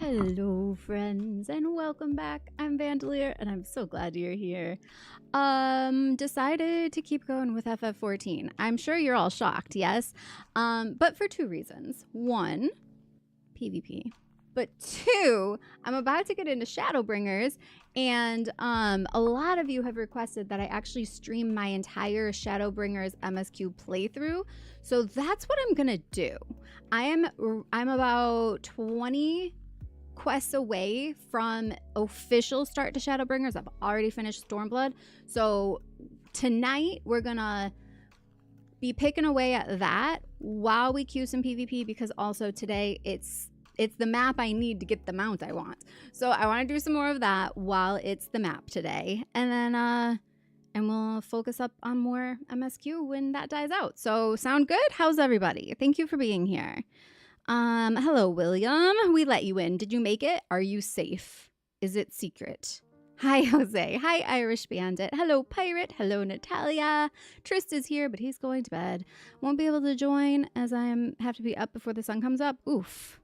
Hello friends and welcome back. I'm Vandalier and I'm so glad you're here. Decided to keep going with FF14. I'm sure you're all shocked, yes? But for two reasons. One, PvP. But two, I'm about to get into Shadowbringers and a lot of you have requested that I actually stream my entire Shadowbringers MSQ playthrough. So that's what I'm gonna do. I'm about 20 quests away from official start to Shadowbringers. I've already finished Stormblood. So tonight we're gonna be picking away at that while we queue some PvP, because also today it's the map I need to get the mount I want. So I want to do some more of that while it's the map today. And then and we'll focus up on more MSQ when that dies out. So sound good? How's everybody? Thank you for being here. Hello, William. We let you in. Did you make it? Are you safe? Is it secret? Hi, Jose. Hi, Irish Bandit. Hello, Pirate. Hello, Natalia. Trist is here, but he's going to bed. Won't be able to join as I have to be up before the sun comes up. Oof.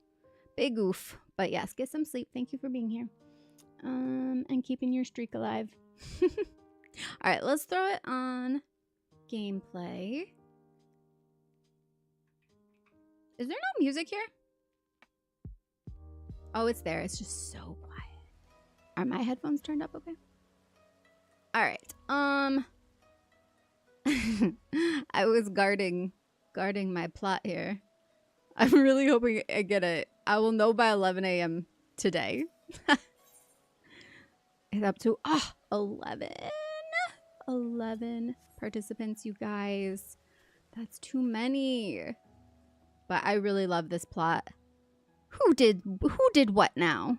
Big oof. But yes, get some sleep. Thank you for being here. And keeping your streak alive. All right, let's throw it on gameplay. Is there no music here? Oh, it's there. It's just so quiet. Are my headphones turned up okay? All right. I was guarding my plot here. I'm really hoping I get it. I will know by 11 a.m. today. It's up to 11 participants, you guys. That's too many. But I really love this plot. Who did what now?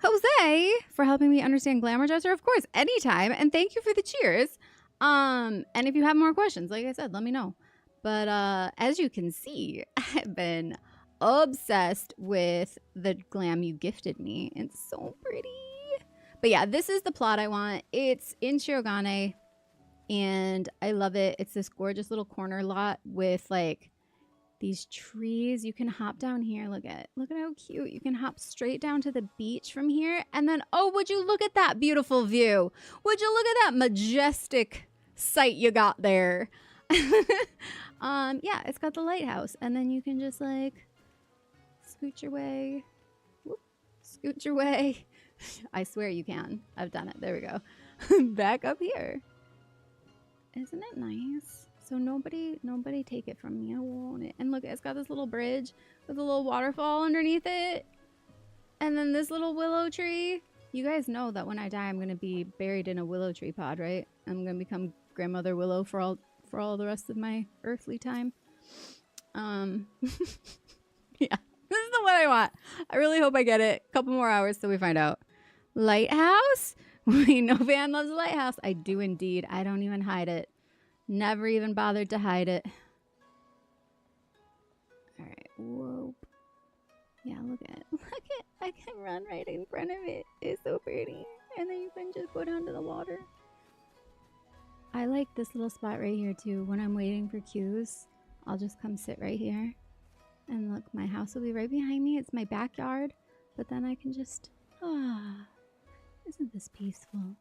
Jose, for helping me understand Glamour Jester, of course, anytime. And thank you for the cheers. And if you have more questions, like I said, let me know. But as you can see, I've been obsessed with the glam you gifted me. It's so pretty. But yeah, this is the plot I want. It's in Shirogane. And I love it. It's this gorgeous little corner lot with like these trees. You can hop down here. Look at how cute. You can hop straight down to the beach from here. And then, oh, would you look at that beautiful view? Would you look at that majestic sight you got there? Yeah, it's got the lighthouse. And then you can just like scoot your way. Whoop, scoot your way. I swear you can. I've done it. There we go. Back up here. Isn't it nice? So nobody take it from me. I want it. And look, it's got this little bridge with a little waterfall underneath it. And then this little willow tree. You guys know that when I die, I'm going to be buried in a willow tree pod, right? I'm going to become Grandmother Willow for all the rest of my earthly time. Yeah, this is the one I want. I really hope I get it. A couple more hours till we find out. Lighthouse? We know Van loves a lighthouse. I do indeed. I don't even hide it. Never even bothered to hide it. All right. Whoa. Yeah, look at it. Look at, I can run right in front of it. It's so pretty. And then you can just go down to the water. I like this little spot right here too. When I'm waiting for queues, I'll just come sit right here. And look, my house will be right behind me. It's my backyard. But then I can just, isn't this peaceful?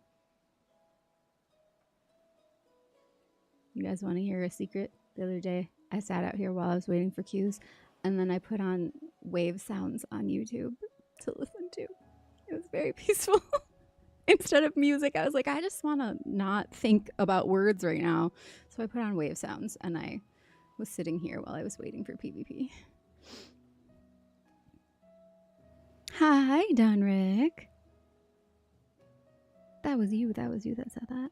You guys want to hear a secret? The other day, I sat out here while I was waiting for queues, and then I put on wave sounds on YouTube to listen to. It was very peaceful. Instead of music, I was like, I just want to not think about words right now. So I put on wave sounds, and I was sitting here while I was waiting for PvP. Hi, Dunrick. That was you that said that.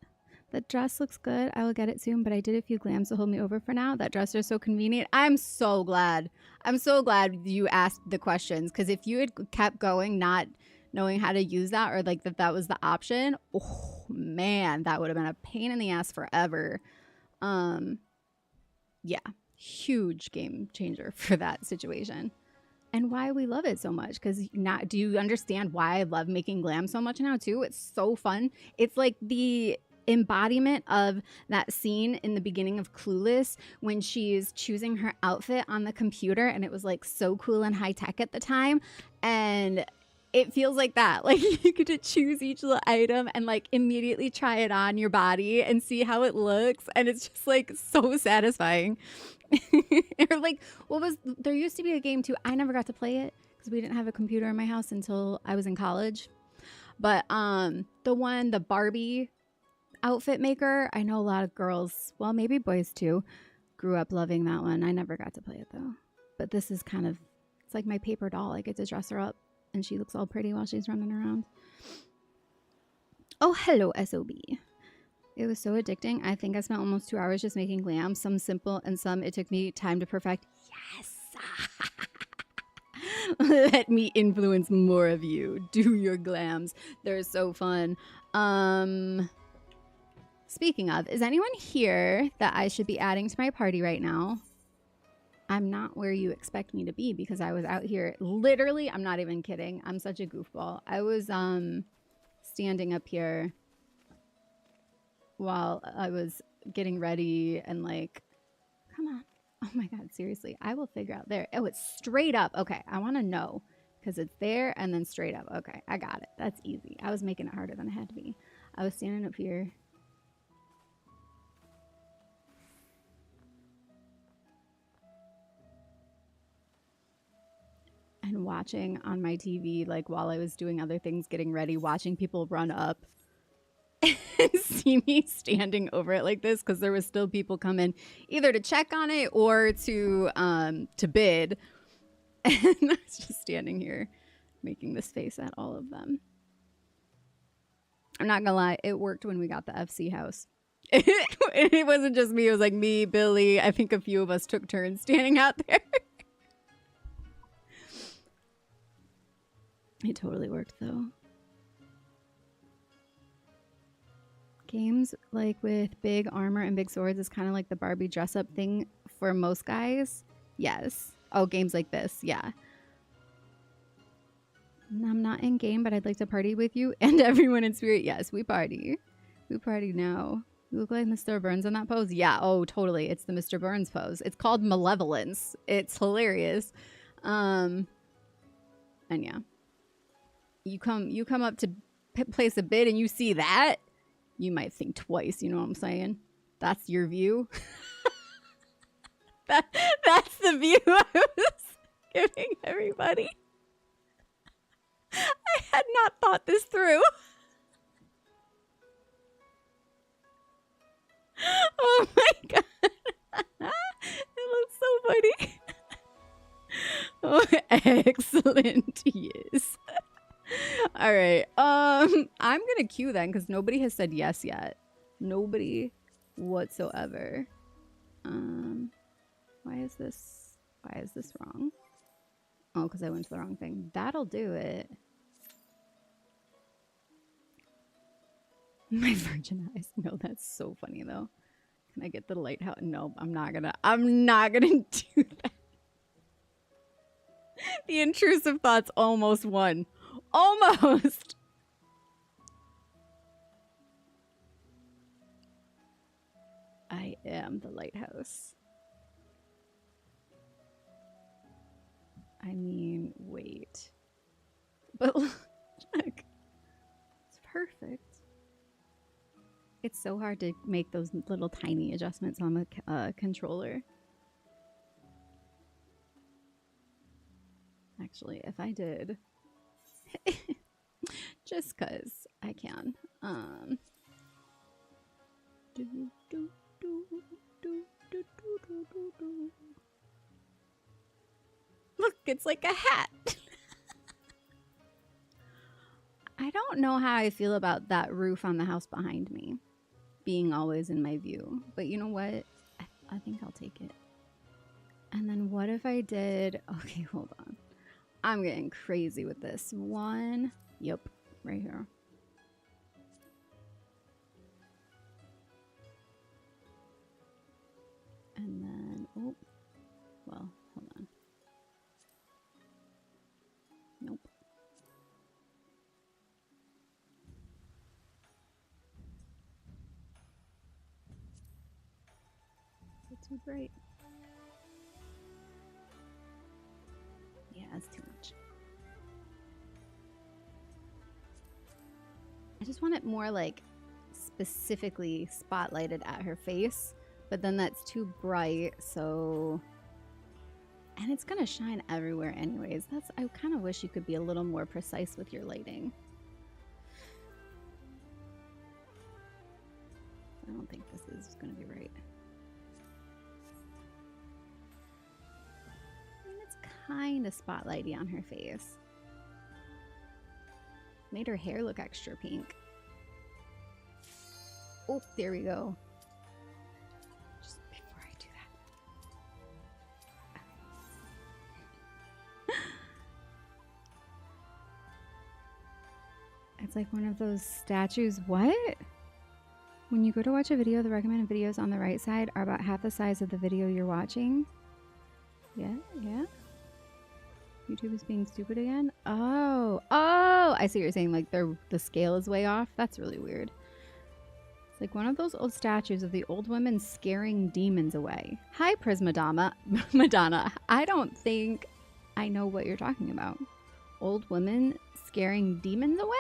The dress looks good. I will get it soon, but I did a few glams to hold me over for now. That dresser is so convenient. I'm so glad. I'm so glad you asked the questions, because if you had kept going not knowing how to use that, or like that was the option, oh man, that would have been a pain in the ass forever. Yeah, huge game changer for that situation. And why we love it so much, because do you understand why I love making glam so much now too? It's so fun. It's like the embodiment of that scene in the beginning of Clueless when she's choosing her outfit on the computer, and it was like so cool and high tech at the time. And it feels like that. Like you get to choose each little item and like immediately try it on your body and see how it looks. And it's just like so satisfying. Or like, there used to be a game too. I never got to play it because we didn't have a computer in my house until I was in college. But the Barbie outfit maker, I know a lot of girls, well, maybe boys too, grew up loving that one. I never got to play it though. But this is kind of, it's like my paper doll. I get to dress her up and she looks all pretty while she's running around. Oh, hello, SOB. It was so addicting. I think I spent almost 2 hours just making glam. Some simple and some it took me time to perfect. Yes. Let me influence more of you. Do your glams. They're so fun. Speaking of, is anyone here that I should be adding to my party right now? I'm not where you expect me to be because I was out here. Literally, I'm not even kidding. I'm such a goofball. I was standing up here while I was getting ready and like, come on. Oh my God, seriously. I will figure out there. Oh, it's straight up. Okay, I want to know because it's there and then straight up. Okay, I got it. That's easy. I was making it harder than it had to be. I was standing up here. And watching on my TV, like while I was doing other things, getting ready, watching people run up and see me standing over it like this because there was still people coming either to check on it or to bid. And I was just standing here making this face at all of them. I'm not gonna lie, it worked when we got the FC house. It wasn't just me, it was like me, Billy. I think a few of us took turns standing out there. It totally worked though. Games like with big armor and big swords is kind of like the Barbie dress up thing for most guys. Yes. Oh, games like this. Yeah. I'm not in game, but I'd like to party with you and everyone in spirit. Yes, we party. We party now. You look like Mr. Burns in that pose. Yeah. Oh, totally. It's the Mr. Burns pose. It's called malevolence. It's hilarious. And yeah. You come up to place a bid and you see that, you might think twice, you know what I'm saying? That's your view. That's the view I was giving everybody. I had not thought this through. Oh my God. It looks so funny. Oh, excellent. Yes. All right. I'm gonna queue then because nobody has said yes yet. Nobody whatsoever. Why is this wrong? Oh, because I went to the wrong thing. That'll do it. My virgin eyes. No, that's so funny though. Can I get the lighthouse? No, I'm not gonna do that. The intrusive thoughts almost won. Almost. I am the lighthouse. I mean, wait. But look, it's perfect. It's so hard to make those little tiny adjustments on the controller. Actually, if I did, just cause I can. Look, it's like a hat. I don't know how I feel about that roof on the house behind me being always in my view, but you know what? I think I'll take it. And then what if I did, okay, hold on. I'm getting crazy with this one. Yep, right here. And then, oh, well, hold on. Nope. Too bright. Yeah, that's too much. I just want it more like specifically spotlighted at her face, but then that's too bright, so... And it's gonna shine everywhere anyways. I kind of wish you could be a little more precise with your lighting. I don't think this is gonna be right. I mean, it's kind of spotlighty on her face. Made her hair look extra pink. Oh, there we go. Just before I do that. It's like one of those statues. What? When you go to watch a video, the recommended videos on the right side are about half the size of the video you're watching. Yeah, yeah. YouTube is being stupid again? Oh, I see what you're saying. Like the scale is way off. That's really weird. It's like one of those old statues of the old women scaring demons away. Hi, Prismadama. Madonna. I don't think I know what you're talking about. Old women scaring demons away?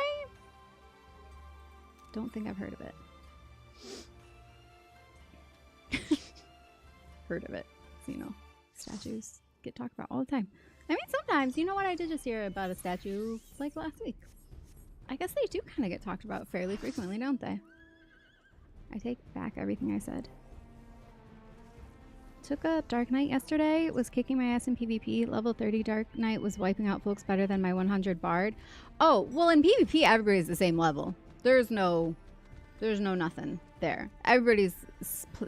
Don't think I've heard of it. Heard of it. So, you know, statues get talked about all the time. I mean, sometimes, you know what? I did just hear about a statue like last week. I guess they do kind of get talked about fairly frequently, don't they? I take back everything I said. Took up Dark Knight yesterday. Was kicking my ass in PvP. Level 30 Dark Knight was wiping out folks better than my 100 Bard. Oh, well, in PvP, everybody's the same level. There's no nothing there. Everybody's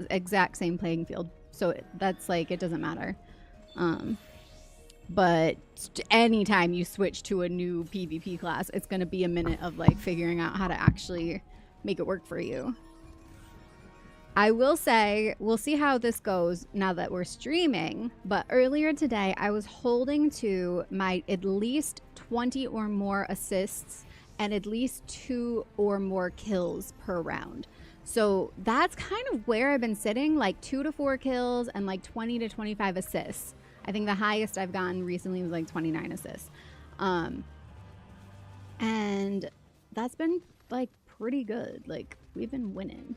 exact same playing field. So that's like, it doesn't matter. But anytime you switch to a new PvP class, it's going to be a minute of like figuring out how to actually make it work for you. I will say, we'll see how this goes now that we're streaming, but earlier today I was holding to my at least 20 or more assists and at least 2 or more kills per round. So that's kind of where I've been sitting, like 2 to 4 kills and like 20 to 25 assists. I think the highest I've gotten recently was like 29 assists. And that's been like pretty good. Like we've been winning.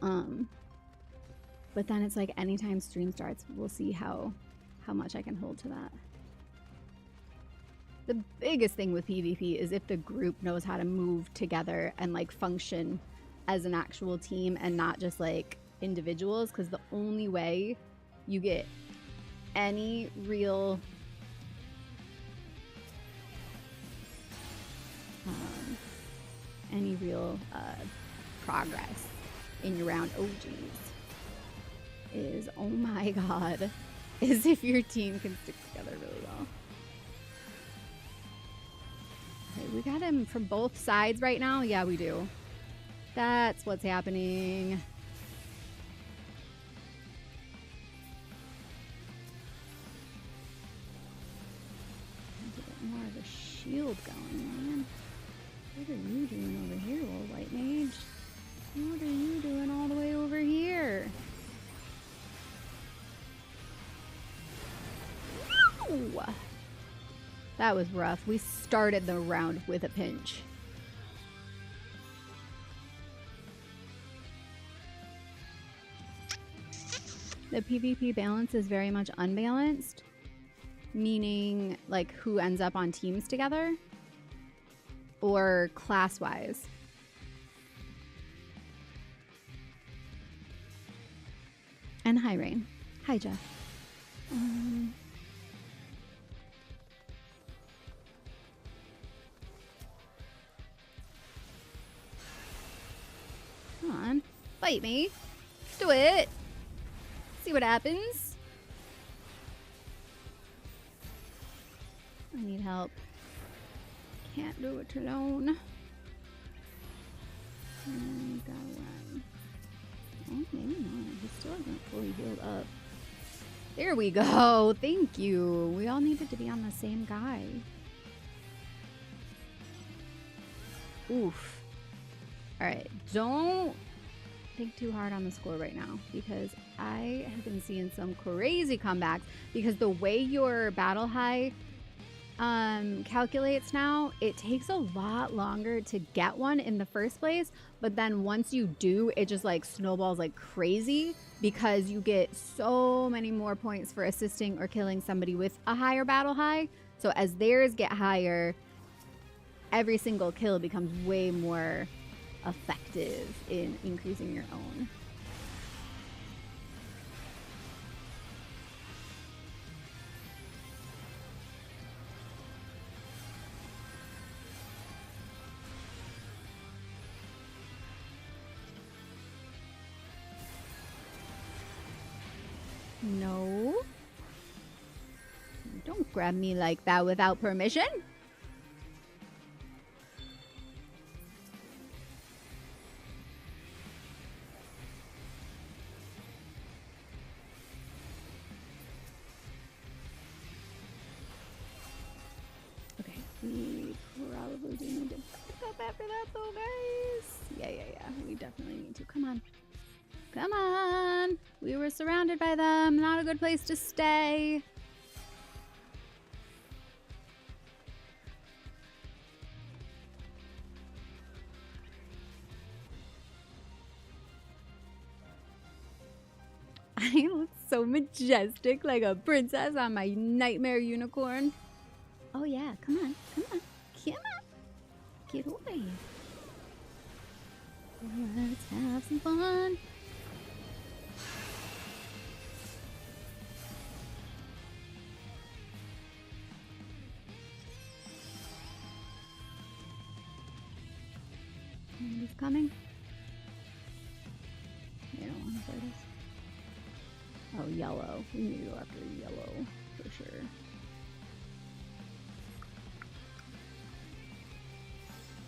But then it's like anytime stream starts, we'll see how much I can hold to that. The biggest thing with PvP is if the group knows how to move together and like function as an actual team and not just like individuals, because the only way you get any real progress in your round, oh geez, is, oh my god, is if your team can stick together really well. Okay, we got him from both sides right now. Yeah, we do. That's what's happening. More of a shield going, man. What are you doing over here, old white mage? What are you doing all the way over here? Woo! That was rough. We started the round with a pinch. The PvP balance is very much unbalanced. Meaning, like, who ends up on teams together? Or class-wise? And hi, Rain. Hi, Jeff. Come on. Fight me. Do it. See what happens. I need help. Can't do it alone. I gotta run. Oh, maybe not. He still hasn't fully healed up. There we go. Thank you. We all needed to be on the same guy. Oof. Alright. Don't think too hard on the score right now because I have been seeing some crazy comebacks because the way your battle high calculates now, it takes a lot longer to get one in the first place, but then once you do, it just like snowballs like crazy because you get so many more points for assisting or killing somebody with a higher battle high. So as theirs get higher, every single kill becomes way more effective in increasing your own. No. Don't grab me like that without permission. Okay, we probably do need to back up after that though, guys. Yeah. We definitely need to. Come on. Come on! We were surrounded by them. Not a good place to stay. I look so majestic, like a princess on my nightmare unicorn. Oh yeah, come on. Get away. Let's have some fun. He's coming. They don't want to fight us. Oh, yellow. We need to go after yellow for sure.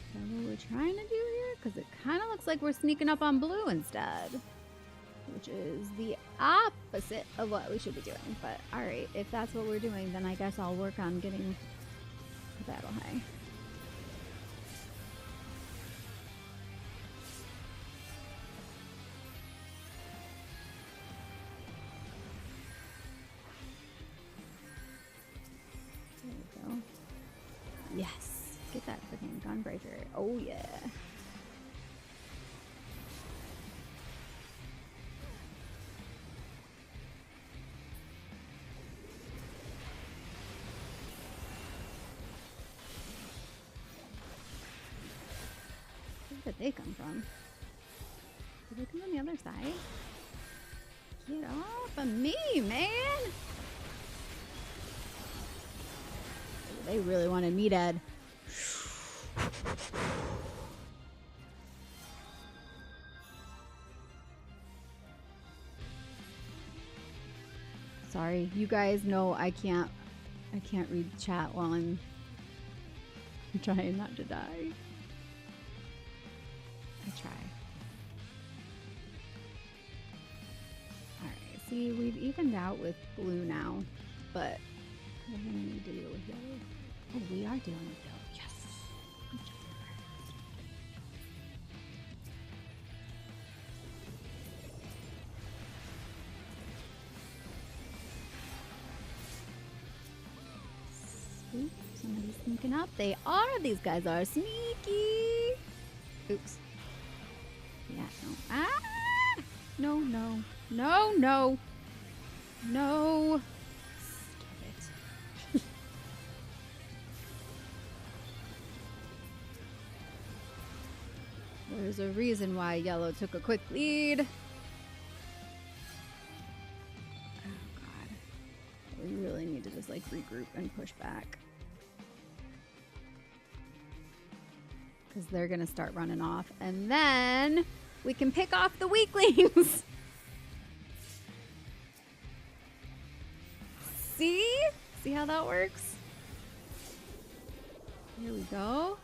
Is that what we're trying to do here? Because it kind of looks like we're sneaking up on blue instead, which is the opposite of what we should be doing. But alright, if that's what we're doing, then I guess I'll work on getting the battle high. Yes, get that freaking gunbreaker. Oh yeah. Where did they come from? Did they come on the other side? Get off of me, man! They really wanted me dead. Sorry, you guys know I can't read chat while I'm trying not to die. I try. Alright, see, we've evened out with blue now, but we're gonna need to deal with yellow. Oh, we are dealing with yellow. Yes. Good job. Oops, somebody's sneaking up. They are. These guys are sneaky. Oops. Yeah, no. Ah! No. No. There's a reason why yellow took a quick lead. Oh god. We really need to just like regroup and push back. Because they're going to start running off. And then we can pick off the weaklings. See? See how that works? Here we go.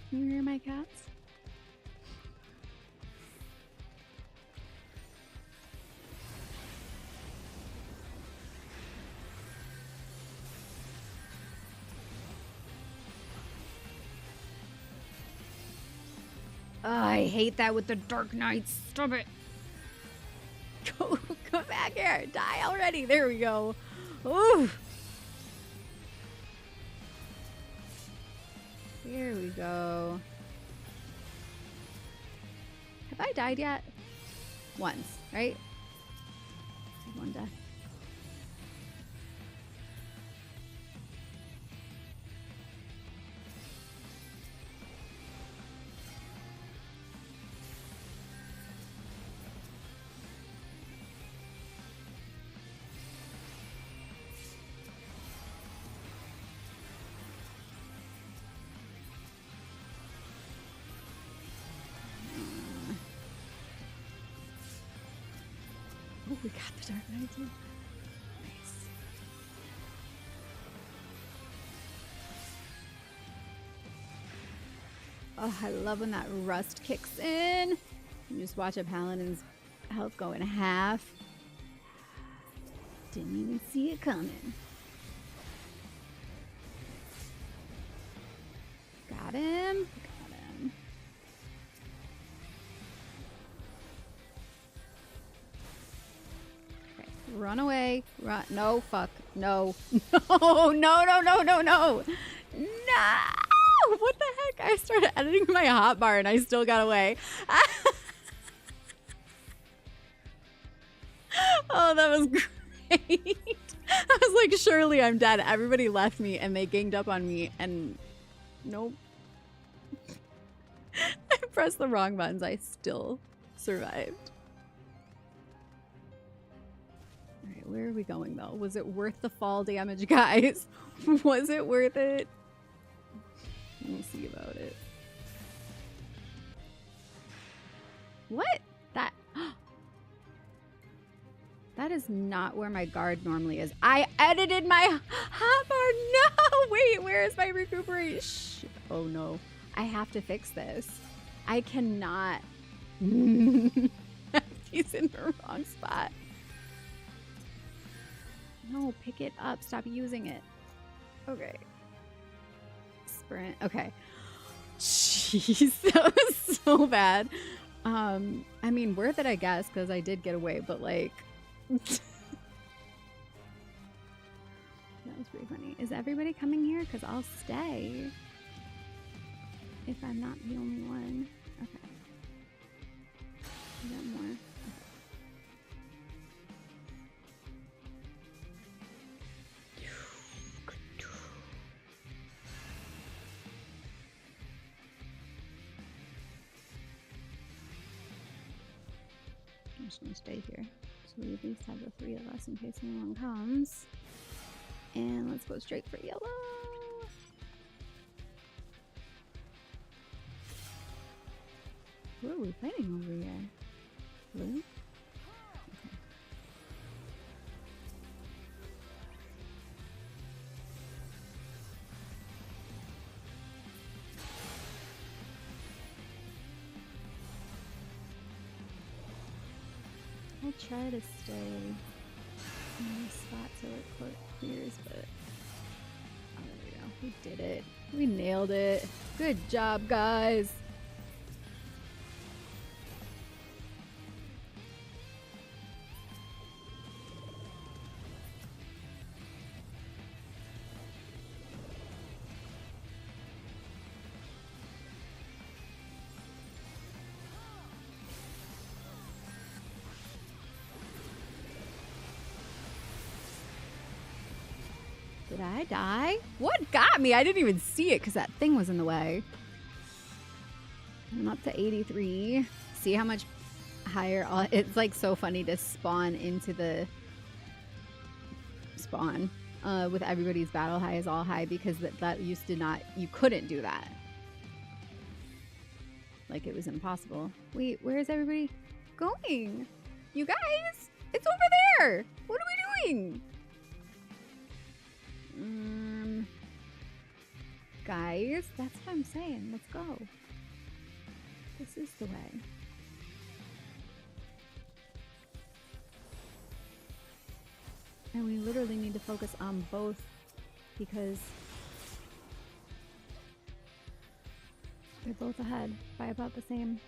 Can you hear my cats? I hate that with the Dark Knights. Stop it. Go, come back here. Die already. There we go. Ooh. Here we go. Have I died yet? Once, right? One death. Oh, we got the Dark Knight too. Nice. Oh, I love when that rust kicks in. You just watch a paladin's health go in half. Didn't even see it coming. Got him. Got him. Okay, run away. Run. No, fuck. No. No, no, no, no, no, no. No! What the heck? I started editing my hotbar and I still got away. Oh, that was great. I was like, surely I'm dead. Everybody left me and they ganged up on me and nope. I pressed the wrong buttons. I still survived. All right, where are we going though? Was it worth the fall damage, guys? Was it worth it? We'll see about it. What? That... That is not where my guard normally is. I edited my hotbar. No! Wait, where is my recuperation? Oh no. I have to fix this. I cannot. He's in the wrong spot. No, pick it up. Stop using it. Okay. Sprint. Okay. Jeez, that was so bad. I mean, worth it, I guess, because I did get away, but like... That was pretty funny. Is everybody coming here? Because I'll stay. If I'm not the only one. Okay. I got more. I'm just gonna stay here. So we at least have the three of us in case anyone comes. And let's go straight for yellow. Who are we fighting over here? Blue? Okay. I'll try to stay in this spot till it clears, but oh, there we go. We did it. We nailed it. Good job, guys. Did I die? What got me? I didn't even see it because that thing was in the way. I'm up to 83. See how much higher? It's like so funny to spawn into the spawn with everybody's battle high is all high because that used to not, you couldn't do that. Like it was impossible. Wait, where is everybody going? You guys, it's over there. What are we doing? Guys, that's what I'm saying. Let's go. This is the way. And we literally need to focus on both because They're both ahead by about the same.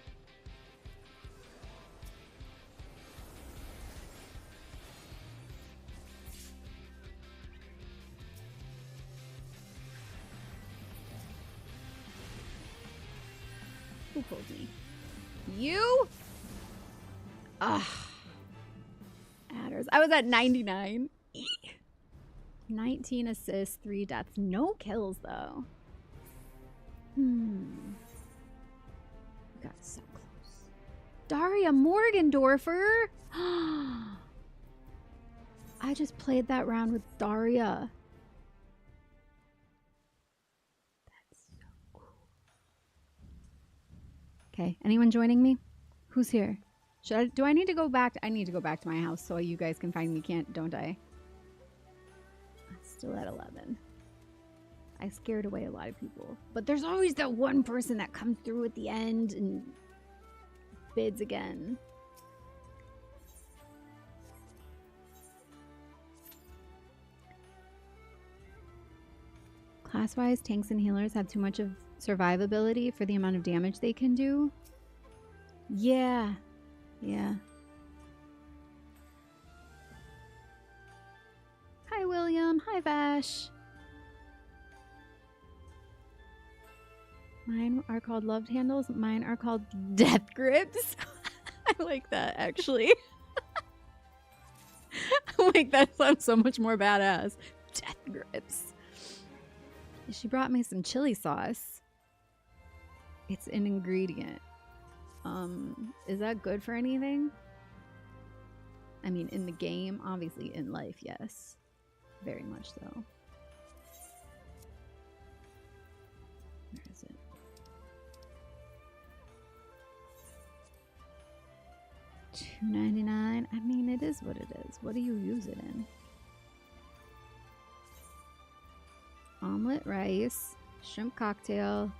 Who pulled me? You? Ugh. Adders. I was at 99. 19 assists, 3 deaths. No kills, though. We got so close. Daria Morgendorfer. I just played that round with Daria. That's so cool. Okay, anyone joining me? Who's here? Do I need to go back? I need to go back to my house so you guys can find me, don't I? I'm still at 11. I scared away a lot of people. But there's always that one person that comes through at the end and bids again. Class-wise, tanks and healers have too much of survivability for the amount of damage they can do. Yeah. Yeah. Hi, William. Hi, Vash. Mine are called loved handles. Mine are called death grips. I like that, actually. Like, that sounds so much more badass. Death grips. She brought me some chili sauce. It's an ingredient. Is that good for anything? I mean, in the game, obviously in life, yes. Very much so. Where is it? $2.99. I mean, it is what it is. What do you use it in? Omelet rice, shrimp cocktail,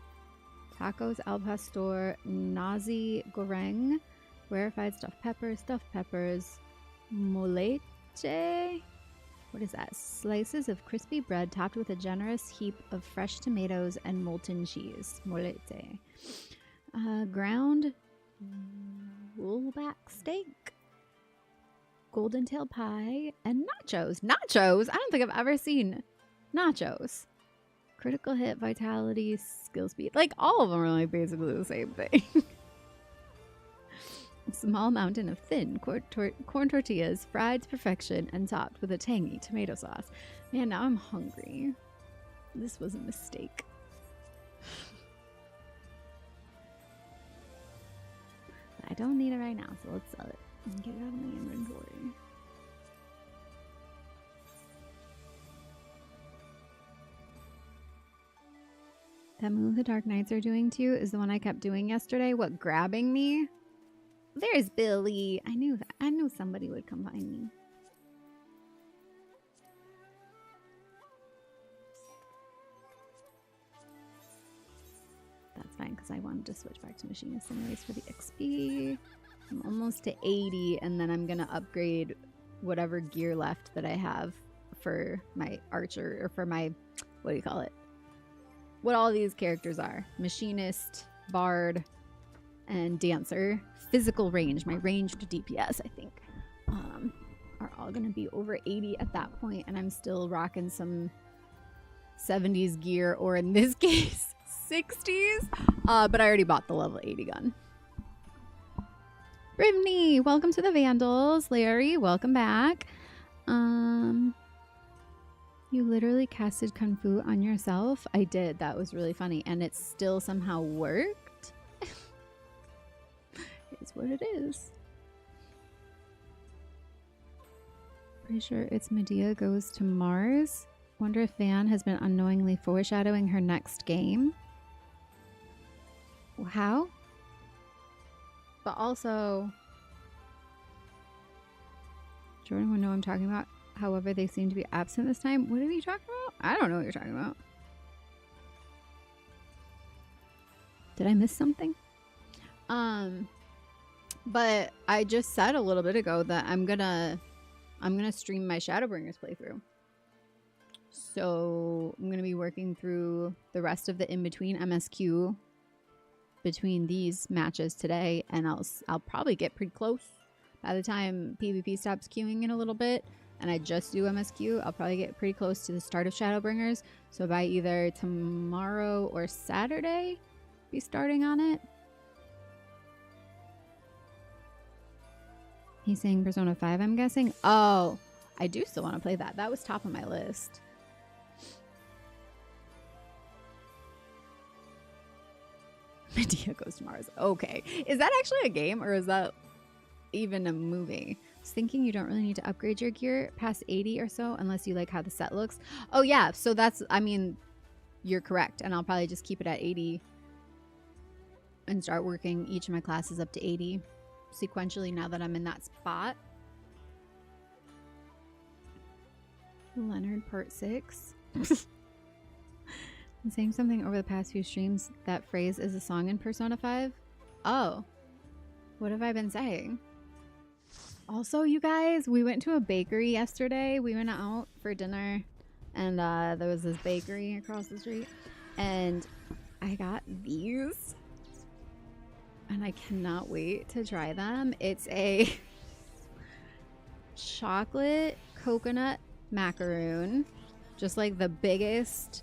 tacos al pastor, nazi goreng, rarefied stuffed peppers, molete. What is that? Slices of crispy bread topped with a generous heap of fresh tomatoes and molten cheese. Molete. Ground woolback steak, golden tail pie, and nachos. Nachos? I don't think I've ever seen nachos. Critical hit, vitality, skill speed. Like, all of them are like basically the same thing. A small mountain of thin corn tortillas, fried to perfection and topped with a tangy tomato sauce. Man, now I'm hungry. This was a mistake. I don't need it right now, so let's sell it and get it out of my inventory. That move the Dark Knights are doing to you is the one I kept doing yesterday. What, grabbing me? There's Billy. I knew that. I knew somebody would come find me. That's fine, because I wanted to switch back to Machinist anyways for the XP. I'm almost to 80, and then I'm going to upgrade whatever gear left that I have for my archer, or for my, what do you call it? What all these characters are. Machinist, Bard, and Dancer. Physical range, my ranged DPS, I think, are all going to be over 80 at that point, and I'm still rocking some 70s gear, or in this case, 60s. But I already bought the level 80 gun. Rivney, welcome to the Vandals. Larry, welcome back. You literally casted Kung Fu on yourself? I did. That was really funny. And it still somehow worked. It's what it is. Pretty sure it's Medea goes to Mars. Wonder if Van has been unknowingly foreshadowing her next game. How? But also, Jordan would know what I'm talking about. However, they seem to be absent this time. What are you talking about? I don't know what you're talking about. Did I miss something? But I just said a little bit ago that I'm gonna stream my Shadowbringers playthrough. So I'm gonna be working through the rest of the in-between MSQ between these matches today, and I'll probably get pretty close by the time PvP stops queuing in a little bit and I just do MSQ. I'll probably get pretty close to the start of Shadowbringers, so by either tomorrow or Saturday be starting on it. He's saying Persona 5, I'm guessing. Oh, I do still want to play that. That was top of my list. Medea Goes to Mars. Okay. Is that actually a game, or is that even a movie? I was thinking you don't really need to upgrade your gear past 80 or so unless you like how the set looks. Oh yeah, so that's, I mean, you're correct. And I'll probably just keep it at 80 and start working each of my classes up to 80 sequentially now that I'm in that spot. Leonard part 6. I'm saying something over the past few streams. That phrase is a song in Persona 5. Oh, what have I been saying? Also, you guys, we went to a bakery yesterday. We went out for dinner, and there was this bakery across the street, and I got these, and I cannot wait to try them. It's a chocolate coconut macaroon, just like the biggest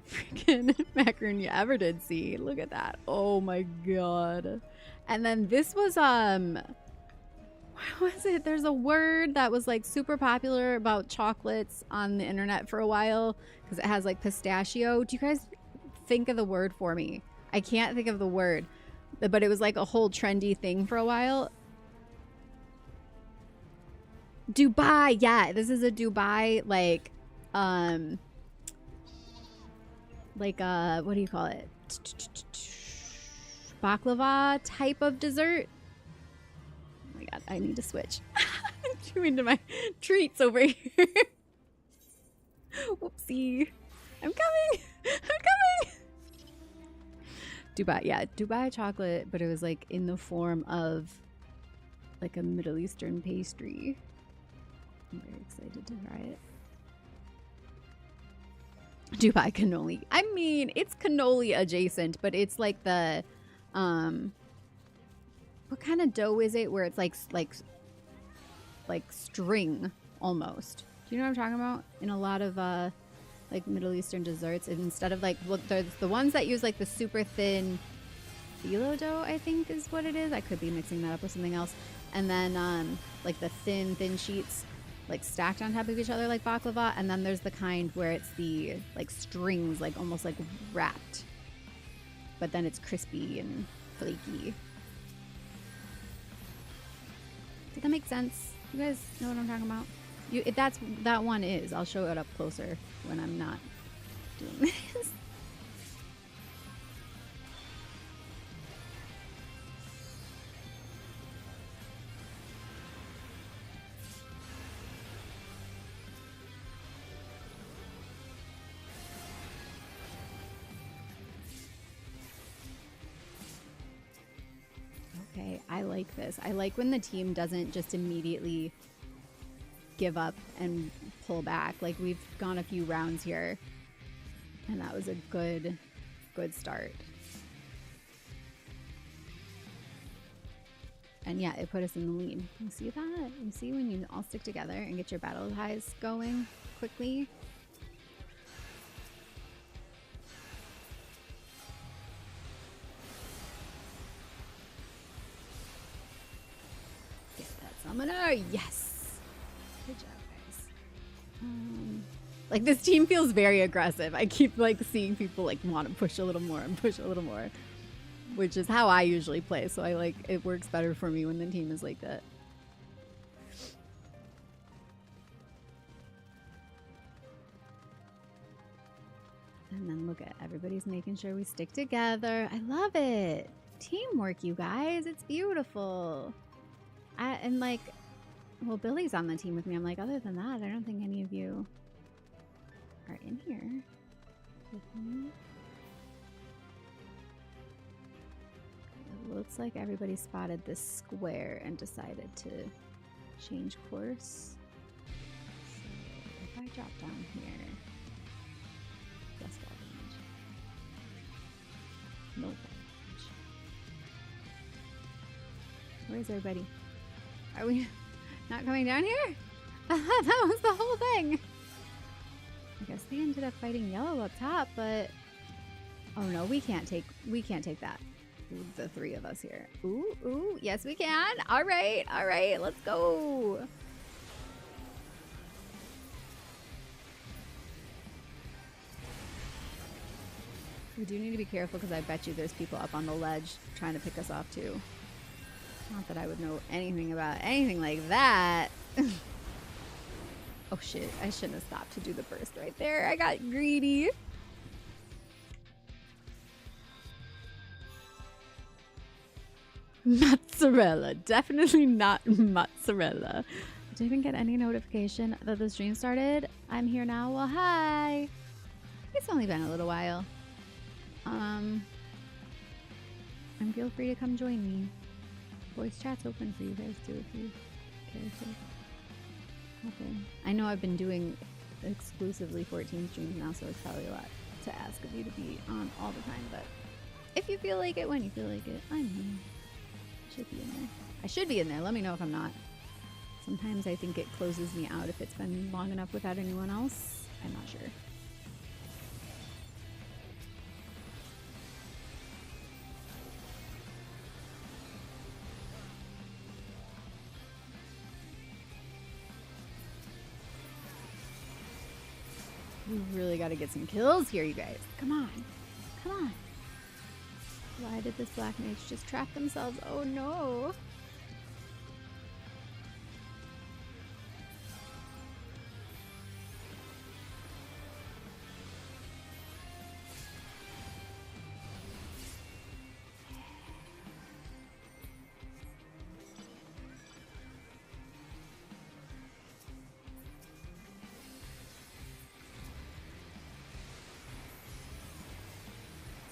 freaking macaroon you ever did see. Look at that. Oh my god. And then this was what was it? There's a word that was like super popular about chocolates on the internet for a while because it has like pistachio. Do you guys think of the word for me? I can't think of the word, but it was like a whole trendy thing for a while. Dubai. Yeah, this is a Dubai what do you call it? Baklava type of dessert. Oh my god, I need to switch. I'm too into my treats over here. Whoopsie. I'm coming. I'm coming. Dubai, yeah, Dubai chocolate, but it was like in the form of like a Middle Eastern pastry. I'm very excited to try it. Dubai cannoli. I mean, it's cannoli adjacent, but it's like the what kind of dough is it where it's like string almost? Do you know what I'm talking about? In a lot of like Middle Eastern desserts, and instead of like, well, there's the ones that use like the super thin phyllo dough, I think is what it is. I could be mixing that up with something else. And then like the thin sheets like stacked on top of each other like baklava, and then there's the kind where it's the like strings, like almost like wrapped, but then it's crispy and flaky. Did that make sense? You guys know what I'm talking about? If that one is, I'll show it up closer when I'm not doing this. Okay, I like this. I like when the team doesn't just immediately give up and pull back. Like, we've gone a few rounds here, and that was a good start. And yeah, it put us in the lead. You see that? You see when you all stick together and get your battle ties going quickly? Get that summoner! Yes! Good job, guys. Like, this team feels very aggressive. I keep like seeing people like want to push a little more and push a little more, which is how I usually play. So I like, it works better for me when the team is like that. And then look at everybody's making sure we stick together. I love it. Teamwork, you guys. It's beautiful. And like, well, Billy's on the team with me. I'm like, other than that, I don't think any of you are in here with me. It looks like everybody spotted this square and decided to change course. So if I drop down here, guess what? No damage. Where's everybody? Are we not coming down here? I thought that was the whole thing. I guess they ended up fighting yellow up top, but oh no, we can't take that. The three of us here. Ooh, ooh, yes we can. All right, let's go. We do need to be careful because I bet you there's people up on the ledge trying to pick us off too. Not that I would know anything about anything like that. Oh shit, I shouldn't have stopped to do the burst right there. I got greedy. Mozzarella. Definitely not mozzarella. Did I even get any notification that the stream started? I'm here now. Well, hi. It's only been a little while. And feel free to come join me. Voice chat's open for you guys too if you care to. Okay. I know I've been doing exclusively 14 streams now, so it's probably a lot to ask of you to be on all the time, but if you feel like it, when you feel like it, I'm here. I should be in there. I should be in there. Let me know if I'm not. Sometimes I think it closes me out if it's been long enough without anyone else. I'm not sure. We really got to get some kills here, you guys. Come on. Come on. Why did this black mage just trap themselves? Oh no.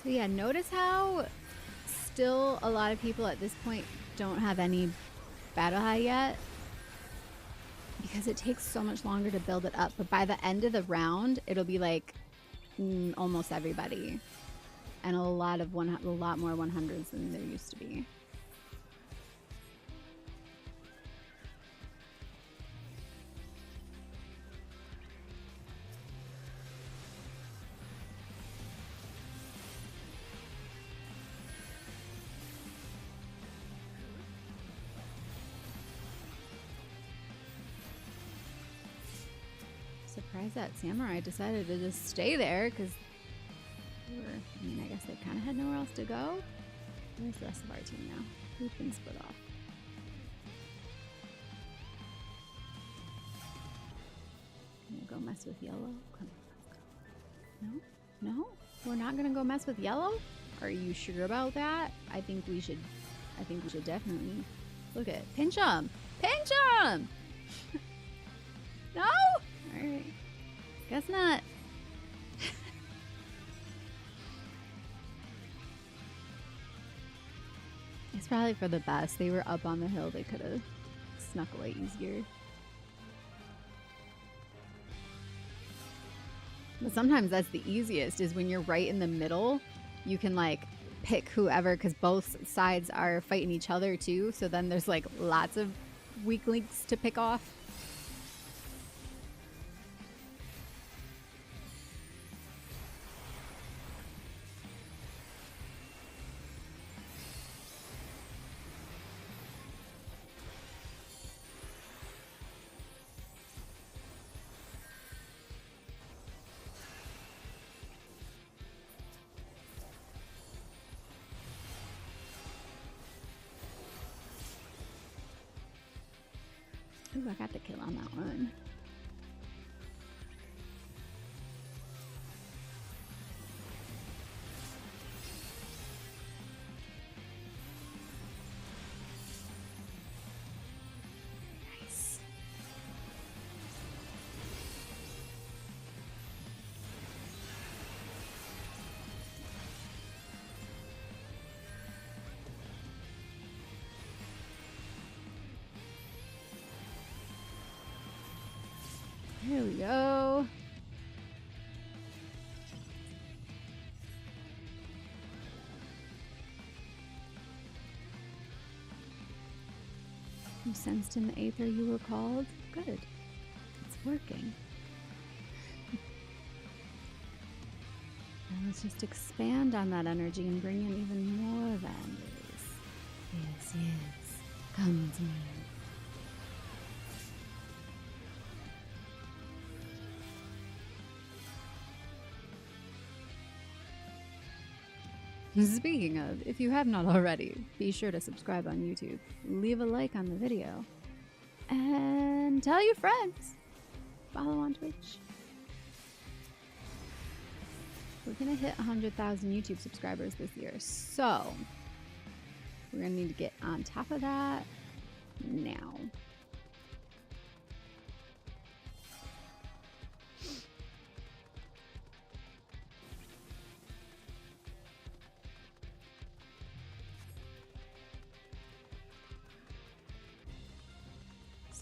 So yeah, notice how still a lot of people at this point don't have any battle high yet because it takes so much longer to build it up, but by the end of the round it'll be like almost everybody and a lot more 100s than there used to be. Surprised that samurai decided to just stay there because I mean, I guess they kind of had nowhere else to go. Where's the rest of our team now? We've been split off. Gonna go mess with yellow? Come on, let's go. No? No? We're not gonna go mess with yellow? Are you sure about that? I think we should definitely look at it. Pinch him! Pinch him! No? Alright. Guess not. It's probably for the best. They were up on the hill. They could have snuck away easier. But sometimes that's the easiest, is when you're right in the middle. You can like pick whoever, because both sides are fighting each other too. So then there's like lots of weak links to pick off. Ooh, I got the kill on that one. Nice. You sensed in the aether you were called? Good. It's working. Now let's just expand on that energy and bring in even more vandals. Yes, yes. Come to me. Speaking of, if you have not already, be sure to subscribe on YouTube, leave a like on the video, and tell your friends. Follow on Twitch. We're gonna hit 100,000 YouTube subscribers this year, so we're gonna need to get on top of that now.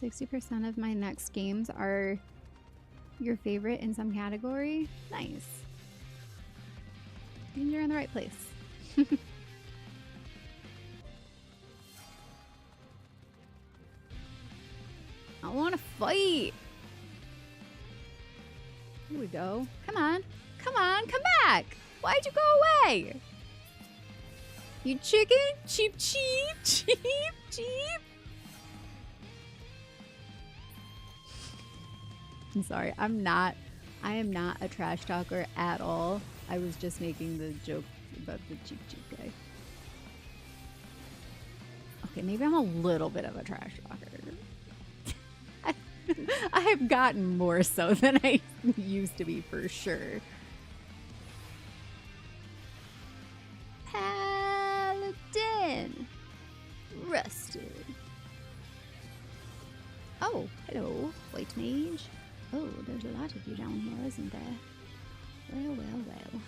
60% of my next games are your favorite in some category. Nice. And you're in the right place. I want to fight. Here we go. Come on. Come on. Come back. Why'd you go away? You chicken? Cheap, cheap, cheap, cheap. I'm sorry. I am not a trash talker at all. I was just making the joke about the cheap, cheap guy. Okay, maybe I'm a little bit of a trash talker. I have gotten more so than I used to be, for sure. Paladin. Rusted. Oh, hello, white mage. Oh, there's a lot of you down here, isn't there? Well, well, well.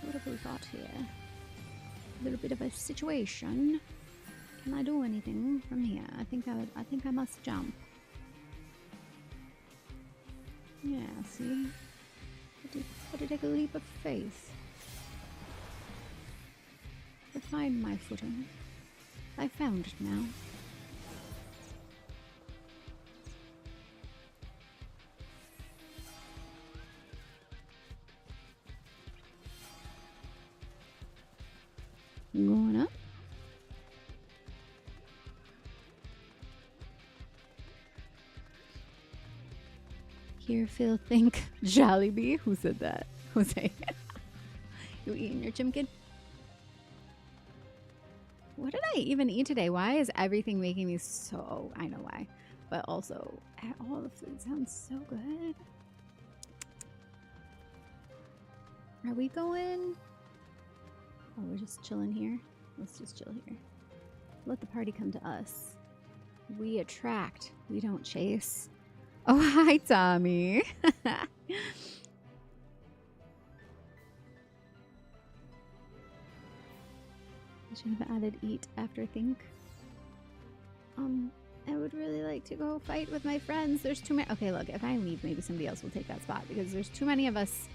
What have we got here? A little bit of a situation. Can I do anything from here? I think I must jump. Yeah, see? Had to take a leap of faith. To find my footing. I found it now. Going up. Here, Phil, think Jollibee. Who said that? Jose. You eating your chimkin? What did I even eat today? Why is everything making me so... I know why. But also, all the food sounds so good. Are we going... Oh, we're just chilling here. Let's just chill here. Let the party come to us. We attract. We don't chase. Oh, hi, Tommy. I should have added eat after think. I would really like to go fight with my friends. There's too many. Okay, look, if I leave, maybe somebody else will take that spot because there's too many of us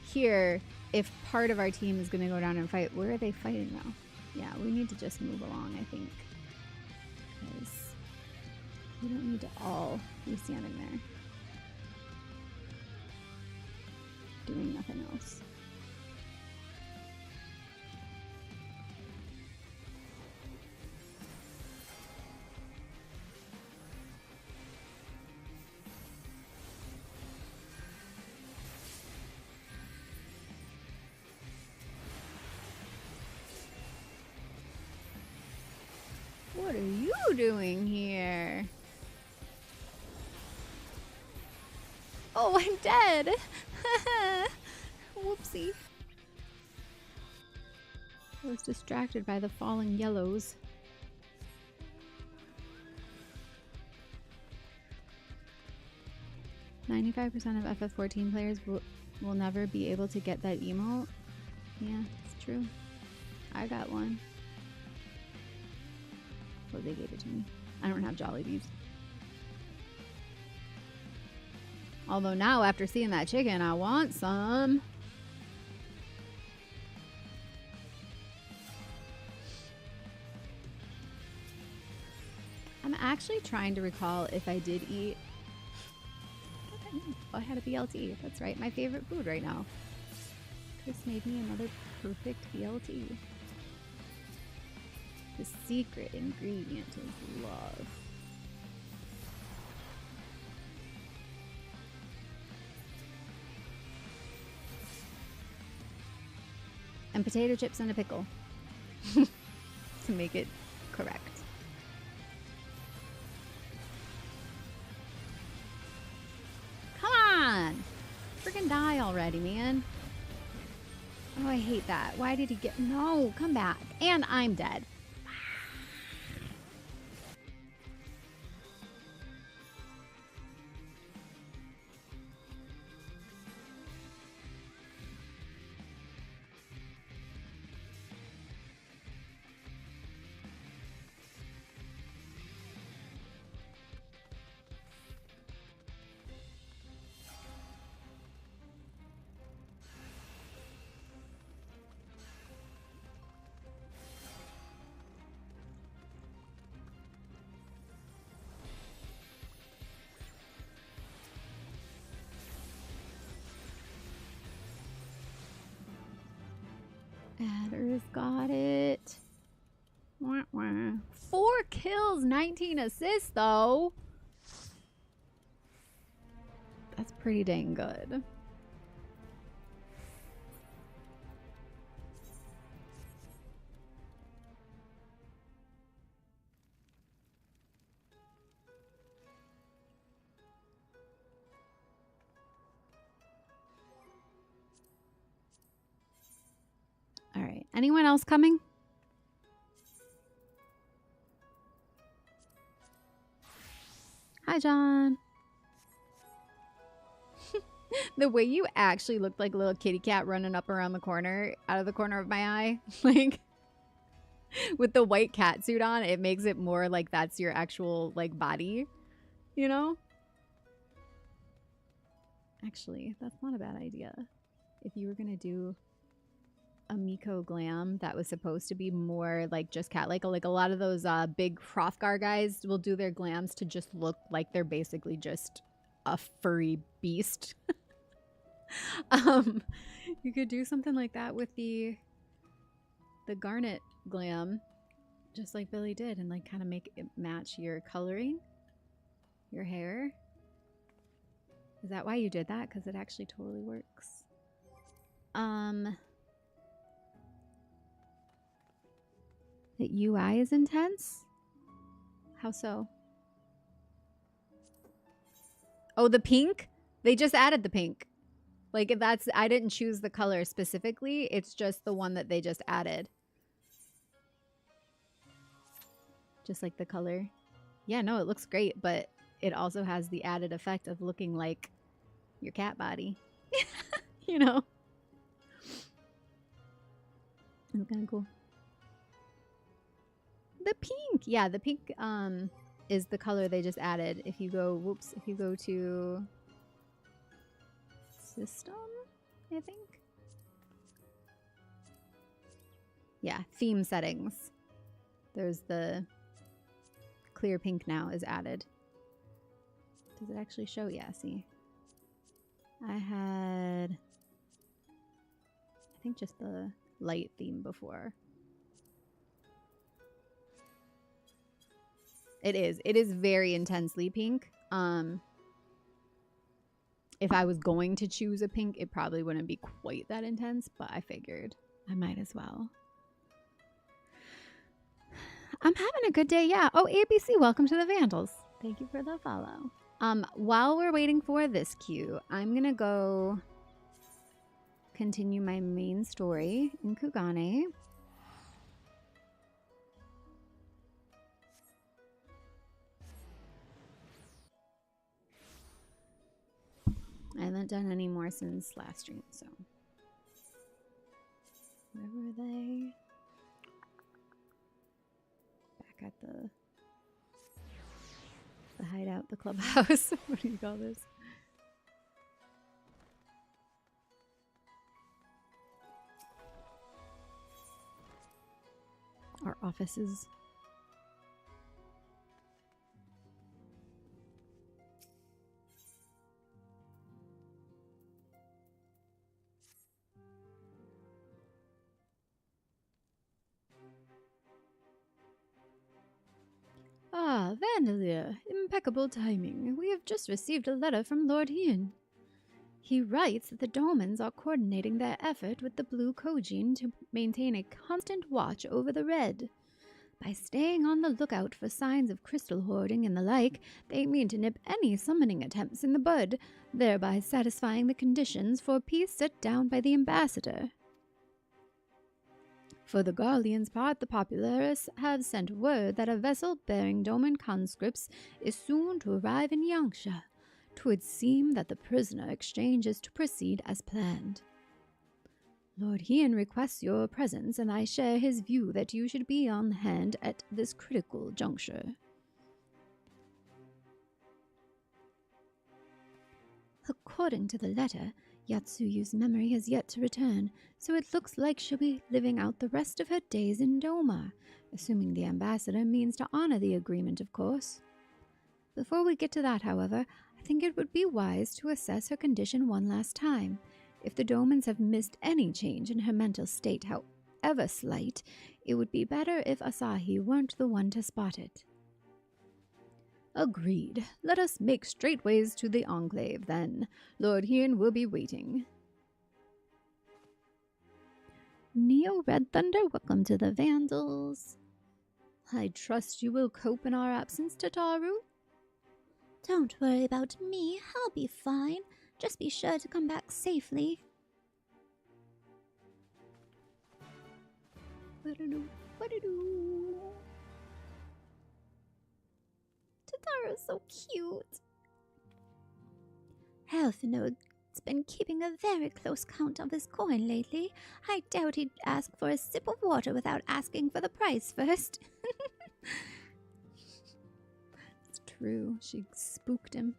here. If part of our team is going to go down and fight, where are they fighting now? Yeah, we need to just move along, I think. Because we don't need to all be standing there doing nothing else. What are you doing here? Oh, I'm dead. Whoopsie. I was distracted by the falling yellows. "95% of FF14 players will never be able to get that emote." Yeah, it's true. I got one. Well, they gave it to me. I don't have Jollibees. Although now, after seeing that chicken, I want some. I'm actually trying to recall if I did eat. I had a BLT. That's right, my favorite food right now. Chris made me another perfect BLT. The secret ingredient is love. And potato chips and a pickle. To make it correct. Come on! Freaking die already, man. Oh, I hate that. Why did he get... No, come back. And I'm dead. Adder's got it. Wah, wah. 4 kills, 19 assists, though. That's pretty dang good. All right. Anyone else coming? Hi, John. The way you actually looked like a little kitty cat running up around the corner, out of the corner of my eye, like with the white cat suit on, it makes it more like that's your actual like body, you know? Actually, that's not a bad idea. If you were gonna do a Miko glam that was supposed to be more like just cat, like a lot of those big Hrothgar guys will do their glams to just look like they're basically just a furry beast. You could do something like that with the garnet glam, just like Billy did, and like kind of make it match your coloring, your hair. Is that why you did that? Because it actually totally works. The UI is intense? How so? Oh, the pink? They just added the pink. Like, if that's... I didn't choose the color specifically. It's just the one that they just added. Just like the color. Yeah, no, it looks great, but it also has the added effect of looking like your cat body. You know? It's kind of cool. The pink! Yeah, the pink is the color they just added. If you go... Whoops. If you go to... System, I think? Yeah, theme settings. There's the clear pink now is added. Does it actually show? Yeah, see. I had... I think just the light theme before. It is. It is very intensely pink. If I was going to choose a pink, it probably wouldn't be quite that intense, but I figured I might as well. I'm having a good day, yeah. Oh, ABC, welcome to the Vandals. Thank you for the follow. While we're waiting for this queue, I'm gonna go continue my main story in Kugane. I haven't done any more since last stream, so. Where were they? Back at the hideout, the clubhouse. What do you call this? Our offices. Ah, Vandeleur, impeccable timing. We have just received a letter from Lord Hien. He writes that the Domans are coordinating their effort with the Blue Kojin to maintain a constant watch over the Red. By staying on the lookout for signs of crystal hoarding and the like, they mean to nip any summoning attempts in the bud, thereby satisfying the conditions for peace set down by the ambassador. For the Garlean's part, the populares have sent word that a vessel bearing Doman conscripts is soon to arrive in Yangsha. 'Twould seem that the prisoner exchange is to proceed as planned. Lord Hien requests your presence, and I share his view that you should be on hand at this critical juncture. According to the letter, Yatsuyu's memory has yet to return, so it looks like she'll be living out the rest of her days in Doma, assuming the ambassador means to honor the agreement, of course. Before we get to that, however, I think it would be wise to assess her condition one last time. If the Domans have missed any change in her mental state, however slight, it would be better if Asahi weren't the one to spot it. Agreed. Let us make straightways to the Enclave, then. Lord Hien will be waiting. Neo Red Thunder, welcome to the Vandals. I trust you will cope in our absence, Tataru? Don't worry about me. I'll be fine. Just be sure to come back safely. Tataru's so cute. Elfinode's been keeping a very close count of his coin lately. I doubt he'd ask for a sip of water without asking for the price first. It's true. She spooked him.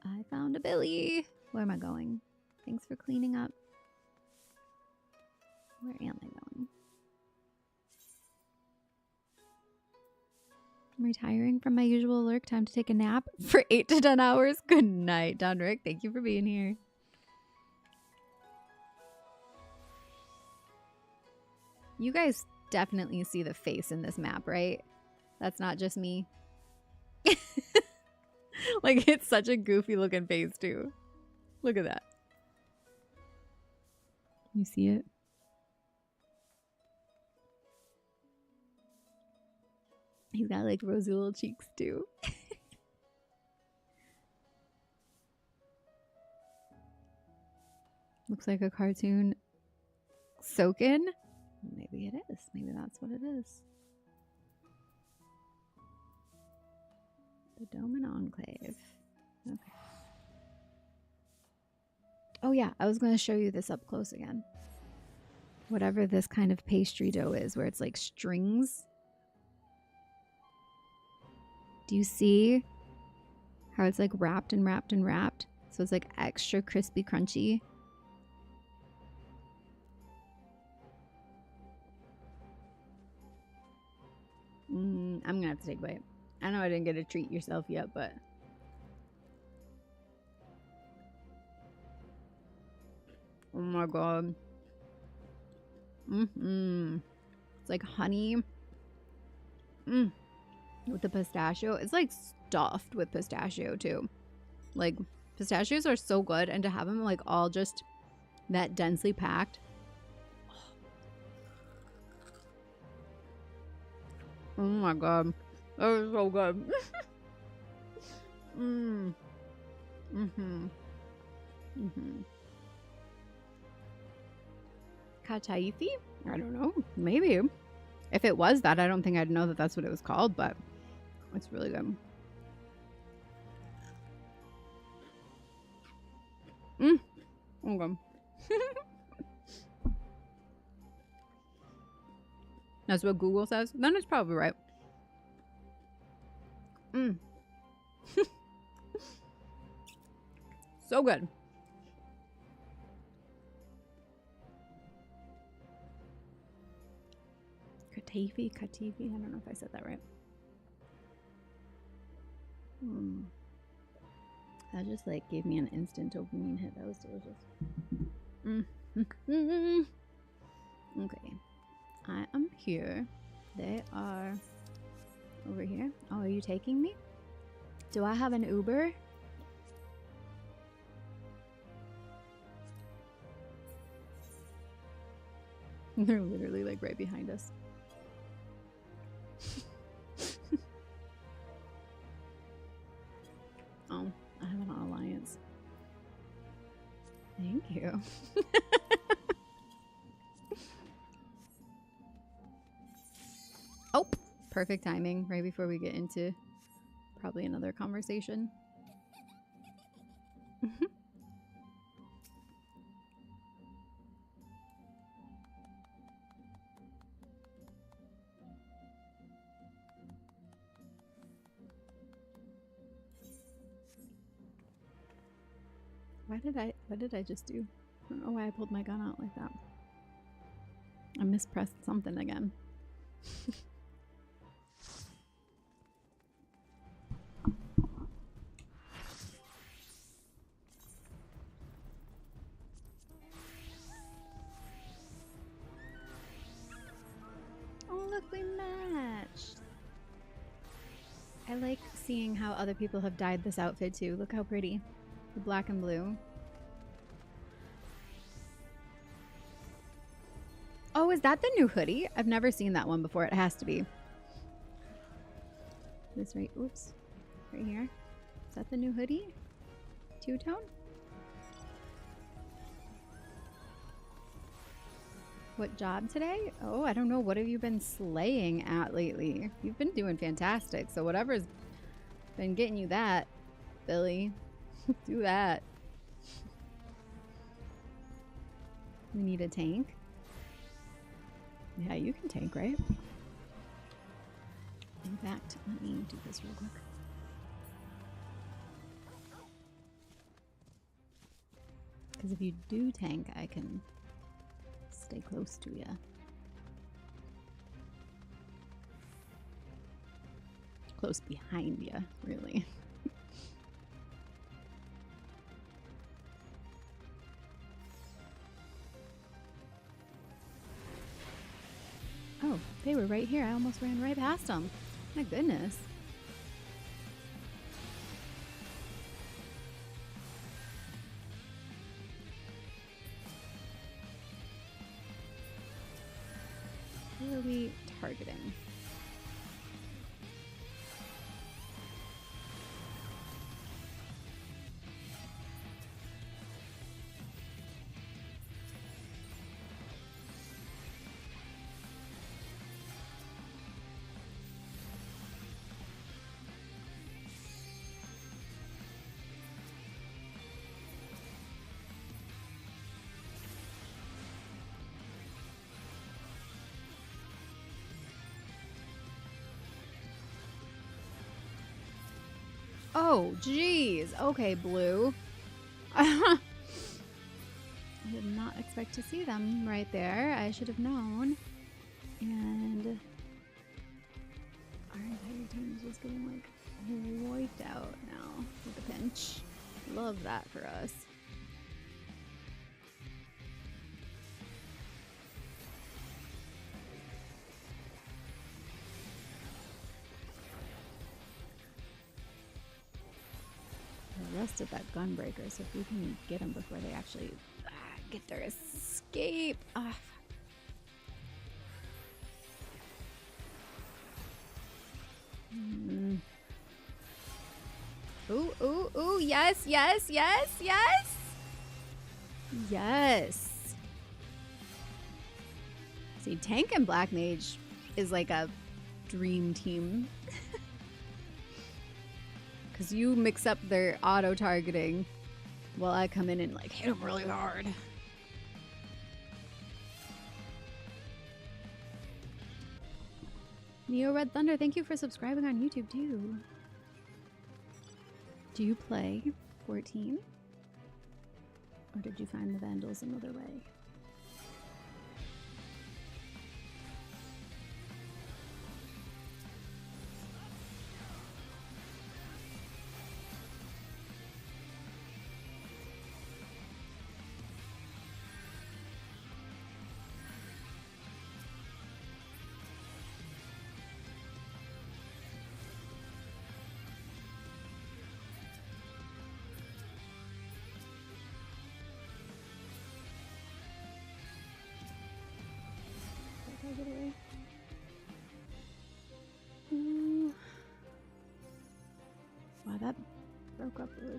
I found a Billy. Where am I going? Thanks for cleaning up. Where am I going? I'm retiring from my usual lurk. Time to take a nap for 8 to 10 hours. Good night, Donrick. Thank you for being here. You guys definitely see the face in this map, right? That's not just me. Like, it's such a goofy looking face, too. Look at that. You see it? He's got, like, rosy little cheeks, too. Looks like a cartoon. Soken? Maybe it is. Maybe that's what it is. The Doman Enclave. Okay. Oh yeah, I was going to show you this up close again. Whatever this kind of pastry dough is, where it's like strings. Do you see how it's like wrapped and wrapped and wrapped? So it's like extra crispy, crunchy. I'm going to have to take a bite. I know I didn't get to treat yourself yet, but... Oh my god. It's like honey. With the pistachio. It's like stuffed with pistachio too. Like, pistachios are so good, and to have them like all just that densely packed. Oh my god. That was so good. Kataifi? I don't know. Maybe. If it was that, I don't think I'd know that that's what it was called, but it's really good. Okay. That's what Google says? Then it's probably right. So good. Katifi? I don't know if I said that right. That just like gave me an instant dopamine hit. That was delicious. Okay. I am here. They are over here. Oh, are you taking me? Do I have an Uber? They're literally like right behind us. Oh, I have an alliance. Thank you. Oh, perfect timing right before we get into probably another conversation. What did I just do? I don't know why I pulled my gun out like that. I mispressed something again. Oh, look, we matched. I like seeing how other people have dyed this outfit too. Look how pretty. The black and blue. Oh, is that the new hoodie? I've never seen that one before. It has to be. This right, oops. Right here. Is that the new hoodie? Two-tone? What job today? Oh, I don't know. What have you been slaying at lately? You've been doing fantastic. So whatever's been getting you that, Billy, do that. We need a tank. Yeah, you can tank, right? In fact, let me do this real quick. Because if you do tank, I can stay close to you. Close behind you, really. Oh, they were right here. I almost ran right past them. My goodness. Who are we targeting? Oh, geez. Okay, blue. I did not expect to see them right there. I should have known. And our entire team is just getting like wiped out now with a pinch. Love that for us. Arrested that gunbreaker, so if we can get them before they actually get their escape. Ooh, ooh, ooh, yes, yes, yes, yes! Yes! See, Tank and Black Mage is like a dream team. Because you mix up their auto-targeting while I come in and like hit them really hard. Neo Red Thunder, thank you for subscribing on YouTube too. Do you play 14? Or did you find the Vandals another way?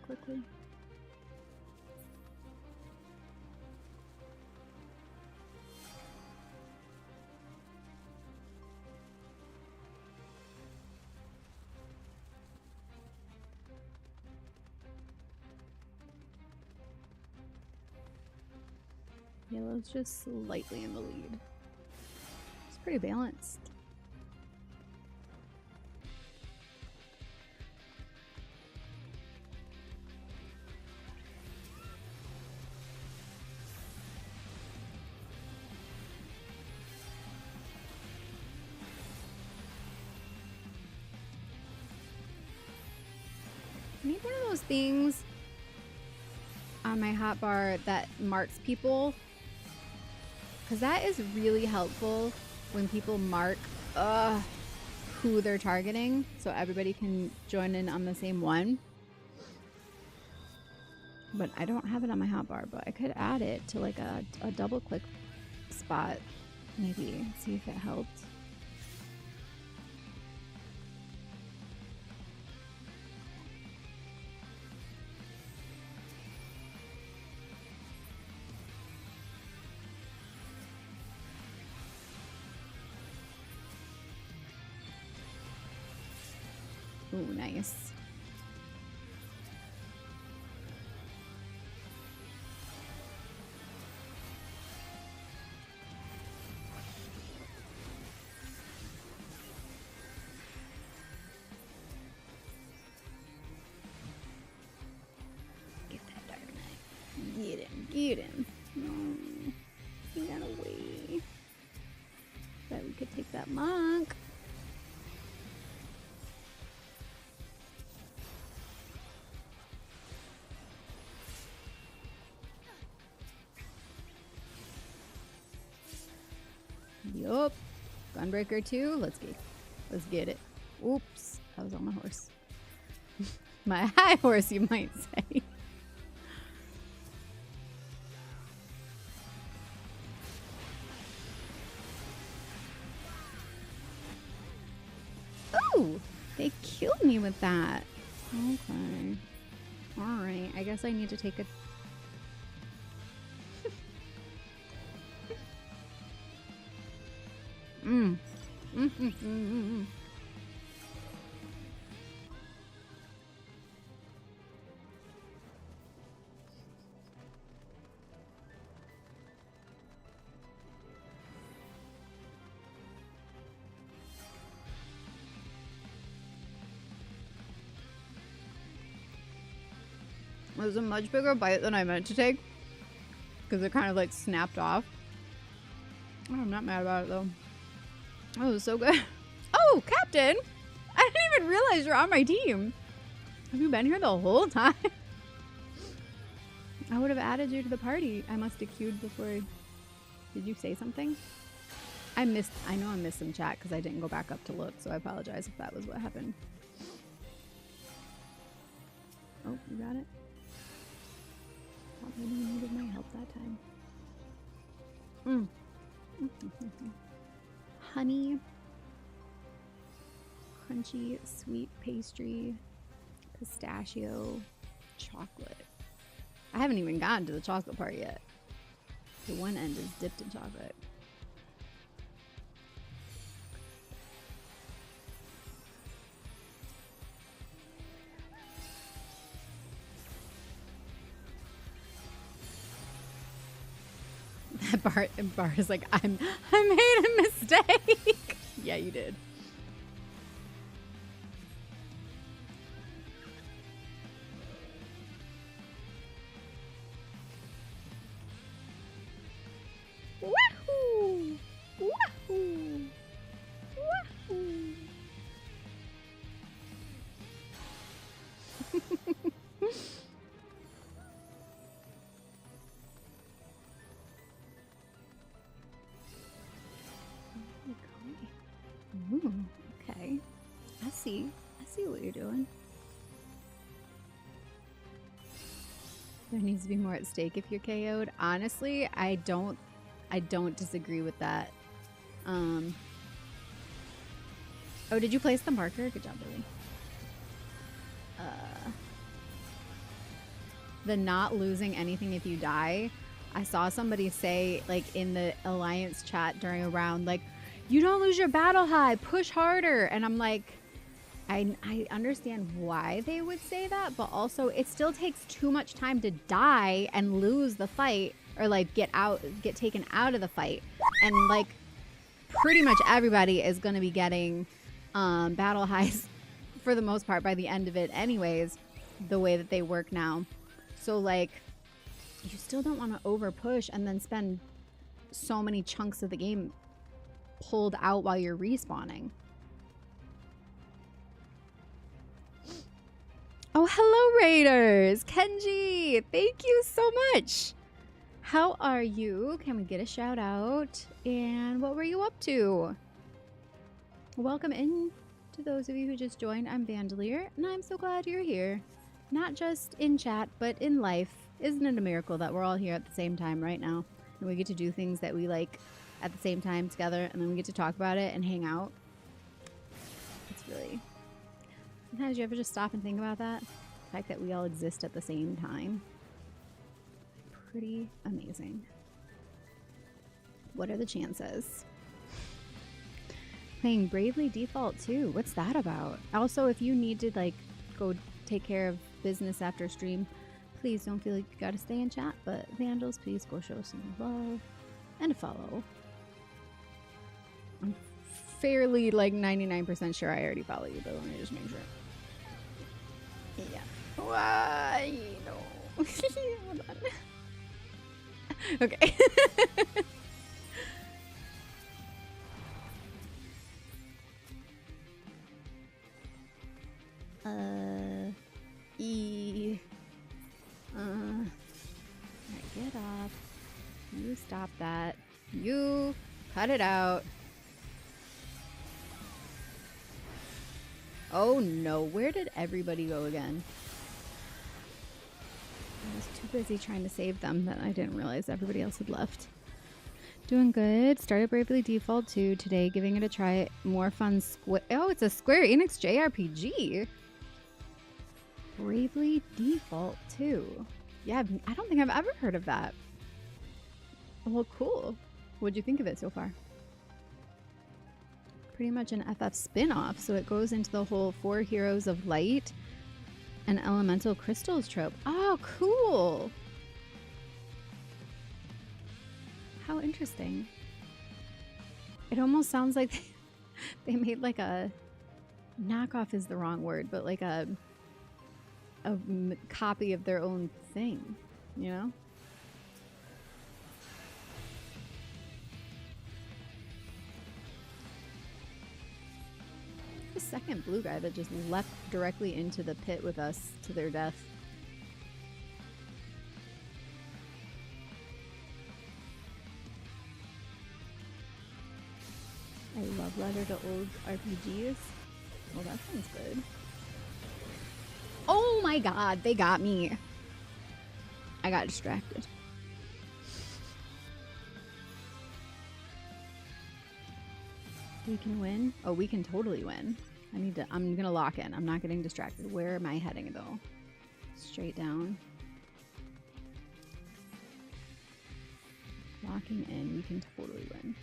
quickly. Yellow's just slightly in the lead. It's pretty balanced. I need one of those things on my hotbar that marks people, because that is really helpful when people mark who they're targeting, so everybody can join in on the same one. But I don't have it on my hotbar, but I could add it to like a double click spot, maybe, see if it helped. Ooh, nice. Get that Dark Knight. Get him, get him. Oh, he got away. Bet we could take that monk. Yup. Gunbreaker 2. Let's get it. Oops. I was on my horse. My high horse, you might say. Oh! They killed me with that. Okay. Alright. I guess I need to take a... It was a much bigger bite than I meant to take, because it kind of like snapped off. Oh, I'm not mad about it though. Oh, it was so good. Oh, Captain! I didn't even realize you're on my team. Have you been here the whole time? I would have added you to the party. I must have queued before. Did you say something? I know I missed some chat because I didn't go back up to look, so I apologize if that was what happened. Oh, you got it? Thought maybe you needed my help that time. Honey, crunchy sweet pastry, pistachio, chocolate. I haven't even gotten to the chocolate part yet. The one end is dipped in chocolate. That Bart is like, I made a mistake. Yeah, you did. Wahoo! Wahoo! Wahoo! Ooh, okay. I see what you're doing. There needs to be more at stake if you're KO'd. Honestly, I don't disagree with that. Oh, did you place the marker? Good job, Billy. the not losing anything if you die. I saw somebody say, like, in the Alliance chat during a round, like, you don't lose your battle high, push harder. And I'm like, I understand why they would say that, but also it still takes too much time to die and lose the fight, or like get taken out of the fight. And like pretty much everybody is going to be getting battle highs for the most part by the end of it anyways, the way that they work now. So like you still don't want to over push and then spend so many chunks of the game pulled out while you're respawning. Oh, hello, Raiders! Kenji! Thank you so much! How are you? Can we get a shout out? And what were you up to? Welcome in to those of you who just joined. I'm Vandalier, and I'm so glad you're here. Not just in chat, but in life. Isn't it a miracle that we're all here at the same time right now? And we get to do things that we like at the same time together, and then we get to talk about it and hang out. It's really... Sometimes you ever just stop and think about that? The fact that we all exist at the same time. Pretty amazing. What are the chances? Playing Bravely Default 2. What's that about? Also, if you need to like go take care of business after stream, please don't feel like you gotta stay in chat. But Vandals, please go show some love and a follow. I'm fairly like 99% sure I already follow you, but let me just make sure. Yeah. Why? No. Hold on. Okay. Alright, get off. You stop that. You cut it out. Oh no, where did everybody go again? I was too busy trying to save them that I didn't realize everybody else had left. Doing good. Started Bravely Default 2 today, giving it a try. More fun oh, it's a Square Enix JRPG. Bravely Default 2. Yeah, I don't think I've ever heard of that. Well, cool. What'd you think of it so far? Pretty much an FF spin-off, so it goes into the whole 4 Heroes of Light and Elemental Crystals trope. Oh, cool! How interesting. It almost sounds like they made like a... knockoff is the wrong word, but like a copy of their own thing, you know? The second blue guy that just leapt directly into the pit with us to their death. I love letter to old RPGs. Well, that sounds good. Oh my god, they got me. I got distracted. We can win? Oh, we can totally win. I'm gonna lock in. I'm not getting distracted. Where am I heading though? Straight down. Locking in. We can totally win.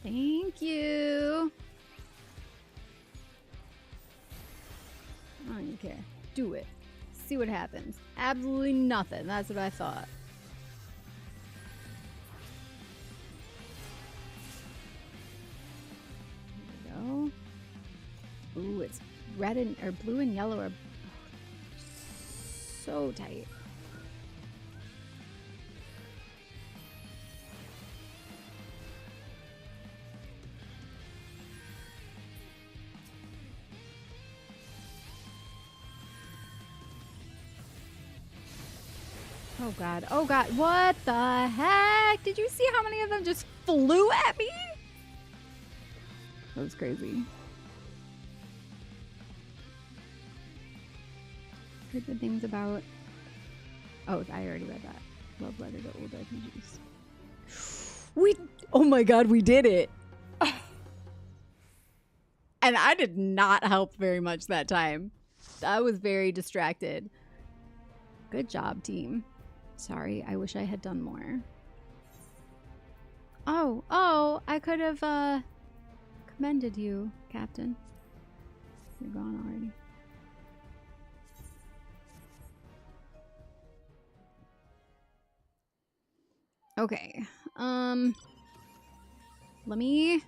Thank you. I don't even care. Do it. See what happens. Absolutely nothing. That's what I thought. There we go. Ooh, it's red and or blue and yellow are so tight. Oh god, oh god, what the heck? Did you see how many of them just flew at me? That was crazy. Heard good things about... Oh, I already read that. Love letter to old RPGs. Oh my god, we did it! And I did not help very much that time. I was very distracted. Good job, team. Sorry, I wish I had done more. Oh, I could have commended you, Captain. You're gone already. Okay. Let me...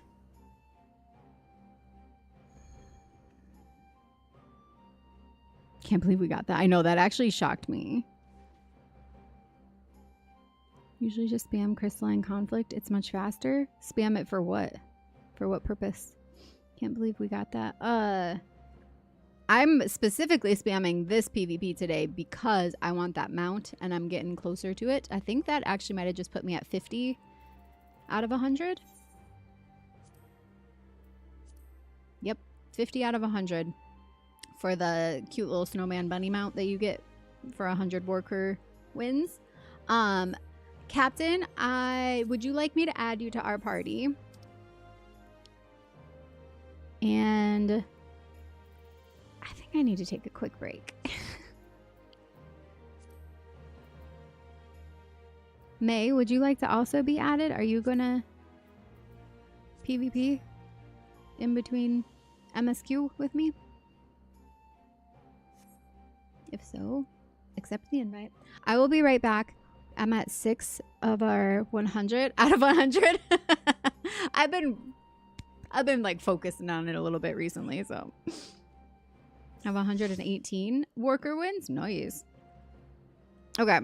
Can't believe we got that. I know, that actually shocked me. Usually just spam crystalline conflict. It's much faster. Spam it for what? For what purpose? Can't believe we got that. I'm specifically spamming this PvP today because I want that mount and I'm getting closer to it. I think that actually might have just put me at 50 out of 100. Yep, 50 out of 100 for the cute little snowman bunny mount that you get for 100 worker wins. Captain, would you like me to add you to our party? And I think I need to take a quick break. May, would you like to also be added? Are you gonna PvP in between MSQ with me? If so, accept the invite. I will be right back. I'm at 6 of our 100 out of 100. I've been like focusing on it a little bit recently, so I have 118 worker wins. Nice. Okay.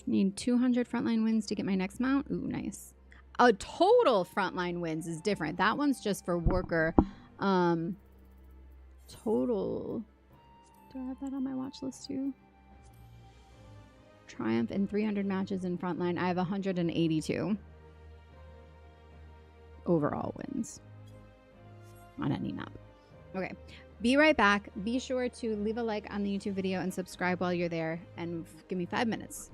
Need 200 frontline wins to get my next mount. Ooh, nice. A total frontline wins is different. That one's just for worker. Total. Do I have that on my watch list too? Triumph in 300 matches in frontline. I have 182 overall wins on any map. Okay, be right back. Be sure to leave a like on the YouTube video and subscribe while you're there, and give me 5 minutes.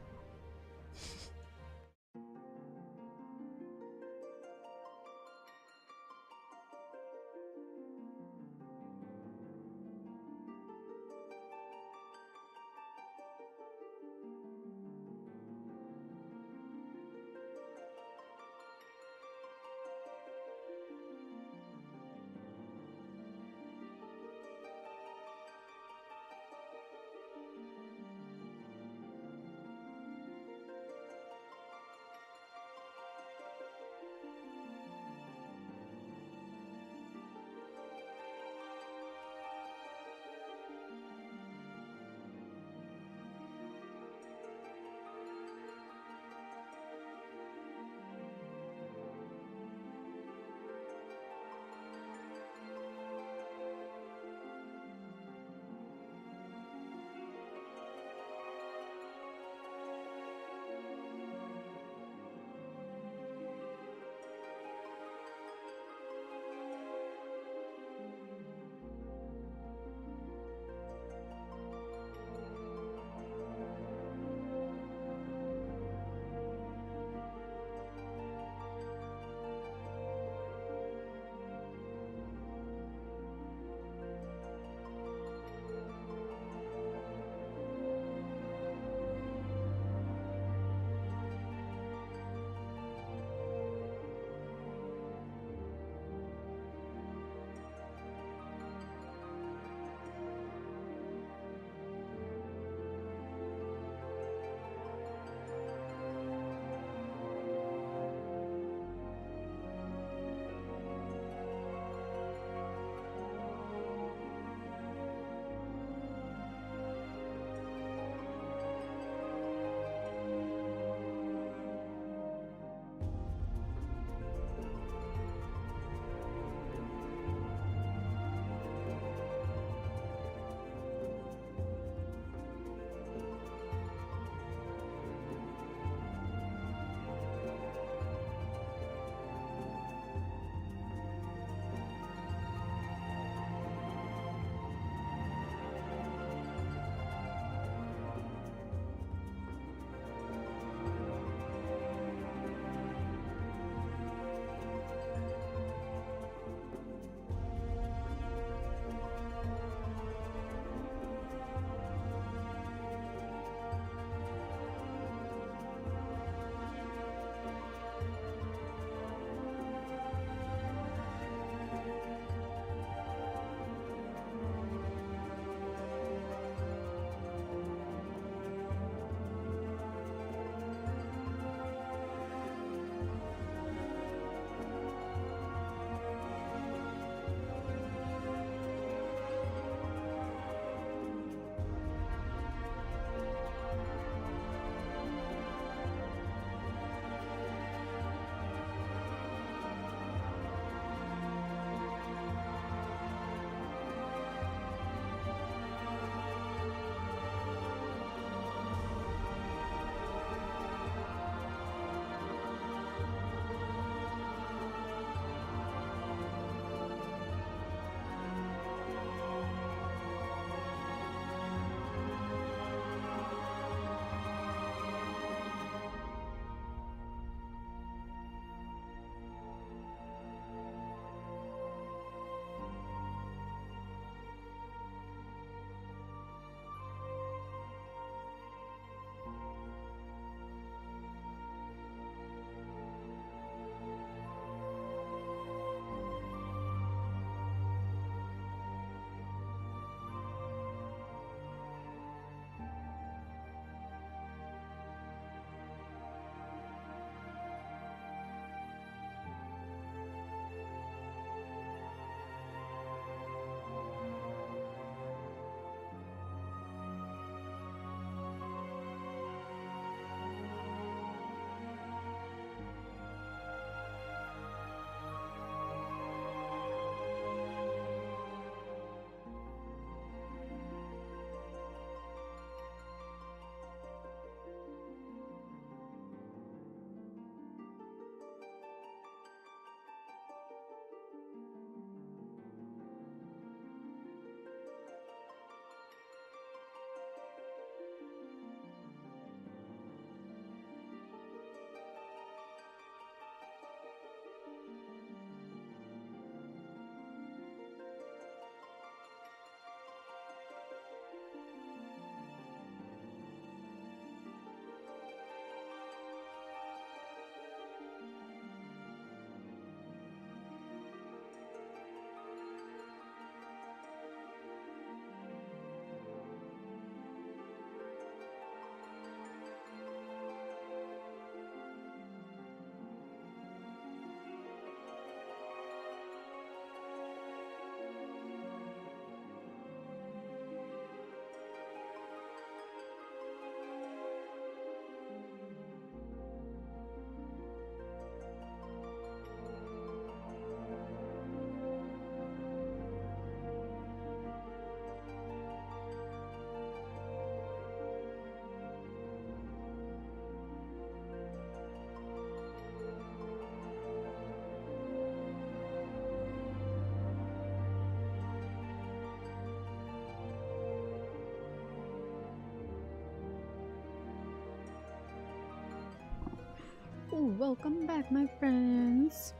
welcome back, my friends.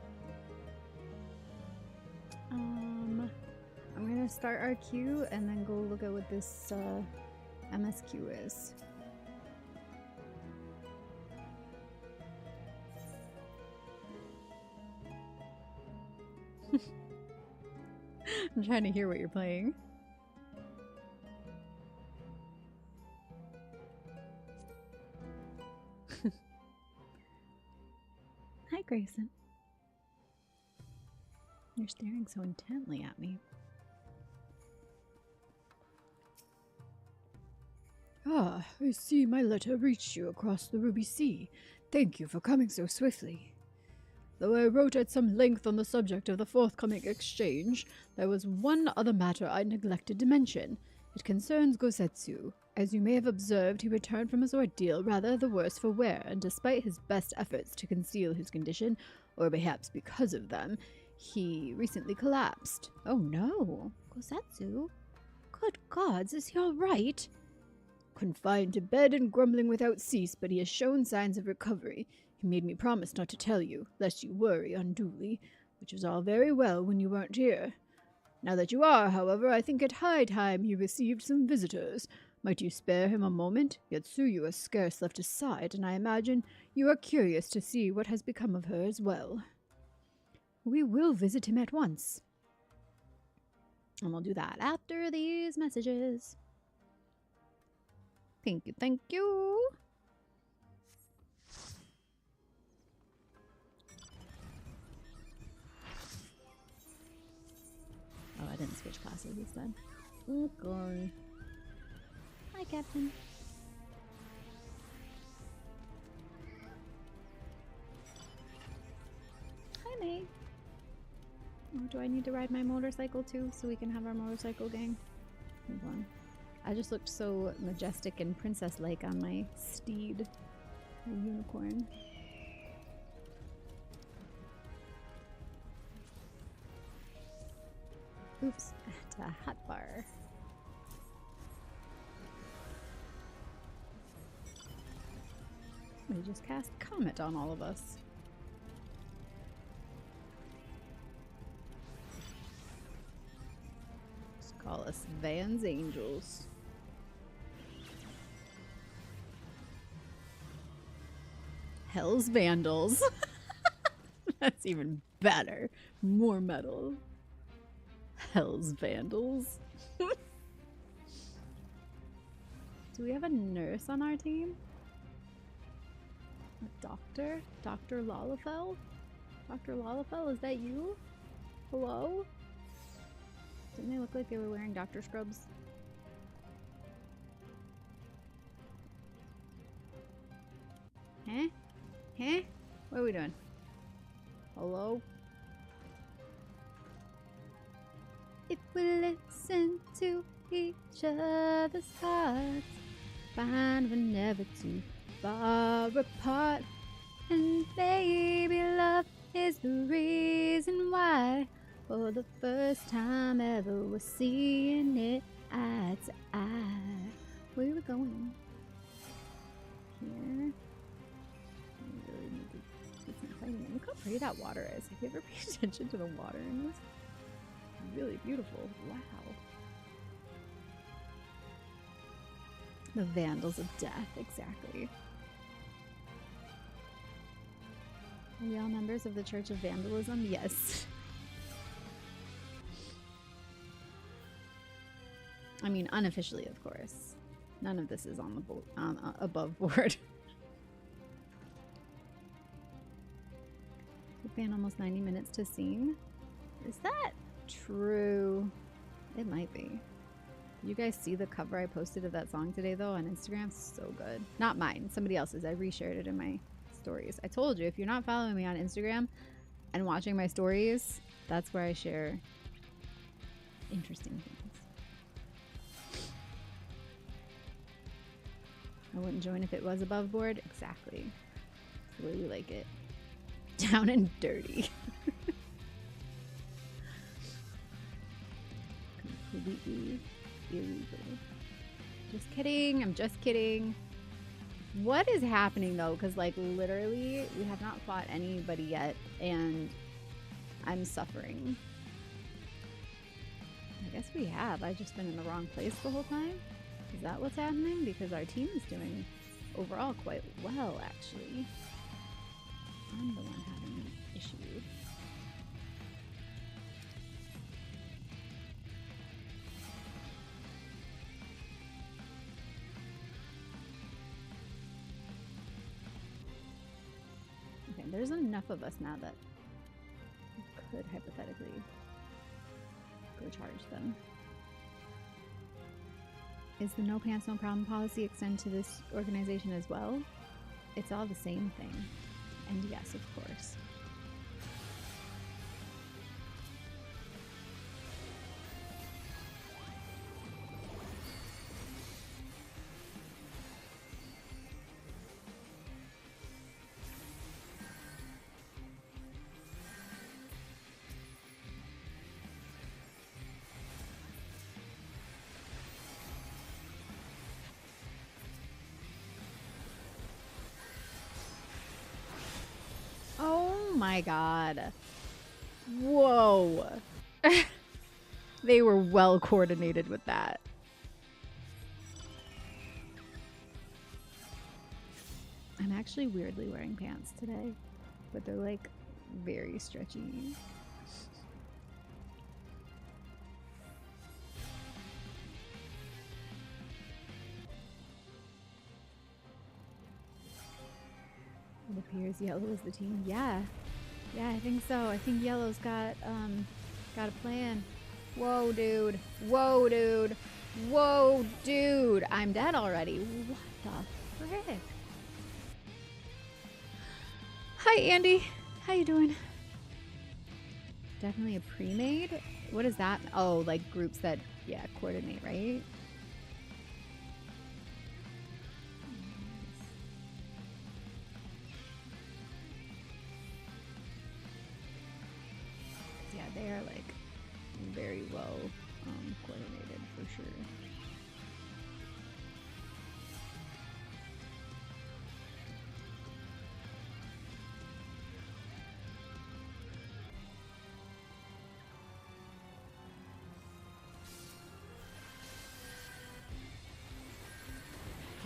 I'm gonna start our queue and then go look at what this MSQ is. I'm trying to hear what you're playing. Hi, Grayson. You're staring so intently at me. Ah, I see my letter reached you across the Ruby Sea. Thank you for coming so swiftly. Though I wrote at some length on the subject of the forthcoming exchange, there was one other matter I neglected to mention. It concerns Gosetsu. As you may have observed, he returned from his ordeal rather the worse for wear, and despite his best efforts to conceal his condition, or perhaps because of them, he recently collapsed. Oh no! Gosetsu? Good gods, is he alright? Confined to bed and grumbling without cease, but he has shown signs of recovery. He made me promise not to tell you, lest you worry unduly, which was all very well when you weren't here. Now that you are, however, I think it high time he received some visitors. Might you spare him a moment? Yatsuyu has scarce left his side, and I imagine you are curious to see what has become of her as well. We will visit him at once. And we'll do that after these messages. Thank you, thank you. Oh, I didn't switch classes instead. Okay. Hi, Captain. Hi, May. Oh, do I need to ride my motorcycle too so we can have our motorcycle gang? Hold on. I just looked so majestic and princess-like on my steed. A unicorn. Oops, at a hot bar. They just cast Comet on all of us. Just call us Van's Angels. Hell's Vandals. That's even better. More metal. Hell's Vandals. Do we have a nurse on our team? A doctor? Dr. Lalafell? Dr. Lalafell, is that you? Hello? Didn't they look like they were wearing doctor scrubs? Huh? Huh? What are we doing? Hello? If we listen to each other's hearts, find we're never too far apart. And baby, love is the reason why, for the first time ever, we're seeing it eye to eye. Where are we going? Here? I really need to get some fighting. Look how pretty that water is. Have you ever paid attention to the water in this? Really beautiful. Wow. The Vandals of Death, exactly. Are we all members of the Church of Vandalism? Yes. I mean, unofficially, of course. None of this is on the above board. We've been almost 90 minutes to sing. Is that true? It might be. You guys see the cover I posted of that song today, though, on Instagram? So good. Not mine. Somebody else's. I reshared it in my stories. I told you, if you're not following me on Instagram and watching my stories, that's where I share interesting things. I wouldn't join if it was above board. Exactly. The way we like it. Down and dirty. Completely illegal. Just kidding. I'm just kidding. What is happening though? Because like literally we have not fought anybody yet and I'm suffering. I guess we have. I've just been in the wrong place the whole time. Is that what's happening? Because our team is doing overall quite well, actually. I'm the one having an issue. Okay, there's enough of us now that we could hypothetically go charge them. Is the no pants, no problem policy extend to this organization as well? It's all the same thing. And yes, of course. Oh my god. Whoa. They were well coordinated with that. I'm actually weirdly wearing pants today, but they're like very stretchy. It appears yellow is the team. Yeah, I think so. I think yellow's got a plan. Whoa, dude. Whoa, dude. Whoa, dude. I'm dead already. What the frick? Hi, Andy. How you doing? Definitely a pre-made? What is that? Oh, like groups that, yeah, coordinate, right? Yeah, they are like very well coordinated for sure.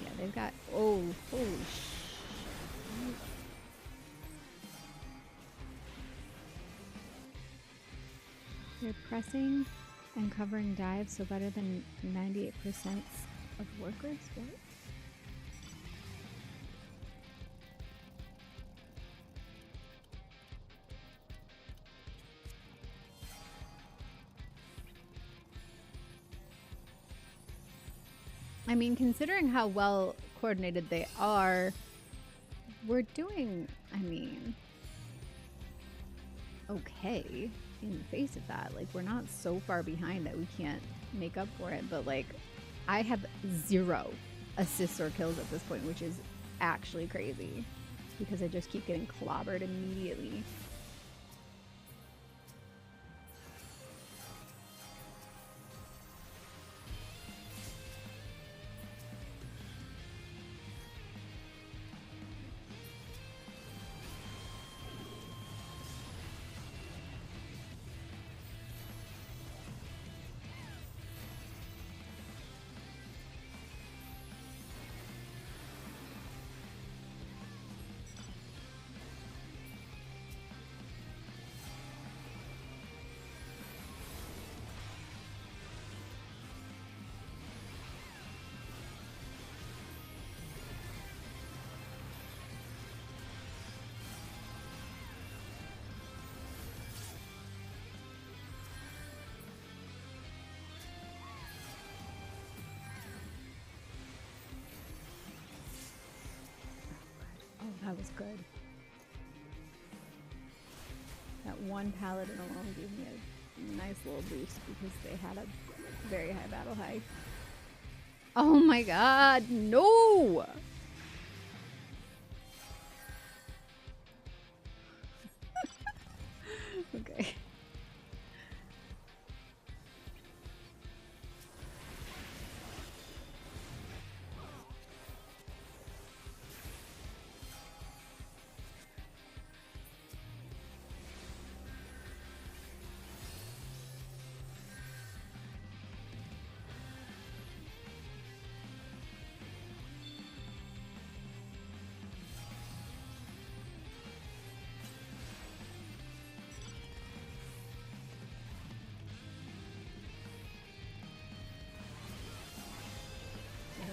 Yeah, they've got, oh, holy shit. They're pressing and covering dives, so better than 98% of workers. What? I mean, considering how well coordinated they are, we're doing, I mean, okay in the face of that. Like, we're not so far behind that we can't make up for it, but like, I have 0 assists or kills at this point, which is actually crazy because I just keep getting clobbered immediately. Oh, that was good. That one paladin alone gave me a nice little boost because they had a very high battle high. Oh my god, no! Okay.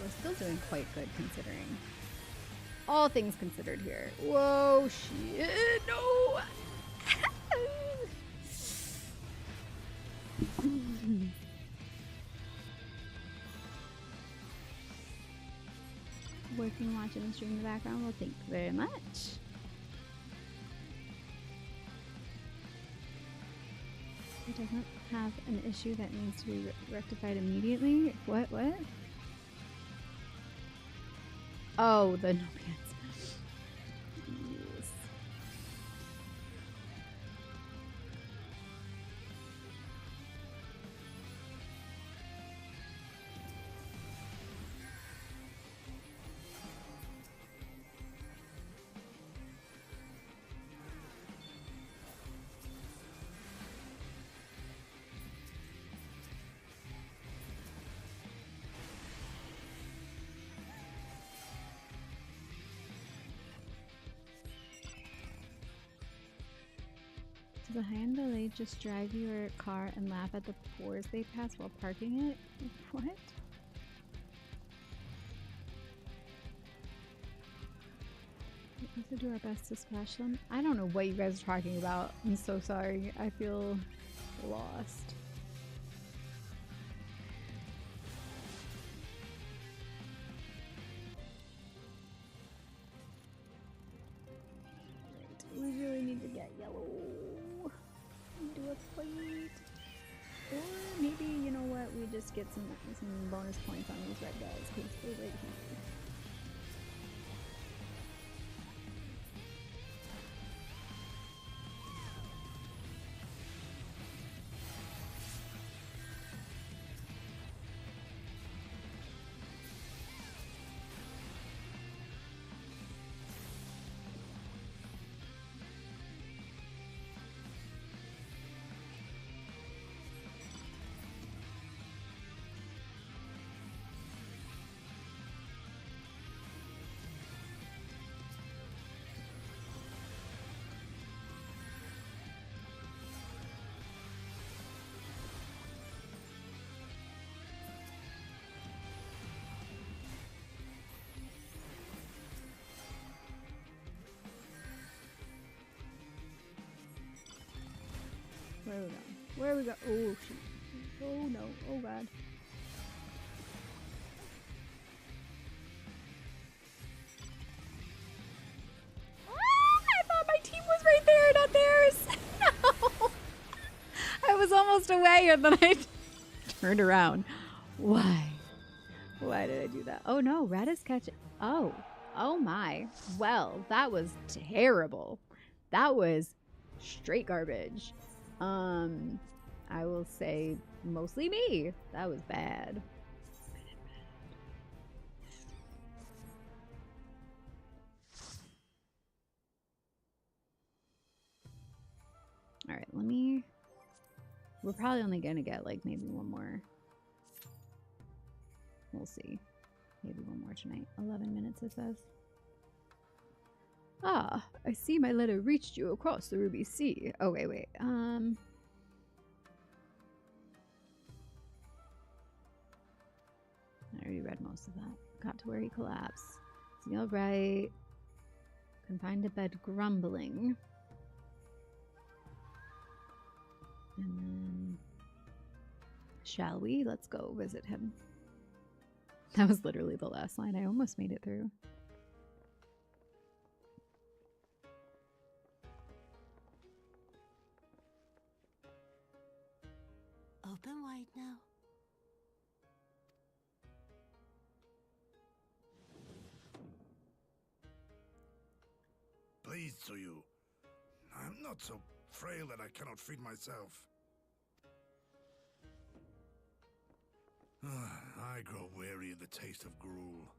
we're still doing quite good considering. All things considered here. Whoa, shit, no! Working, watching the stream in the background. Well, thank you very much. It doesn't have an issue that needs to be rectified immediately. What? Oh, the no pants. Yes. Does a high-end valet just drive your car and laugh at the pores they pass while parking it? What? We have to do our best to splash them. I don't know what you guys are talking about. I'm so sorry. I feel lost. We really need to get yellow. Do a plate. Or maybe, you know what, we just get some bonus points on these red guys because they're right here. Where are we going? Where are we going? Oh, shoot. Oh, no. Oh, God. Ah, I thought my team was right there, not theirs. No. I was almost away, and then I turned around. Why? Why did I do that? Oh, no. Red is catching. Oh. Oh, my. Well, that was terrible. That was straight garbage. I will say mostly me. That was bad. All right, we're probably only gonna get like maybe one more. We'll see. Maybe one more tonight. 11 minutes it says. Ah, I see my letter reached you across the Ruby Sea. Oh, wait. I already read most of that. Got to where he collapsed. Is he alright? Confined to bed grumbling. And then... Shall we? Let's go visit him. That was literally the last line. I almost made it through. Open wide now. Please, Tsuyu. I'm not so frail that I cannot feed myself. I grow weary of the taste of gruel.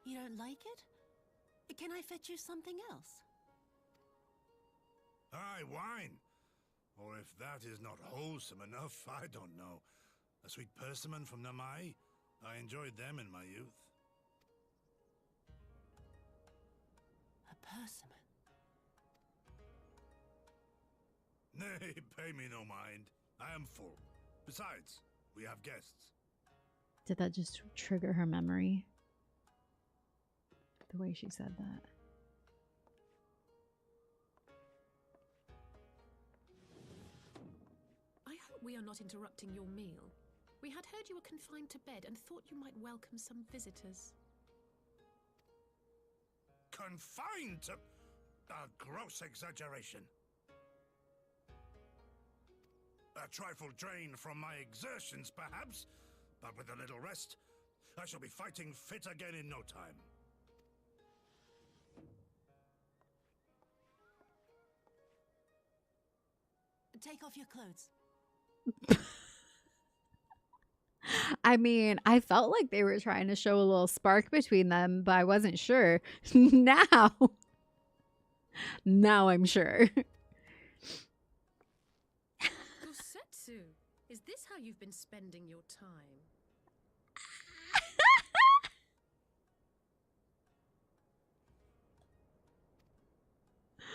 You don't like it? Can I fetch you something else? Aye, wine. Or if that is not wholesome enough, I don't know. A sweet persimmon from Namai? I enjoyed them in my youth. A persimmon? Nay, pay me no mind. I am full. Besides, We have guests. Did that just trigger her memory? The way she said that. I hope we are not interrupting your meal. We had heard you were confined to bed and thought you might welcome some visitors. Confined to... A gross exaggeration. A trifle drained from my exertions, perhaps, but with a little rest, I shall be fighting fit again in no time. Take off your clothes. I mean, I felt like they were trying to show a little spark between them, but I wasn't sure. Now I'm sure. Gosetsu, is this how you've been spending your time?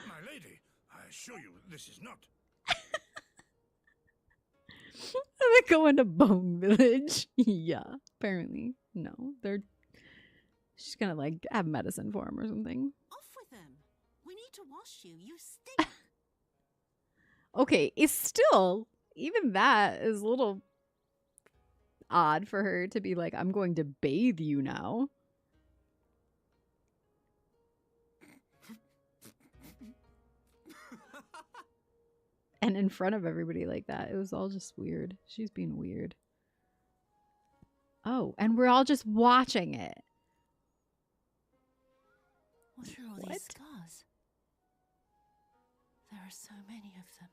My lady, I assure you this is not... They're going to Bone Village. Yeah, apparently. No, they're... She's gonna, like, have medicine for him or something. Off with them. We need to wash you. You stink. Okay, it's still... Even that is a little odd for her to be like, I'm going to bathe you now. And in front of everybody like that. It was all just weird. She's being weird. Oh, and we're all just watching it. What are all What? these scars? There are so many of them.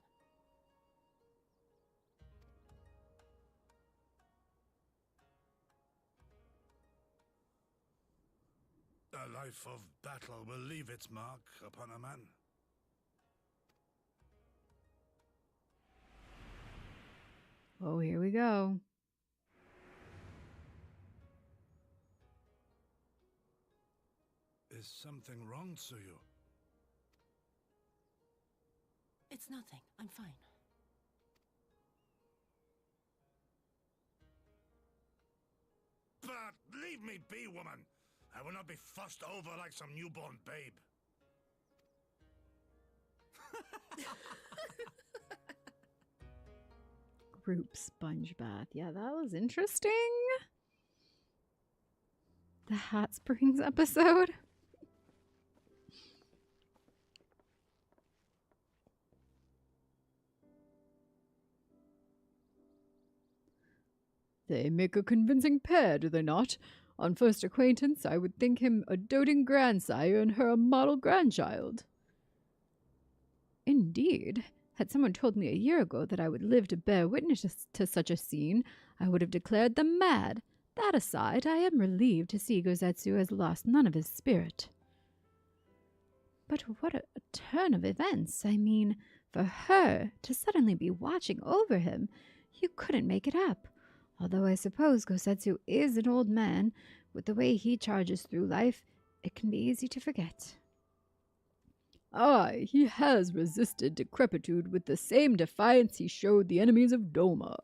A life of battle will leave its mark upon a man. Oh, here we go. Is something wrong, Tsuyu? It's nothing. I'm fine. But leave me be, woman. I will not be fussed over like some newborn babe. Group sponge bath. Yeah, that was interesting. The Hot Springs episode. They make a convincing pair, do they not? On first acquaintance, I would think him a doting grandsire and her a model grandchild. Indeed. Had someone told me a year ago that I would live to bear witness to such a scene, I would have declared them mad. That aside, I am relieved to see Gosetsu has lost none of his spirit. But what a turn of events. I mean, for her to suddenly be watching over him, you couldn't make it up. Although I suppose Gosetsu is an old man, with the way he charges through life, it can be easy to forget. Aye, he has resisted decrepitude with the same defiance he showed the enemies of Doma.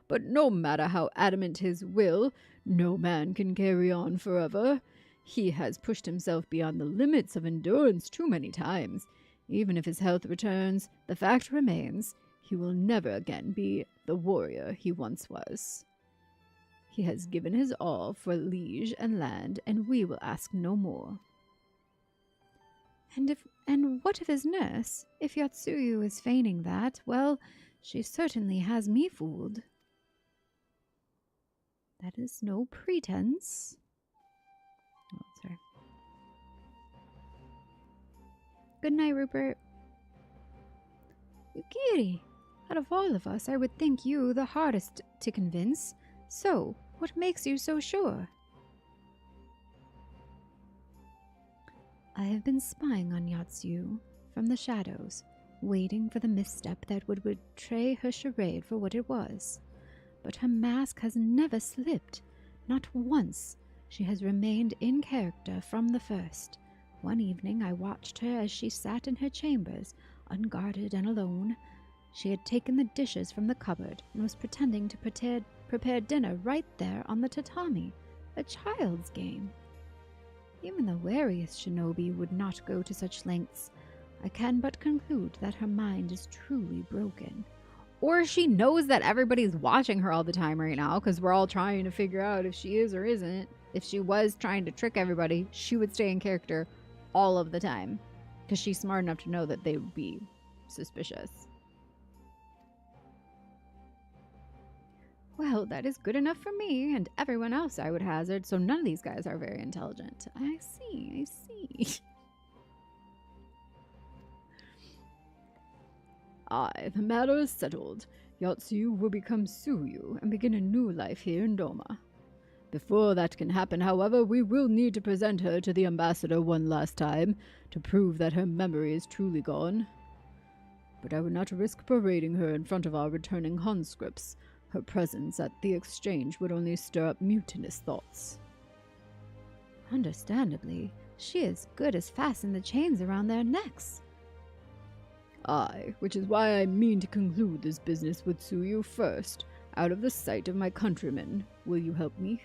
But no matter how adamant his will, no man can carry on forever. He has pushed himself beyond the limits of endurance too many times. Even if his health returns, the fact remains, he will never again be the warrior he once was. He has given his all for liege and land, and we will ask no more. And what of his nurse? If Yotsuyu is feigning that, well, she certainly has me fooled. That is no pretense. Oh, sorry. Good night, Rupert. Yukiri, out of all of us, I would think you the hardest to convince. So, what makes you so sure? I have been spying on Yotsuyu from the shadows, waiting for the misstep that would betray her charade for what it was. But her mask has never slipped. Not once. She has remained in character from the first. One evening I watched her as she sat in her chambers, unguarded and alone. She had taken the dishes from the cupboard and was pretending to prepared dinner right there on the tatami. A child's game. Even the wariest shinobi would not go to such lengths. I can but conclude that her mind is truly broken. Or she knows that everybody's watching her all the time right now, because we're all trying to figure out if she is or isn't. If she was trying to trick everybody, she would stay in character all of the time, because she's smart enough to know that they would be suspicious. Well, that is good enough for me and everyone else, I would hazard, so none of these guys are very intelligent. I see, I see. Aye, the matter is settled. Yatsu will become Tsuyu and begin a new life here in Doma. Before that can happen, however, we will need to present her to the ambassador one last time to prove that her memory is truly gone. But I would not risk parading her in front of our returning conscripts. Her presence at the exchange would only stir up mutinous thoughts. Understandably, she is good as fasten the chains around their necks. Aye, which is why I mean to conclude this business with Tsuyu first, out of the sight of my countrymen. Will you help me?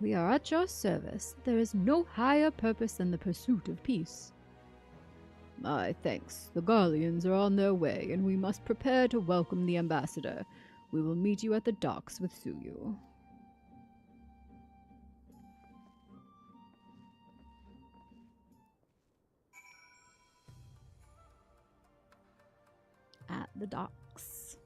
We are at your service. There is no higher purpose than the pursuit of peace. Aye, thanks. The Garleans are on their way, and we must prepare to welcome the ambassador. We will meet you at the docks with Tsuyu. At the docks.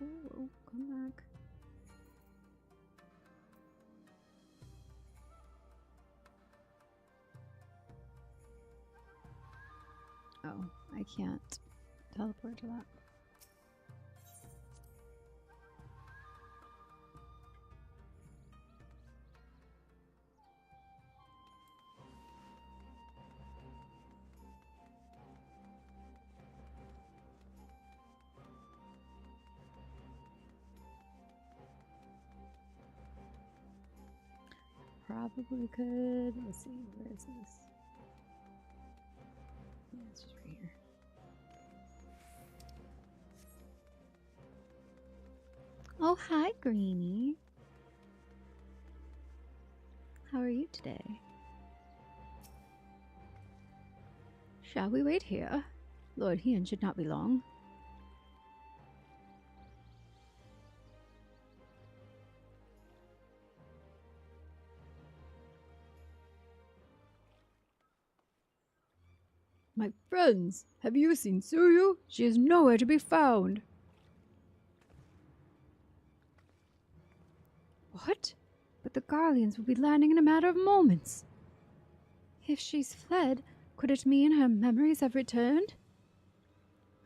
Oh, come back. Oh, I can't teleport to that. Probably could. Let's see, where is this? Yeah, it's just right here. Oh, hi, Greenie. How are you today? Shall we wait here? Lord Hien should not be long. My friends, have you seen Tsuyu? She is nowhere to be found. What? But the Garleans will be landing in a matter of moments. If she's fled, could it mean her memories have returned?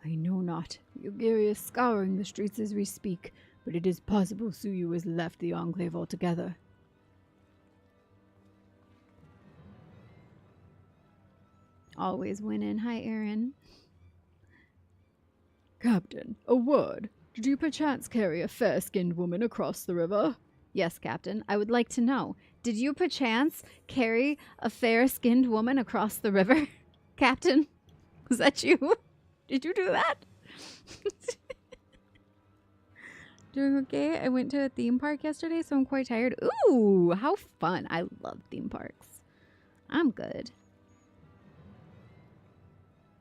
I know not. Yugiri is scouring the streets as we speak, but it is possible Tsuyu has left the Enclave altogether. Always winning. Hi, Aaron. Captain, a word. Did you perchance carry a fair-skinned woman across the river? Yes, Captain. I would like to know. Did you perchance carry a fair-skinned woman across the river? Captain, was that you? Did you do that? Doing okay? I went to a theme park yesterday, so I'm quite tired. Ooh, how fun. I love theme parks. I'm good.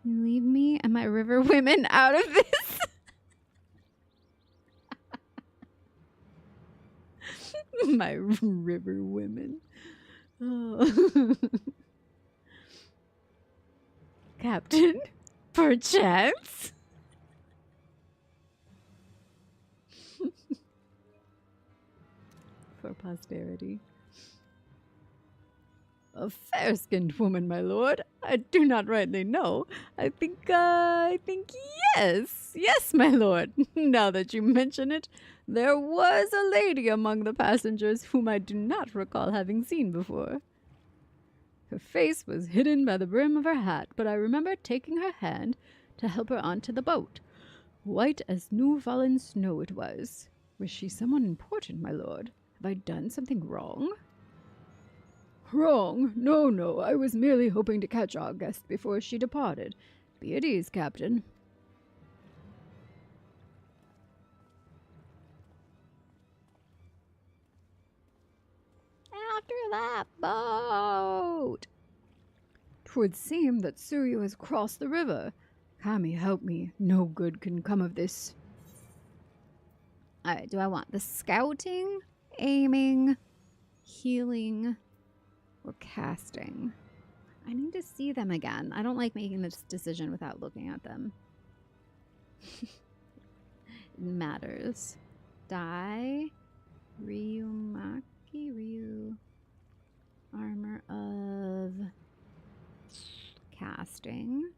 You leave me and my river women out of this? My river women. Oh. Captain, perchance? For posterity. A fair-skinned woman, my lord. I do not rightly know. I think yes. Yes, my lord. Now that you mention it, there was a lady among the passengers whom I do not recall having seen before. Her face was hidden by the brim of her hat, but I remember taking her hand to help her onto the boat. White as new-fallen snow it was. Was she someone important, my lord? Have I done something wrong? Wrong. No, no. I was merely hoping to catch our guest before she departed. Be at ease, Captain. After that boat! 'Twould seem that Tsuyu has crossed the river. Kami, help me. No good can come of this. Alright, do I want the scouting, aiming, healing, or casting? I need to see them again. I don't like making this decision without looking at them. It matters. Dai, Ryumaki, Ryu, armor of casting.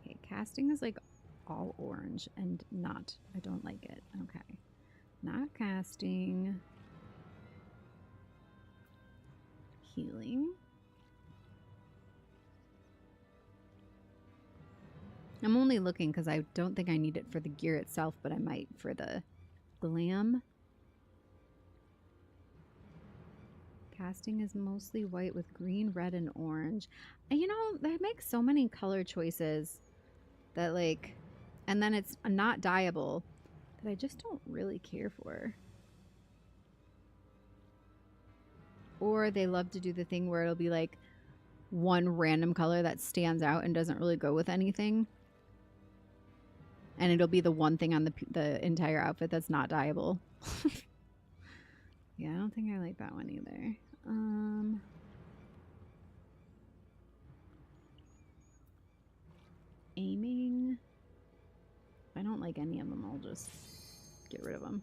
Okay, casting is like all orange and not, I don't like it. Okay. Not casting. Healing. I'm only looking because I don't think I need it for the gear itself, but I might for the glam. Casting is mostly white with green, red, and orange. And you know, they make so many color choices that like, and then it's not dyeable that I just don't really care for. Or they love to do the thing where it'll be like one random color that stands out and doesn't really go with anything. And it'll be the one thing on the entire outfit that's not dyeable. Yeah, I don't think I like that one either. Aiming. If I don't like any of them, I'll just get rid of them.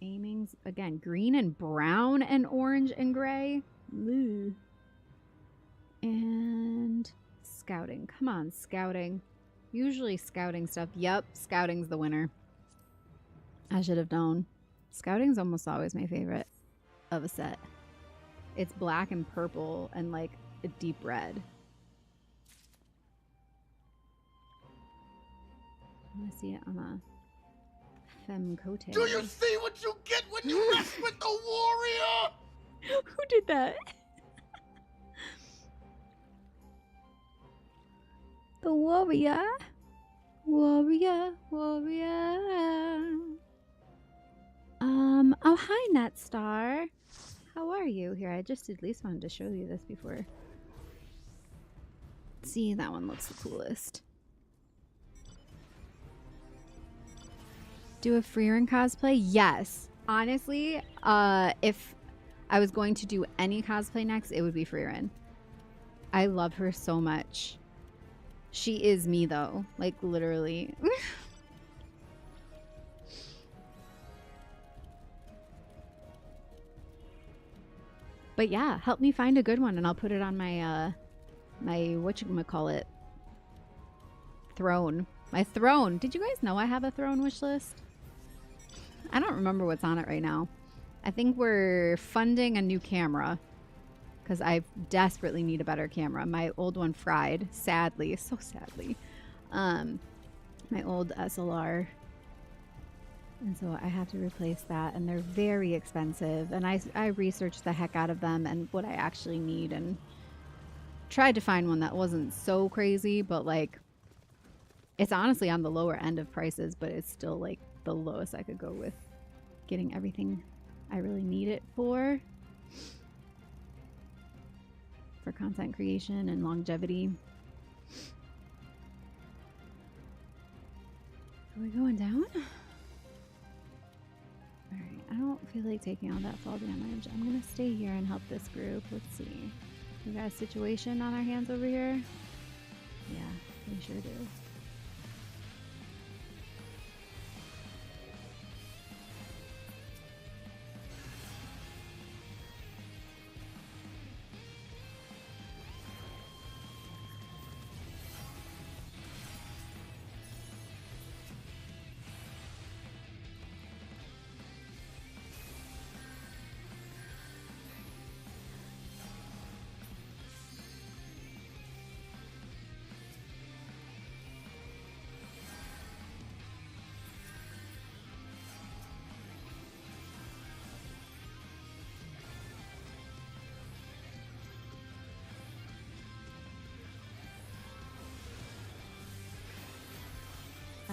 Aiming's, again, green and brown and orange and gray. Ooh. And scouting. Come on, scouting. Usually scouting stuff. Yep, scouting's the winner. I should have known. Scouting's almost always my favorite of a set. It's black and purple and like a deep red. I want to see it on a femme cote. Do you see what you get when you mess with the warrior? Who did that? The warrior. Warrior, warrior. Oh, hi, Netstar. How are you? Here, I just at least wanted to show you this before. See, that one looks the coolest. Do a Freerin cosplay? Yes. Honestly, if I was going to do any cosplay next, it would be Freerin. I love her so much. She is me, though. Like, literally. But yeah, help me find a good one, and I'll put it on my, my whatchamacallit, throne. My throne. Did you guys know I have a throne wish list? I don't remember what's on it right now. I think we're funding a new camera because I desperately need a better camera. My old one fried, sadly, so sadly. My old SLR. And so I have to replace that, and they're very expensive. And I researched the heck out of them and what I actually need, and tried to find one that wasn't so crazy, but like, it's honestly on the lower end of prices, but it's still like the lowest I could go with getting everything I really need it for content creation and longevity. Are we going down? Alright, I don't feel like taking all that fall damage. I'm gonna stay here and help this group. Let's see. We got a situation on our hands over here? Yeah, we sure do.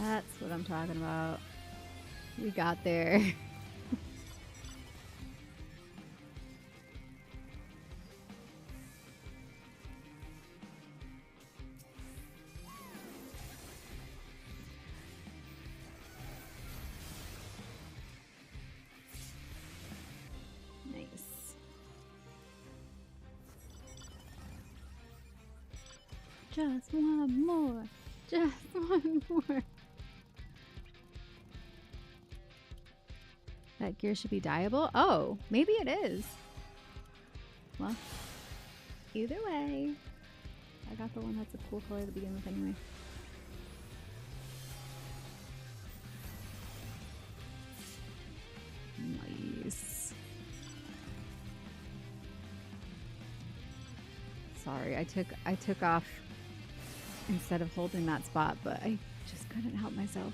That's what I'm talking about. We got there. Nice. Just one more. Just one more. That gear should be dyeable? Oh, maybe it is. Well, either way, I got the one that's a cool color to begin with anyway. Nice. Sorry, I took off instead of holding that spot, but I just couldn't help myself.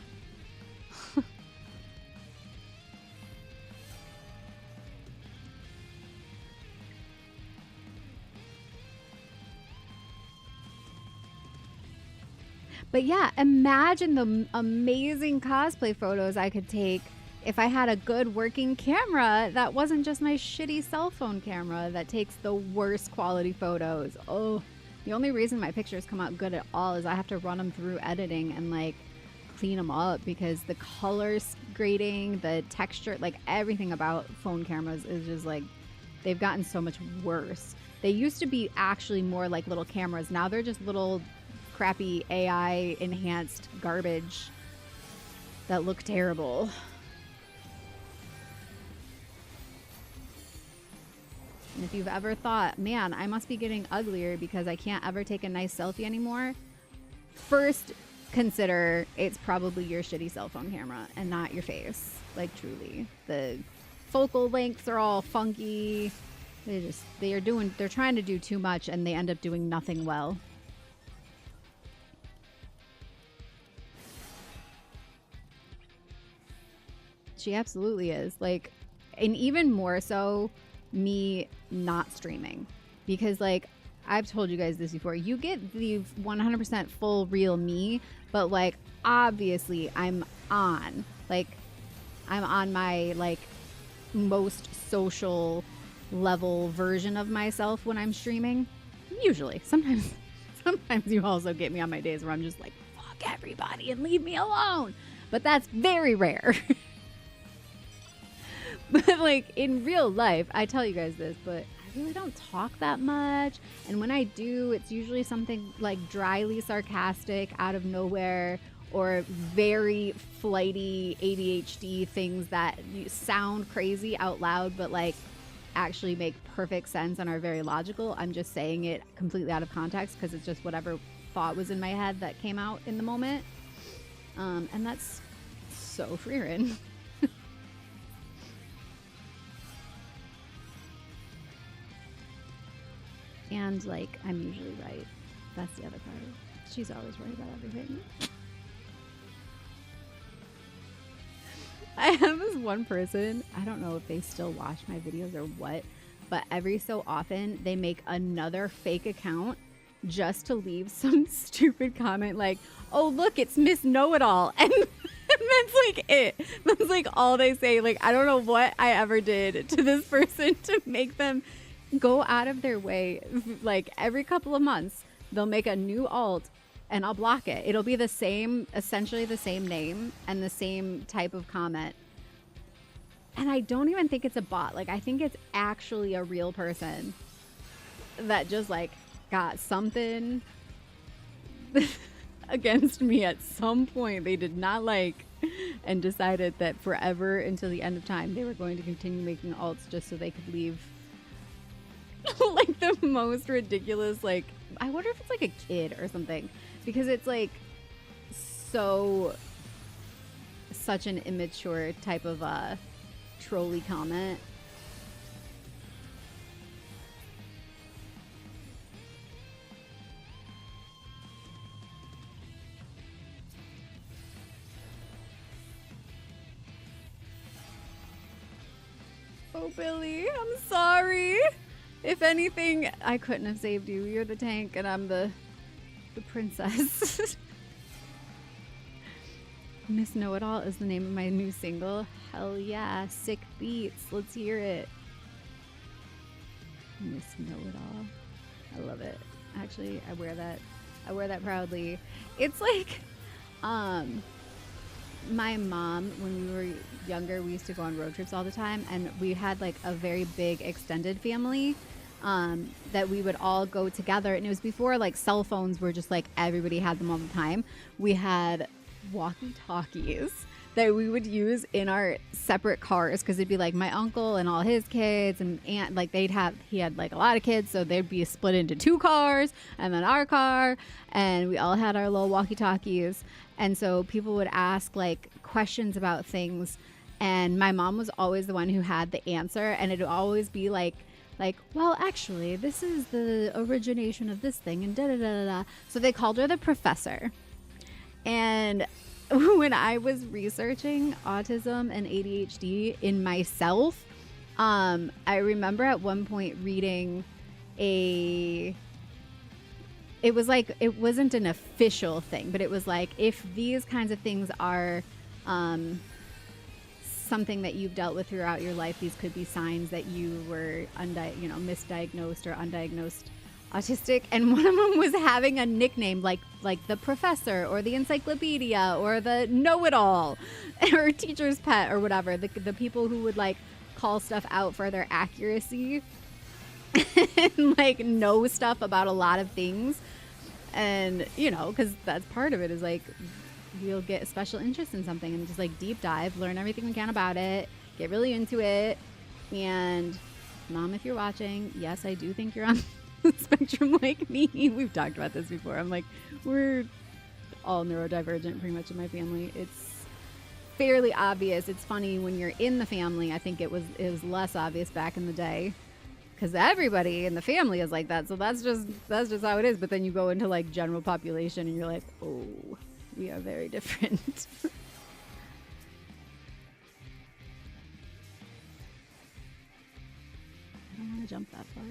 But yeah, imagine the amazing cosplay photos I could take if I had a good working camera that wasn't just my shitty cell phone camera that takes the worst quality photos. Oh, the only reason my pictures come out good at all is I have to run them through editing and like clean them up because the color grading, the texture, like everything about phone cameras is just like, they've gotten so much worse. They used to be actually more like little cameras. Now they're just little crappy AI enhanced garbage that look terrible. And if you've ever thought, man, I must be getting uglier because I can't ever take a nice selfie anymore, first consider it's probably your shitty cell phone camera and not your face. Like truly, the focal lengths are all funky. They're trying to do too much and they end up doing nothing well. She absolutely is. Like, and even more so me not streaming, because like I've told you guys this before, you get the 100% full real me, but like obviously I'm on my like most social level version of myself when I'm streaming. Usually. Sometimes you also get me on my days where I'm just like, fuck everybody and leave me alone, but that's very rare. But like in real life, I tell you guys this, but I really don't talk that much. And when I do, it's usually something like dryly sarcastic out of nowhere, or very flighty ADHD things that sound crazy out loud, but like actually make perfect sense and are very logical. I'm just saying it completely out of context because it's just whatever thought was in my head that came out in the moment. And that's so Freerin. And like, I'm usually right. That's the other part. She's always right about everything. I have this one person, I don't know if they still watch my videos or what, but every so often they make another fake account just to leave some stupid comment like, oh look, it's Miss Know-It-All. And that's like it. That's like all they say. Like, I don't know what I ever did to this person to make them go out of their way. Like every couple of months they'll make a new alt and I'll block it. It'll be the same, essentially the same name and the same type of comment, and I don't even think it's a bot. Like I think it's actually a real person that just like got something against me at some point they did not like and decided that forever until the end of time they were going to continue making alts just so they could leave like the most ridiculous, like, I wonder if it's like a kid or something, because it's like such an immature type of trolly comment. Oh Billy, I'm sorry. If anything, I couldn't have saved you. You're the tank and I'm the princess. Miss Know-It-All is the name of my new single. Hell yeah. Sick beats. Let's hear it. Miss Know-It-All. I love it. Actually, I wear that proudly. It's like, my mom, when we were younger, we used to go on road trips all the time, and we had like a very big extended family that we would all go together. And it was before like cell phones were just like everybody had them all the time. We had walkie-talkies that we would use in our separate cars, because it'd be like my uncle and all his kids and aunt, like he had like a lot of kids, so they'd be split into 2 cars and then our car, and we all had our little walkie-talkies. And so people would ask like questions about things, and my mom was always the one who had the answer, and it'd always be like, well, actually, this is the origination of this thing, and da da da da. So they called her the professor. And when I was researching autism and ADHD in myself, I remember at one point reading it was like, it wasn't an official thing, but it was like, if these kinds of things are something that you've dealt with throughout your life, these could be signs that you were misdiagnosed or undiagnosed autistic. And one of them was having a nickname like the professor or the encyclopedia or the know-it-all or teacher's pet or whatever, the people who would like call stuff out for their accuracy and like know stuff about a lot of things. And because that's part of it, is like we'll get a special interest in something and just like deep dive, learn everything we can about it, get really into it. And Mom, if you're watching, yes, I do think you're on spectrum like me. We've talked about this before. I'm like, we're all neurodivergent pretty much in my family. It's fairly obvious. It's funny when you're in the family. I think it was less obvious back in the day, because everybody in the family is like that. So that's just how it is. But then you go into like general population and you're like, oh, we are very different. I don't want to jump that far.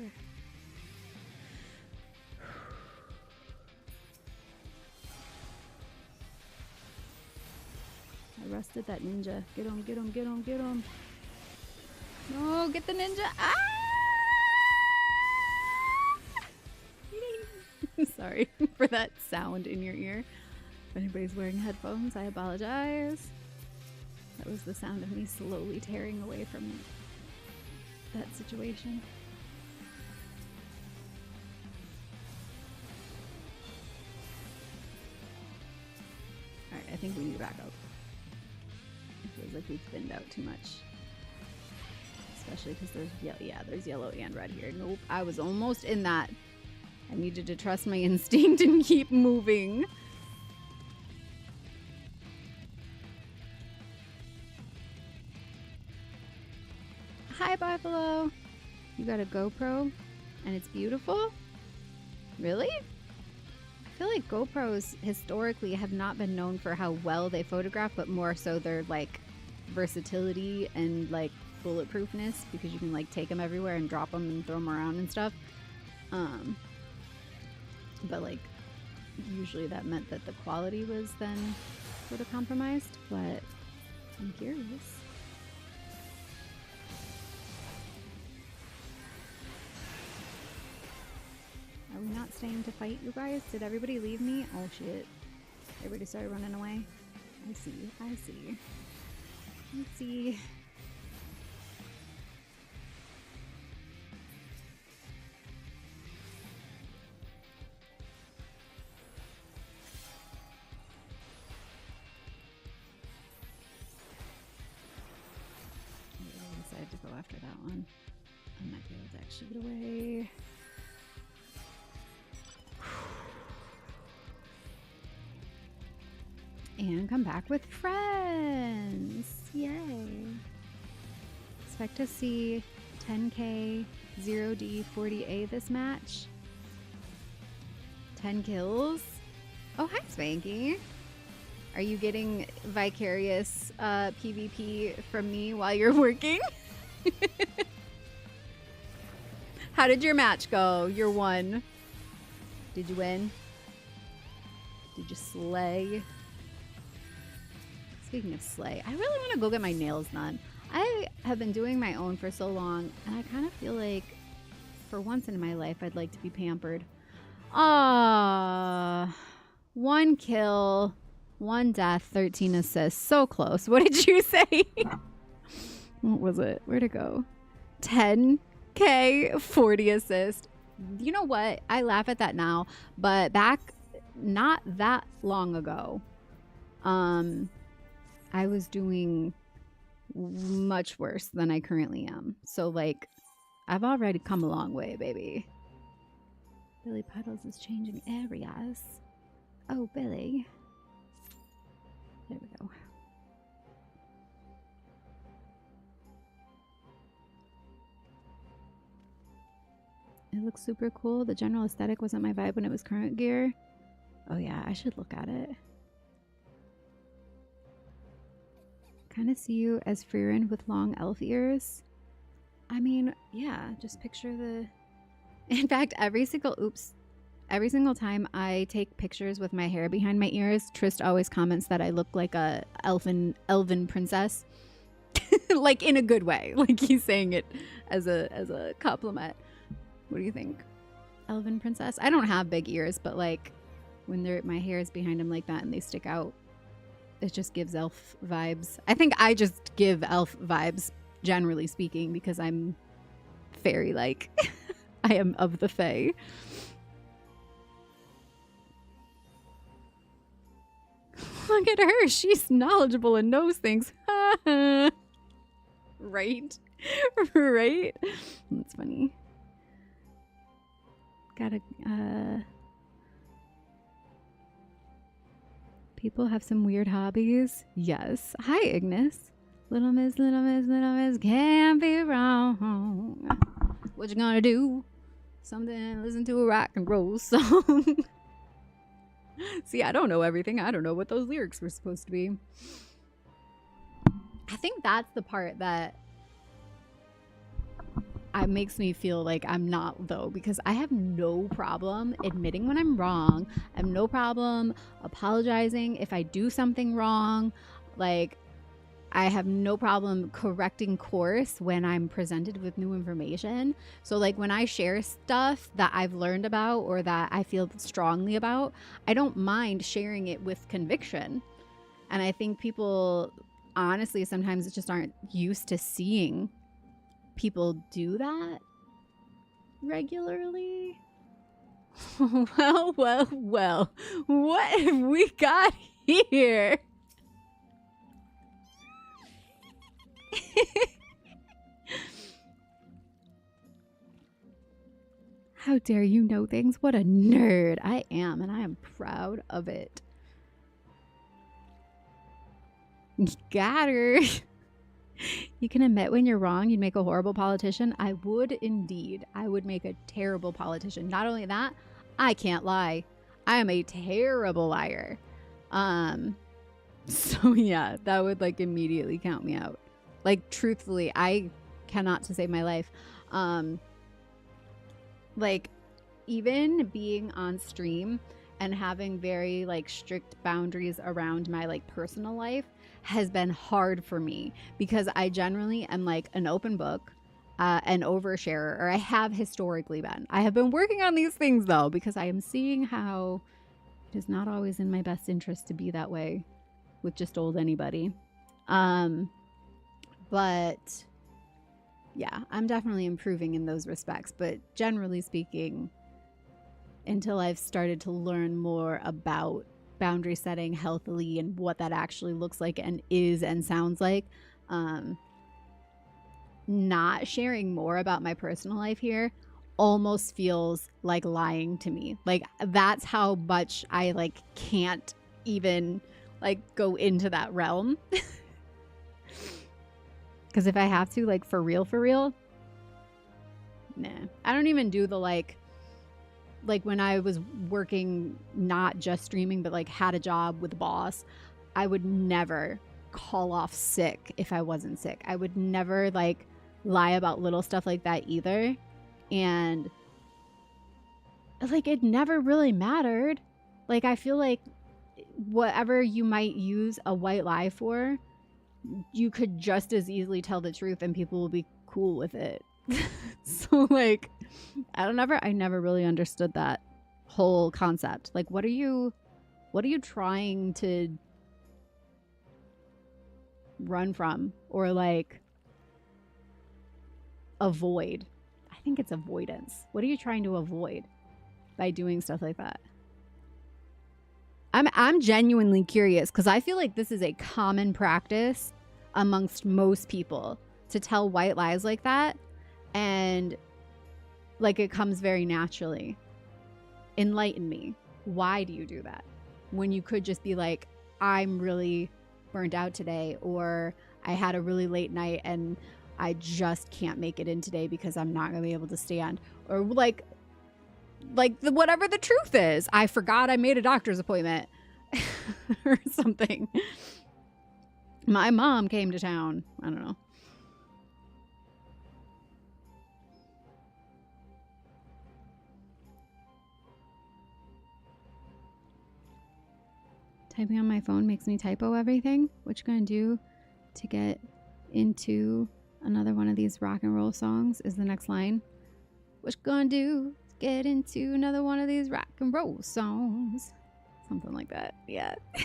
I rusted that ninja. Get him, get him, get him, get him. No, get the ninja. Ah! Sorry for that sound in your ear. If anybody's wearing headphones, I apologize. That was the sound of me slowly tearing away from that situation. Alright, I think we need to back up. It feels like we've thinned out too much. Especially because there's yellow and red here. Nope, I was almost in that. I needed to trust my instinct and keep moving. Hi, Buffalo. You got a GoPro and it's beautiful? Really? I feel like GoPros historically have not been known for how well they photograph, but more so their like versatility and like bulletproofness, because you can like take them everywhere and drop them and throw them around and stuff. But like usually that meant that the quality was then sort of compromised, but I'm curious. Are we not staying to fight, you guys? Did everybody leave me? Oh shit. Everybody started running away. I see. Let's see. I decided to go after that one. I might be able to actually get away. And come back with friends. Yay. Expect to see 10k 0D 40A this match. 10 kills. Oh, hi Spanky. Are you getting vicarious PvP from me while you're working? How did your match go? Your one. Did you win? Did you slay? Speaking of slay, I really want to go get my nails done. I have been doing my own for so long, and I kind of feel like for once in my life, I'd like to be pampered. 1 kill, 1 death, 13 assists. So close. What did you say? What was it? Where'd it go? 10K, 40 assists. You know what? I laugh at that now, but back not that long ago, I was doing much worse than I currently am. So like, I've already come a long way, baby. Billy Puddles is changing areas. Oh, Billy. There we go. It looks super cool. The general aesthetic wasn't my vibe when it was current gear. Oh yeah, I should look at it. Kind of see you as Frieren with long elf ears. I mean, yeah, just picture the... In fact, every single time I take pictures with my hair behind my ears, Trist always comments that I look like a elven princess. Like in a good way. Like he's saying it as a compliment. What do you think? Elven princess? I don't have big ears, but like when my hair is behind them like that and they stick out, it just gives elf vibes. I think I just give elf vibes, generally speaking, because I'm fairy-like. I am of the fae. Look at her. She's knowledgeable and knows things. Right? Right? That's funny. Gotta, people have some weird hobbies. Yes. Hi, Ignis. Little Miss can't be wrong. What you gonna do? Something, listen to a rock and roll song. See, I don't know everything. I don't know what those lyrics were supposed to be. I think that's the part that makes me feel like I'm not, though, because I have no problem admitting when I'm wrong. I have no problem apologizing if I do something wrong. Like, I have no problem correcting course when I'm presented with new information. So like when I share stuff that I've learned about or that I feel strongly about, I don't mind sharing it with conviction. And I think people honestly sometimes just aren't used to seeing people do that regularly. Well, what have we got here? How dare you know things? What a nerd I am, and I am proud of it. Got her. You can admit when you're wrong. You'd make a horrible politician. I would indeed. I would make a terrible politician. Not only that, I can't lie. I am a terrible liar. So yeah, that would like immediately count me out. Like, truthfully, I cannot to save my life. Like, even being on stream and having very, like, strict boundaries around my, like, personal life has been hard for me because I generally am, like, an open book, an oversharer, or I have historically been. I have been working on these things, though, because I am seeing how it is not always in my best interest to be that way with just old anybody. But yeah, I'm definitely improving in those respects. But generally speaking, until I've started to learn more about boundary setting healthily and what that actually looks like and is and sounds like, not sharing more about my personal life here almost feels like lying to me. Like, that's how much I like can't even like go into that realm. Because if I have to, like, for real, nah. I don't even do the, like when I was working, not just streaming, but, like, had a job with a boss, I would never call off sick if I wasn't sick. I would never, like, lie about little stuff like that either. And, like, it never really mattered. Like, I feel like whatever you might use a white lie for, you could just as easily tell the truth and people will be cool with it. So like, I never really understood that whole concept. Like, what are you trying to run from or like avoid? I think it's avoidance. What are you trying to avoid by doing stuff like that? I'm genuinely curious because I feel like this is a common practice amongst most people to tell white lies like that, and like it comes very naturally. Enlighten me. Why do you do that when you could just be like, I'm really burnt out today, or I had a really late night and I just can't make it in today because I'm not gonna be able to stand, or like whatever the truth is. I forgot I made a doctor's appointment or something. My mom came to town. I don't know. Typing on my phone makes me typo everything. What you gonna do to get into another one of these rock and roll songs is the next line. What you gonna do get into another one of these rock and roll songs? Something like that. Yeah. I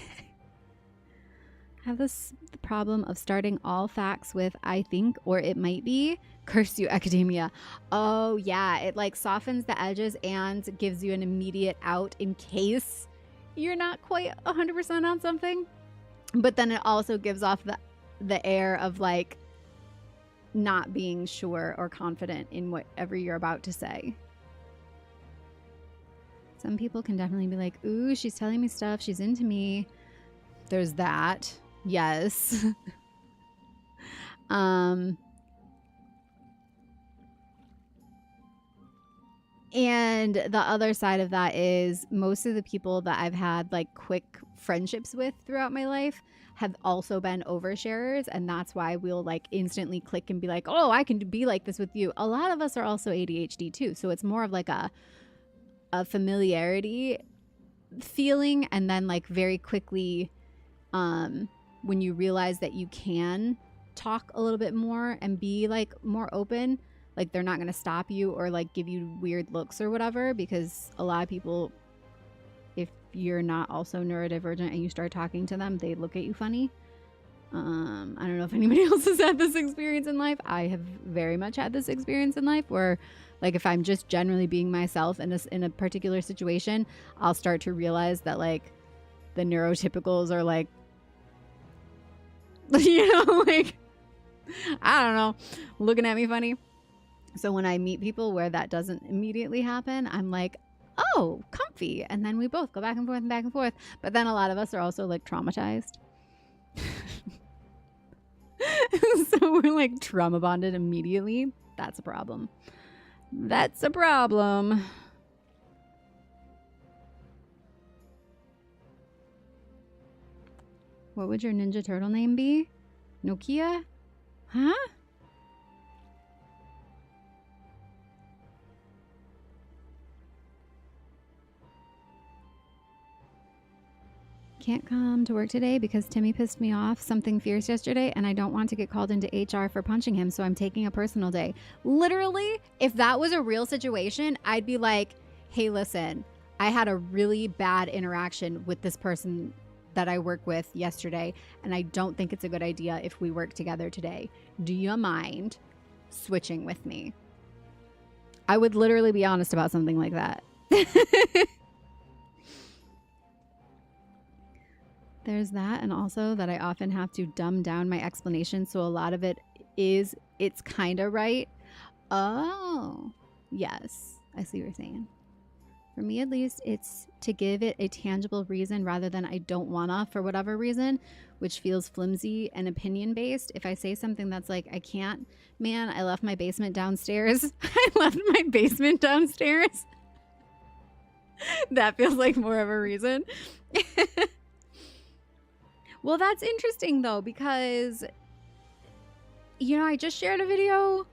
have this problem of starting all facts with I think or it might be. Curse you, academia. Oh yeah, it like softens the edges and gives you an immediate out in case you're not quite 100% on something. But then it also gives off the air of like not being sure or confident in whatever you're about to say. Some people can definitely be like, ooh, she's telling me stuff. She's into me. There's that. Yes. And the other side of that is most of the people that I've had like quick friendships with throughout my life have also been oversharers, and that's why we'll like instantly click and be like, oh, I can be like this with you. A lot of us are also ADHD too, so it's more of like a familiarity feeling, and then like very quickly when you realize that you can talk a little bit more and be like more open, like they're not going to stop you or like give you weird looks or whatever, because a lot of people, if you're not also neurodivergent and you start talking to them, they look at you funny. I don't know if anybody else has had this experience in life. I have very much had this experience in life where like if I'm just generally being myself in a particular situation, I'll start to realize that like the neurotypicals are like, you know, like, I don't know, looking at me funny. So when I meet people where that doesn't immediately happen, I'm like, oh, comfy. And then we both go back and forth and back and forth. But then a lot of us are also like traumatized. So we're like trauma bonded immediately. That's a problem. That's a problem. What would your Ninja Turtle name be? Nokia? Huh? Can't come to work today because Timmy pissed me off something fierce yesterday and I don't want to get called into HR for punching him, so I'm taking a personal day. Literally, if that was a real situation, I'd be like, hey, listen, I had a really bad interaction with this person that I work with yesterday, and I don't think it's a good idea if we work together today. Do you mind switching with me? I would literally be honest about something like that. There's that, and also that I often have to dumb down my explanation, so a lot of it is, it's kind of right. Oh, yes, I see what you're saying. For me, at least, it's to give it a tangible reason rather than I don't wanna for whatever reason, which feels flimsy and opinion-based. If I say something that's like, I can't, man, I left my basement downstairs. I left my basement downstairs. That feels like more of a reason. Well, that's interesting, though, because, you know, I just shared a video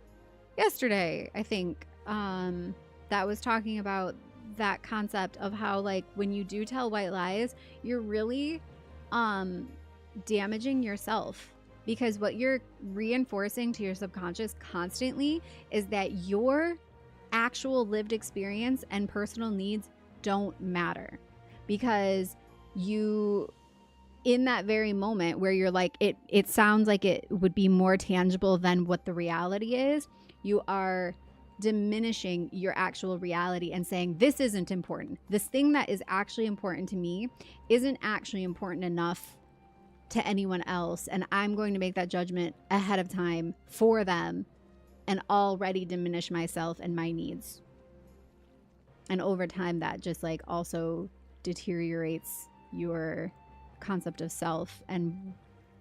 yesterday, I think, that was talking about that concept of how, like, when you do tell white lies, you're really damaging yourself, because what you're reinforcing to your subconscious constantly is that your actual lived experience and personal needs don't matter, because you, in that very moment where you're like, it sounds like it would be more tangible than what the reality is, you are diminishing your actual reality and saying, this isn't important. This thing that is actually important to me isn't actually important enough to anyone else, and I'm going to make that judgment ahead of time for them and already diminish myself and my needs. And over time, that just like also deteriorates your concept of self and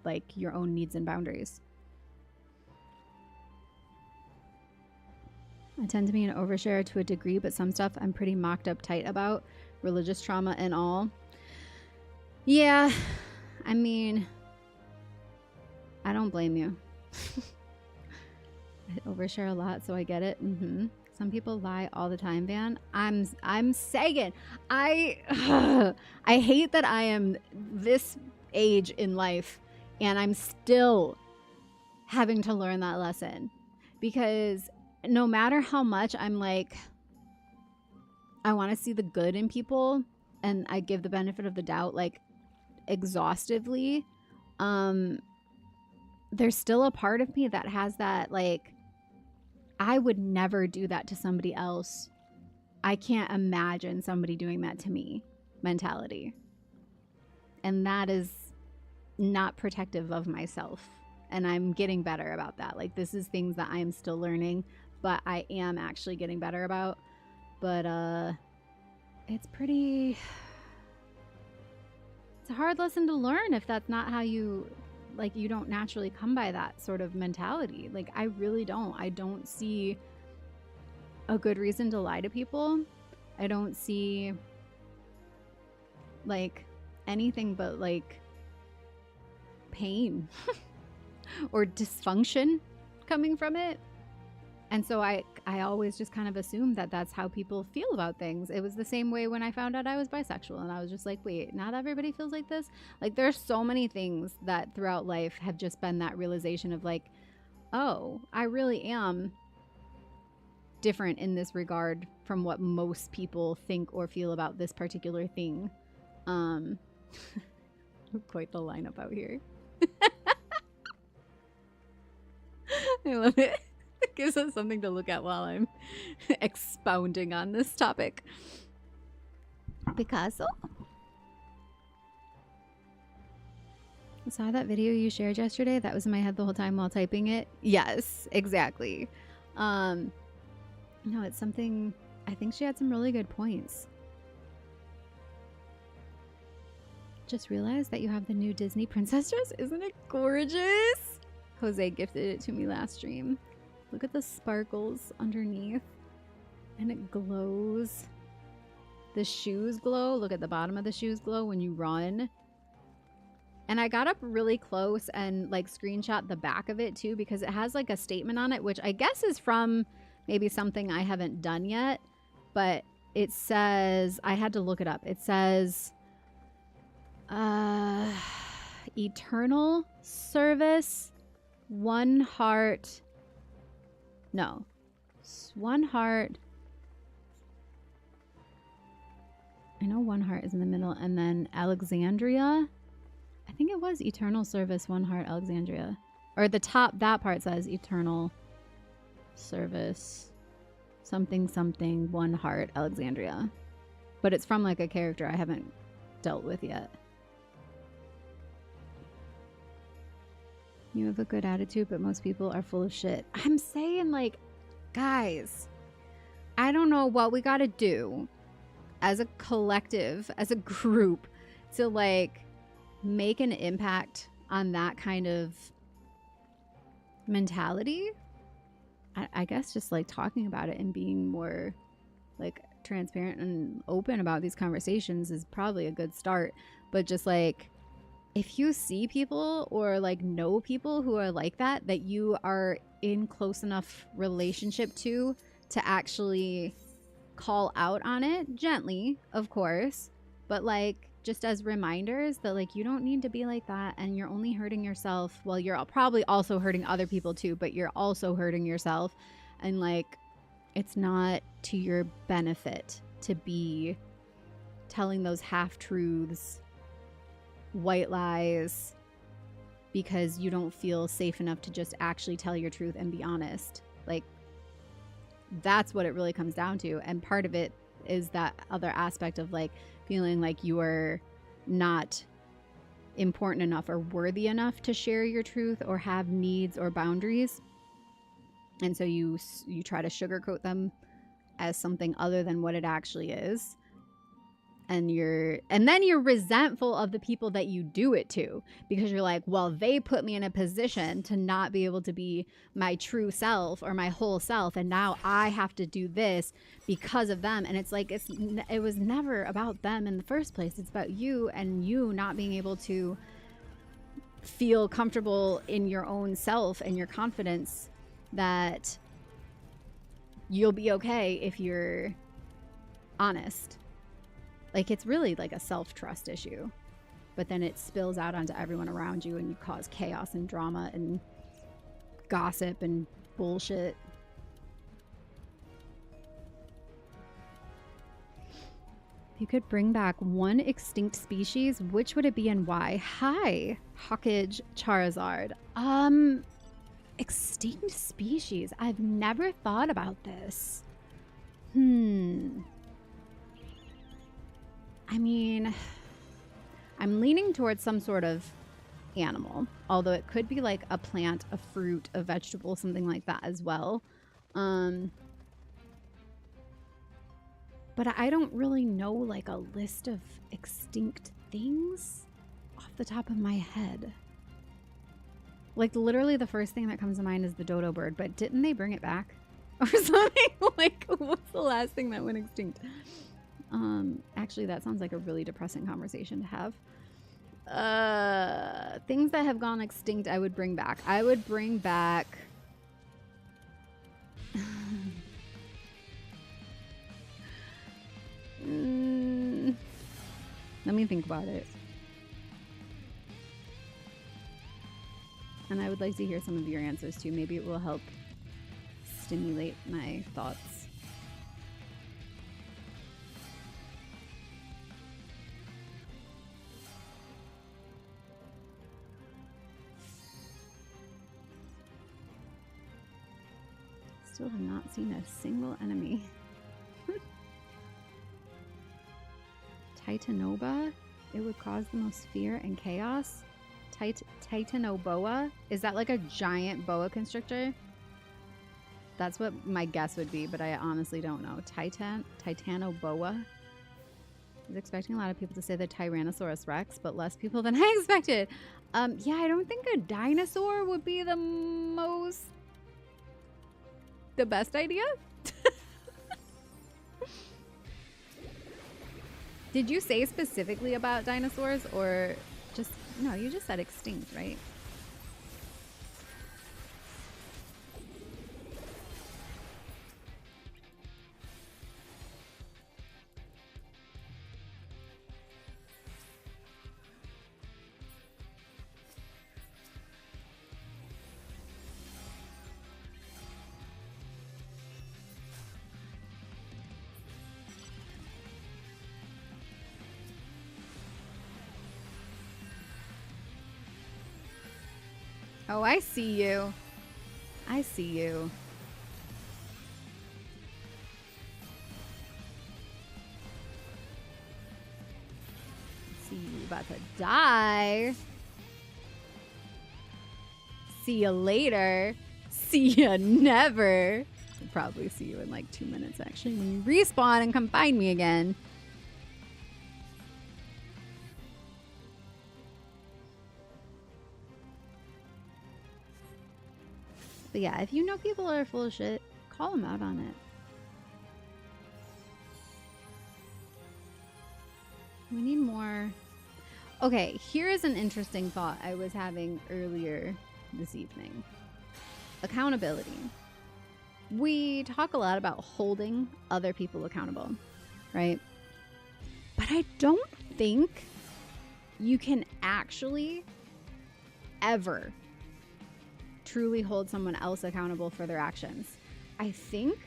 like your own needs and boundaries. I tend to be an overshare to a degree, but some stuff I'm pretty mocked up tight about, religious trauma and all. Yeah, I mean, I don't blame you. I overshare a lot, so I get it. Some people lie all the time, Van. I'm saying, I hate that I am this age in life and I'm still having to learn that lesson, because no matter how much I'm like, I want to see the good in people and I give the benefit of the doubt, like, exhaustively, there's still a part of me that has that, like, I would never do that to somebody else. I can't imagine somebody doing that to me mentality. And that is not protective of myself. And I'm getting better about that. Like, this is things that I'm still learning, but I am actually getting better about. But it's pretty... It's a hard lesson to learn if that's not how you... Like, you don't naturally come by that sort of mentality. Like, I really don't. I don't see a good reason to lie to people. I don't see, like, anything but, like, pain or dysfunction coming from it. And so I always just kind of assumed that that's how people feel about things. It was the same way when I found out I was bisexual, and I was just like, wait, not everybody feels like this? Like, there's so many things that throughout life have just been that realization of like, oh, I really am different in this regard from what most people think or feel about this particular thing. Quite the lineup out here. I love it. It gives us something to look at while I'm expounding on this topic. Picasso? I saw that video you shared yesterday. That was in my head the whole time while typing it. Yes, exactly. No, it's something... I think she had some really good points. Just realized that you have the new Disney princess dress. Isn't it gorgeous? Jose gifted it to me last stream. Look at the sparkles underneath. And it glows. The shoes glow. Look at the bottom of the shoes glow when you run. And I got up really close and like screenshot the back of it too, because it has like a statement on it, which I guess is from maybe something I haven't done yet. But it says, I had to look it up. It says, eternal service, one heart. No, one heart. I know one heart is in the middle, and then Alexandria. I think it was eternal service, one heart, Alexandria. Or the top, that part says eternal service, something, something, one heart, Alexandria. But it's from like a character I haven't dealt with yet. You have a good attitude, but most people are full of shit. I'm saying, like, guys, I don't know what we gotta do as a collective, as a group, to, like, make an impact on that kind of mentality. I guess just, like, talking about it and being more, like, transparent and open about these conversations is probably a good start. But just, like... if you see people or like know people who are like that, that you are in close enough relationship to actually call out on it gently, of course, but like just as reminders that like you don't need to be like that, and you're only hurting yourself. Well, you're probably also hurting other people too, but you're also hurting yourself, and like it's not to your benefit to be telling those half-truths, white lies, because you don't feel safe enough to just actually tell your truth and be honest. Like, that's what it really comes down to. And part of it is that other aspect of like feeling like you are not important enough or worthy enough to share your truth or have needs or boundaries. And so you try to sugarcoat them as something other than what it actually is. And then you're resentful of the people that you do it to, because you're like, well, they put me in a position to not be able to be my true self or my whole self, and now I have to do this because of them. And it's like it was never about them in the first place. It's about you, and you not being able to feel comfortable in your own self and your confidence that you'll be okay if you're honest. Like, it's really like a self-trust issue, but then it spills out onto everyone around you, and you cause chaos and drama and gossip and bullshit. If you could bring back one extinct species, which would it be and why? Hi, Hawkage Charizard. Extinct species. I've never thought about this. I mean, I'm leaning towards some sort of animal, although it could be like a plant, a fruit, a vegetable, something like that as well. But I don't really know like a list of extinct things off the top of my head. Like, literally the first thing that comes to mind is the dodo bird, but didn't they bring it back or something? Like, what's the last thing that went extinct? Actually, that sounds like a really depressing conversation to have. Things that have gone extinct, I would bring back. I would bring back... Let me think about it. And I would like to hear some of your answers too. Maybe it will help stimulate my thoughts. Still have not seen a single enemy. Titanoba? It would cause the most fear and chaos? Titanoboa? Is that like a giant boa constrictor? That's what my guess would be, but I honestly don't know. Titanoboa? I was expecting a lot of people to say the Tyrannosaurus Rex, but less people than I expected. Yeah, I don't think a dinosaur would be the best idea. Did you say specifically about dinosaurs, or just, no, you just said extinct, right? Oh, I see you. I see you. See you about to die. See you later. See ya never. I'll probably see you in like 2 minutes actually when you respawn and come find me again. But yeah, if you know people are full of shit, call them out on it. We need more. Okay, here's an interesting thought I was having earlier this evening. Accountability. we talk a lot about holding other people accountable, right? But I don't think you can actually ever truly hold someone else accountable for their actions. I think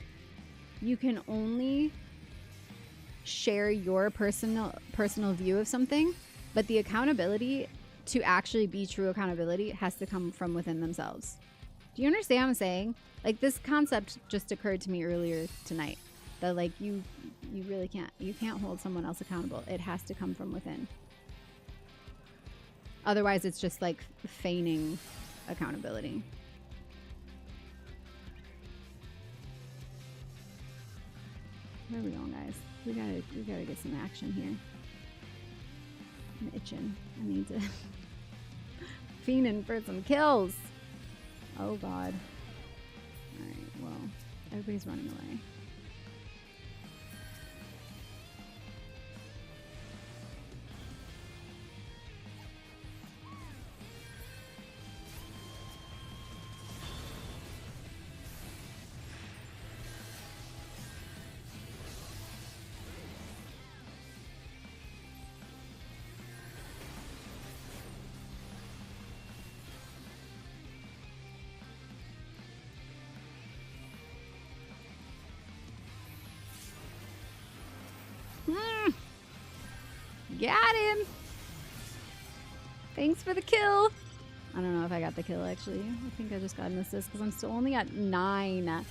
you can only share your personal view of something, but the accountability to actually be true accountability has to come from within themselves. Do you understand what I'm saying? Like, this concept just occurred to me earlier tonight, that like you really can't hold someone else accountable. It has to come from within. Otherwise it's just like feigning accountability. Where are we going, guys? We gotta get some action here. I'm itching. I need to fiending for some kills. Oh god. Alright, well, everybody's running away. Got him! Thanks for the kill! I don't know if I got the kill, actually. I think I just got an assist because I'm still only at 9. Ugh.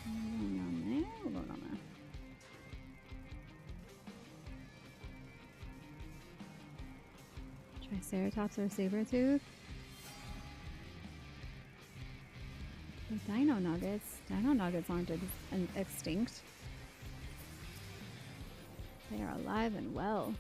We're going on there. We're going on there. Triceratops or Sabertooth? Dino nuggets. Dino nuggets aren't extinct. They are alive and well.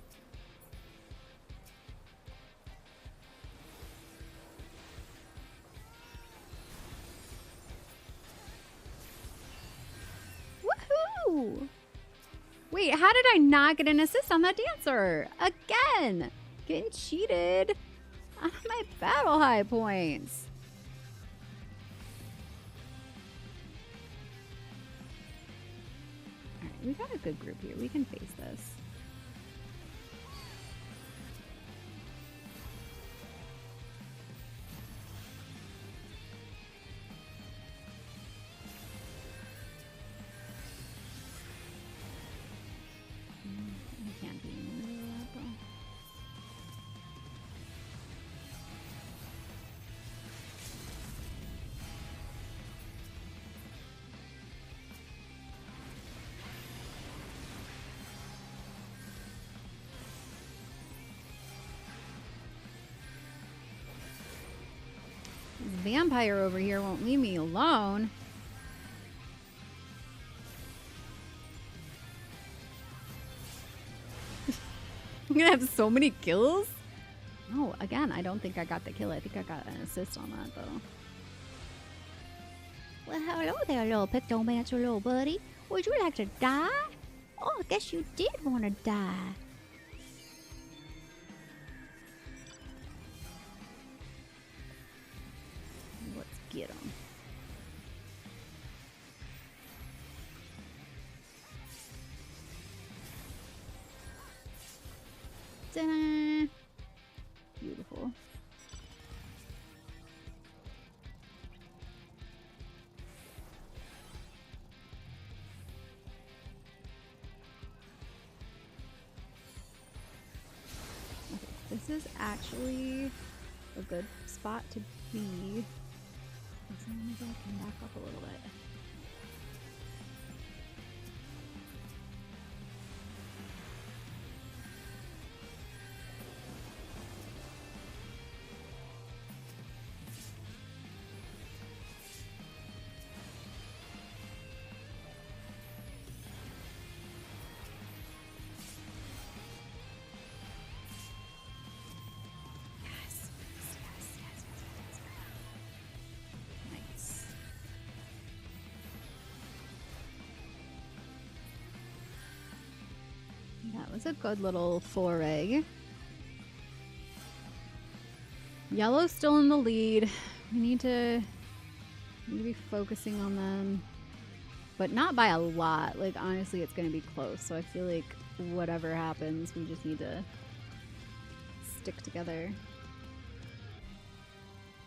Woohoo! Wait, how did I not get an assist on that dancer? Again! Getting cheated out of my battle high points. We got a good group here. We can face this. I can't be in the middle of that though. Vampire over here won't leave me alone. I'm gonna have so many kills? No, again, I don't think I got the kill. I think I got an assist on that, though. Well, hello there, little pictomancer, little buddy. Would you like to die? Oh, I guess you did want to die. Get him. Ta-da! Beautiful. Okay, this is actually a good spot to be. As long as I can back up a little bit. That was a good little foray. Yellow's still in the lead. We need to be focusing on them. But not by a lot. Like, honestly, it's going to be close. So I feel like whatever happens, we just need to stick together.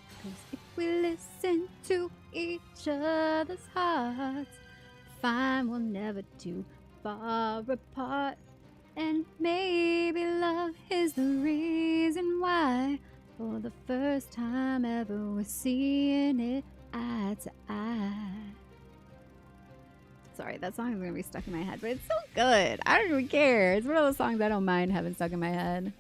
Because if we listen to each other's hearts, find we'll never too far apart. And maybe love is the reason why, for the first time ever, we're seeing it eye to eye. Sorry, that song is going to be stuck in my head, but it's so good. I don't even care. It's one of those songs I don't mind having stuck in my head.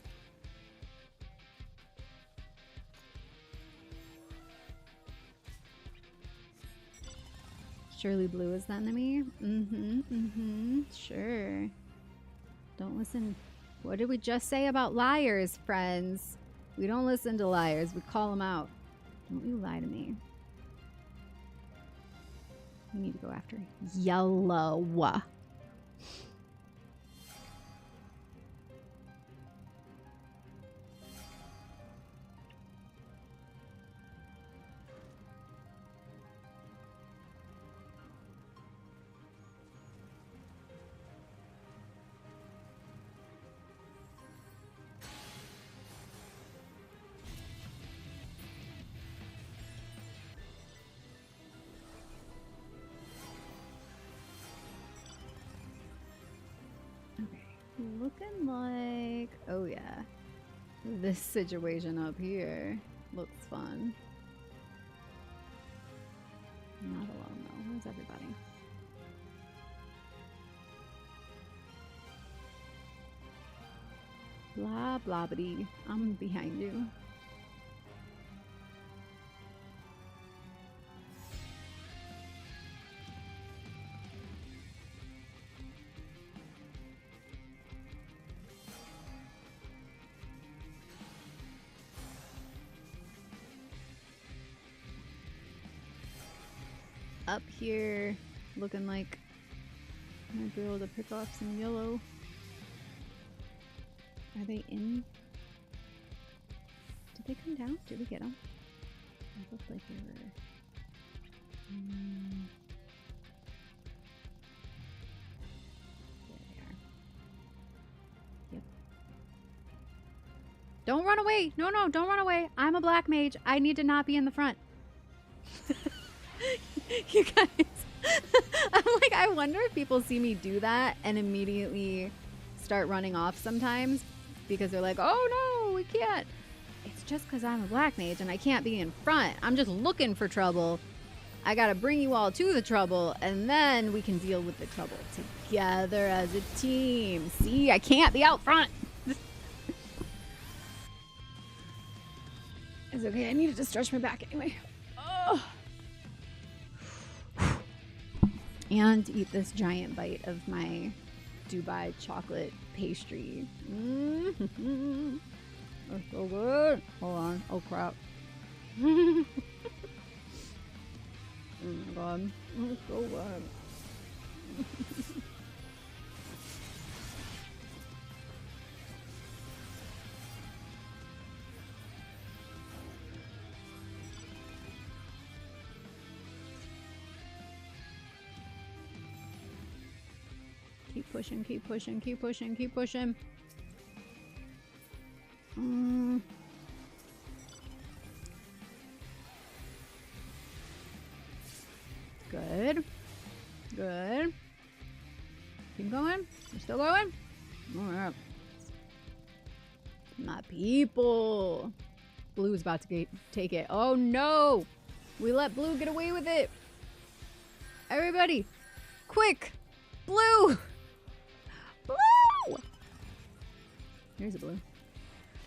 Surely blue is the enemy? Sure. Don't listen. What did we just say about liars, friends? We don't listen to liars. We call them out. Don't you lie to me. We need to go after yellow. Looking like, oh yeah, this situation up here looks fun. Not alone though. Where's everybody? Blah blah bitty. I'm behind you. Up here, looking like I might be able to pick off some yellow. Are they in? Did they come down? Did we get them? It looked like they were. There they are. Yep. Don't run away! No, no, don't run away! I'm a black mage. I need to not be in the front. You guys, I'm like, I wonder if people see me do that and immediately start running off sometimes because they're like, oh no, we can't. It's just because I'm a black mage and I can't be in front. I'm just looking for trouble. I gotta bring you all to the trouble and then we can deal with the trouble together as a team. See, I can't be out front. It's okay, I needed to stretch my back anyway. Oh. And eat this giant bite of my Dubai chocolate pastry. Mm-hmm. That's so good. Hold on. Oh crap. Oh my god. It's so good. Keep pushing, keep pushing, keep pushing, keep pushing. Good. Good. Keep going. You're still going? Alright. My people. Blue's about to take it. Oh no! We let Blue get away with it. Everybody, quick! Blue! Blue! Here's a blue.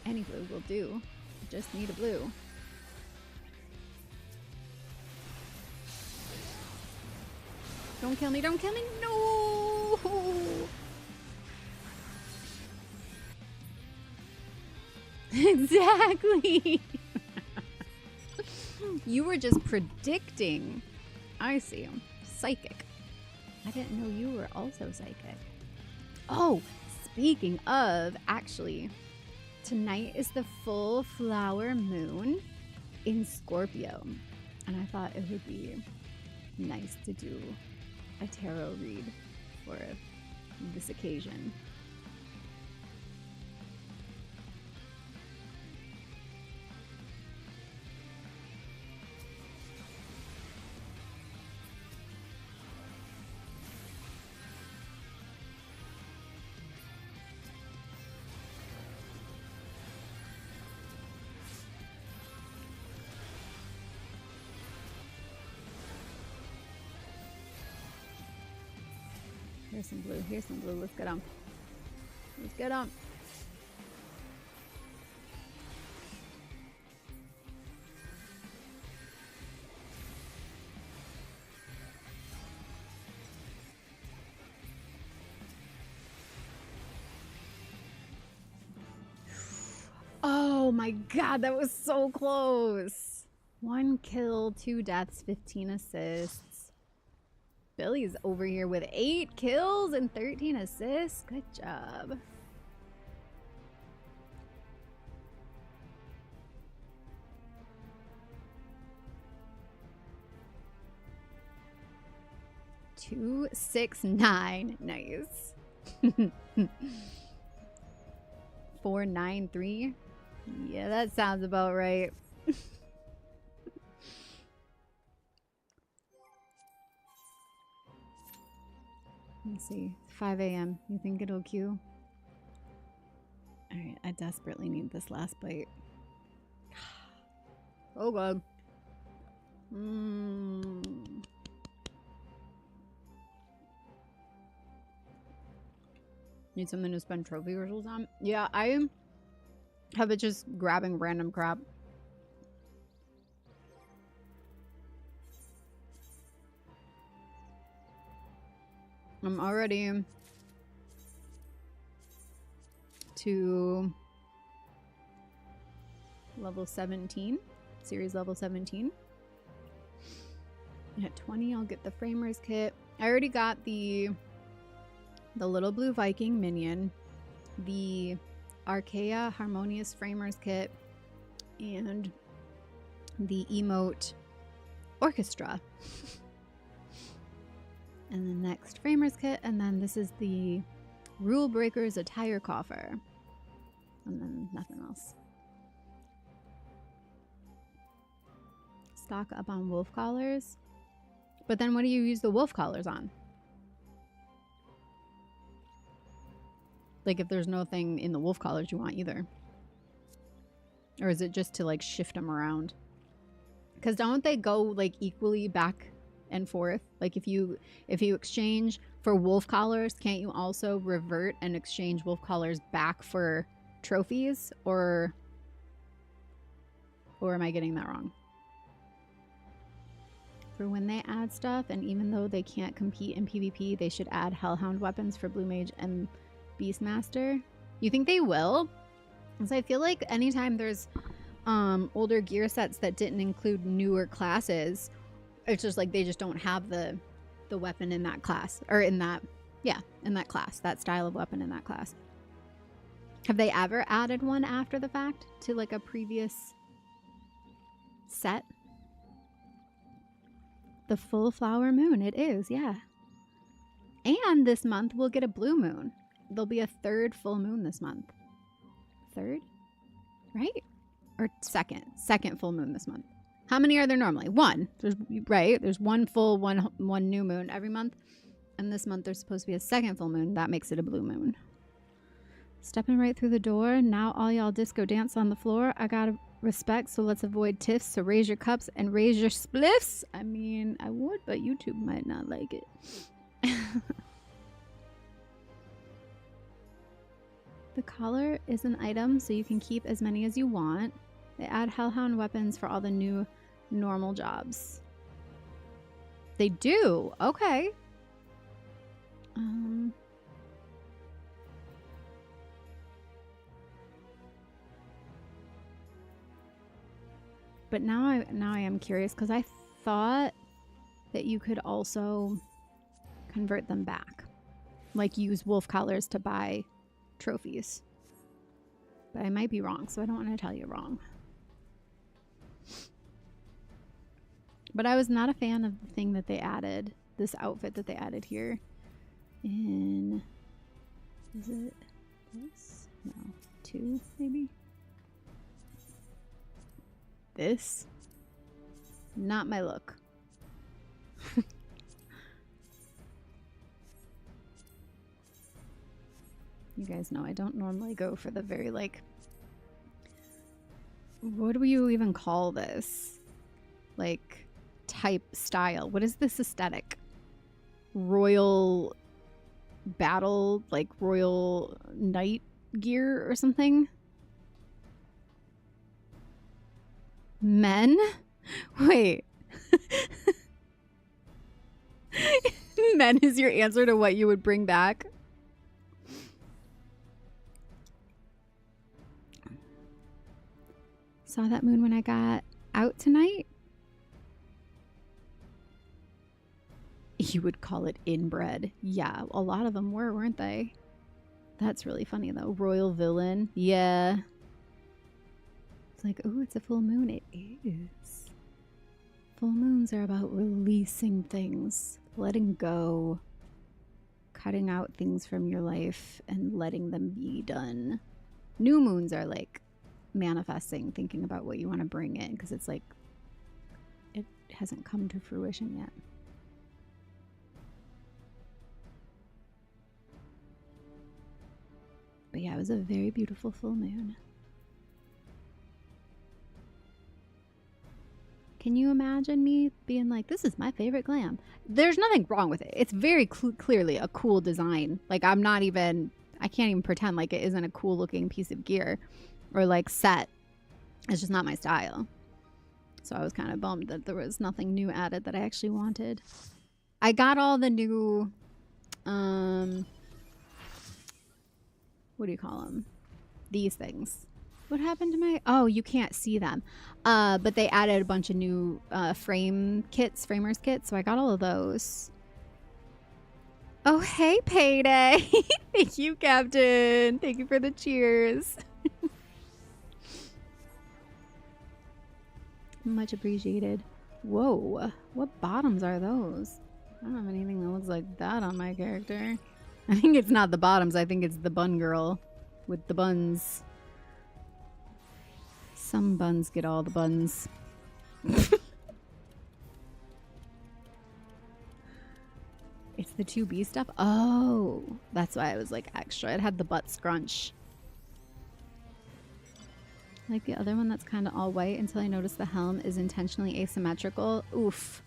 Any blue will do. Just need a blue. Don't kill me, don't kill me. No! Exactly. You were just predicting. I see. Psychic. I didn't know you were also psychic. Oh, speaking of, actually, Tonight is the full flower moon in Scorpio. And I thought it would be nice to do a tarot read for this occasion. Here's some blue. Here's some blue. Let's get them. Let's get them. Oh my god, that was so close. 1 kill, 2 deaths, 15 assists. Billy's over here with 8 kills and 13 assists. Good job. Two, 6, 9. Nice. 4, 9, 3. Yeah, that sounds about right. Let's see. 5 a.m. You think it'll queue? Alright, I desperately need this last bite. Oh god. Need something to spend trophy results on? Yeah, I have it just grabbing random crap. I'm already to level 17, series level 17. At 20, I'll get the Framers kit. I already got the little blue Viking minion, the Archaea Harmonious Framers kit, and the emote Orchestra. And the next Framers kit, and then this is the Rule Breakers Attire Coffer. And then nothing else. Stock up on wolf collars. But then what do you use the wolf collars on? Like if there's no thing in the wolf collars you want either. Or is it just to like shift them around? Because don't they go like equally back and forth? Like if you exchange for wolf collars, can't you also revert and exchange wolf collars back for trophies? Or am I getting that wrong? For when they add stuff, and even though they can't compete in PvP, they should add Hellhound weapons for Blue Mage and Beastmaster. You think they will? Because I feel like anytime there's older gear sets that didn't include newer classes, it's just like they just don't have the weapon in that class, or in that class, that style of weapon in that class. Have they ever added one after the fact to like a previous set? The full flower moon, it is, yeah. And this month we'll get a blue moon. There'll be a 3rd full moon this month. 3rd? Right? Or second full moon this month. How many are there normally? 1. There's 1 full, one new moon every month. And this month there's supposed to be a 2nd full moon. That makes it a blue moon. Stepping right through the door. Now all y'all disco dance on the floor. I gotta respect, so let's avoid tiffs. So raise your cups and raise your spliffs. I mean, I would, but YouTube might not like it. The collar is an item, so you can keep as many as you want. They add Hellhound weapons for all the new normal jobs. They do? Okay. But now I am curious, because I thought that you could also convert them back. Like use wolf collars to buy trophies. But I might be wrong, so I don't want to tell you wrong. But I was not a fan of the thing that they added, this outfit that they added here. In, is it this? No, 2 maybe? This? Not my look. You guys know I don't normally go for the very, like, what do you even call this? Like, type style. What is this aesthetic? Royal battle, like royal knight gear or something? Men? Wait. Men is your answer to what you would bring back? Saw that moon when I got out tonight? You would call it inbred. Yeah, a lot of them were, weren't they? That's really funny though. Royal villain. Yeah. It's like, oh, it's a full moon. It is. Full moons are about releasing things, letting go, cutting out things from your life and letting them be done. New moons are like manifesting, thinking about what you want to bring in, because it's like it hasn't come to fruition yet. But yeah, it was a very beautiful full moon. Can you imagine me being like, this is my favorite glam? There's nothing wrong with it. It's very clearly a cool design. Like, I can't even pretend like it isn't a cool looking piece of gear or like set. It's just not my style. So I was kind of bummed that there was nothing new added that I actually wanted. I got all the new, what do you call them? These things. What happened to my... Oh, you can't see them. But they added a bunch of new framers kits, so I got all of those. Oh, hey, Payday. Thank you, Captain. Thank you for the cheers. Much appreciated. Whoa, what bottoms are those? I don't have anything that looks like that on my character. I think it's not the bottoms. I think it's the bun girl with the buns. Some buns get all the buns. It's the 2B stuff? Oh, that's why it was like extra. It had the butt scrunch. Like the other one that's kind of all white until I noticed the helm is intentionally asymmetrical. Oof.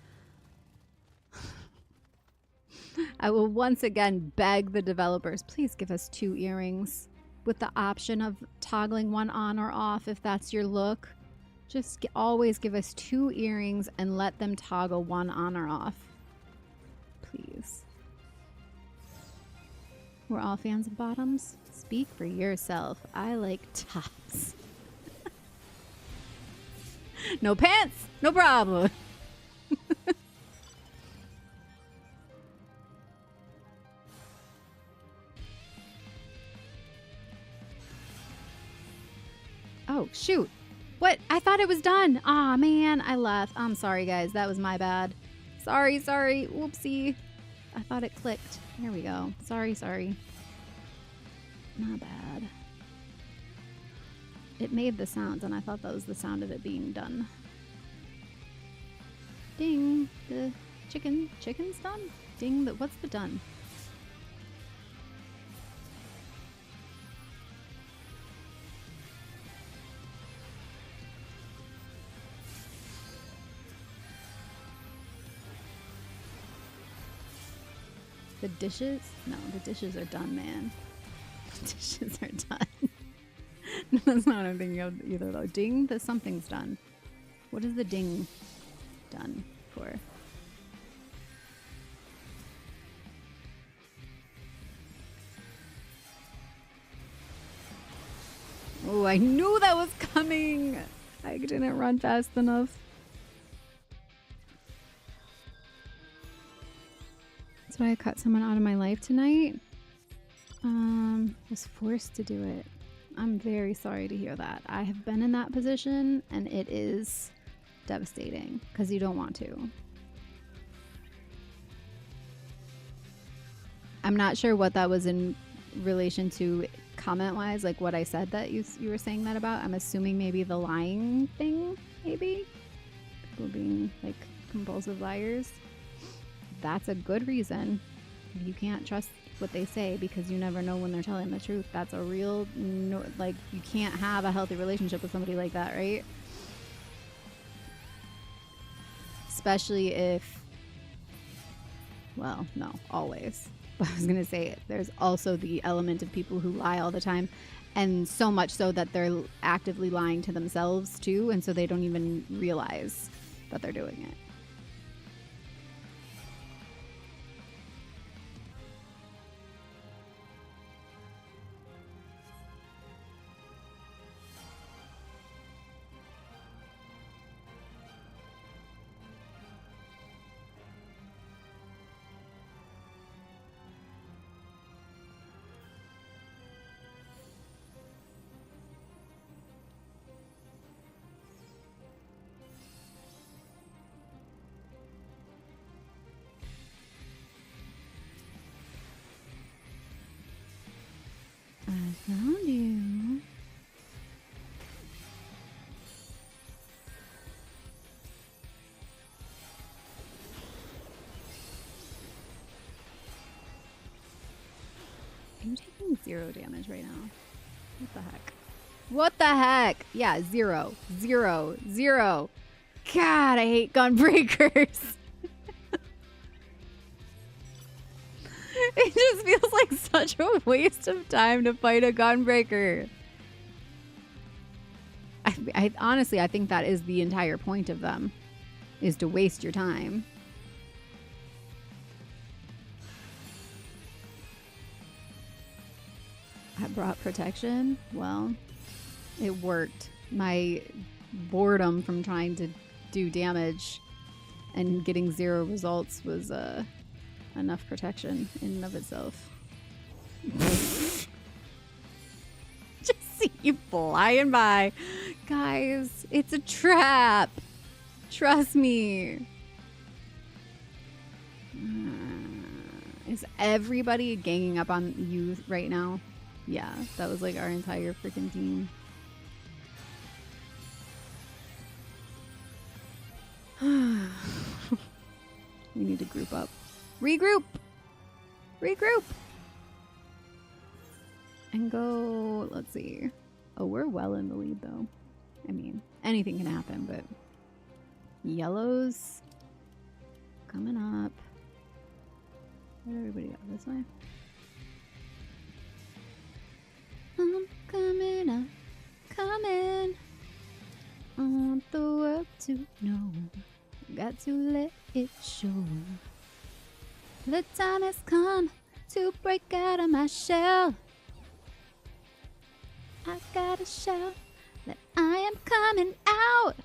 I will once again beg the developers, please give us 2 earrings with the option of toggling one on or off if that's your look. Just always give us 2 earrings and let them toggle one on or off. Please. We're all fans of bottoms? Speak for yourself. I like tops. No pants? No problem. Oh, shoot. What? I thought it was done. Aw, man, I left. I'm sorry, guys. That was my bad. Sorry. Whoopsie. I thought it clicked. There we go. Sorry. My bad. It made the sounds, and I thought that was the sound of it being done. Ding. The chicken's done? Ding. What's the done? The dishes? No, the dishes are done, man. The dishes are done. No, that's not what I'm thinking of either, though. Ding, something's done. What is the ding done for? Oh, I knew that was coming! I didn't run fast enough. That's why I cut someone out of my life tonight. Was forced to do it. I'm very sorry to hear that. I have been in that position and it is devastating because you don't want to. I'm not sure what that was in relation to comment wise, like what I said that you were saying that about. I'm assuming maybe the lying thing, maybe people being like compulsive liars. That's a good reason. You can't trust what they say because you never know when they're telling the truth. That's a real like you can't have a healthy relationship with somebody like that, right? Especially if, well, no, always. But I was gonna say there's also the element of people who lie all the time, and so much so that they're actively lying to themselves too, and so they don't even realize that they're doing it. I found you. I'm taking 0 damage right now. What the heck? What the heck? Yeah, 0, 0, 0. God, I hate gunbreakers. It just feels like such a waste of time to fight a gunbreaker. I honestly, I think that is the entire point of them, is to waste your time. I brought protection. Well, it worked. My boredom from trying to do damage and getting 0 results was enough protection in and of itself. Just see you flying by. Guys, it's a trap. Trust me. Is everybody ganging up on you right now? Yeah, that was like our entire freaking team. We need to group up. Regroup! Regroup! And go, let's see. Oh, we're well in the lead though. I mean, anything can happen, but yellows coming up. Where'd everybody go? This way? I'm coming up, coming. I want the world to know. Got to let it show. The time has come to break out of my shell. I gotta shout that I am coming out.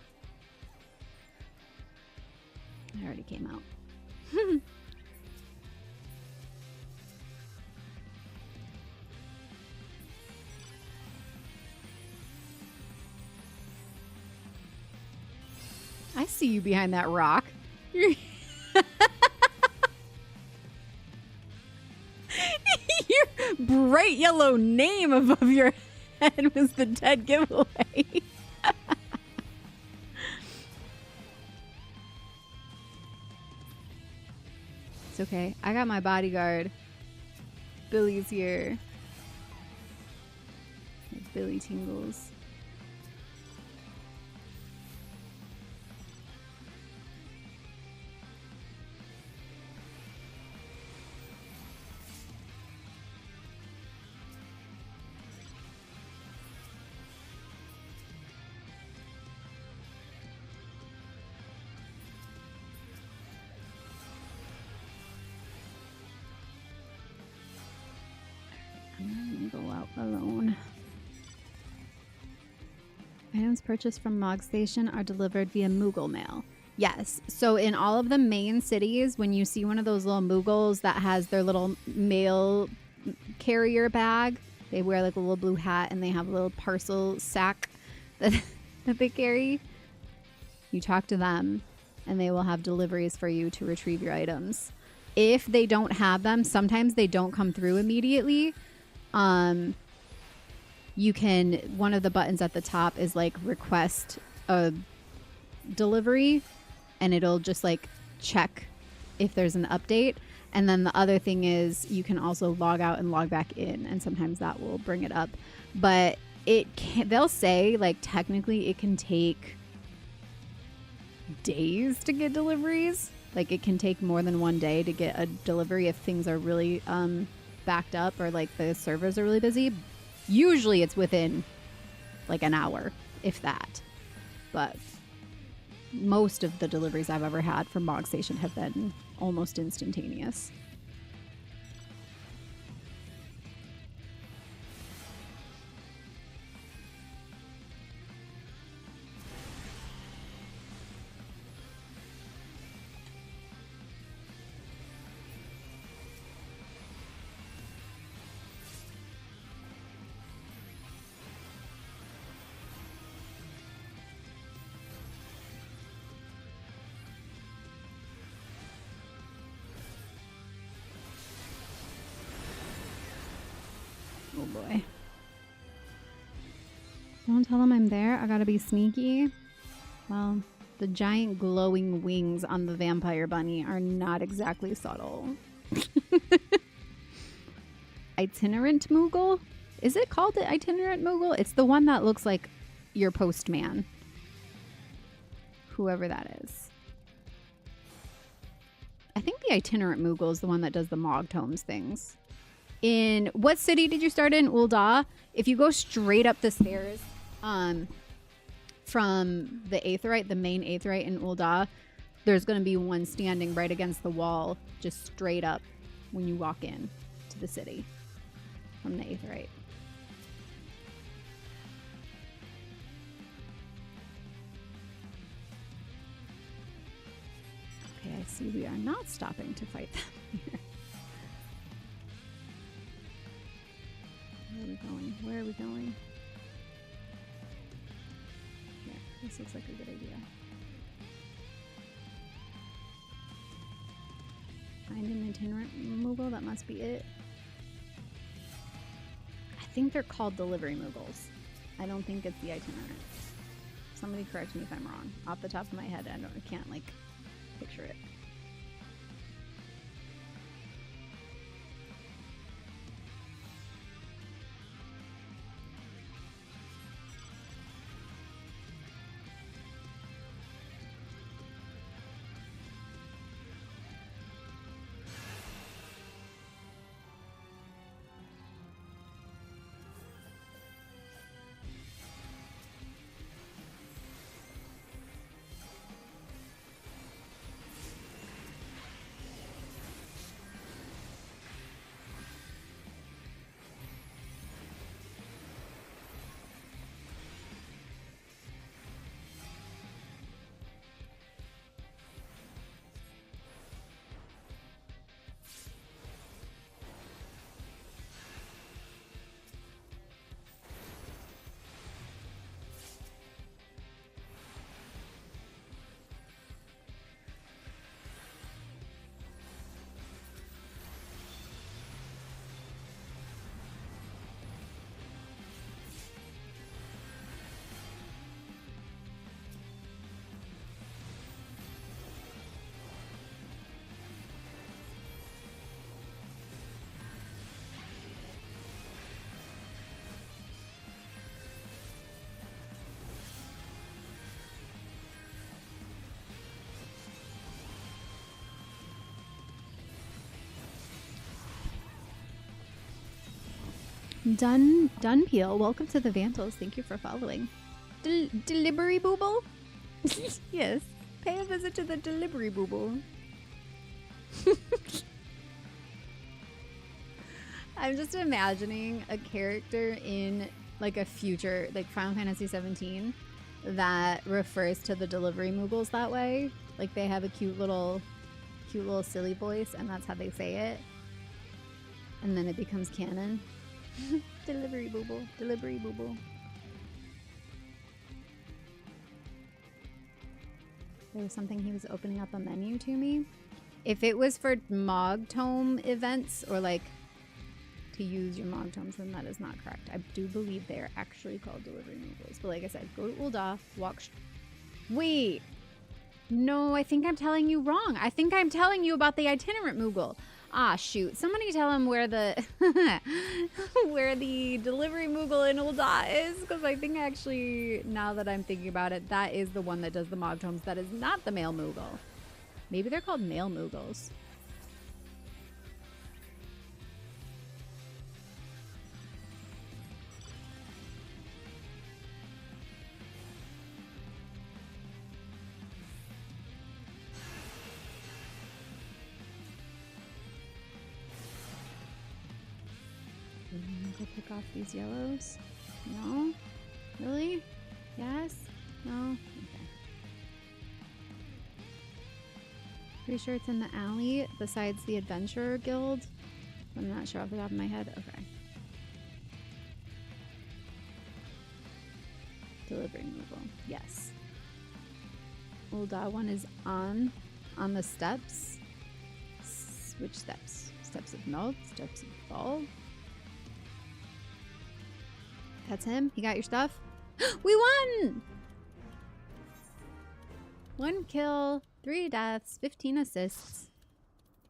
I already came out. I see you behind that rock. Your bright yellow name above your head was the dead giveaway. It's okay. I got my bodyguard. Billy's here. Billy tingles. I'm gonna go out alone. Items purchased from Mog Station are delivered via Moogle mail. Yes, so in all of the main cities, when you see one of those little Moogles that has their little mail carrier bag, They wear like a little blue hat and they have a little parcel sack that, that they carry. You talk to them and they will have deliveries for you to retrieve your items. If they don't have them, sometimes they don't come through immediately. You can, one of the buttons at the top is like request a delivery, and it'll just like check if there's an update. And then the other thing is you can also log out and log back in, and sometimes that will bring it up. But they'll say like technically it can take days to get deliveries. Like it can take more than one day to get a delivery if things are really backed up or like the servers are really busy. Usually it's within like an hour, if that. But most of the deliveries I've ever had from Mog Station have been almost instantaneous. Oh boy. Don't tell them I'm there. I gotta be sneaky. Well, the giant glowing wings on the vampire bunny are not exactly subtle. Itinerant Moogle? Is it called the Itinerant Moogle? It's the one that looks like your postman. Whoever that is. I think the Itinerant Moogle is the one that does the Mog Tomes things. In what city did you start in? Ul'dah. If you go straight up the stairs from the Aetheryte, the main Aetheryte in Ul'dah, there's going to be one standing right against the wall, just straight up when you walk in to the city from the Aetheryte. Okay, I see we are not stopping to fight them here. Where are we going? Where are we going? Yeah, this looks like a good idea. Find an itinerant Moogle, that must be it. I think they're called delivery Moogles. I don't think it's the itinerant. Somebody correct me if I'm wrong. Off the top of my head, I can't like picture it. Dunpeel, welcome to the Vantals. Thank you for following. Delivery Booble? Yes. Pay a visit to the Delivery Booble. I'm just imagining a character in like a future, like Final Fantasy 17, that refers to the Delivery Moogles that way. Like they have a cute little silly voice, and that's how they say it. And then it becomes canon. Delivery booble. Delivery booble. There was something he was opening up a menu to me. If it was for Mog Tome events or like to use your Mog Tomes, then that is not correct. I do believe they are actually called delivery moogles. But like I said, go to Ul'dah, walk. Wait. No, I think I'm telling you wrong. I think I'm telling you about the itinerant moogle. Ah, shoot. Somebody tell him where the where the delivery moogle in Ul'dah is, because I think actually, now that I'm thinking about it, that is the one that does the Mog Tomes. That is not the male moogle. Maybe they're called male moogles. Go pick off these yellows. No? Really? Yes? No? Okay. Pretty sure it's in the alley besides the Adventurer Guild. I'm not sure off the top of my head. Okay. Delivering moogle. Yes. Ul'dah one is on the steps. Which steps? Steps of Meld? Steps of Fall? That's him? You got your stuff? We won! 1 kill, 3 deaths, 15 assists.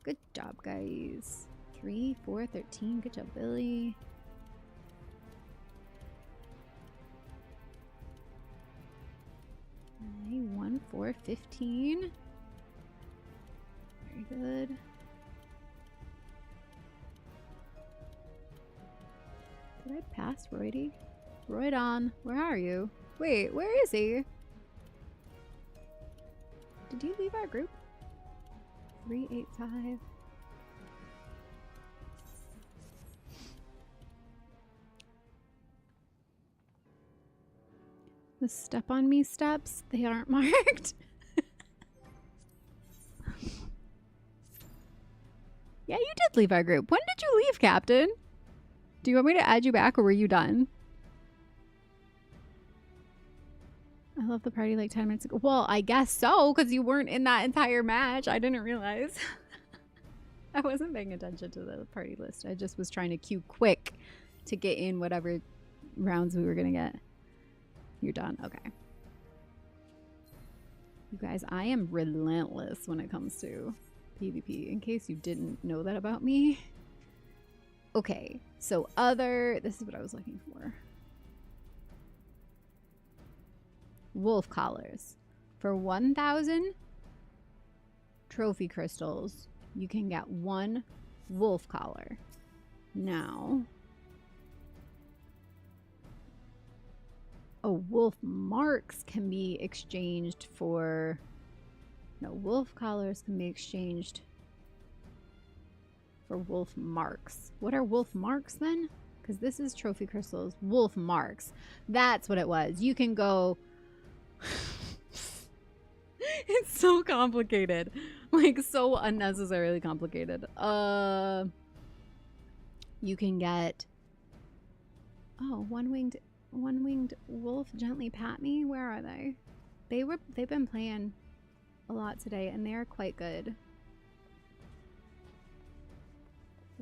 Good job, guys. 3, 4, 13. Good job, Billy. Okay, 1, 4, 15. Very good. Did I pass Roydy? Roydon, where are you? Wait, where is he? Did you leave our group? 385. The step on me steps, they aren't marked. Yeah, you did leave our group. When did you leave, Captain? Do you want me to add you back or were you done? I left the party like 10 minutes ago. Well, I guess so, because you weren't in that entire match. I didn't realize. I wasn't paying attention to the party list. I just was trying to queue quick to get in whatever rounds we were going to get. You're done. Okay. You guys, I am relentless when it comes to PvP, in case you didn't know that about me. Okay, so this is what I was looking for. Wolf collars. For 1,000 trophy crystals, you can get 1 wolf collar. Now, wolf marks can be exchanged for... No, wolf collars can be exchanged for wolf marks. What are wolf marks then? Because this is trophy crystals. Wolf marks. That's what it was. You can go... It's so complicated. Like, so unnecessarily complicated. You can get... Oh, one-winged wolf gently pat me. Where are they? They've been playing a lot today, and they are quite good.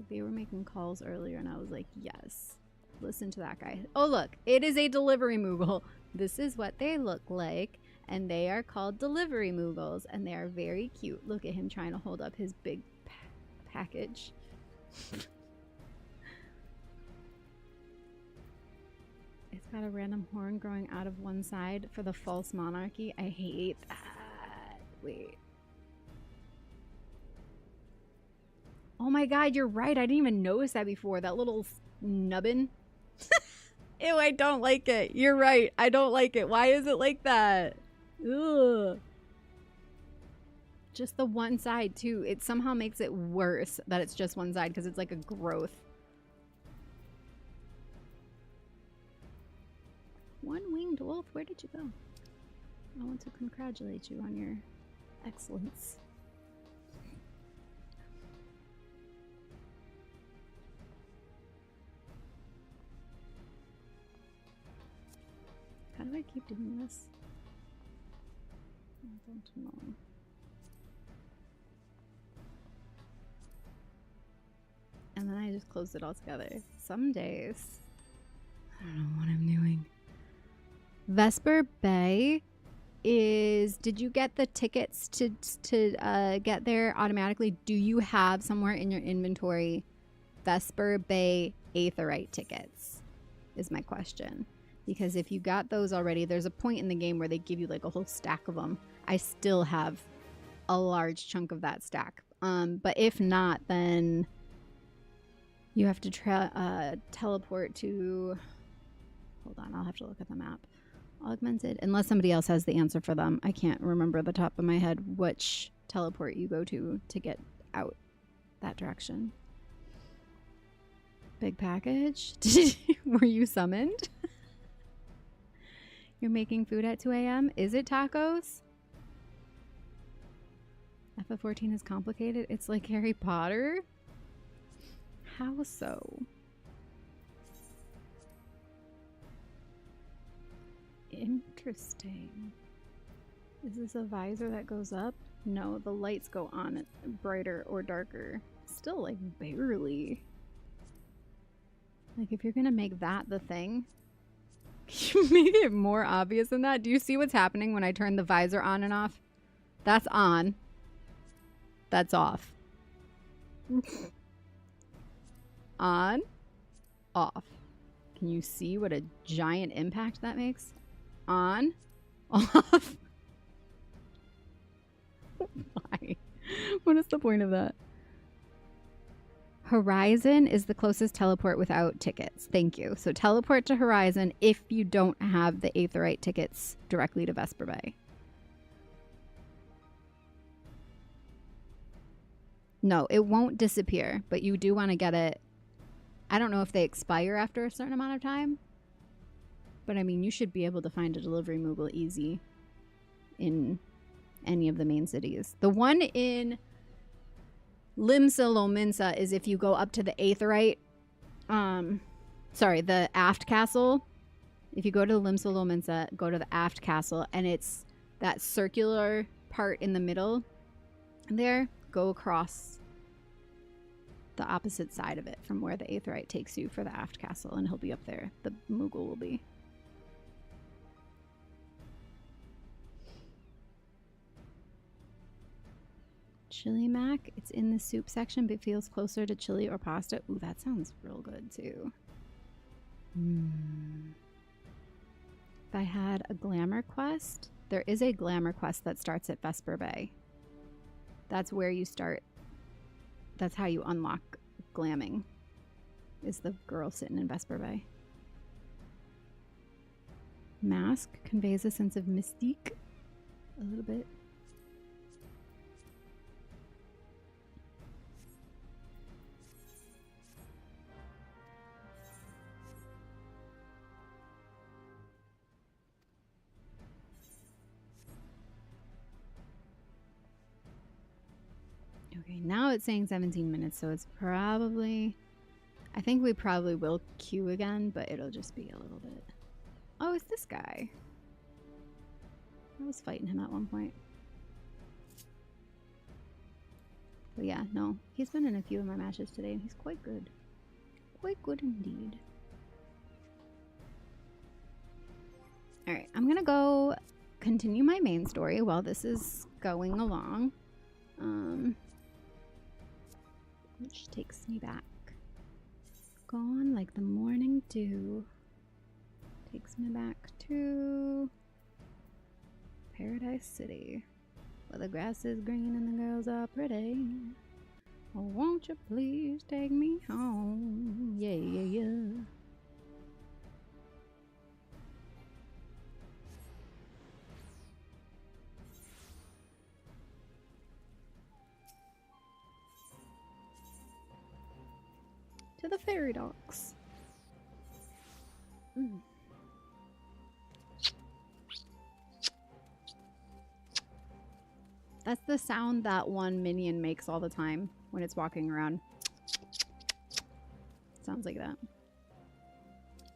They were making calls earlier, and I was like, yes, listen to that guy. Oh, look, it is a delivery moogle. This is what they look like, and they are called delivery moogles, and they are very cute. Look at him trying to hold up his big package. It's got a random horn growing out of one side for the false monarchy. I hate that. Wait. Oh my god, you're right. I didn't even notice that before. That little nubbin. Ew, I don't like it. You're right. I don't like it. Why is it like that? Ugh. Just the one side, too. It somehow makes it worse that it's just one side because it's like a growth. One-winged wolf, where did you go? I want to congratulate you on your excellence. do I keep doing this? I don't know. And then I just closed it all together. Some days, I don't know what I'm doing. Vesper Bay is, did you get the tickets to get there automatically? Do you have somewhere in your inventory Vesper Bay Aetheryte tickets is my question. Because if you got those already, there's a point in the game where they give you like a whole stack of them. I still have a large chunk of that stack. But if not, then you have to teleport to, hold on, I'll have to look at the map. Augmented, unless somebody else has the answer for them. I can't remember the top of my head which teleport you go to get out that direction. Big package. Were you summoned? You're making food at 2 a.m. Is it tacos? FF14 is complicated. It's like Harry Potter. How so? Interesting. Is this a visor that goes up? No, the lights go on brighter or darker. Still like barely. Like if you're gonna make that the thing, can you make it more obvious than that? Do you see what's happening when I turn the visor on and off? That's on. That's off. On. Off. Can you see what a giant impact that makes? On. Off. Why? What is the point of that? Horizon is the closest teleport without tickets. Thank you. So teleport to Horizon if you don't have the Aetheryte tickets directly to Vesper Bay. No, it won't disappear, but you do want to get it. I don't know if they expire after a certain amount of time. But I mean, you should be able to find a delivery Moogle easy in any of the main cities. The one in Limsa Lominsa is if you go up to the Aetheryte, the Aft Castle. If you go to Limsa Lominsa, go to the Aft Castle, and it's that circular part in the middle there. Go across the opposite side of it from where the Aetheryte takes you for the Aft Castle, and he'll be up there. The Moogle will be. Chili mac. It's in the soup section, but feels closer to chili or pasta. Ooh, that sounds real good too. If I had a glamour quest, there is a glamour quest that starts at Vesper Bay. That's where you start. That's how you unlock glamming. Is the girl sitting in Vesper Bay. Mask conveys a sense of mystique. A little bit. Okay, now it's saying 17 minutes, so it's probably... I think we probably will queue again, but it'll just be a little bit... Oh, it's this guy. I was fighting him at one point. But yeah, no. He's been in a few of my matches today, and he's quite good. Quite good indeed. Alright, I'm gonna go continue my main story while this is going along. Which takes me back. Gone like the morning dew. Takes me back to Paradise City, where the grass is green and the girls are pretty. Oh, won't you please take me home? Yeah, yeah, yeah. To the fairy docks. That's the sound that one minion makes all the time when it's walking around. Sounds like that.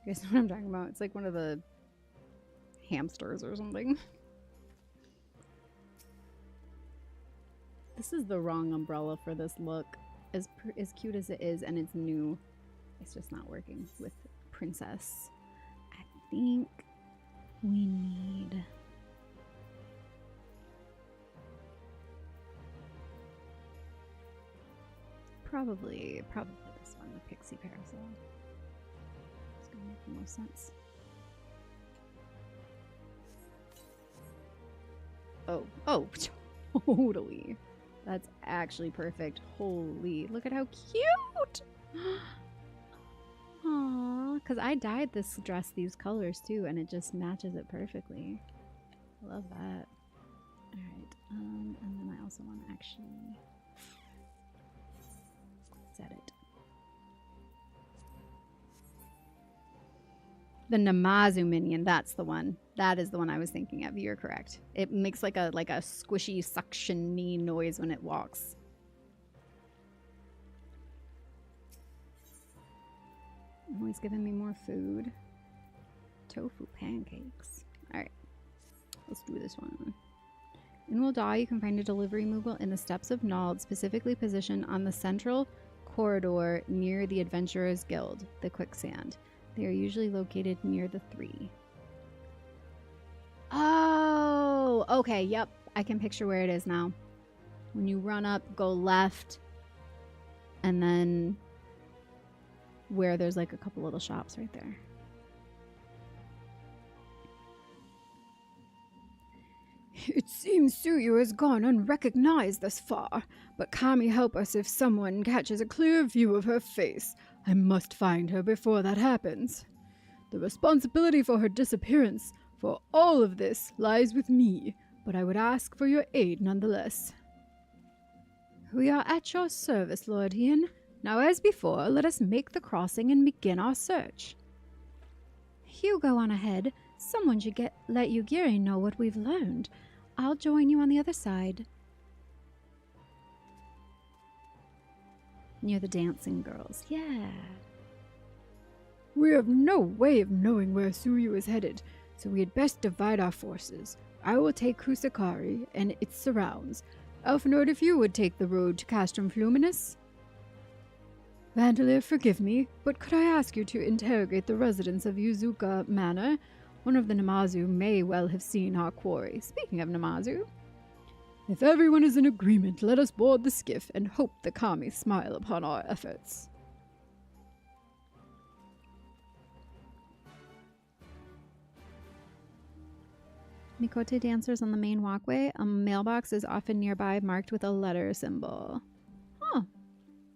You guys know what I'm talking about? It's like one of the hamsters or something. This is the wrong umbrella for this look. As cute as it is, and it's new, it's just not working with Princess. I think we need... Probably this one, the pixie parasol. It's gonna make the most sense. Oh, totally. That's actually perfect. Holy, look at how cute! Aww, because I dyed this dress these colors too, and it just matches it perfectly. I love that. Alright, and then I also want to actually set it. The Namazu minion, that's the one. That is the one I was thinking of. You're correct. It makes like a squishy, suction-y noise when it walks. Always giving me more food. Tofu pancakes. Alright. Let's do this one. In Wildai, you can find a delivery Moogle in the Steppes of Nald, specifically positioned on the central corridor near the Adventurers Guild, the Quicksand. They are usually located near the 3. Oh, okay, yep. I can picture where it is now. When you run up, go left, and then where there's like a couple little shops right there. It seems Tsuyu has gone unrecognized thus far, but Kami help us if someone catches a clear view of her face. I must find her before that happens. The responsibility for her disappearance, for all of this, lies with me, but I would ask for your aid nonetheless. We are at your service, Lord Ian. Now, as before, let us make the crossing and begin our search. You go on ahead. Someone should let Yugiri know what we've learned. I'll join you on the other side. Near the dancing girls. Yeah. We have no way of knowing where Tsuyu is headed, so we had best divide our forces. I will take Kusakari and its surrounds. Elfnord, if you would take the road to Castrum Fluminus. Vandalier, forgive me, but could I ask you to interrogate the residents of Yuzuka Manor? One of the Namazu may well have seen our quarry. Speaking of Namazu. If everyone is in agreement, let us board the skiff and hope the Kami smile upon our efforts. Mikote dancers on the main walkway. A mailbox is often nearby, marked with a letter symbol. Huh.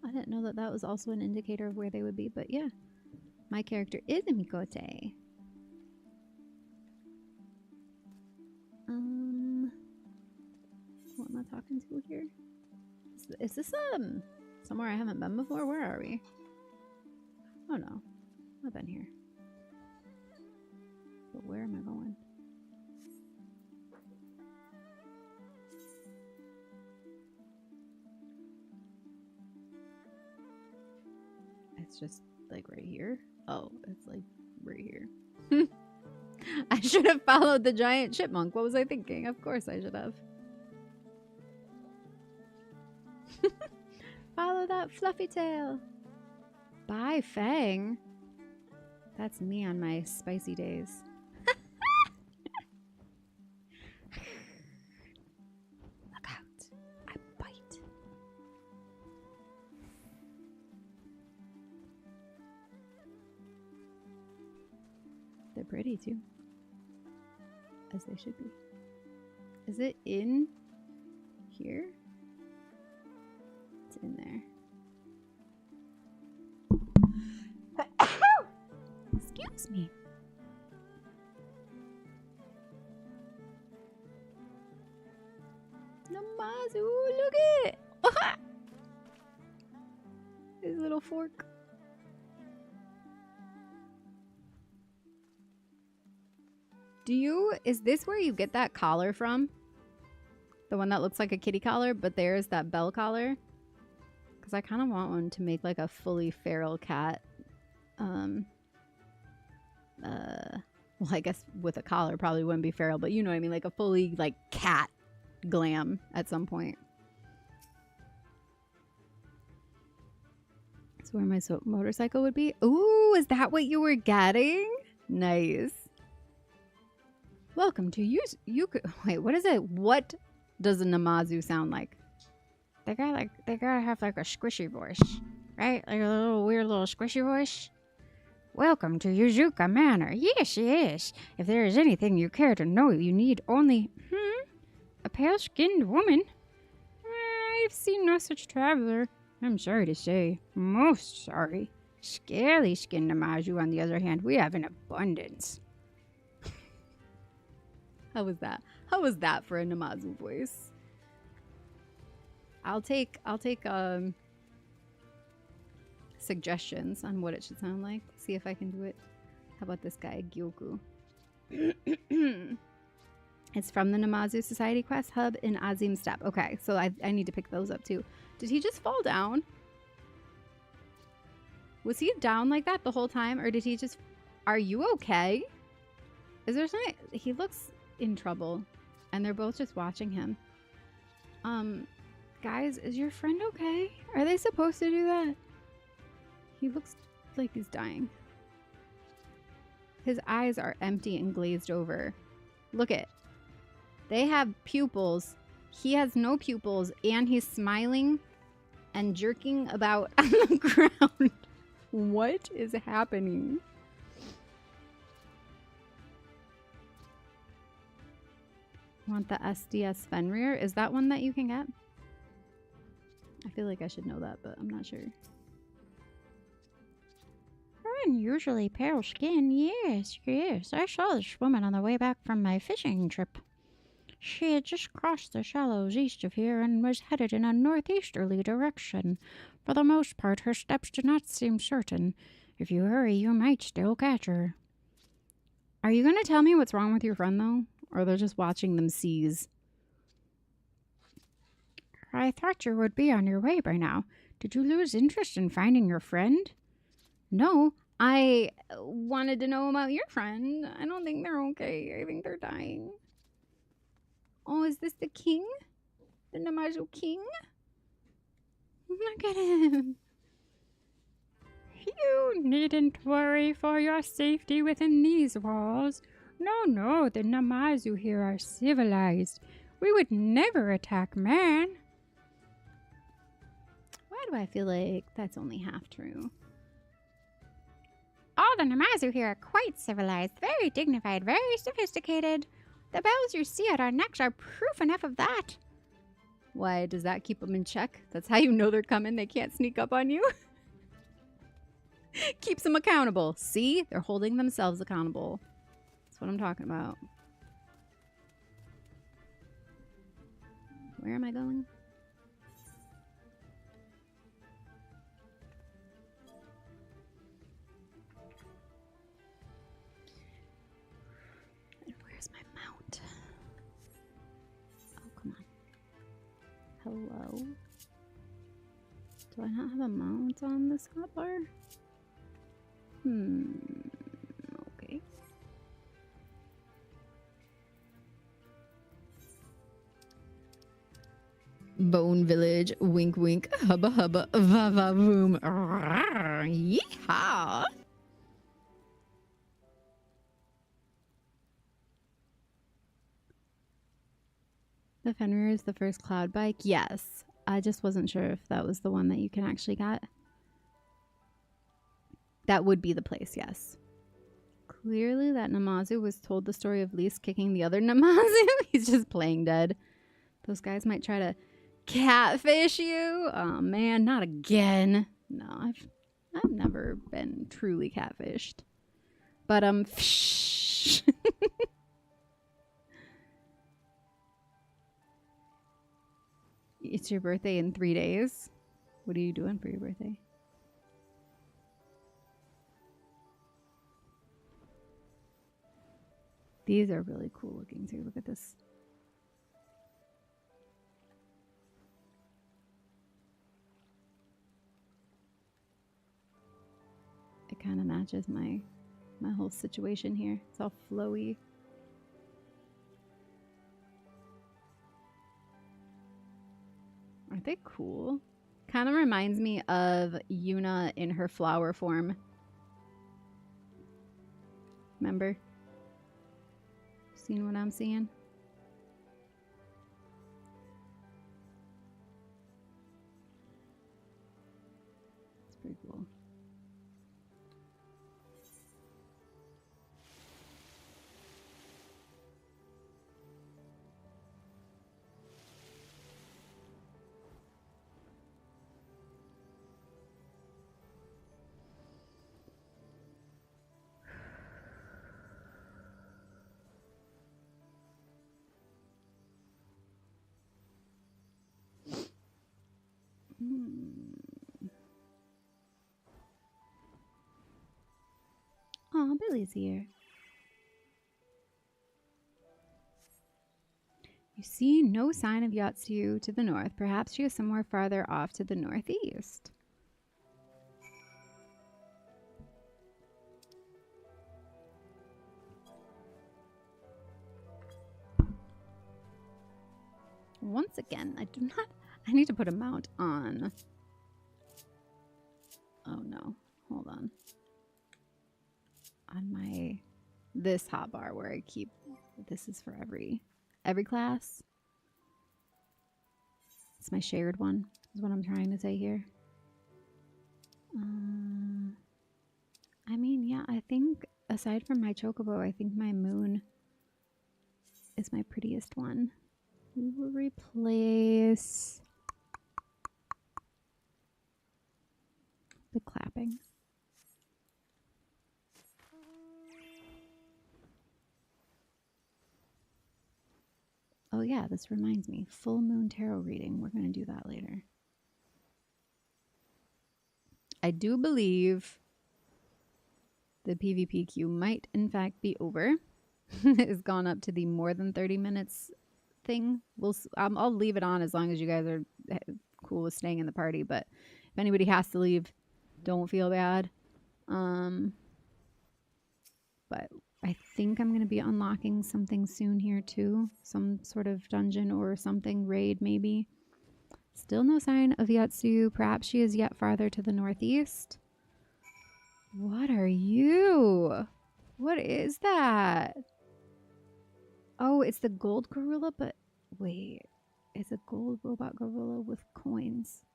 I didn't know that that was also an indicator of where they would be, but yeah. My character is a Mikote. What am I talking to here? Is this somewhere I haven't been before? Where are we? Oh no. I've been here. But where am I going? It's just like right here. Oh, it's like right here. I should have followed the giant chipmunk. What was I thinking? Of course I should have. Follow that fluffy tail. Bye, Fang. That's me on my spicy days. Look out. I bite. They're pretty too. As they should be. Is it in here? It's in there. Excuse me. Namazu, look at it! His little fork. Is this where you get that collar from? The one that looks like a kitty collar, but there's that bell collar? Because I kind of want one to make like a fully feral cat Well, I guess with a collar probably wouldn't be feral, but you know what I mean? Like a fully, like, cat glam at some point. That's where my motorcycle would be. Ooh, is that what you were getting? Nice. Welcome to wait, what is it? What does a Namazu sound like? They gotta have like a squishy voice, right? Like a little weird little squishy voice. Welcome to Yuzuka Manor. Yes, yes. If there is anything you care to know, you need only a pale-skinned woman. I've seen no such traveler. I'm sorry to say, most sorry. Scaly-skinned Namazu, on the other hand, we have in abundance. How was that? How was that for a Namazu voice? I'll take suggestions on what it should sound like. See if I can do it. How about this guy, Gyoku? It's from the Namazu Society Quest Hub in Azim Steppe. Okay, so I need to pick those up too. Did he just fall down? Was he down like that the whole time? Or did he just... Are you okay? Is there something... He looks in trouble. And they're both just watching him. Guys, is your friend okay? Are they supposed to do that? He looks like he's dying. His eyes are empty and glazed over. Look it. They have pupils. He has no pupils, and he's smiling and jerking about on the ground. What is happening? Want the SDS Fenrir? Is that one that you can get? I feel like I should know that, but I'm not sure. Her unusually pale skin, yes, yes. I saw this woman on the way back from my fishing trip. She had just crossed the shallows east of here and was headed in a northeasterly direction. For the most part, her steps do not seem certain. If you hurry, you might still catch her. Are you going to tell me what's wrong with your friend, though? Or they're just watching them seize? I thought you would be on your way by now. Did you lose interest in finding your friend? No, I wanted to know about your friend. I don't think they're okay. I think they're dying. Oh, is this the king? The Namazu king? Look at him. You needn't worry for your safety within these walls. No, the Namazu here are civilized. We would never attack man. Why do I feel like that's only half true? All the Namazu here are quite civilized, very dignified, very sophisticated. The bells you see at our necks are proof enough of that. Why, does that keep them in check? That's how you know they're coming. They can't sneak up on you. Keeps them accountable. See? They're holding themselves accountable. That's what I'm talking about. Where am I going? Where's my mount? Oh, come on. Hello? Do I not have a mount on this hotbar? Okay. Bone Village, wink wink, hubba hubba, va va voom, yeehaw! The Fenrir is the first cloud bike? Yes. I just wasn't sure if that was the one that you can actually get. That would be the place, yes. Clearly that Namazu was told the story of Lise kicking the other Namazu. He's just playing dead. Those guys might try to catfish you. Oh man, not again. No, I've never been truly catfished. But it's your birthday in 3 days. What are you doing for your birthday? These are really cool looking too. Look at this. It kind of matches my my whole situation here. It's all flowy. Aren't they cool? Kind of reminds me of Yuna in her flower form. Remember? Seeing what I'm seeing? It's pretty cool. Oh, Billy's here. You see no sign of Yatsu to the north. Perhaps she is somewhere farther off to the northeast. Once again, I need to put a mount on. Oh no, hold on. On this hotbar where I keep, this is for every class. It's my shared one, is what I'm trying to say here. I mean, yeah, I think aside from my chocobo, I think my moon is my prettiest one. We will replace the clapping. Oh yeah, this reminds me. Full moon tarot reading. We're going to do that later. I do believe the PvP queue might in fact be over. It's gone up to the more than 30 minutes thing. I'll leave it on as long as you guys are cool with staying in the party, but if anybody has to leave, don't feel bad. But I think I'm going to be unlocking something soon here too. Some sort of dungeon or something, raid maybe. Still no sign of Yatsu. Perhaps she is yet farther to the northeast. What are you? What is that? Oh, it's the gold gorilla, but wait. It's a gold robot gorilla with coins.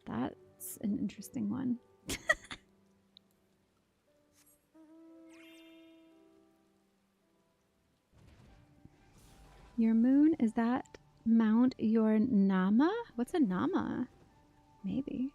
That's an interesting one. Your moon, is that mount your Nama? What's a Nama? Maybe.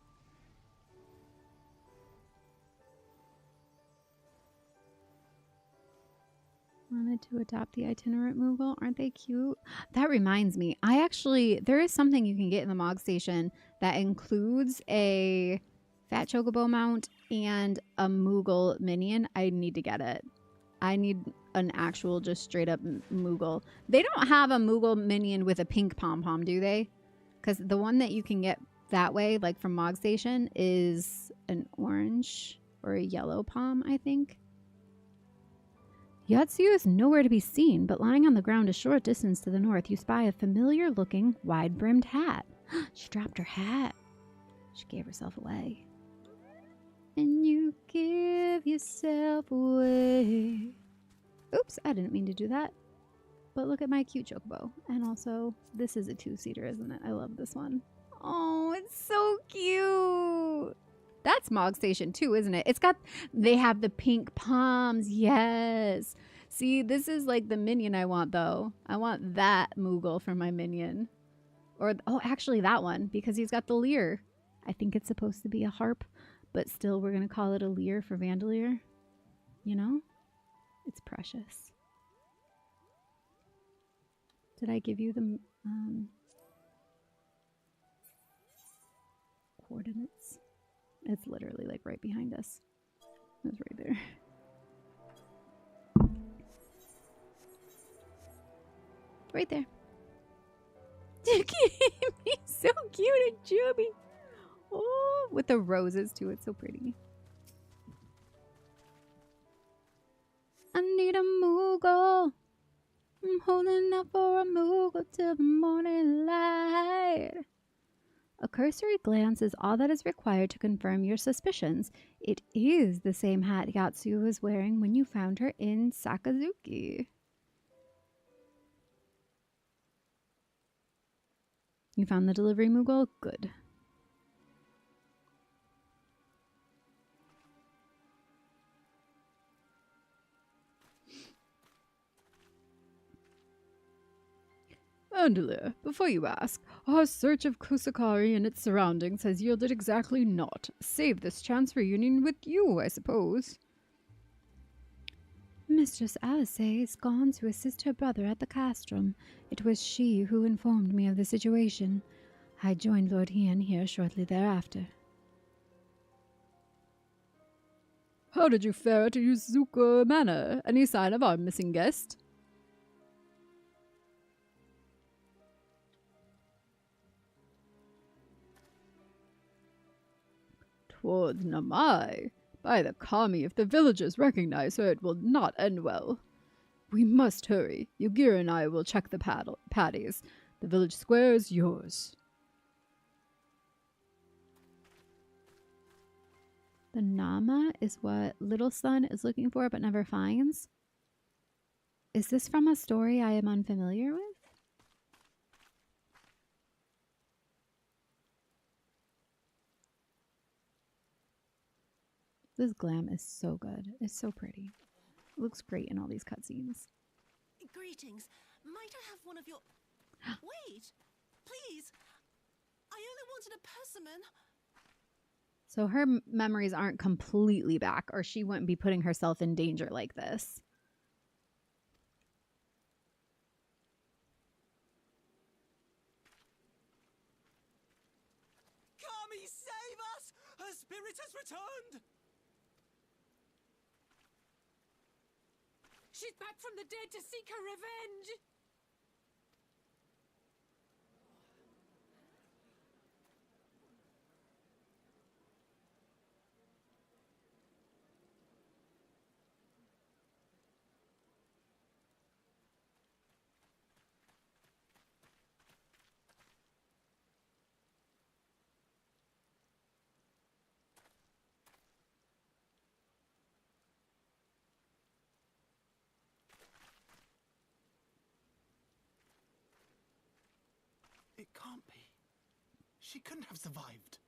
Wanted to adopt the itinerant Moogle. Aren't they cute? That reminds me. There is something you can get in the Mog Station that includes a Fat Chocobo mount and a Moogle minion. I need to get it. I need an actual just straight up Moogle. They don't have a Moogle minion with a pink pom-pom, do they? Because the one that you can get that way, like from Mog Station, is an orange or a yellow pom, I think. Yatsu is nowhere to be seen, but lying on the ground a short distance to the north, you spy a familiar-looking, wide-brimmed hat. She dropped her hat. She gave herself away. And you give yourself away. Oops, I didn't mean to do that. But look at my cute chocobo. And also, this is a two-seater, isn't it? I love this one. Oh, it's so cute. That's Mog Station too, isn't it? They have the pink palms. Yes. See, this is like the minion I want though. I want that Moogle for my minion. Or, oh, actually that one, because he's got the lyre. I think it's supposed to be a harp, but still we're going to call it a lyre for Vandalier. You know? It's precious. Did I give you the coordinates? It's literally like right behind us. It's right there. Right there. He's so cute and chubby. Oh, with the roses too. It's so pretty. I need a Moogle. I'm holding out for a Moogle till the morning light. A cursory glance is all that is required to confirm your suspicions. It is the same hat Yatsu was wearing when you found her in Sakazuki. You found the delivery Moogle? Good. Andalere, before you ask, our search of Kusakari and its surroundings has yielded exactly naught, save this chance reunion with you, I suppose. Mistress Alice is gone to assist her brother at the castrum. It was she who informed me of the situation. I joined Lord Hien here shortly thereafter. How did you fare at Yuzuka Manor? Any sign of our missing guest? Towards Namai. By the Kami, if the villagers recognize her, it will not end well. We must hurry. Yugira and I will check the patties. The village square is yours. The Nama is what Little Sun is looking for but never finds. Is this from a story I am unfamiliar with? This glam is so good. It's so pretty. It looks great in all these cutscenes. Greetings. Might I have one of your... Wait! Please! I only wanted a persimmon. So her memories aren't completely back, or she wouldn't be putting herself in danger like this. Kami, save us! Her spirit has returned! She's back from the dead to seek her revenge! It can't be. She couldn't have survived.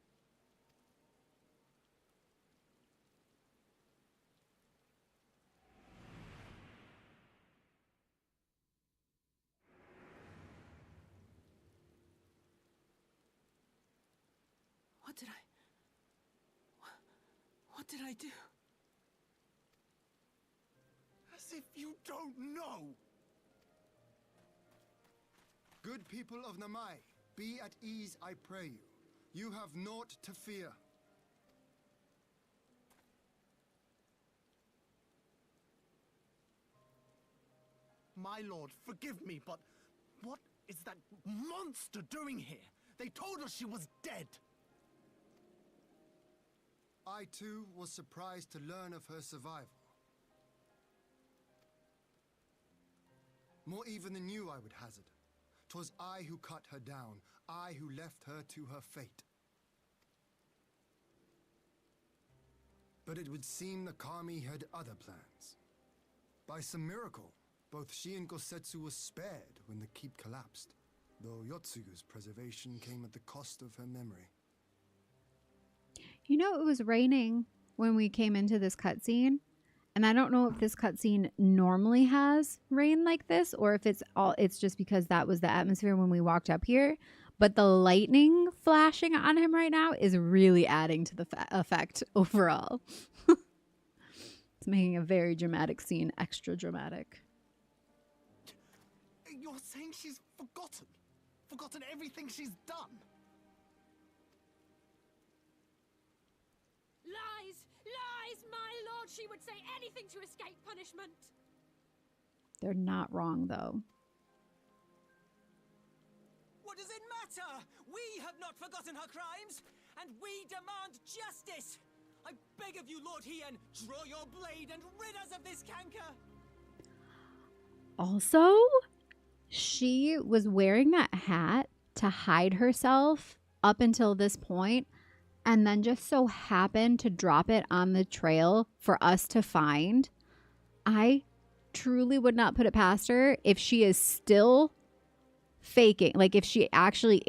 What did I do? As if you don't know! Good people of Namai, be at ease, I pray you. You have naught to fear. My lord, forgive me, but what is that monster doing here? They told us she was dead. I too was surprised to learn of her survival. More even than you, I would hazard. 'Twas I who cut her down, I who left her to her fate. But it would seem the Kami had other plans. By some miracle, both she and Gosetsu were spared when the keep collapsed, though Yotsugu's preservation came at the cost of her memory. You know, it was raining when we came into this cutscene, and I don't know if this cutscene normally has rain like this, or if it's just because that was the atmosphere when we walked up here. But the lightning flashing on him right now is really adding to the effect overall. It's making a very dramatic scene extra dramatic. You're saying she's forgotten? Forgotten everything she's done? Lies! Lies, my lord! She would say anything to escape punishment! They're not wrong, though. What does it matter? We have not forgotten her crimes, and we demand justice! I beg of you, Lord Hien, draw your blade and rid us of this canker! Also, she was wearing that hat to hide herself up until this point, and then just so happened to drop it on the trail for us to find. I truly would not put it past her if she is still faking, like if she actually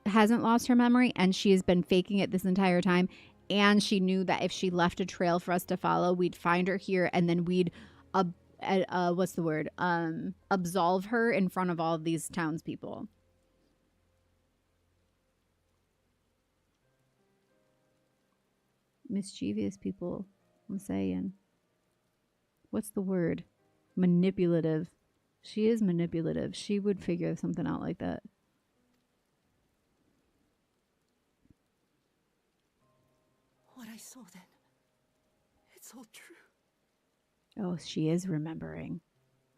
hasn't lost her memory and she has been faking it this entire time, and she knew that if she left a trail for us to follow, we'd find her here and then we'd absolve her in front of all of these townspeople. Mischievous people, I'm saying. What's the word? Manipulative. She is manipulative. She would figure something out like that. What I saw then, it's all true. Oh, she is remembering.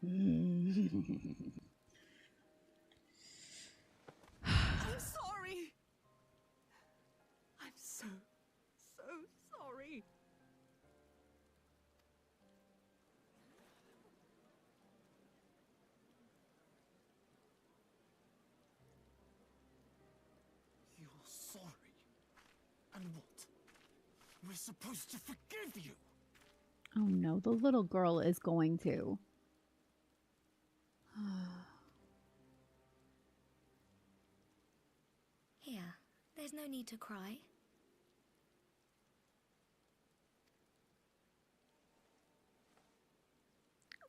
I'm sorry. I'm so sorry. You're sorry? And what? We're supposed to forgive you? Oh no, the little girl is going to. Here, there's no need to cry.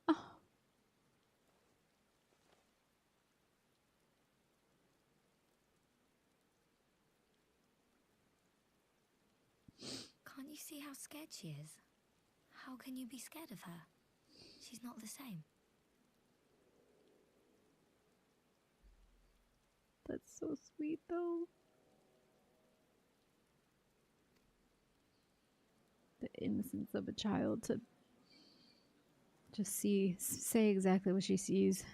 Oh. Can't you see how scared she is? How can you be scared of her? She's not the same. That's so sweet, though. The innocence of a child to just say exactly what she sees.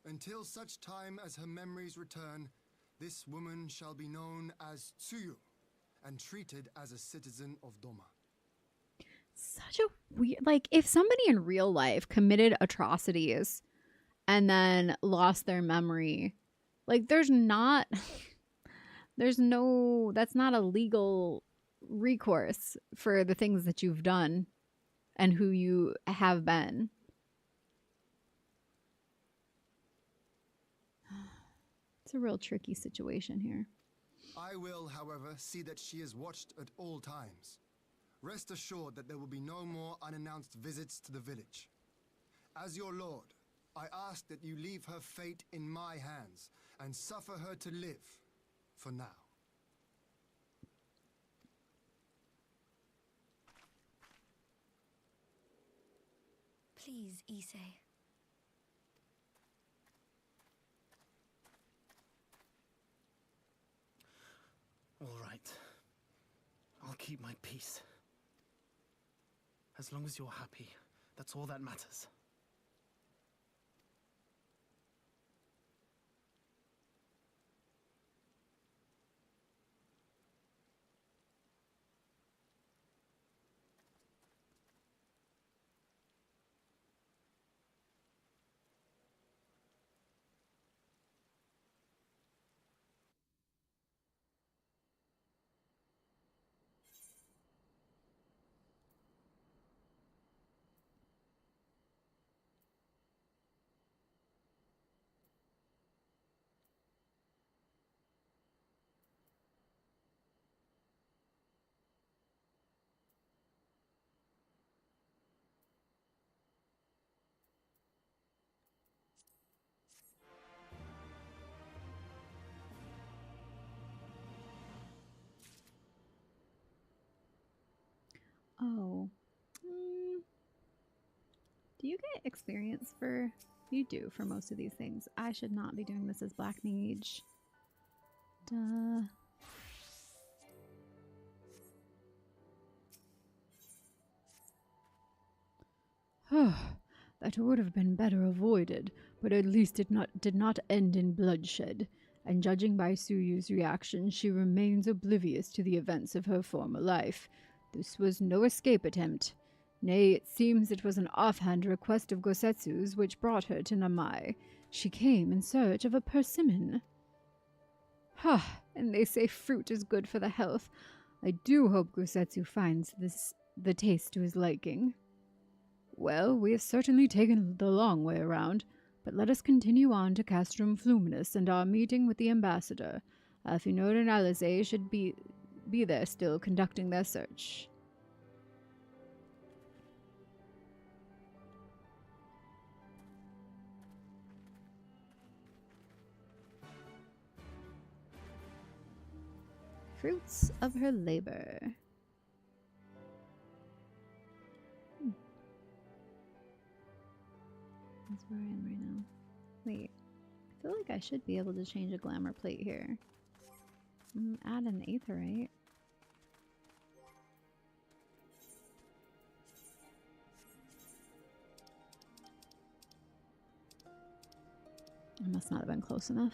Until such time as her memories return, this woman shall be known as Tsuyu and treated as a citizen of Doma. Such a weird, like, if somebody in real life committed atrocities and then lost their memory, like, that's not a legal recourse for the things that you've done and who you have been. It's a real tricky situation here. I will, however, see that she is watched at all times. Rest assured that there will be no more unannounced visits to the village. As your lord, I ask that you leave her fate in my hands and suffer her to live, for now. Please, Issei. All right. I'll keep my peace. As long as you're happy, that's all that matters. Oh. Do you get experience for... You do for most of these things. I should not be doing this as Black Mage. Duh. That would have been better avoided, but at least it did not end in bloodshed. And judging by Tsuyu's reaction, she remains oblivious to the events of her former life. This was no escape attempt. Nay, it seems it was an offhand request of Gosetsu's which brought her to Namai. She came in search of a persimmon. Ha! And they say fruit is good for the health. I do hope Gosetsu finds the taste to his liking. Well, we have certainly taken the long way around, but let us continue on to Castrum Fluminus and our meeting with the ambassador. Alfinor and Alize should be there still, conducting their search. Fruits of her labor. That's where I am right now. Wait, I feel like I should be able to change a glamour plate here. Add an aetheryte. I must not have been close enough.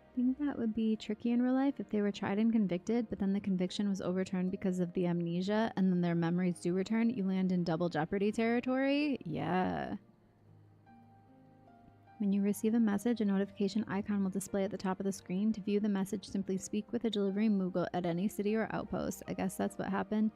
I think that would be tricky in real life if they were tried and convicted, but then the conviction was overturned because of the amnesia, and then their memories do return. You land in double jeopardy territory. Yeah. When you receive a message, a notification icon will display at the top of the screen. To view the message, simply speak with a delivery Moogle at any city or outpost. I guess that's what happened.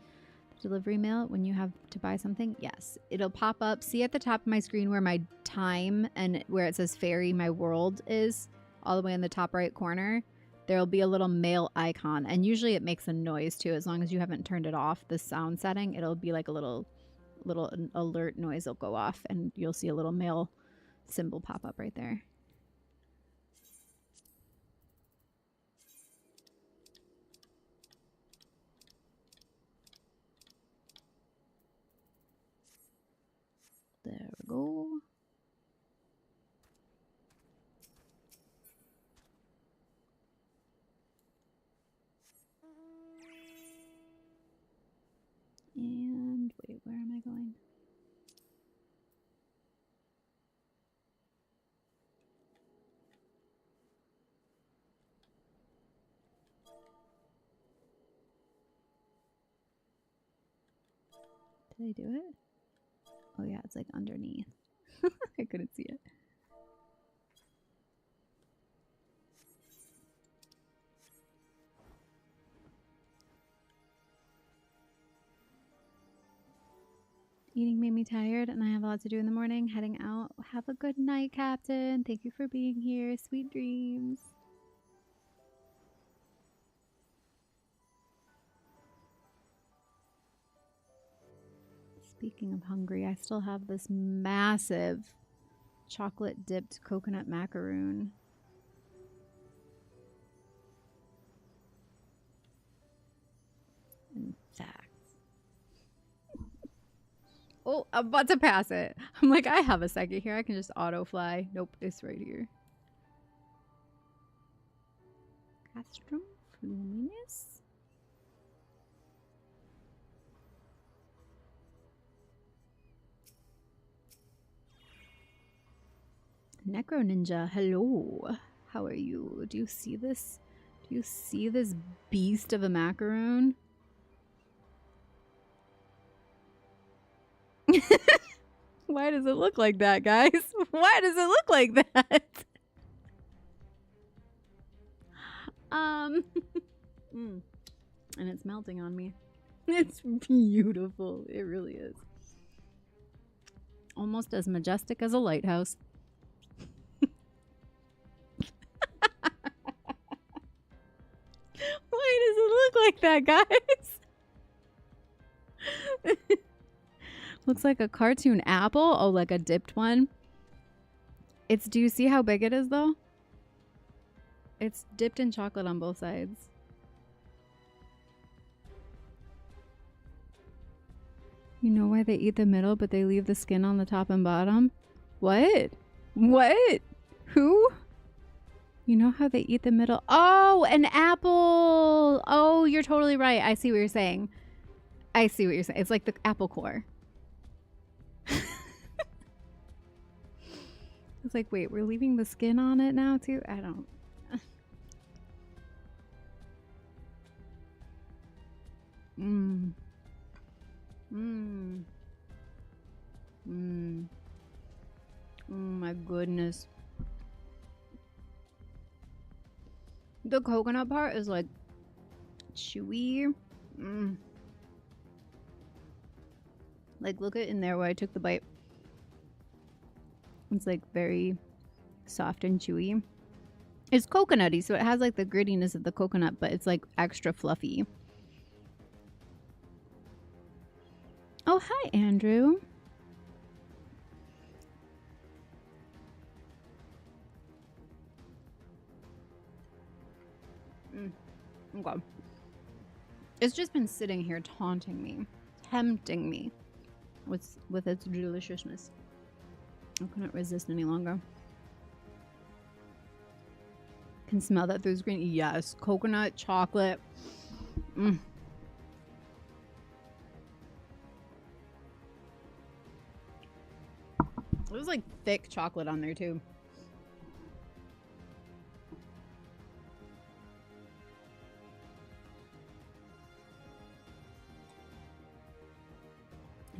The delivery mail, when you have to buy something, yes. It'll pop up. See at the top of my screen where my time and where it says fairy, my world is? All the way in the top right corner, there'll be a little mail icon, and usually it makes a noise too. As long as you haven't turned it off, the sound setting, it'll be like a little alert noise will go off, and you'll see a little mail symbol pop up right there. There we go. And wait, where am I going? Did I do it? Oh yeah, it's like underneath. I couldn't see it. Eating made me tired, and I have a lot to do in the morning. Heading out. Have a good night, Captain. Thank you for being here. Sweet dreams. Speaking of hungry, I still have this massive chocolate dipped coconut macaroon. In fact. Oh, I'm about to pass it. I'm like, I have a second here. I can just auto fly. Nope, it's right here. Castrum Fluminus? Necro Ninja, hello. How are you? Do you see this? Do you see this beast of a macaroon? Why does it look like that, guys? Why does it look like that? And it's melting on me. It's beautiful. It really is. Almost as majestic as a lighthouse. Why does it look like that, guys? Looks like a cartoon apple. Oh, like a dipped one. It's, do you see how big it is though? It's dipped in chocolate on both sides. You know why they eat the middle, but they leave the skin on the top and bottom? What? What? Who? You know how they eat the middle? Oh, an apple. Oh, you're totally right. I see what you're saying. I see what you're saying. It's like the apple core. It's like, wait, we're leaving the skin on it now too? I don't. Mmm. Mmm. Mmm. Oh my goodness. The coconut part is like chewy. Mmm. Like, look at in there where I took the bite. It's like very soft and chewy. It's coconutty, so it has like the grittiness of the coconut, but it's like extra fluffy. Oh, hi, Andrew. Okay. It's just been sitting here taunting me, tempting me with its deliciousness. I couldn't resist any longer. Can smell that through the screen. Yes, coconut, chocolate. Mm. It was like thick chocolate on there too.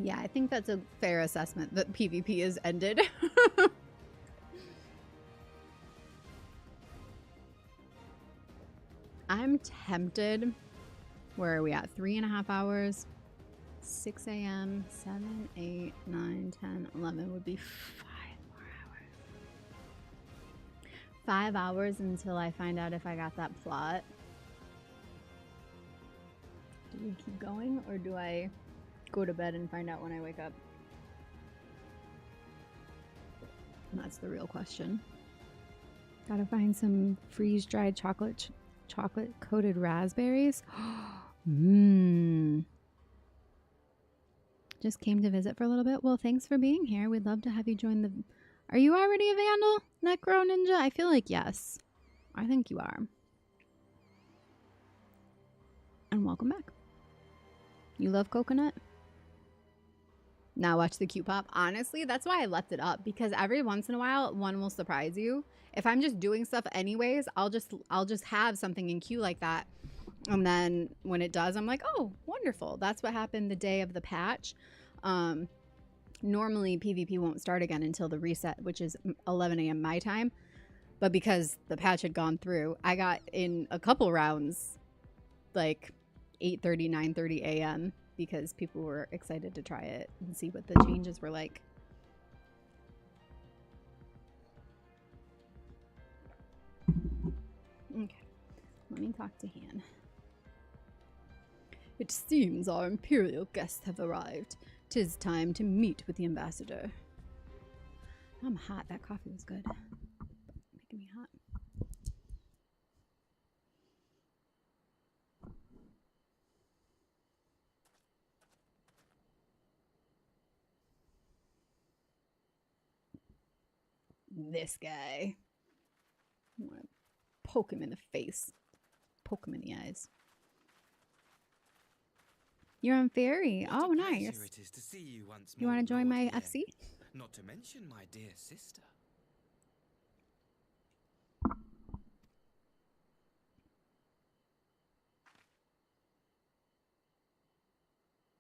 Yeah, I think that's a fair assessment that PvP is ended. I'm tempted. Where are we at? 3.5 hours. 6 a.m. 7, 8, 9, 10, 11 would be 5 more hours. 5 hours until I find out if I got that plot. Do we keep going or do I go to bed and find out when I wake up? That's the real question. Gotta find some freeze-dried chocolate coated raspberries. Mmm. Just came to visit for a little bit. Well, thanks for being here. We'd love to have you join the... Are you already a Vandal, Necro Ninja? I feel like yes. I think you are. And welcome back. You love coconut? Now watch the cute pop. Honestly, that's why I left it up, because every once in a while one will surprise you. If I'm just doing stuff anyways, I'll just have something in queue like that. And then when it does, I'm like, oh, wonderful. That's what happened the day of the patch. Normally PvP won't start again until the reset, which is 11 a.m. my time. But because the patch had gone through, I got in a couple rounds like 8:30, 9:30 a.m. because people were excited to try it and see what the changes were like. Okay, let me talk to Han. It seems our imperial guests have arrived. 'Tis time to meet with the ambassador. I'm hot. That coffee was good. Making me hot. This guy. I want to poke him in the face. Poke him in the eyes. You're on Fairy. Oh, nice. It is to see you once You more, want to join Lord my Ian. FC? Not to mention my dear sister.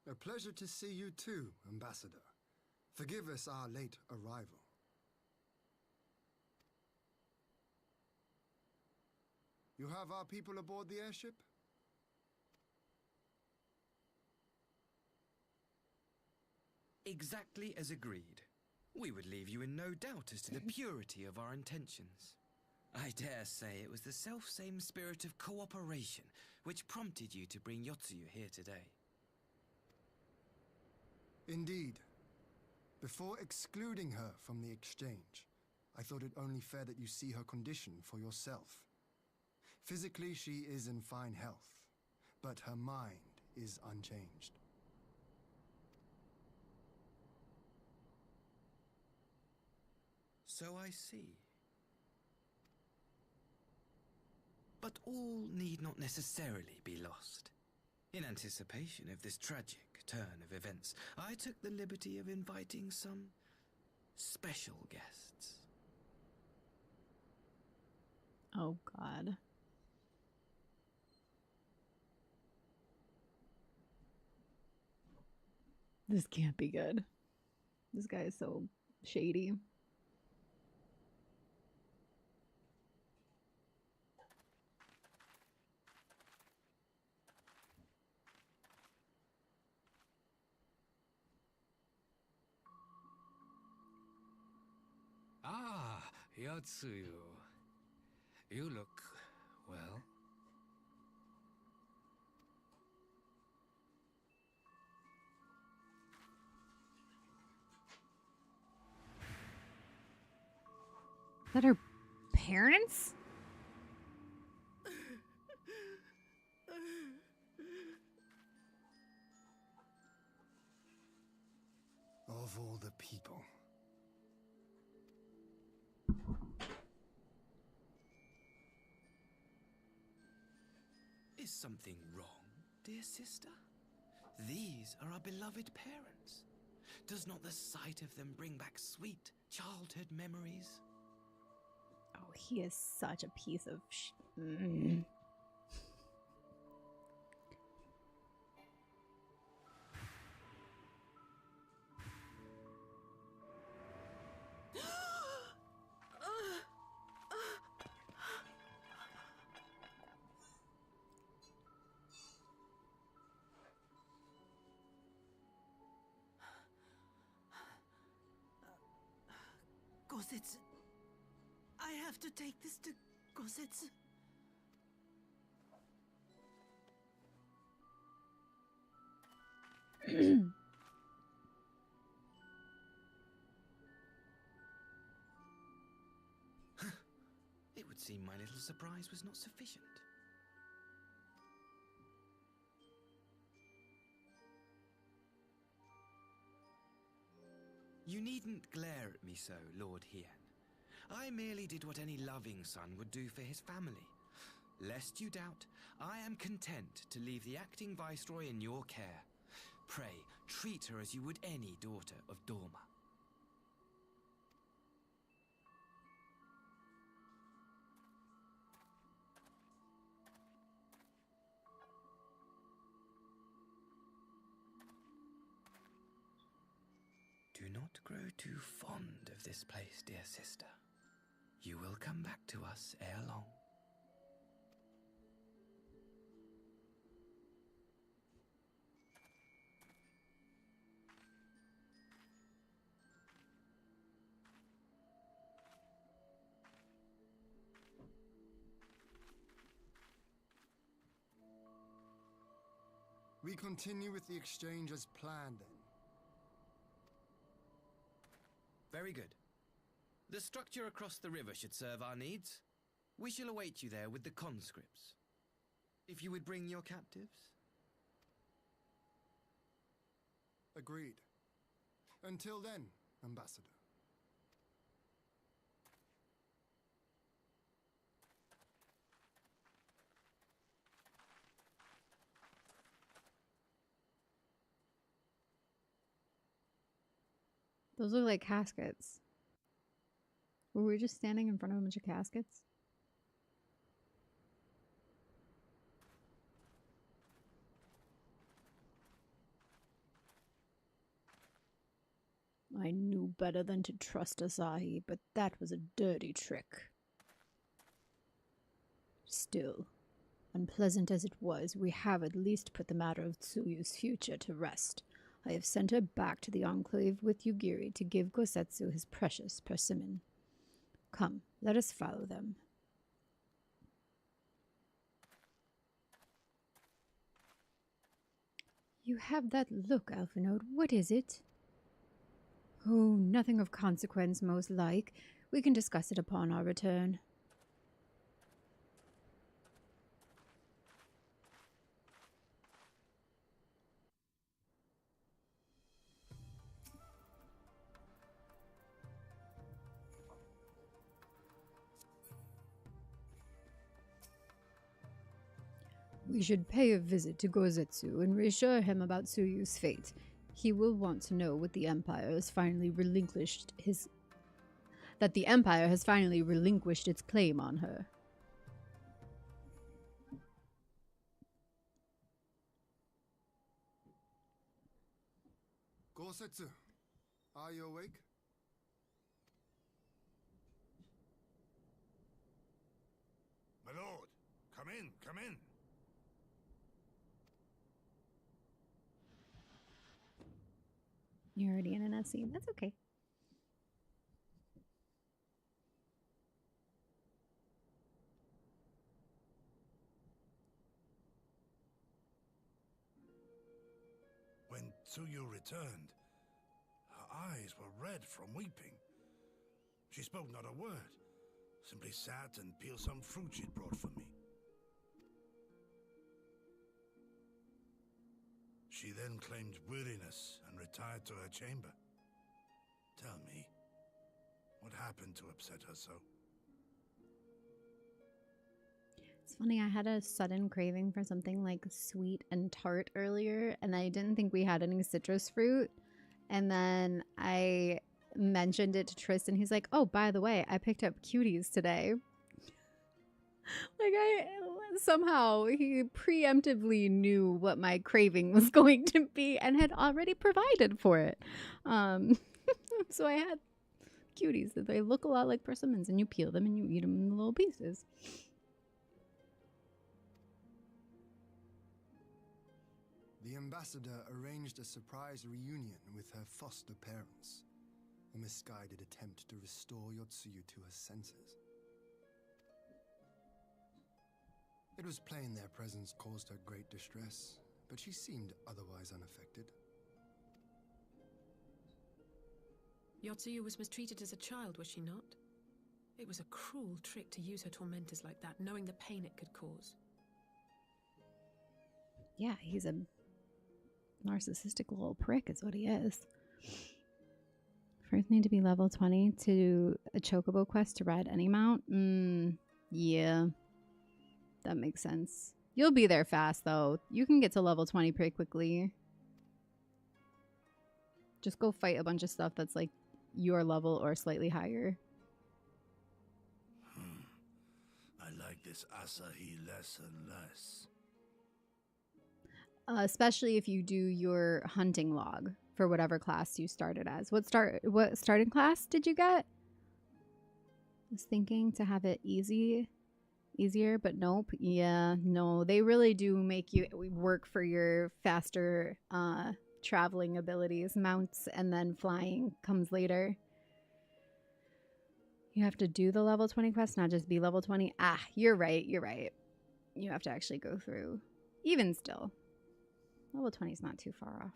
A pleasure to see you too, Ambassador. Forgive us our late arrival. You have our people aboard the airship? Exactly as agreed. We would leave you in no doubt as to the purity of our intentions. I dare say it was the self-same spirit of cooperation which prompted you to bring Yotsuyu here today. Indeed. Before excluding her from the exchange, I thought it only fair that you see her condition for yourself. Physically, she is in fine health, but her mind is unchanged. So I see. But all need not necessarily be lost. In anticipation of this tragic turn of events, I took the liberty of inviting some special guests. Oh, God. This can't be good. This guy is so shady. Ah, Yotsuyu. You look well. Is that her parents? Of all the people. Is something wrong, dear sister? These are our beloved parents. Does not the sight of them bring back sweet childhood memories? Oh, he is such a piece of Gosetsu. I have to take this to Gosetsu. It would seem my little surprise was not sufficient. You needn't glare at me so, Lord Hien. I merely did what any loving son would do for his family. Lest you doubt, I am content to leave the acting viceroy in your care. Pray, treat her as you would any daughter of Dorma. Do not grow too fond of this place, dear sister. You will come back to us ere long. We continue with the exchange as planned, then. Very good. The structure across the river should serve our needs. We shall await you there with the conscripts. If you would bring your captives. Agreed. Until then, Ambassador. Those look like caskets. Were we just standing in front of a bunch of caskets? I knew better than to trust Asahi, but that was a dirty trick. Still, unpleasant as it was, we have at least put the matter of Tsuyu's future to rest. I have sent her back to the Enclave with Yugiri to give Gosetsu his precious persimmon. Come, let us follow them. You have that look, Alphinaud. What is it? Oh, nothing of consequence, most like. We can discuss it upon our return. We should pay a visit to Gosetsu and reassure him about Tsuyu's fate. He will want to know what the Empire has finally relinquished its claim on her. Kosetsu, are you awake? My lord, come in, come in. You're already in an SC. That's okay. When Tsuyu returned, her eyes were red from weeping. She spoke not a word, simply sat and peeled some fruit she'd brought for me. She then claimed weariness and retired to her chamber. Tell me, what happened to upset her so? It's funny, I had a sudden craving for something like sweet and tart earlier, and I didn't think we had any citrus fruit. And then I mentioned it to Tristan. He's like, oh, by the way, I picked up cuties today. Like, somehow he preemptively knew what my craving was going to be and had already provided for it. So I had cuties that they look a lot like persimmons, and you peel them and you eat them in little pieces. The ambassador arranged a surprise reunion with her foster parents. A misguided attempt to restore Yotsuyu to her senses. It was plain their presence caused her great distress, but she seemed otherwise unaffected. Yotsuyu was mistreated as a child, was she not? It was a cruel trick to use her tormentors like that, knowing the pain it could cause. Yeah, he's a narcissistic little prick is what he is. First need to be level 20 to a chocobo quest to ride any mount. Yeah. That makes sense. You'll be there fast, though. You can get to level 20 pretty quickly. Just go fight a bunch of stuff that's like your level or slightly higher. I like this Asahi less and less. Especially if you do your hunting log for whatever class you started as. What starting class did you get? I was thinking to have it easier, but nope. Yeah, no, they really do make you work for your faster traveling abilities. Mounts and then flying comes later. You have to do the level 20 quest, not just be level 20. Ah, you're right. You have to actually go through. Even still, level 20 is not too far off.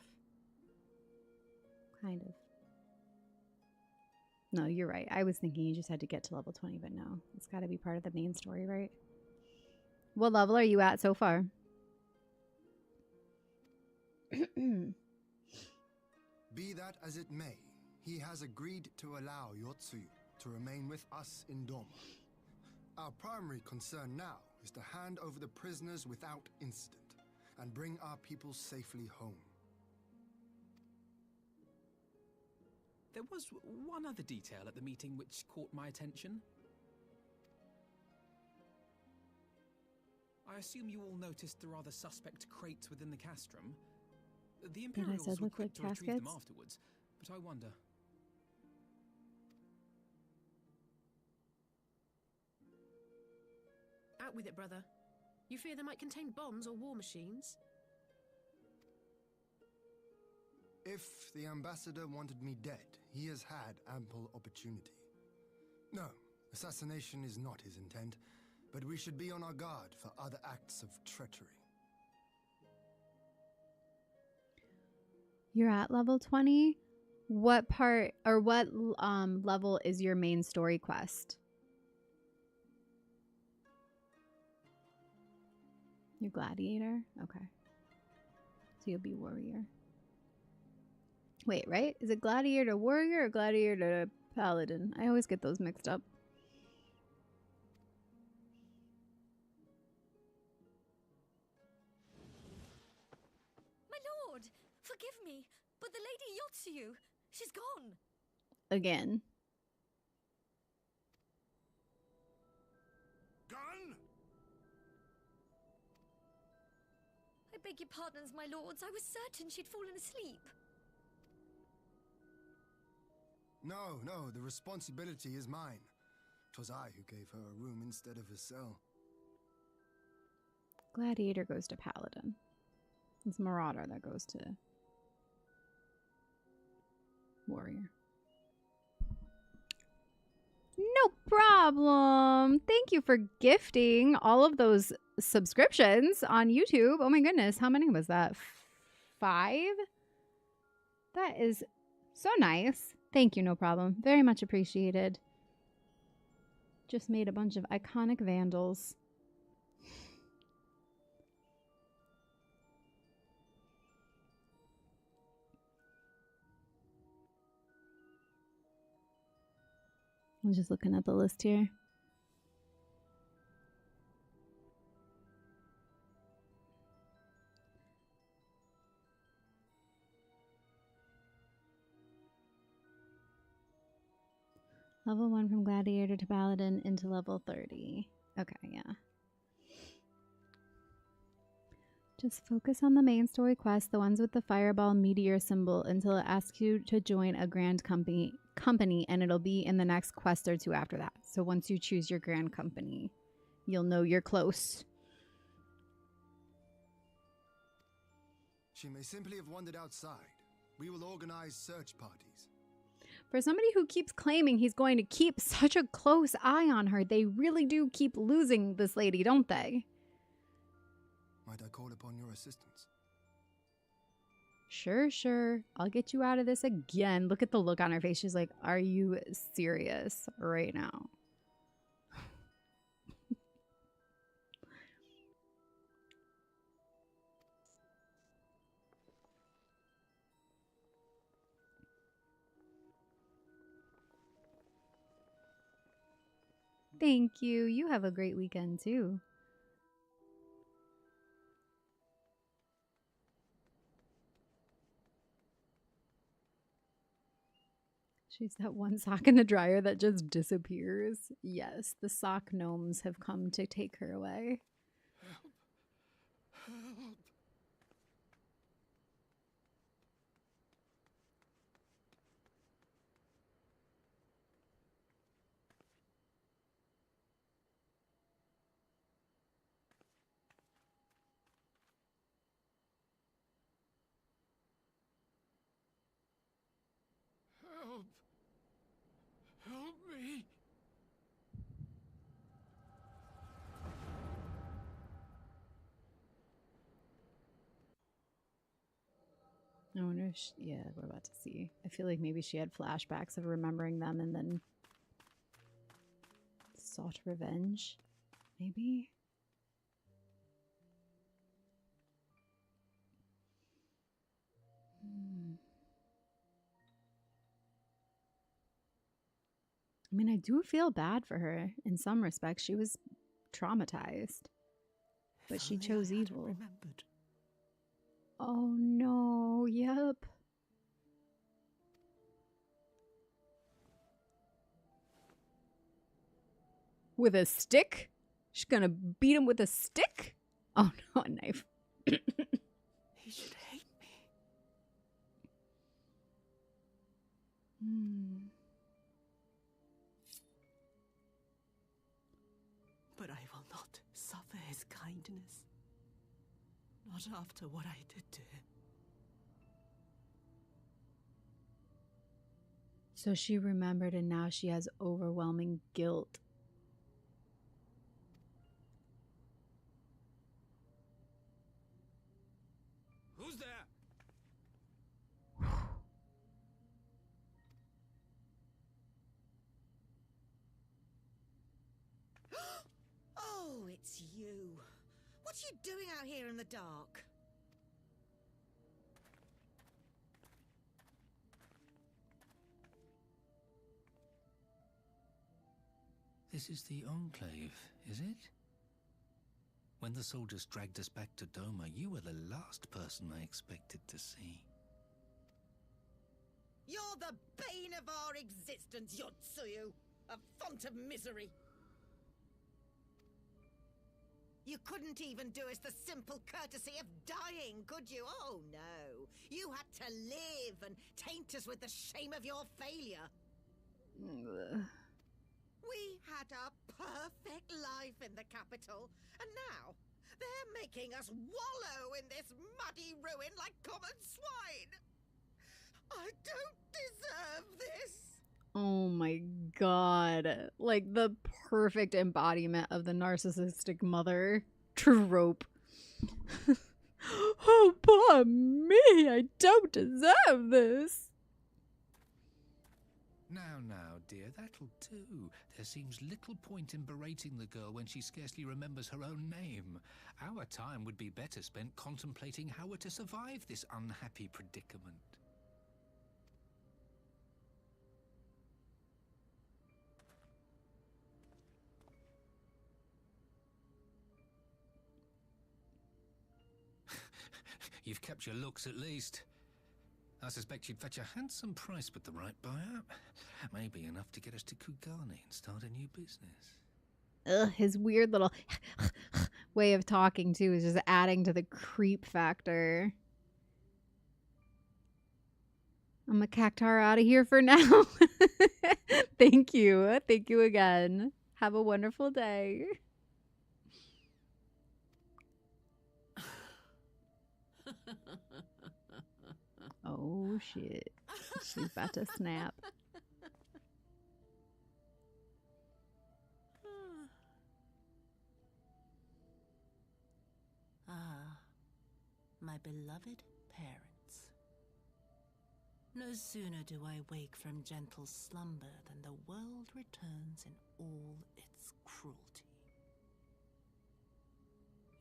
Kind of. No, you're right. I was thinking you just had to get to level 20, but no. It's got to be part of the main story, right? What level are you at so far? Be that as it may, he has agreed to allow Yotsuyu to remain with us in Doma. Our primary concern now is to hand over the prisoners without incident and bring our people safely home. There was one other detail at the meeting which caught my attention. I assume you all noticed the rather suspect crates within the castrum. The Imperials were quick to retrieve them afterwards, but I wonder... Out with it, brother. You fear they might contain bombs or war machines? If the ambassador wanted me dead, he has had ample opportunity. No, assassination is not his intent, but we should be on our guard for other acts of treachery. You're at level 20. What part or what level is your main story quest? You're gladiator? Okay. So you'll be warrior. Wait, right? Is it gladiator to warrior or gladiator to paladin? I always get those mixed up. My lord, forgive me, but the Lady Yotsuyu, she's gone. Again. Gone? I beg your pardons, my lords. I was certain she'd fallen asleep. No, no, the responsibility is mine. 'Twas I who gave her a room instead of a cell. Gladiator goes to Paladin. It's Marauder that goes to Warrior. No problem. Thank you for gifting all of those subscriptions on YouTube. Oh my goodness, how many was that? 5? That is so nice. Thank you, no problem. Very much appreciated. Just made a bunch of iconic vandals. I'm just looking at the list here. Level 1 from Gladiator to Paladin into level 30. Okay, yeah. Just focus on the main story quest, the ones with the fireball meteor symbol, until it asks you to join a grand company, and it'll be in the next quest or 2 after that. So once you choose your grand company, you'll know you're close. She may simply have wandered outside. We will organize search parties. For somebody who keeps claiming he's going to keep such a close eye on her, they really do keep losing this lady, don't they? Might I call upon your assistance? Sure, sure. I'll get you out of this again. Look at the look on her face. She's like, are you serious right now? Thank you. You have a great weekend too. She's that one sock in the dryer that just disappears. Yes, the sock gnomes have come to take her away. Help! Help! Help! Help me! I wonder if yeah, we're about to see. I feel like maybe she had flashbacks of remembering them and then sought revenge. Maybe? I mean, I do feel bad for her in some respects. She was traumatized, but she chose evil. Remembered. Oh no, yep. With a stick? She's gonna beat him with a stick? Oh no, a knife. He should hate me. But I will not suffer his kindness. Not after what I did to him. So she remembered and now she has overwhelming guilt. Who's there? Oh, it's you. What are you doing out here in the dark? This is the Enclave, is it? When the soldiers dragged us back to Doma, you were the last person I expected to see. You're the bane of our existence, Yotsuyu. A font of misery. You couldn't even do us the simple courtesy of dying, could you? Oh, no. You had to live and taint us with the shame of your failure. We had a perfect life in the capital, and now they're making us wallow in this muddy ruin like common swine. I don't deserve this. Oh my god. Like the perfect embodiment of the narcissistic mother trope. Oh, poor me. I don't deserve this. Now, dear, that'll do. There seems little point in berating the girl when she scarcely remembers her own name. Our time would be better spent contemplating how we're to survive this unhappy predicament. You've kept your looks at least. I suspect you'd fetch a handsome price with the right buyer. Maybe enough to get us to Kugane and start a new business. Ugh, his weird little way of talking too is just adding to the creep factor. I'm a cactar out of here for now. Thank you. Thank you again. Have a wonderful day. Oh shit. She's about to snap. Ah, my beloved parents. No sooner do I wake from gentle slumber than the world returns in all its cruelty.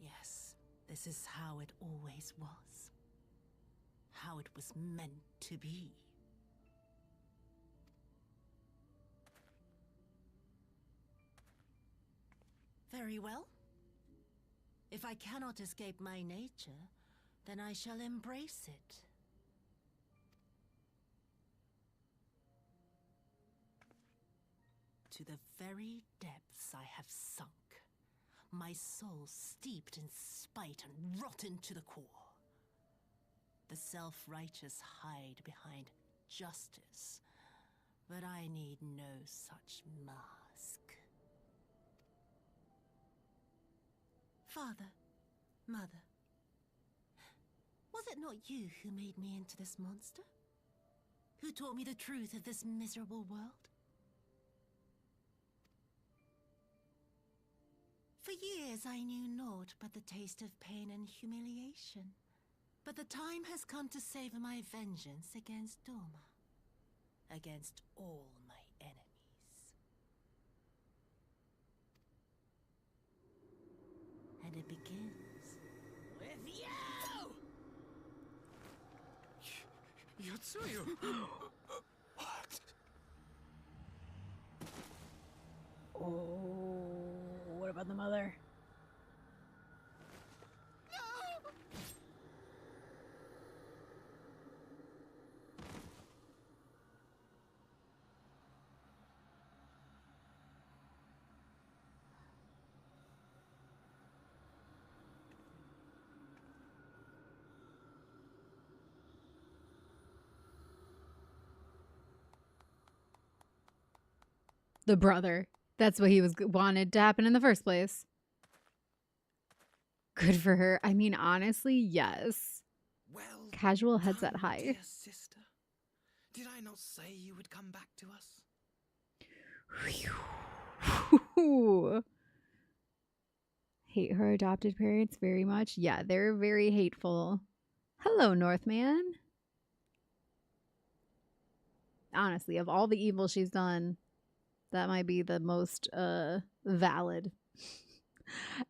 Yes, this is how it always was. How it was meant to be. Very well. If I cannot escape my nature, then I shall embrace it. To the very depths I have sunk, my soul steeped in spite and rotten to the core. The self-righteous hide behind justice, but I need no such mask. Father, Mother, was it not you who made me into this monster? Who taught me the truth of this miserable world? For years I knew naught but the taste of pain and humiliation. But the time has come to savor my vengeance against Doma. Against all my enemies. And it begins with you! Yotsuyu! What? Oh, what about the mother? The brother. That's what he was wanted to happen in the first place. Good for her. I mean, honestly, yes. Well, Casual headset high. Dear sister, did I not say you would come back to us? Hate her adopted parents very much. Yeah, they're very hateful. Hello, Northman. Honestly, of all the evil she's done, that might be the most valid.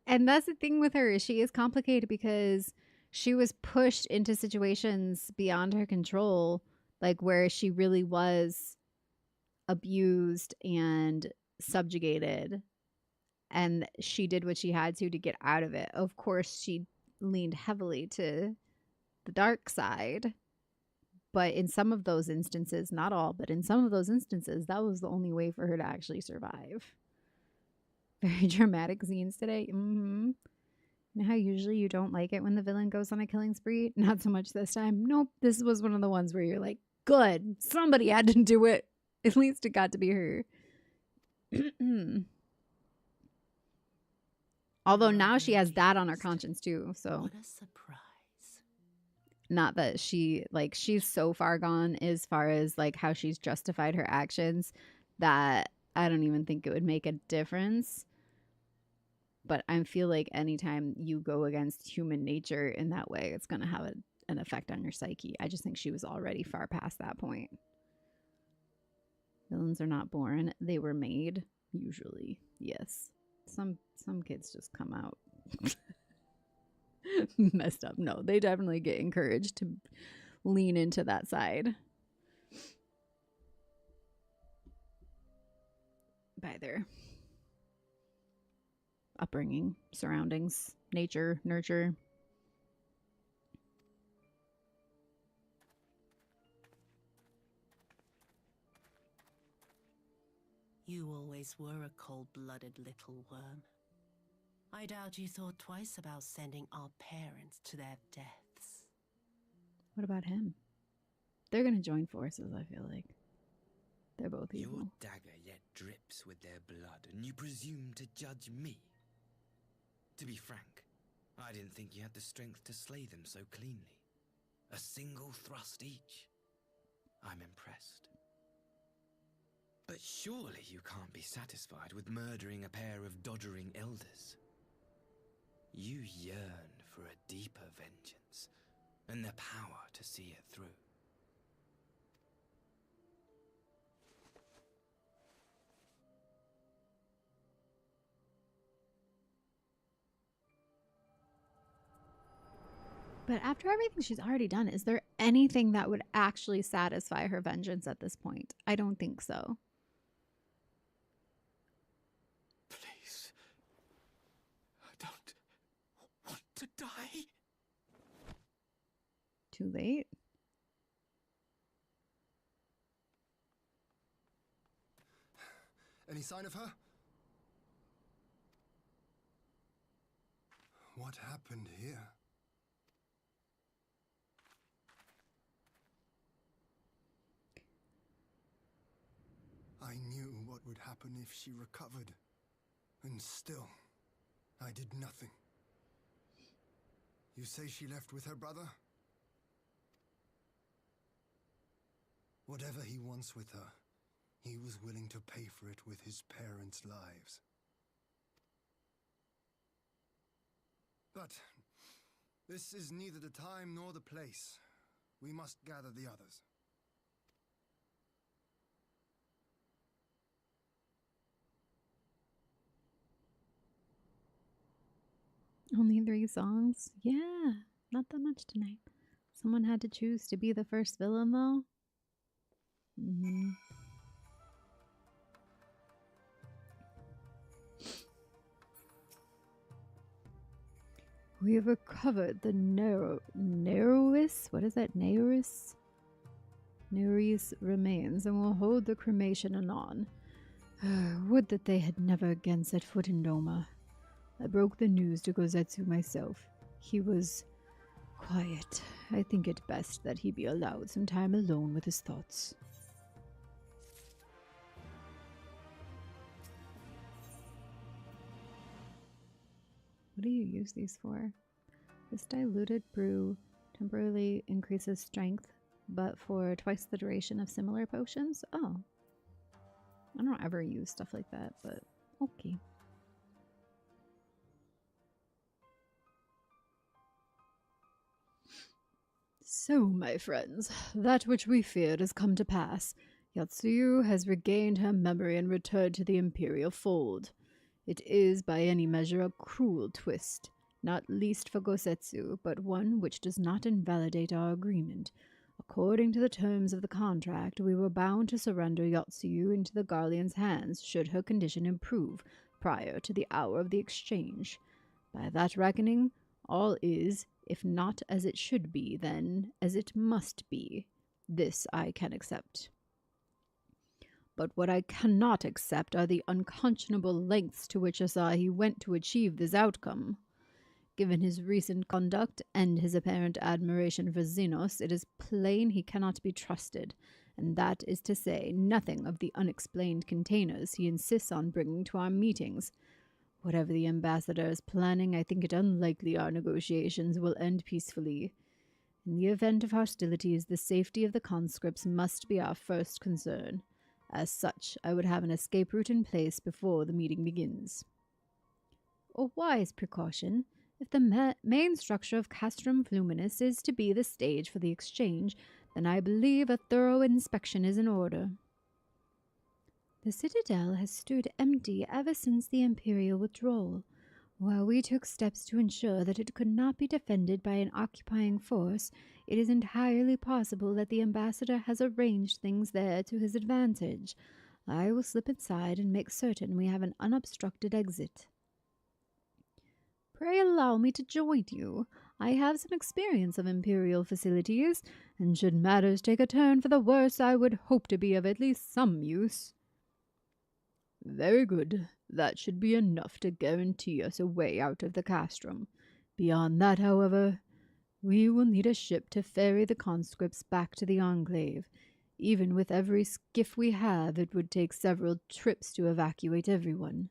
And that's the thing with her, is she is complicated because she was pushed into situations beyond her control, like where she really was abused and subjugated, and she did what she had to get out of it. Of course, she leaned heavily to the dark side. But in some of those instances, not all, but in some of those instances, that was the only way for her to actually survive. Very dramatic scenes today. You know how usually you don't like it when the villain goes on a killing spree? Not so much this time. Nope. This was one of the ones where you're like, good. Somebody had to do it. At least it got to be her. Although now she has that on her conscience too, so. What a surprise. Not that she, like, she's so far gone as far as, like, how she's justified her actions that I don't even think it would make a difference. But I feel like anytime you go against human nature in that way, it's going to have an effect on your psyche. I just think she was already far past that point. Villains are not born. They were made, usually. Yes. Some kids just come out messed up. No, they definitely get encouraged to lean into that side by their upbringing, surroundings, nature, nurture. You always were a cold-blooded little worm. I doubt you thought twice about sending our parents to their deaths. What about him? They're gonna join forces, I feel like. They're both evil. Your dagger yet drips with their blood, and you presume to judge me? To be frank, I didn't think you had the strength to slay them so cleanly. A single thrust each. I'm impressed. But surely you can't be satisfied with murdering a pair of doddering elders. You yearn for a deeper vengeance, and the power to see it through. But after everything she's already done, is there anything that would actually satisfy her vengeance at this point? I don't think so. Please. I don't want to die. Too late. Any sign of her? What happened here? I knew what would happen if she recovered, and still, I did nothing. You say she left with her brother? Whatever he wants with her, he was willing to pay for it with his parents' lives. But this is neither the time nor the place. We must gather the others. Only 3 songs? Yeah, not that much tonight. Someone had to choose to be the first villain, though. We have recovered the Nereus? What is that? Nereus remains, and will hold the cremation anon. Would that they had never again set foot in Noma. I broke the news to Gozetsu myself. He was quiet. I think it best that he be allowed some time alone with his thoughts. What do you use these for? This diluted brew temporarily increases strength, but for twice the duration of similar potions? Oh. I don't ever use stuff like that, but okay. So, my friends, that which we feared has come to pass. Yotsuyu has regained her memory and returned to the Imperial fold. It is, by any measure, a cruel twist, not least for Gosetsu, but one which does not invalidate our agreement. According to the terms of the contract, we were bound to surrender Yotsuyu into the Garlean's hands should her condition improve prior to the hour of the exchange. By that reckoning, all is, if not as it should be, then as it must be. This I can accept. But what I cannot accept are the unconscionable lengths to which Asahi went to achieve this outcome. Given his recent conduct and his apparent admiration for Xenos, it is plain he cannot be trusted, and that is to say nothing of the unexplained containers he insists on bringing to our meetings. Whatever the ambassador is planning, I think it unlikely our negotiations will end peacefully. In the event of hostilities, the safety of the conscripts must be our first concern. As such, I would have an escape route in place before the meeting begins. A wise precaution. If the main structure of Castrum Fluminus is to be the stage for the exchange, then I believe a thorough inspection is in order. The citadel has stood empty ever since the Imperial withdrawal. While we took steps to ensure that it could not be defended by an occupying force, it is entirely possible that the ambassador has arranged things there to his advantage. I will slip inside and make certain we have an unobstructed exit. Pray allow me to join you. I have some experience of Imperial facilities, and should matters take a turn for the worse, I would hope to be of at least some use. Very good. That should be enough to guarantee us a way out of the castrum. Beyond that, however, we will need a ship to ferry the conscripts back to the Enclave. Even with every skiff we have, it would take several trips to evacuate everyone.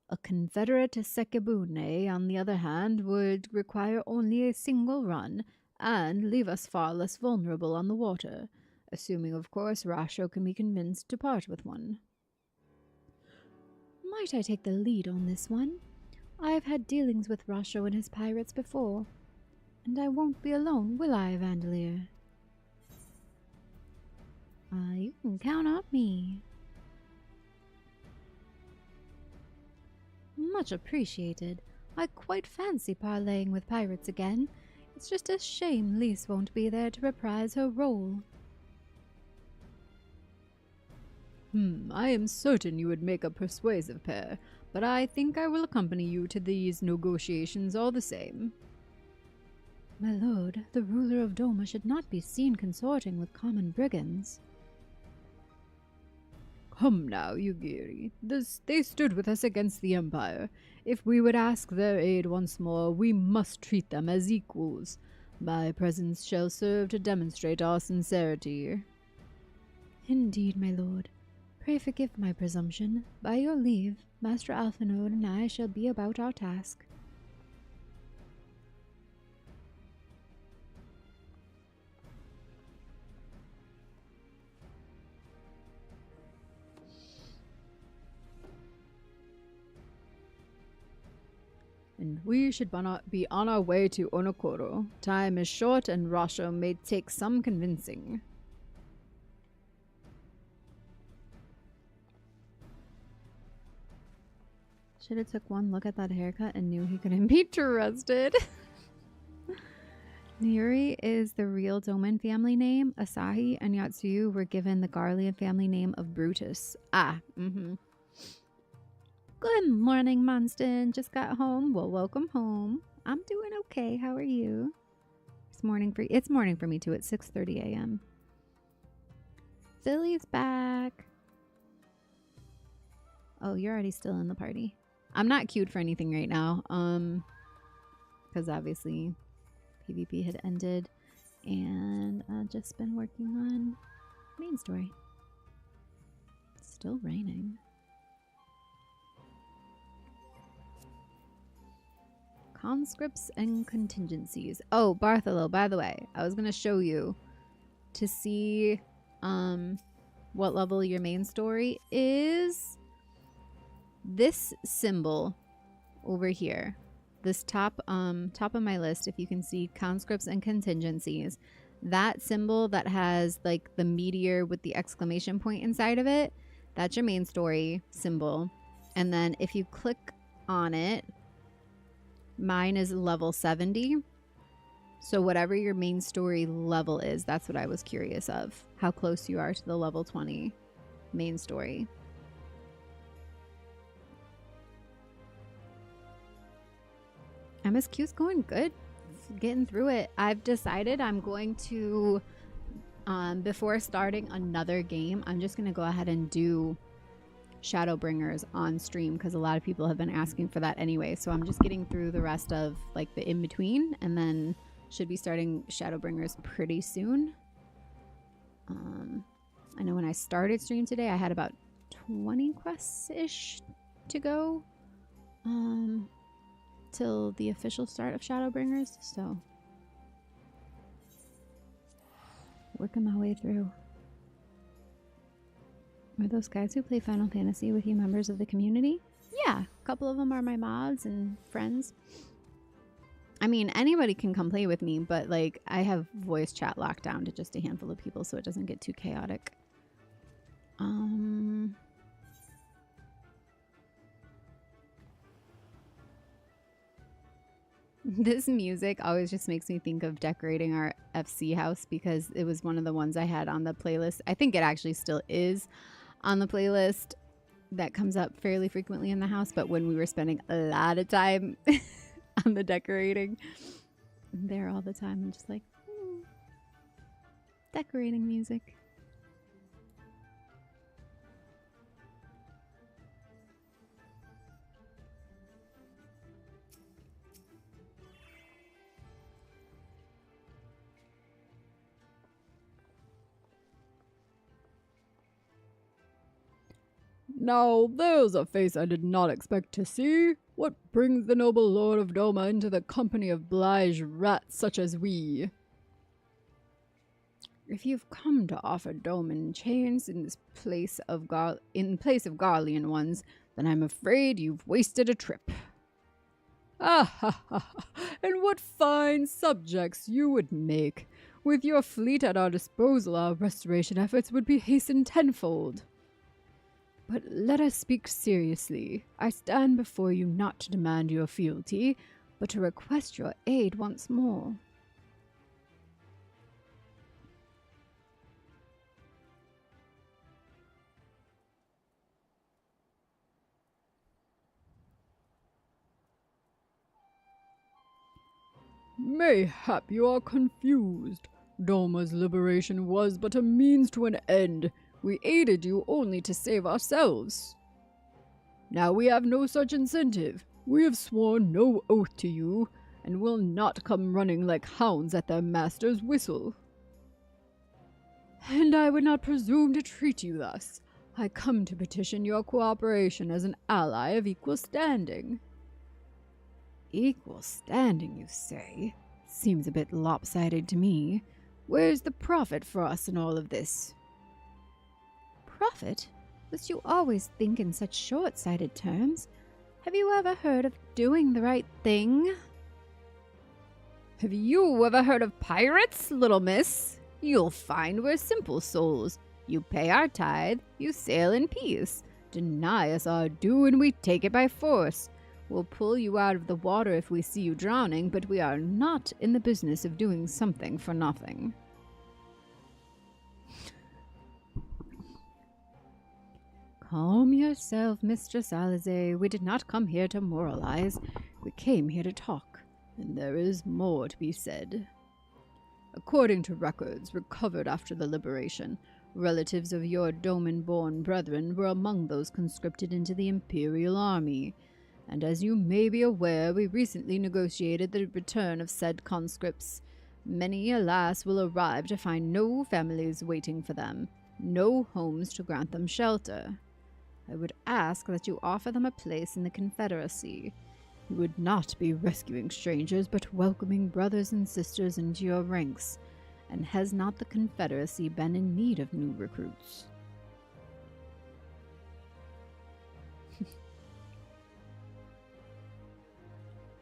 A Confederate Sekibune, on the other hand, would require only a single run, and leave us far less vulnerable on the water, assuming, of course, Rasho can be convinced to part with one. Might I take the lead on this one? I have had dealings with Rasho and his pirates before, and I won't be alone, will I, Vandalier? You can count on me. Much appreciated. I quite fancy parleying with pirates again. It's just a shame Lise won't be there to reprise her role. I am certain you would make a persuasive pair, but I think I will accompany you to these negotiations all the same. My lord, the ruler of Doma should not be seen consorting with common brigands. Come now, Yugiri. They stood with us against the Empire. If we would ask their aid once more, we must treat them as equals. My presence shall serve to demonstrate our sincerity. Indeed, my lord. Pray forgive my presumption. By your leave, Master Alphanode and I shall be about our task. And we should be on our way to Onokoro. Time is short and Rasho may take some convincing. Should have took one look at that haircut and knew he couldn't be trusted. Niri is the real Doman family name. Asahi and Yatsuyu were given the Garlian family name of Brutus. Good morning, Monston. Just got home. Well, welcome home. I'm doing okay. How are you? It's morning for me too. It's 6:30 a.m. Philly's back. Oh, you're already still in the party. I'm not queued for anything right now. Because obviously PvP had ended, and I've just been working on main story. It's still raining. Conscripts and contingencies. Oh, Bartholo, by the way, I was going to show you to see what level your main story is. This symbol over here, this top of my list, if you can see conscripts and contingencies, that symbol that has like the meteor with the exclamation point inside of it, that's your main story symbol. And then if you click on it, mine is level 70. So whatever your main story level is, that's what I was curious of. How close you are to the level 20 main story. MSQ's going good. Getting through it. I've decided I'm going to, before starting another game, I'm just going to go ahead and do Shadowbringers on stream because a lot of people have been asking for that anyway. So I'm just getting through the rest of like the in-between and then should be starting Shadowbringers pretty soon. I know when I started stream today, I had about 20 quests-ish to go. Till the official start of Shadowbringers, so working my way through. Are those guys who play Final Fantasy with you members of the community? Yeah, a couple of them are my mods and friends. I mean, anybody can come play with me, but like I have voice chat locked down to just a handful of people so it doesn't get too chaotic. This music always just makes me think of decorating our FC house because it was one of the ones I had on the playlist. I think it actually still is on the playlist that comes up fairly frequently in the house, but when we were spending a lot of time on the decorating, I'm there all the time. I'm just like, decorating music. Now, there's a face I did not expect to see. What brings the noble lord of Doma into the company of blige rats such as we? If you've come to offer Doman chains in this place of Garlean ones, then I'm afraid you've wasted a trip. Ah ha ha! And what fine subjects you would make! With your fleet at our disposal, our restoration efforts would be hastened tenfold. But let us speak seriously. I stand before you not to demand your fealty, but to request your aid once more. Mayhap you are confused. Doma's liberation was but a means to an end. We aided you only to save ourselves. Now we have no such incentive. We have sworn no oath to you, and will not come running like hounds at their master's whistle. And I would not presume to treat you thus. I come to petition your cooperation as an ally of equal standing. Equal standing, you say? Seems a bit lopsided to me. Where's the profit for us in all of this? Profit? Must you always think in such short-sighted terms? Have you ever heard of doing the right thing? Have you ever heard of pirates, little miss? You'll find we're simple souls. You pay our tithe, you sail in peace. Deny us our due and we take it by force. We'll pull you out of the water if we see you drowning, but we are not in the business of doing something for nothing. Calm yourself, Mistress Alize. We did not come here to moralize. We came here to talk, and there is more to be said. According to records recovered after the liberation, relatives of your Doman-born brethren were among those conscripted into the Imperial Army, and as you may be aware, we recently negotiated the return of said conscripts. Many, alas, will arrive to find no families waiting for them, no homes to grant them shelter. I would ask that you offer them a place in the Confederacy. You would not be rescuing strangers, but welcoming brothers and sisters into your ranks. And has not the Confederacy been in need of new recruits?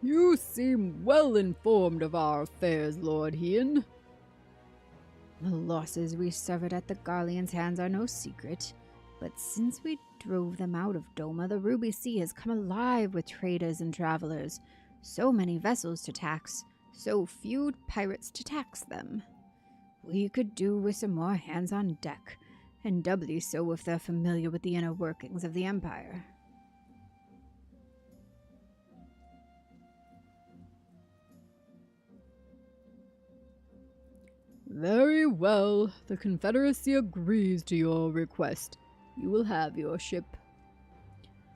You seem well informed of our affairs, Lord Hien. The losses we suffered at the Garleans' hands are no secret. But since we drove them out of Doma, the Ruby Sea has come alive with traders and travelers. So many vessels to tax, so few pirates to tax them. We could do with some more hands on deck, and doubly so if they're familiar with the inner workings of the Empire. Very well. The Confederacy agrees to your request. You will have your ship.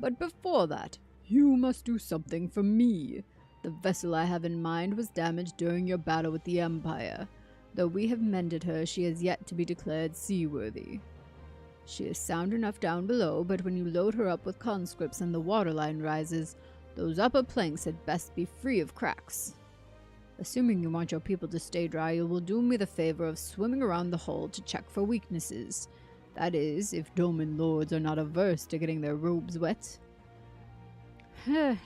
But before that, you must do something for me. The vessel I have in mind was damaged during your battle with the Empire. Though we have mended her, she has yet to be declared seaworthy. She is sound enough down below, but when you load her up with conscripts and the waterline rises, those upper planks had best be free of cracks. Assuming you want your people to stay dry, you will do me the favor of swimming around the hull to check for weaknesses. That is, if Doman lords are not averse to getting their robes wet.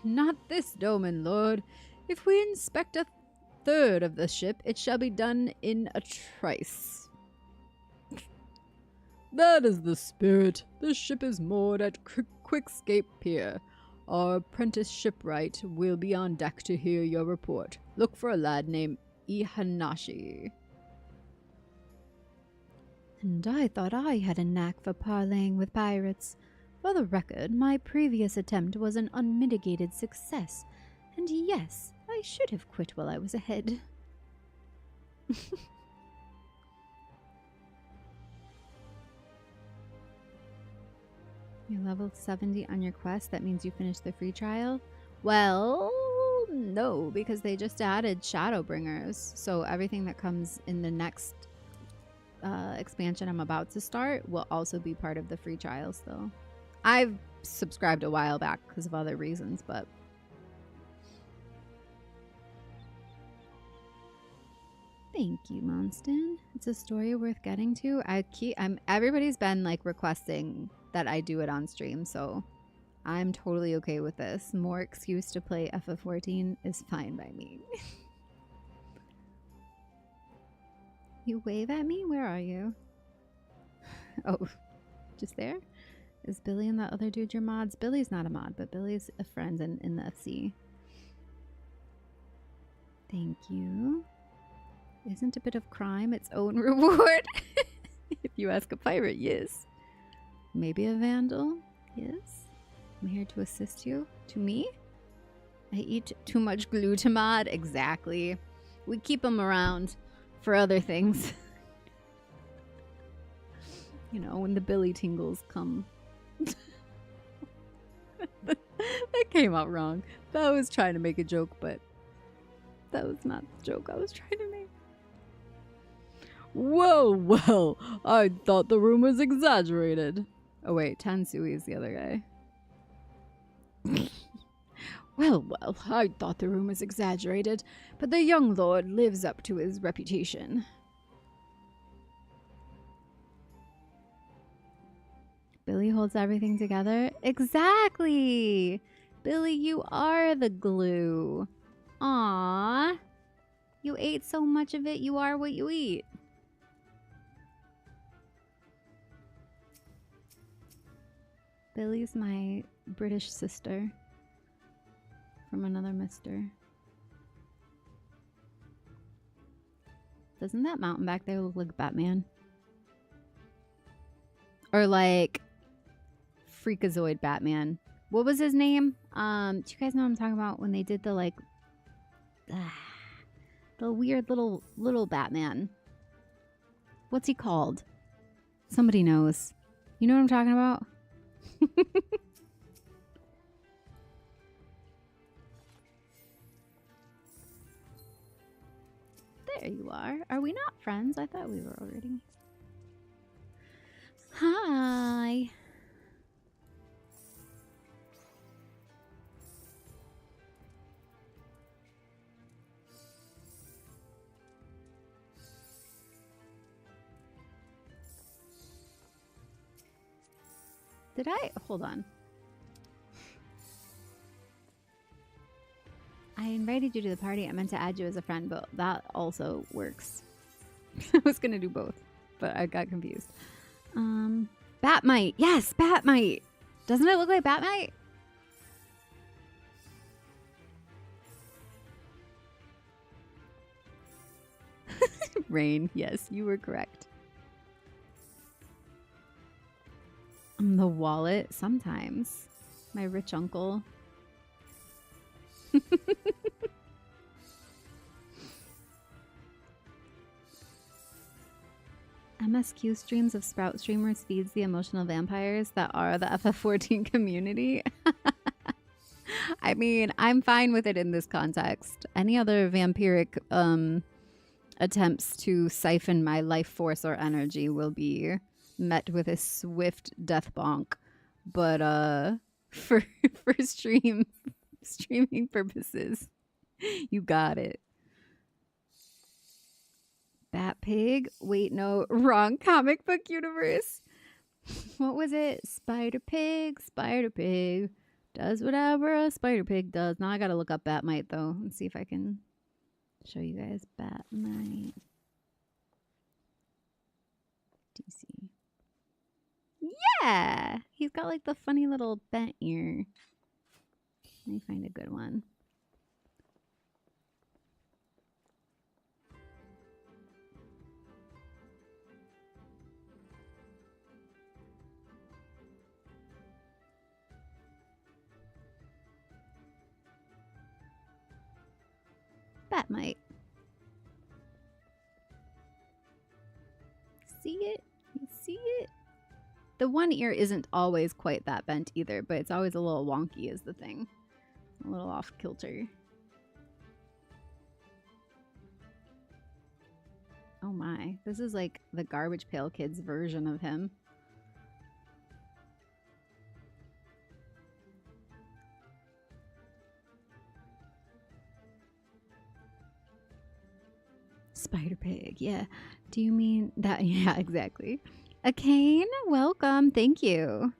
Not this, Doman lord. If we inspect a third of the ship, it shall be done in a trice. That is the spirit. The ship is moored at Quickscape Pier. Our apprentice shipwright will be on deck to hear your report. Look for a lad named Ihanashi. And I thought I had a knack for parleying with pirates. For the record, my previous attempt was an unmitigated success. And yes, I should have quit while I was ahead. You're level 70 on your quest. That means you finished the free trial? Well, no, because they just added Shadowbringers. So everything that comes in the next expansion I'm about to start will also be part of the free trial still. I've subscribed a while back because of other reasons, but... Thank you, Monston. It's a story worth getting to. Everybody's been like requesting that I do it on stream, so I'm totally okay with this. More excuse to play FF14 is fine by me. You wave at me? Where are you? Oh, just there? Is Billy and that other dude your mods? Billy's not a mod, but Billy's a friend in the FC. Thank you. Isn't a bit of crime its own reward? If you ask a pirate, yes. Maybe a vandal? Yes. I'm here to assist you. To me? I eat too much glutamate. Exactly. We keep them around for other things. You know, when the Billy tingles come. That came out wrong. I was trying to make a joke, but that was not the joke I was trying to make. Well, I thought the room was exaggerated. Oh wait, Tansui is the other guy. Well, I thought the room was exaggerated, but the young lord lives up to his reputation. Billy holds everything together? Exactly! Billy, you are the glue. Aww. You ate so much of it, you are what you eat. Billy's my British sister from another mister. Doesn't that mountain back there look like Batman? Or like Freakazoid Batman. What was his name? Do you guys know what I'm talking about when they did the like the weird little Batman? What's he called? Somebody knows. You know what I'm talking about? There you are. Are we not friends? I thought we were already. Hi. Did I? Hold on. I invited you to the party. I meant to add you as a friend, but that also works. I was going to do both, but I got confused. Batmite. Yes, Batmite. Doesn't it look like Batmite? Rain. Yes, you were correct. The wallet. Sometimes. My rich uncle. MSQ streams of Sprout streamers feeds the emotional vampires that are the FF14 community. I mean, I'm fine with it in this context. Any other vampiric attempts to siphon my life force or energy will be met with a swift death bonk. But for streaming purposes, you got it. Bat Pig? Wait, no, wrong comic book universe. What was it? Spider Pig. Spider Pig does whatever a Spider Pig does. Now I gotta look up Batmite though and see if I can show you guys Batmite. DC. Yeah! He's got like the funny little bent ear. Let me find a good one. Batmite. See it? You see it? The one ear isn't always quite that bent either, but it's always a little wonky is the thing. A little off kilter. Oh my. This is like the Garbage Pail Kids version of him. Spider Pig, yeah. Do you mean that? Yeah, exactly. Akane, welcome. Thank you.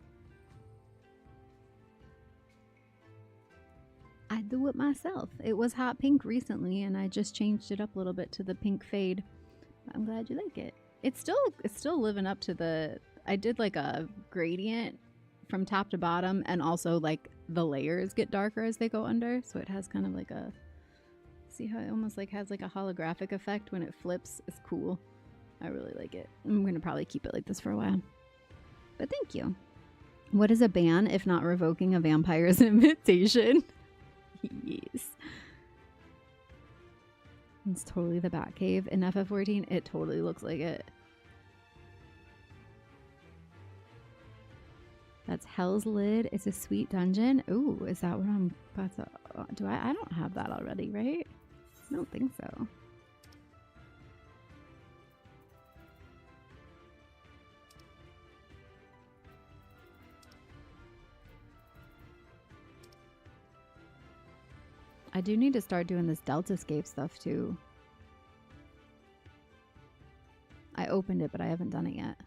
I do it myself. It was hot pink recently, and I just changed it up a little bit to the pink fade. I'm glad you like it. It's still living up to the. I did like a gradient from top to bottom, and also like the layers get darker as they go under, so it has kind of like a. See how it almost like has like a holographic effect when it flips? It's cool. I really like it. I'm gonna probably keep it like this for a while. But thank you. What is a ban if not revoking a vampire's invitation? Yes. It's totally the Batcave in FF14. It totally looks like it. That's Hell's Lid. It's a sweet dungeon. Ooh, is that what I'm about to... do I don't have that already, right? I don't think so. I do need to start doing this Deltascape stuff too. I opened it, but I haven't done it yet.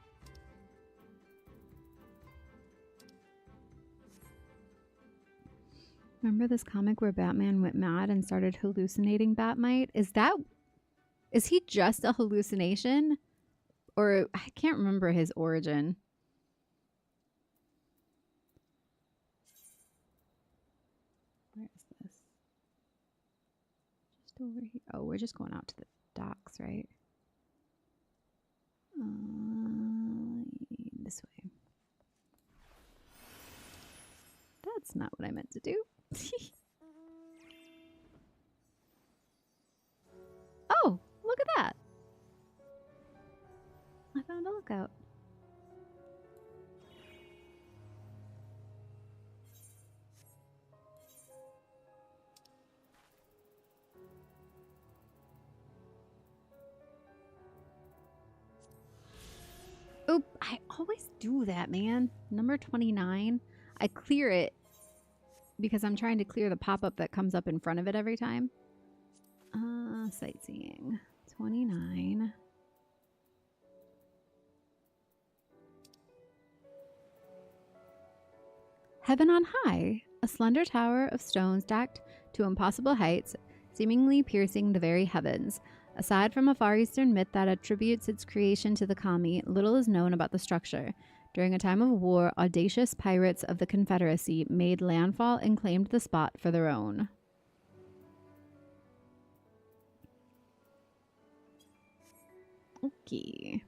Remember this comic where Batman went mad and started hallucinating Batmite? Is he just a hallucination? Or I can't remember his origin. Where is this? Just over here. Oh, we're just going out to the docks, right? This way. That's not what I meant to do. Oh, look at that. I found a lookout. Oop, I always do that, man. Number 29. I clear it because I'm trying to clear the pop-up that comes up in front of it every time. Sightseeing. 29. Heaven on high. A slender tower of stone stacked to impossible heights, seemingly piercing the very heavens. Aside from a Far Eastern myth that attributes its creation to the kami, little is known about the structure. During a time of war, audacious pirates of the Confederacy made landfall and claimed the spot for their own. Okay.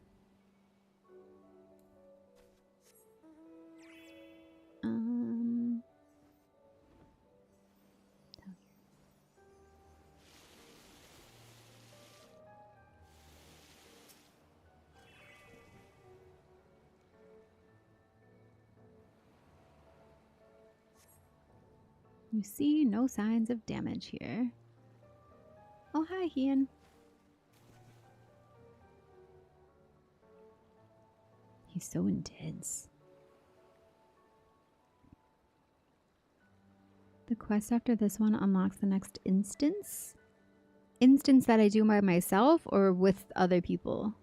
You see no signs of damage here. Oh, hi, Ian. He's so intense. The quest after this one unlocks the next instance. Instance that I do by myself or with other people?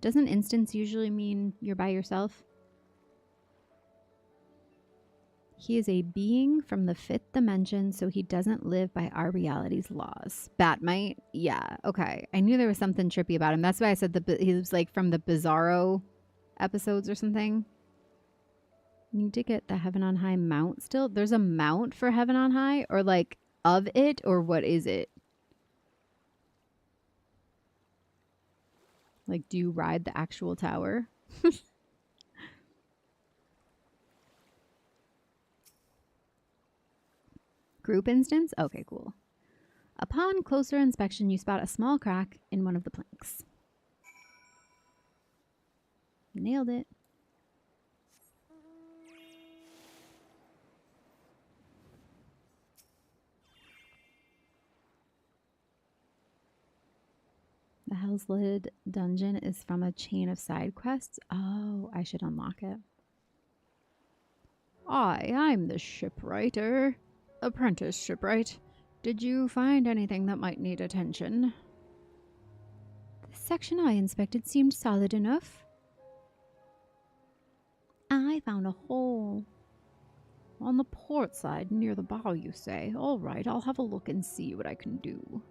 Doesn't instance usually mean you're by yourself? He is a being from the 5th dimension, so he doesn't live by our reality's laws. Batmite? Yeah, okay. I knew there was something trippy about him. That's why I said he was like from the Bizarro episodes or something. Need to get the Heaven on High mount still. There's a mount for Heaven on High, or like of it, or what is it? Like, do you ride the actual tower? Group instance? Okay, cool. Upon closer inspection, you spot a small crack in one of the planks. Nailed it. The Hell's Lid dungeon is from a chain of side quests. Oh, I should unlock it. I'm the shipwriter. Apprentice shipwright. Did you find anything that might need attention? The section I inspected seemed solid enough. I found a hole. On the port side, near the bow, you say? All right, I'll have a look and see what I can do.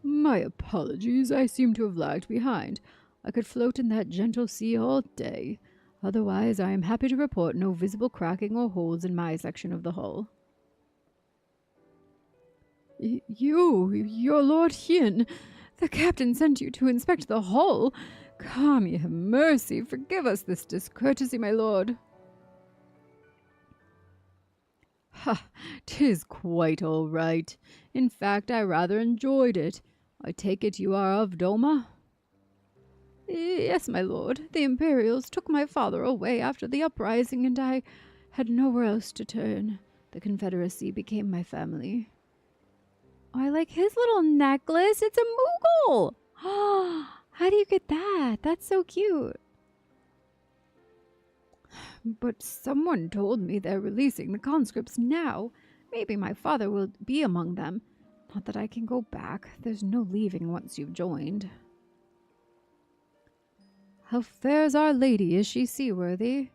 My apologies, I seem to have lagged behind. I could float in that gentle sea all day. Otherwise, I am happy to report no visible cracking or holes in my section of the hull. You're Lord Hien. The captain sent you to inspect the hull. Kami, have mercy. Forgive us this discourtesy, my lord. Ha, 'tis quite all right. In fact, I rather enjoyed it. I take it you are of Doma? Yes, my lord. The Imperials took my father away after the uprising, and I had nowhere else to turn. The Confederacy became my family. Oh, I like his little necklace. It's a Moogle. How do you get that? That's so cute. But someone told me they're releasing the conscripts now. Maybe my father will be among them. Not that I can go back. There's no leaving once you've joined. How fares Our Lady? Is she seaworthy?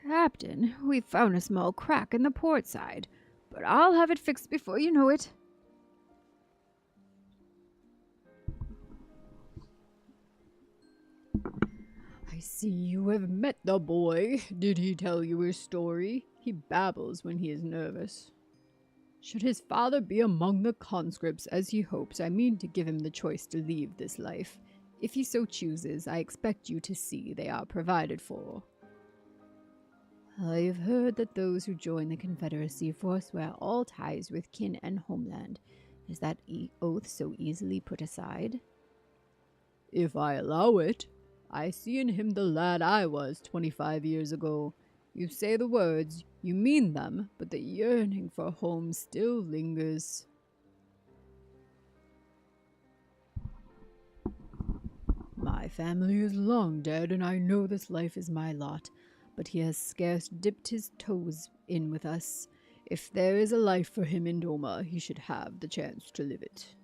Captain, we found a small crack in the port side, but I'll have it fixed before you know it. I see you have met the boy. Did he tell you his story? He babbles when he is nervous. Should his father be among the conscripts as he hopes, I mean to give him the choice to leave this life. If he so chooses, I expect you to see they are provided for. I have heard that those who join the Confederacy forswear all ties with kin and homeland. Is that oath so easily put aside? If I allow it. I see in him the lad I was 25 years ago. You say the words, you mean them, but the yearning for home still lingers. My family is long dead, and I know this life is my lot, but he has scarce dipped his toes in with us. If there is a life for him in Doma, he should have the chance to live it.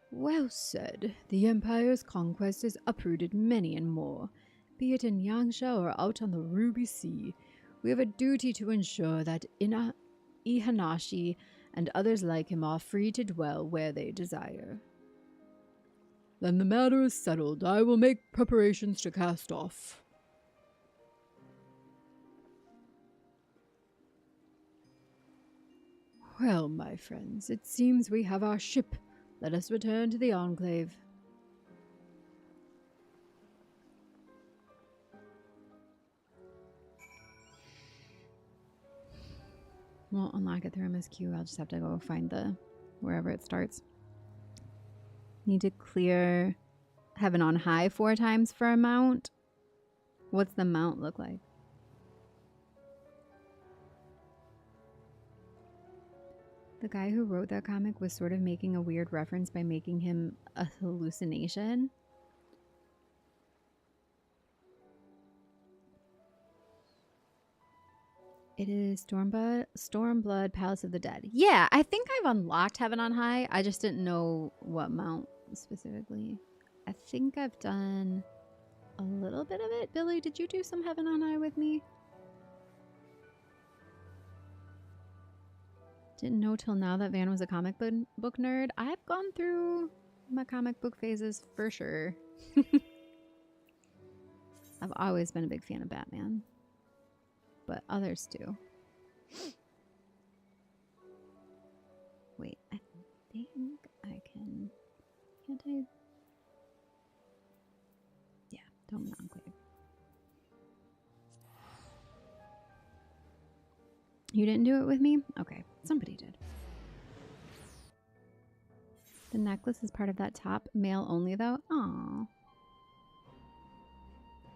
Well said. The Empire's conquest has uprooted many and more. Be it in Yangsha or out on the Ruby Sea, we have a duty to ensure that Ihanashi and others like him are free to dwell where they desire. Then the matter is settled. I will make preparations to cast off. Well, my friends, it seems we have our ship. Let us return to the Enclave. Won't unlock it through MSQ. I'll just have to go find wherever it starts. Need to clear Heaven on High 4 times for a mount. What's the mount look like? the guy who wrote that comic was sort of making a weird reference by making him a hallucination. It is Stormblood, Palace of the Dead. Yeah, I think I've unlocked Heaven on High. I just didn't know what mount specifically. I think I've done a little bit of it. Billy, did you do some Heaven on High with me? Didn't know till now that Van was a comic book nerd. I've gone through my comic book phases for sure. I've always been a big fan of Batman. But others too. Wait, I think I can... Can't I? Yeah, Dome Enclave. You didn't do it with me? Okay, somebody did. The necklace is part of that top. Male only though? Aww.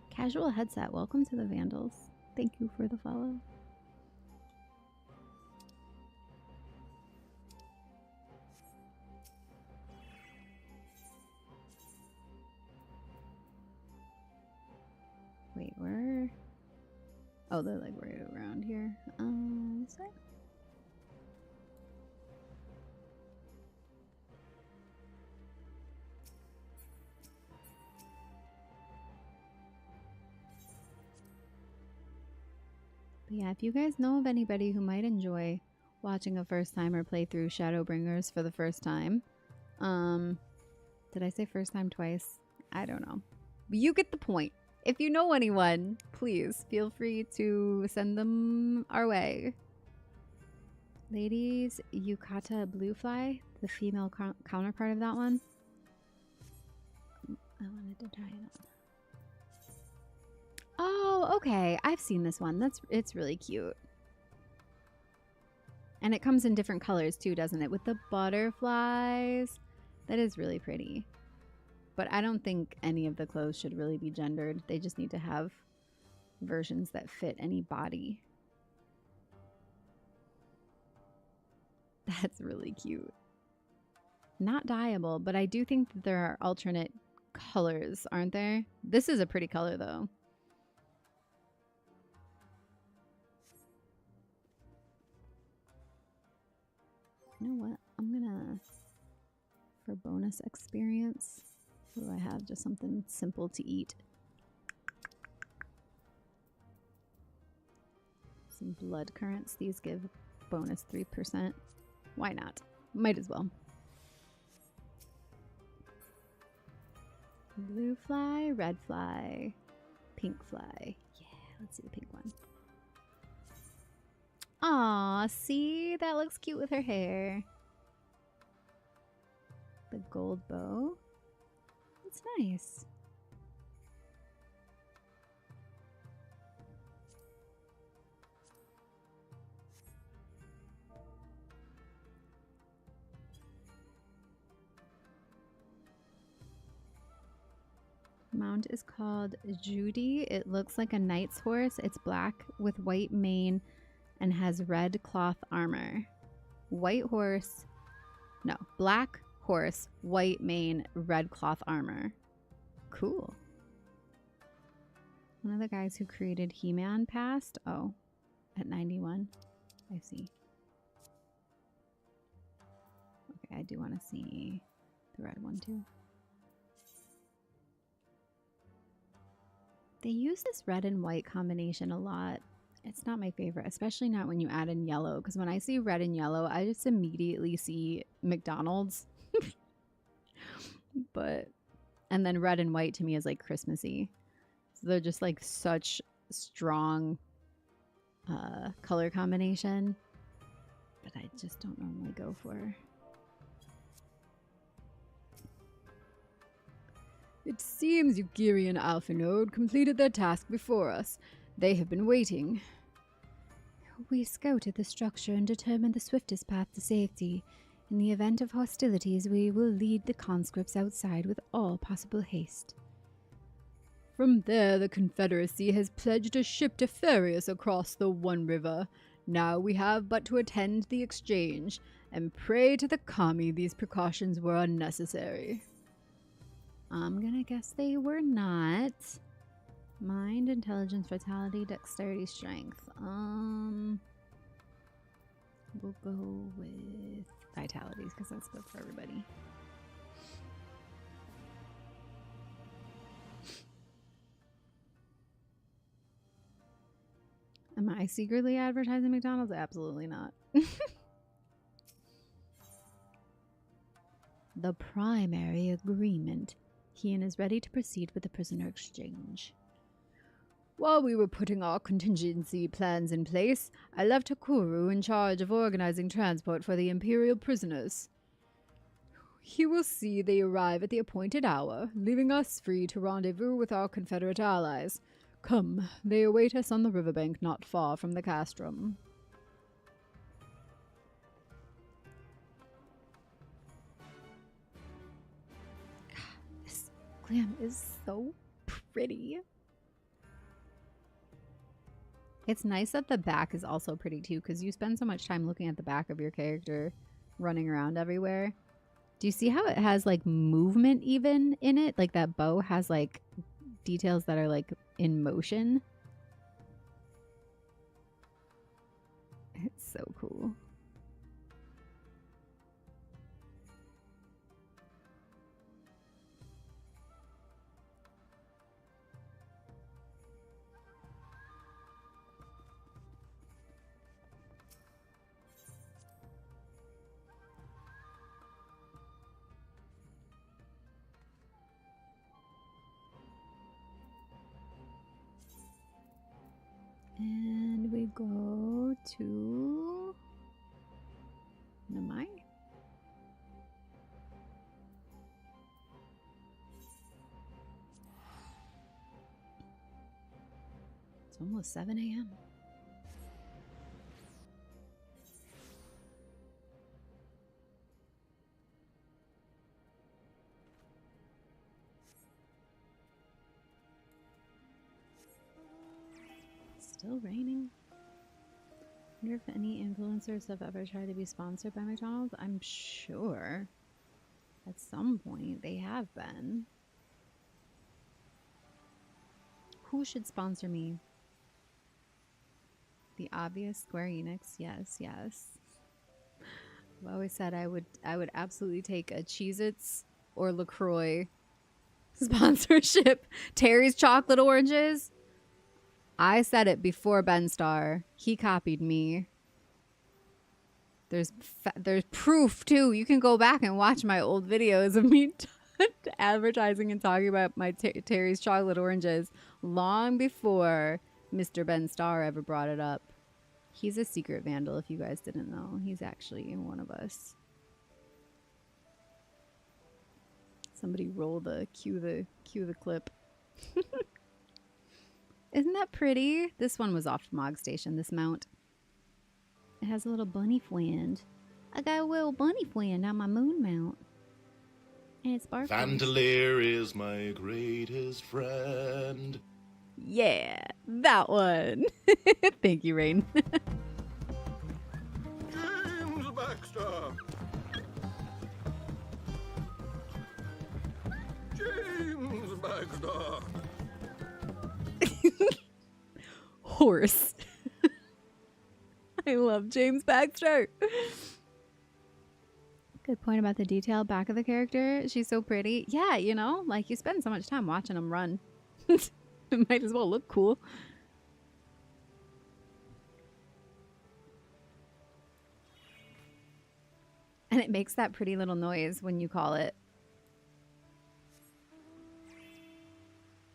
Casual headset. Welcome to the Vandals. Thank you for the follow. Wait, where? Oh, they're like right around here. This way? But yeah, if you guys know of anybody who might enjoy watching a first timer play through Shadowbringers for the first time, did I say first time twice? I don't know. But you get the point. If you know anyone, please feel free to send them our way. Ladies, Yukata Bluefly, the female counterpart of that one. I wanted to try it on. Oh, okay. I've seen this one. It's really cute. And it comes in different colors too, doesn't it? With the butterflies. That is really pretty. But I don't think any of the clothes should really be gendered. They just need to have versions that fit any body. That's really cute. Not dyeable, but I do think that there are alternate colors, aren't there? This is a pretty color though. You know what? I'm gonna, for bonus experience, what do I have? Just something simple to eat. Some blood currants. These give bonus 3%. Why not? Might as well. Blue fly, red fly, pink fly. Yeah, let's see the pink one. Aw, see? That looks cute with her hair. The gold bow. That's nice. Mount is called Judy. It looks like a knight's horse. It's black with white mane and has red cloth armor. White horse. No, black horse, white mane, red cloth armor. Cool. One of the guys who created He-Man passed. Oh, at 91. I see. Okay, I do want to see the red one too. They use this red and white combination a lot. It's not my favorite, especially not when you add in yellow, because when I see red and yellow, I just immediately see McDonald's. And then red and white to me is like Christmassy. So they're just like such strong color combination that I just don't normally go for. It seems Yugiri and Alphinode completed their task before us. They have been waiting. We scouted the structure and determined the swiftest path to safety. In the event of hostilities, we will lead the conscripts outside with all possible haste. From there, the Confederacy has pledged a ship to ferry us across the One River. Now we have but to attend the exchange. and pray to the kami these precautions were unnecessary. I'm gonna guess they were not. Mind, intelligence, vitality, dexterity, strength. We'll go with vitalities because that's good for everybody. Am I secretly advertising McDonald's? Absolutely not. The primary agreement. Kian is ready to proceed with the prisoner exchange. While we were putting our contingency plans in place, I left Hakuru in charge of organizing transport for the Imperial prisoners. He will see they arrive at the appointed hour, leaving us free to rendezvous with our Confederate allies. Come, they await us on the riverbank not far from the castrum. This glam is so pretty. It's nice that the back is also pretty too, because you spend so much time looking at the back of your character running around everywhere. Do you see how it has like movement even in it? Like that bow has like details that are like in motion. It's so cool. And we go to Namai. It's almost 7 a.m. Still raining. Wonder if any influencers have ever tried to be sponsored by McDonald's. I'm sure at some point they have been. Who should sponsor me? The obvious Square Enix. Yes, yes. I've always said I would absolutely take a Cheez-Its or LaCroix sponsorship. Terry's chocolate oranges. I said it before Ben Starr. He copied me. There's proof too. You can go back and watch my old videos of me advertising and talking about my Terry's chocolate oranges long before Mr. Ben Starr ever brought it up. He's a secret vandal if you guys didn't know. He's actually one of us. Somebody roll the cue the clip. Isn't that pretty? This one was off Mog Station, this mount. It has a little bunny friend. I got a little bunny friend on my moon mount. And it's sparkles. Vandalier is my greatest friend. Yeah, that one. Thank you, Rain. James Baxter. James Baxter. Horse. I love James Baxter. Good point about the detail back of the character. She's so pretty. Yeah, you know, like you spend so much time watching them run. It might as well look cool. And it makes that pretty little noise when you call it.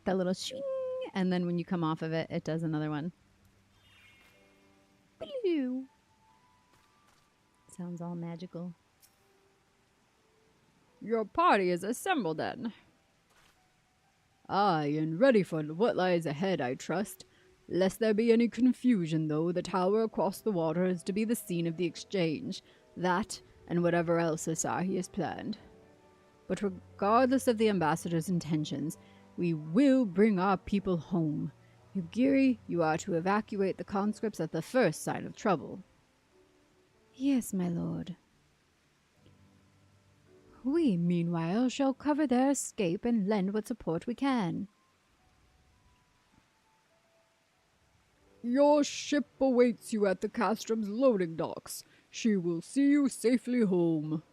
That little swing. And then when you come off of it, it does another one. Blue. Sounds all magical. Your party is assembled then. Aye, and ready for what lies ahead, I trust. Lest there be any confusion, though, the tower across the water is to be the scene of the exchange. That, and whatever else Asahi has planned. But regardless of the ambassador's intentions, we will bring our people home. Yugiri, you are to evacuate the conscripts at the first sign of trouble. Yes, my lord. We, meanwhile, shall cover their escape and lend what support we can. Your ship awaits you at the Castrum's loading docks. She will see you safely home.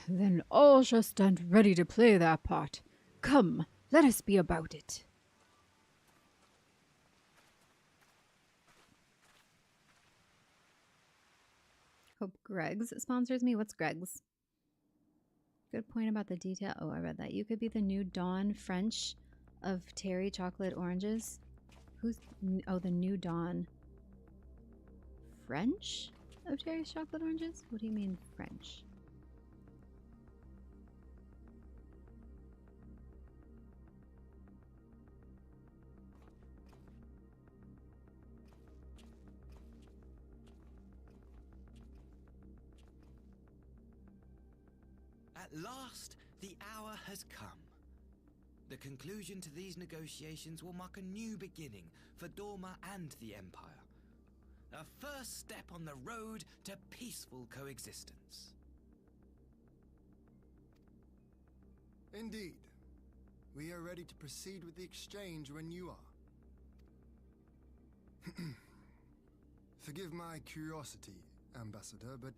Then all shall stand ready to play their part. Come, let us be about it. Hope Greg's sponsors me. What's Greg's? Good point about the detail. Oh, I read that. You could be the new Dawn French of Terry Chocolate Oranges. Who's... Oh, the new Dawn French of Terry's Chocolate Oranges? What do you mean French? At last, the hour has come. The conclusion to these negotiations will mark a new beginning for Dorma and the Empire. A first step on the road to peaceful coexistence. Indeed. We are ready to proceed with the exchange when you are. Forgive my curiosity, Ambassador, but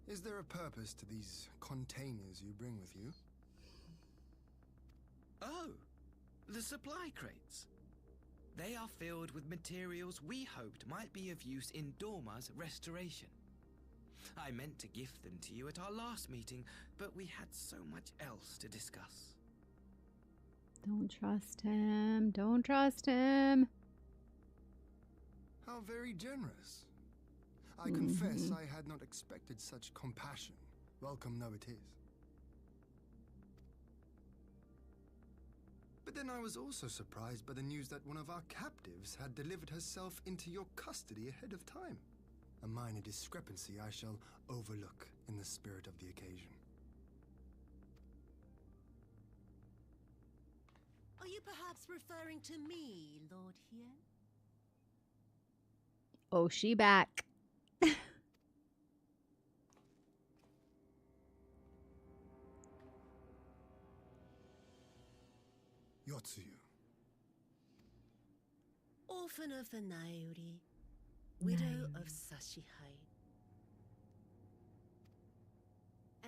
is there a purpose to these containers you bring with you? Oh, the supply crates. They are filled with materials we hoped might be of use in Dorma's restoration. I meant to gift them to you at our last meeting, but we had so much else to discuss. Don't trust him. Don't trust him. How very generous. I confess I had not expected such compassion, welcome though it is. But then I was also surprised by the news that one of our captives had delivered herself into your custody ahead of time. A minor discrepancy I shall overlook in the spirit of the occasion. Are you perhaps referring to me, Lord Hien? Oh, she back. Yotsuyu. Orphan of the Nairi, widow of Sashihai,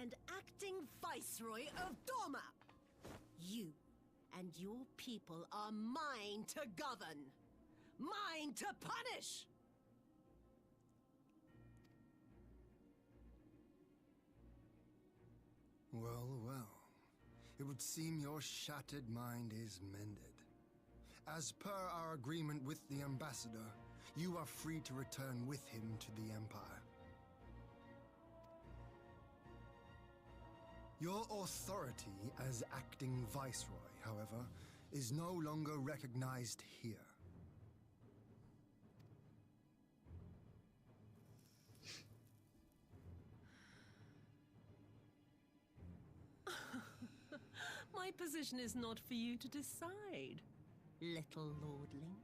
and acting viceroy of Dorma. You and your people are mine to govern, mine to punish. Well, well. It would seem your shattered mind is mended. As per our agreement with the Ambassador, you are free to return with him to the Empire. Your authority as acting Viceroy, however, is no longer recognized here. My position is not for you to decide, little lordling.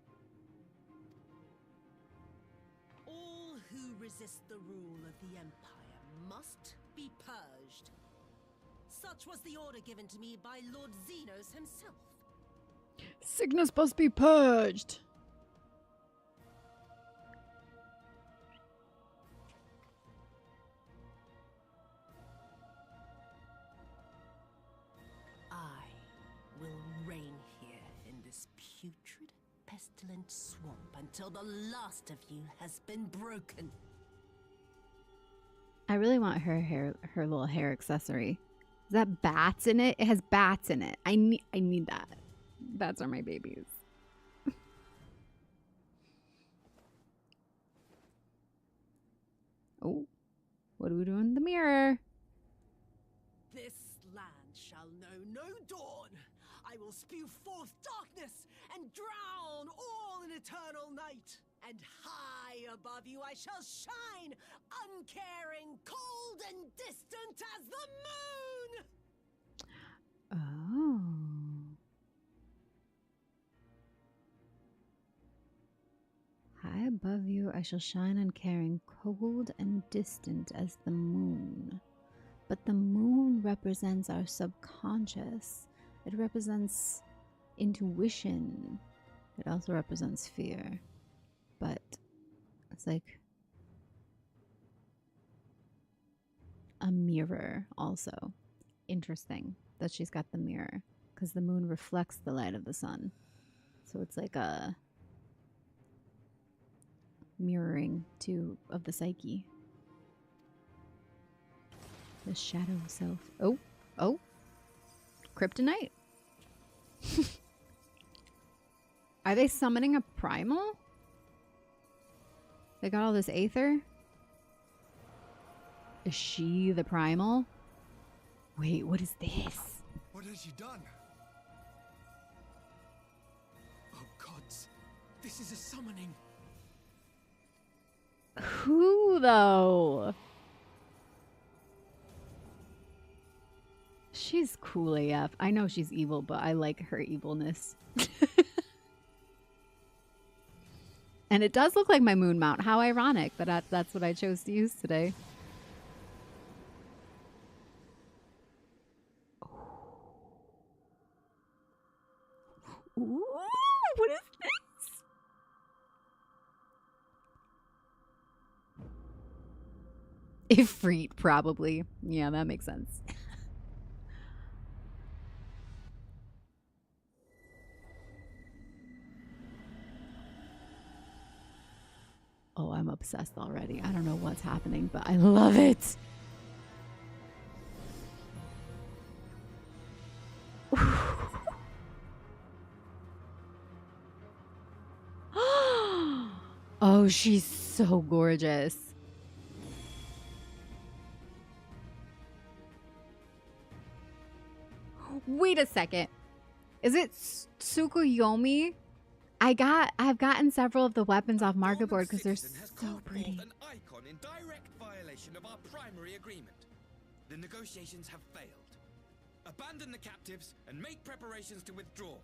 All who resist the rule of the Empire must be purged. Such was the order given to me by Lord Xenos himself. Sickness must be purged. Putrid, pestilent swamp until the last of you has been broken. I really want her little hair accessory. Is that bats in it? It has bats in it. I need that. Bats are my babies. Oh, what do we do in the mirror? This land shall know no dawn. I will spew forth darkness and drown all in eternal night. And high above you I shall shine, uncaring, cold and distant as the moon! Oh. High above you I shall shine, uncaring, cold and distant as the moon. But the moon represents our subconscious. It represents intuition. It also represents fear. But it's like a mirror also. Interesting that she's got the mirror, because the moon reflects the light of the sun. So it's like a mirroring of the psyche. The shadow self. Oh. Kryptonite. Are they summoning a primal? They got all this aether? Is she the primal? Wait, what is this? What has she done? Oh gods, this is a summoning. Who though? She's cool AF. I know she's evil, but I like her evilness. And it does look like my moon mount. How ironic that that's what I chose to use today. Ooh, what is this? Ifrit, probably. Yeah, that makes sense. Oh, I'm obsessed already. I don't know what's happening, but I love it. Oh, she's so gorgeous. Wait a second. Is it Tsukuyomi? I've gotten several of the weapons off market board because they're so pretty. An icon in direct violation of our primary agreement. The negotiations have failed. Abandon the captives and make preparations to withdraw.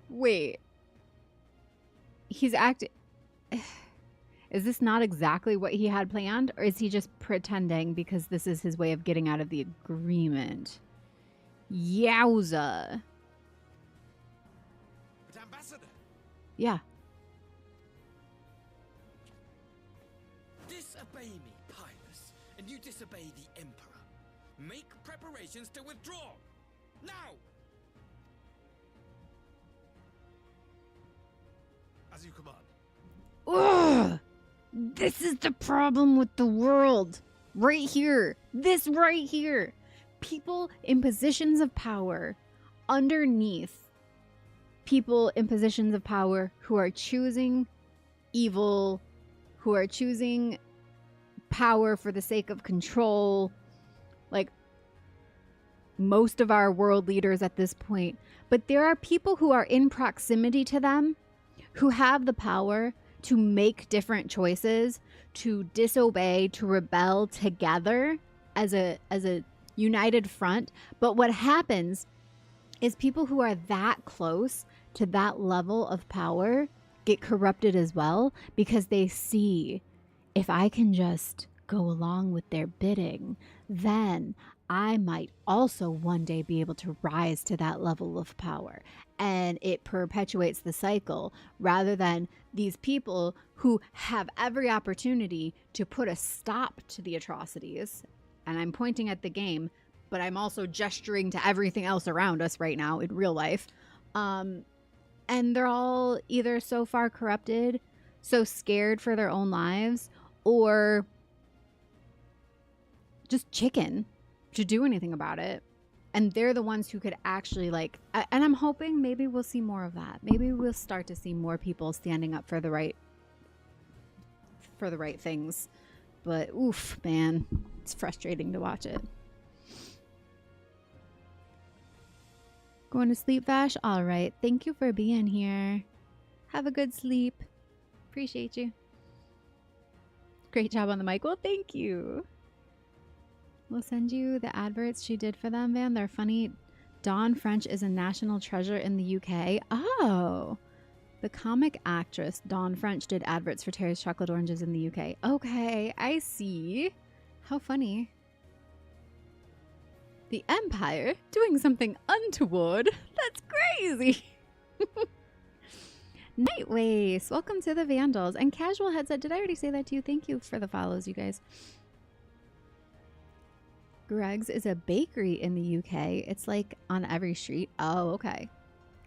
Wait. He's acting... Is this not exactly what he had planned? Or is he just pretending because this is his way of getting out of the agreement? Yowza. But Ambassador... Yeah. Disobey me, Pilus, and you disobey the Emperor. Make preparations to withdraw. Now! As you command. Ugh! This is the problem with the world. Right here. This right here. People in positions of power underneath people in positions of power who are choosing evil, who are choosing power for the sake of control. Like most of our world leaders at this point. But there are people who are in proximity to them who have the power to make different choices, to disobey, to rebel together as a united front. But what happens is people who are that close to that level of power get corrupted as well, because they see, if I can just go along with their bidding, then I might also one day be able to rise to that level of power. And it perpetuates the cycle, rather than these people who have every opportunity to put a stop to the atrocities. And I'm pointing at the game, but I'm also gesturing to everything else around us right now in real life. And they're all either so far corrupted, so scared for their own lives, or just chicken to do anything about it. And they're the ones who could actually, like, and I'm hoping maybe we'll see more of that. Maybe we'll start to see more people standing up for the right things. But oof, man, it's frustrating to watch it. Going to sleep, Vash? All right. Thank you for being here. Have a good sleep. Appreciate you. Great job on the mic. Well, thank you. We'll send you the adverts she did for them, Van. They're funny. Dawn French is a national treasure in the UK. Oh. The comic actress Dawn French did adverts for Terry's Chocolate Oranges in the UK. Okay, I see. How funny. The Empire doing something untoward? That's crazy! Nightwaste, welcome to the Vandals. And Casual Headset, did I already say that to you? Thank you for the follows, you guys. Greg's is a bakery in the UK. It's like on every street. Oh, okay.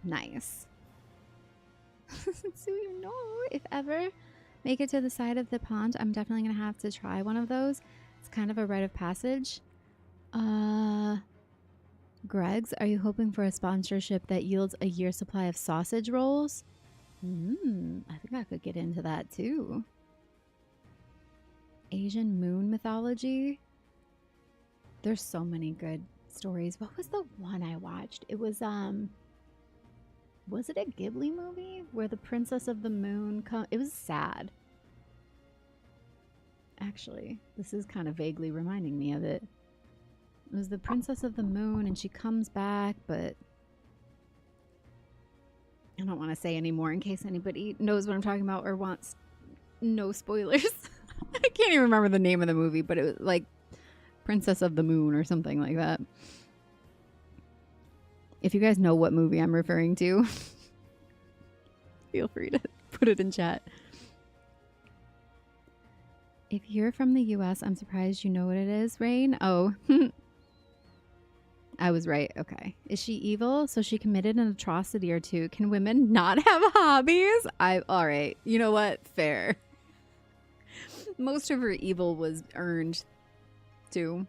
Nice. So you know, if ever make it to the side of the pond, I'm definitely going to have to try one of those. It's kind of a rite of passage. Greg's, are you hoping for a sponsorship that yields a year's supply of sausage rolls? I think I could get into that too. Asian moon mythology. There's so many good stories. What was the one I watched? It was it a Ghibli movie where the Princess of the Moon it was sad. Actually, this is kind of vaguely reminding me of it. It was the Princess of the Moon and she comes back, but I don't want to say anymore in case anybody knows what I'm talking about or wants no spoilers. I can't even remember the name of the movie, but it was like Princess of the Moon or something like that. If you guys know what movie I'm referring to, feel free to put it in chat. If you're from the US, I'm surprised you know what it is, Rain. Oh, I was right. Okay. Is she evil? So she committed an atrocity or two. Can women not have hobbies? All right. You know what? Fair. Most of her evil was earned too.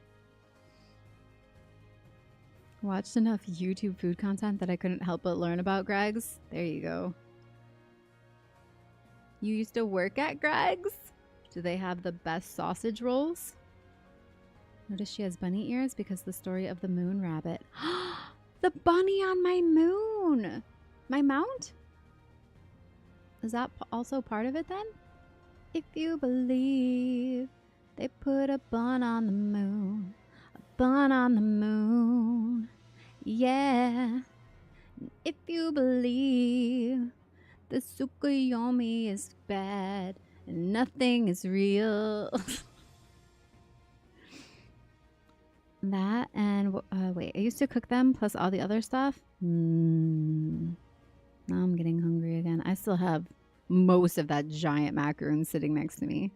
Watched enough YouTube food content that I couldn't help but learn about Greg's. There you go. You used to work at Greg's? Do they have the best sausage rolls? Notice she has bunny ears because the story of the moon rabbit. The bunny on my moon! My mount? Is that also part of it then? If you believe they put a bun on the moon. A bun on the moon. Yeah. If you believe the Tsukuyomi is bad and nothing is real. That and wait, I used to cook them plus all the other stuff. Now I'm getting hungry again. I still have most of that giant macaroon sitting next to me.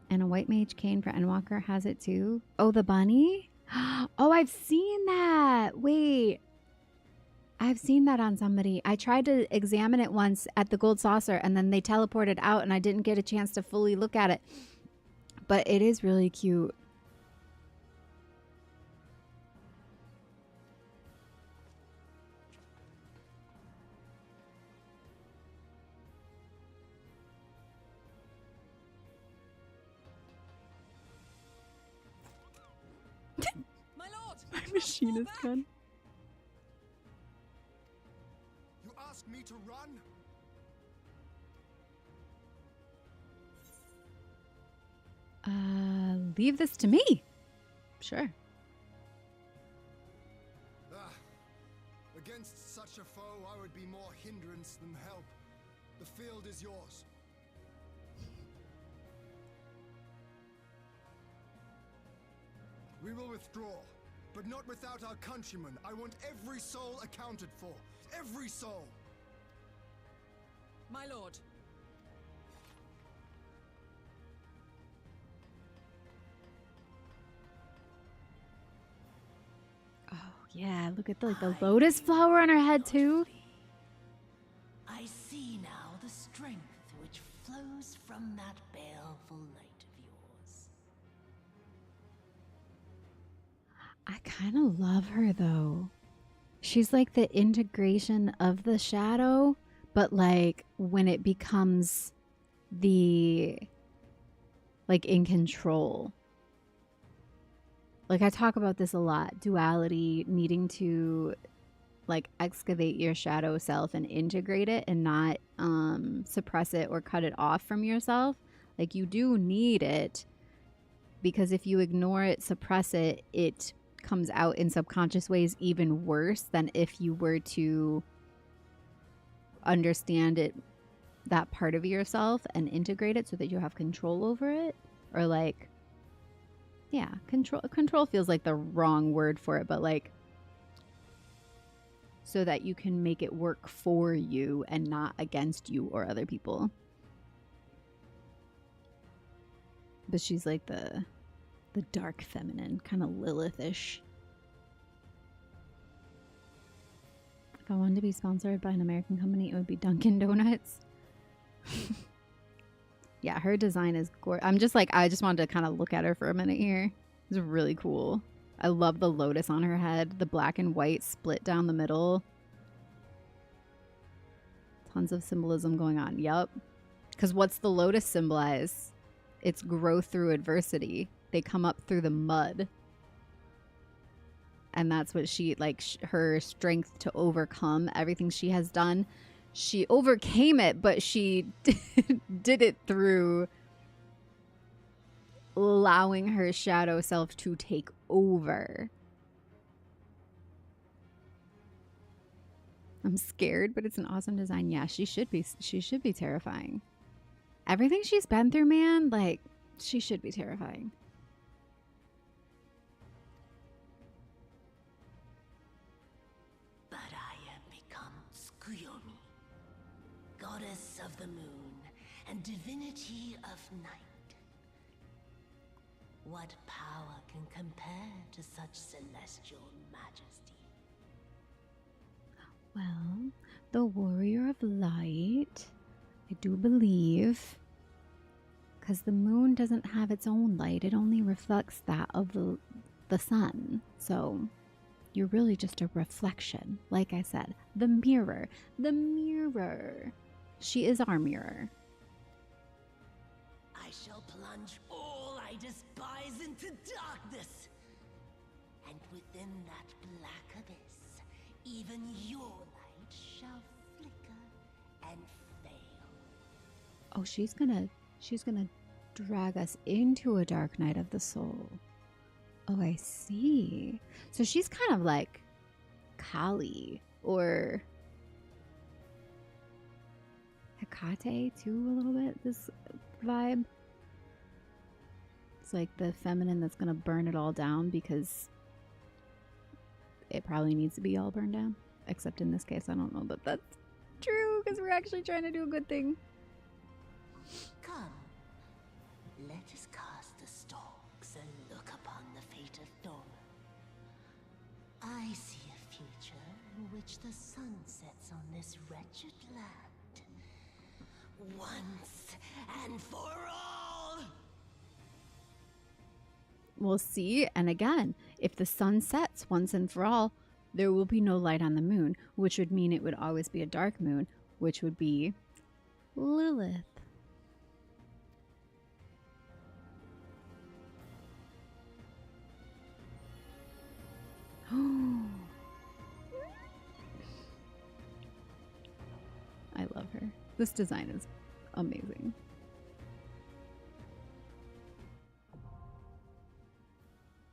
And a white mage cane for Endwalker has it too. Oh, the bunny? Oh, I've seen that. Wait. I've seen that on somebody. I tried to examine it once at the Gold Saucer and then they teleported out and I didn't get a chance to fully look at it. But it is really cute. My lord, My machinist gun. You asked me to run? Leave this to me. Sure. Against such a foe, I would be more hindrance than help. The field is yours. We will withdraw, but not without our countrymen. I want every soul accounted for. Every soul! My lord. Oh, yeah. Look at the lotus flower on her head, too. I see now the strength which flows from that baleful light of yours. I kind of love her, though. She's like the integration of the shadow, but like when it becomes the like in control. Like I talk about this a lot, duality, needing to like excavate your shadow self and integrate it and not suppress it or cut it off from yourself. Like you do need it because if you ignore it, suppress it, it comes out in subconscious ways even worse than if you were to understand it, that part of yourself, and integrate it so that you have control over it, or like Yeah, control feels like the wrong word for it, but like so that you can make it work for you and not against you or other people. But she's like the dark feminine, kind of Lilith-ish. If I wanted to be sponsored by an American company, it would be Dunkin' Donuts. Yeah, her design is gorgeous. I'm just like, I just wanted to kind of look at her for a minute here. It's really cool. I love the lotus on her head. The black and white split down the middle. Tons of symbolism going on. Yup. Because what's the lotus symbolize? It's growth through adversity. They come up through the mud. And that's what she, like, her strength to overcome everything she has done. She overcame it, but she did it through allowing her shadow self to take over. I'm scared, but it's an awesome design. Yeah, she should be terrifying. Everything she's been through, man, like, she should be terrifying. But I have become Tsukuyomi, goddess of the moon and divinity of night. What power can compare to such celestial majesty? Well, the warrior of light, I do believe, because the moon doesn't have its own light. It only reflects that of the sun. So you're really just a reflection. Like I said, the mirror. The mirror. She is our mirror. I shall plunge all I despise into darkness. And within that black abyss, even your light shall flicker and fail. Oh, she's gonna drag us into a dark night of the soul. Oh, I see. So she's kind of like Kali or Hecate too, a little bit, this vibe. It's like the feminine that's gonna burn it all down because it probably needs to be all burned down. Except in this case, I don't know that that's true because we're actually trying to do a good thing. Come, let us cast the stalks and look upon the fate of dawn. I see a future in which the sun sets on this wretched land. Once and for all! We'll see. And again, if the sun sets once and for all, there will be no light on the moon, which would mean it would always be a dark moon, which would be Lilith. I love her. This design is amazing.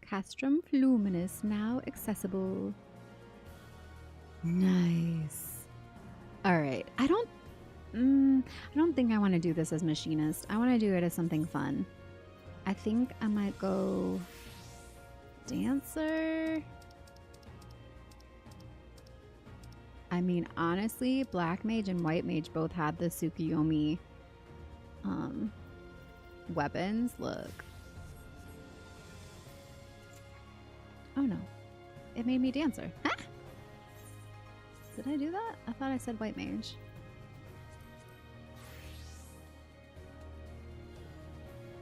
Castrum Fluminous now accessible. Nice. All right. I don't think I want to do this as machinist. I want to do it as something fun. I think I might go dancer. I mean, honestly, black mage and white mage both had the Tsukuyomi weapons. Look. Oh no. It made me dancer. Huh? Did I do that? I thought I said white mage.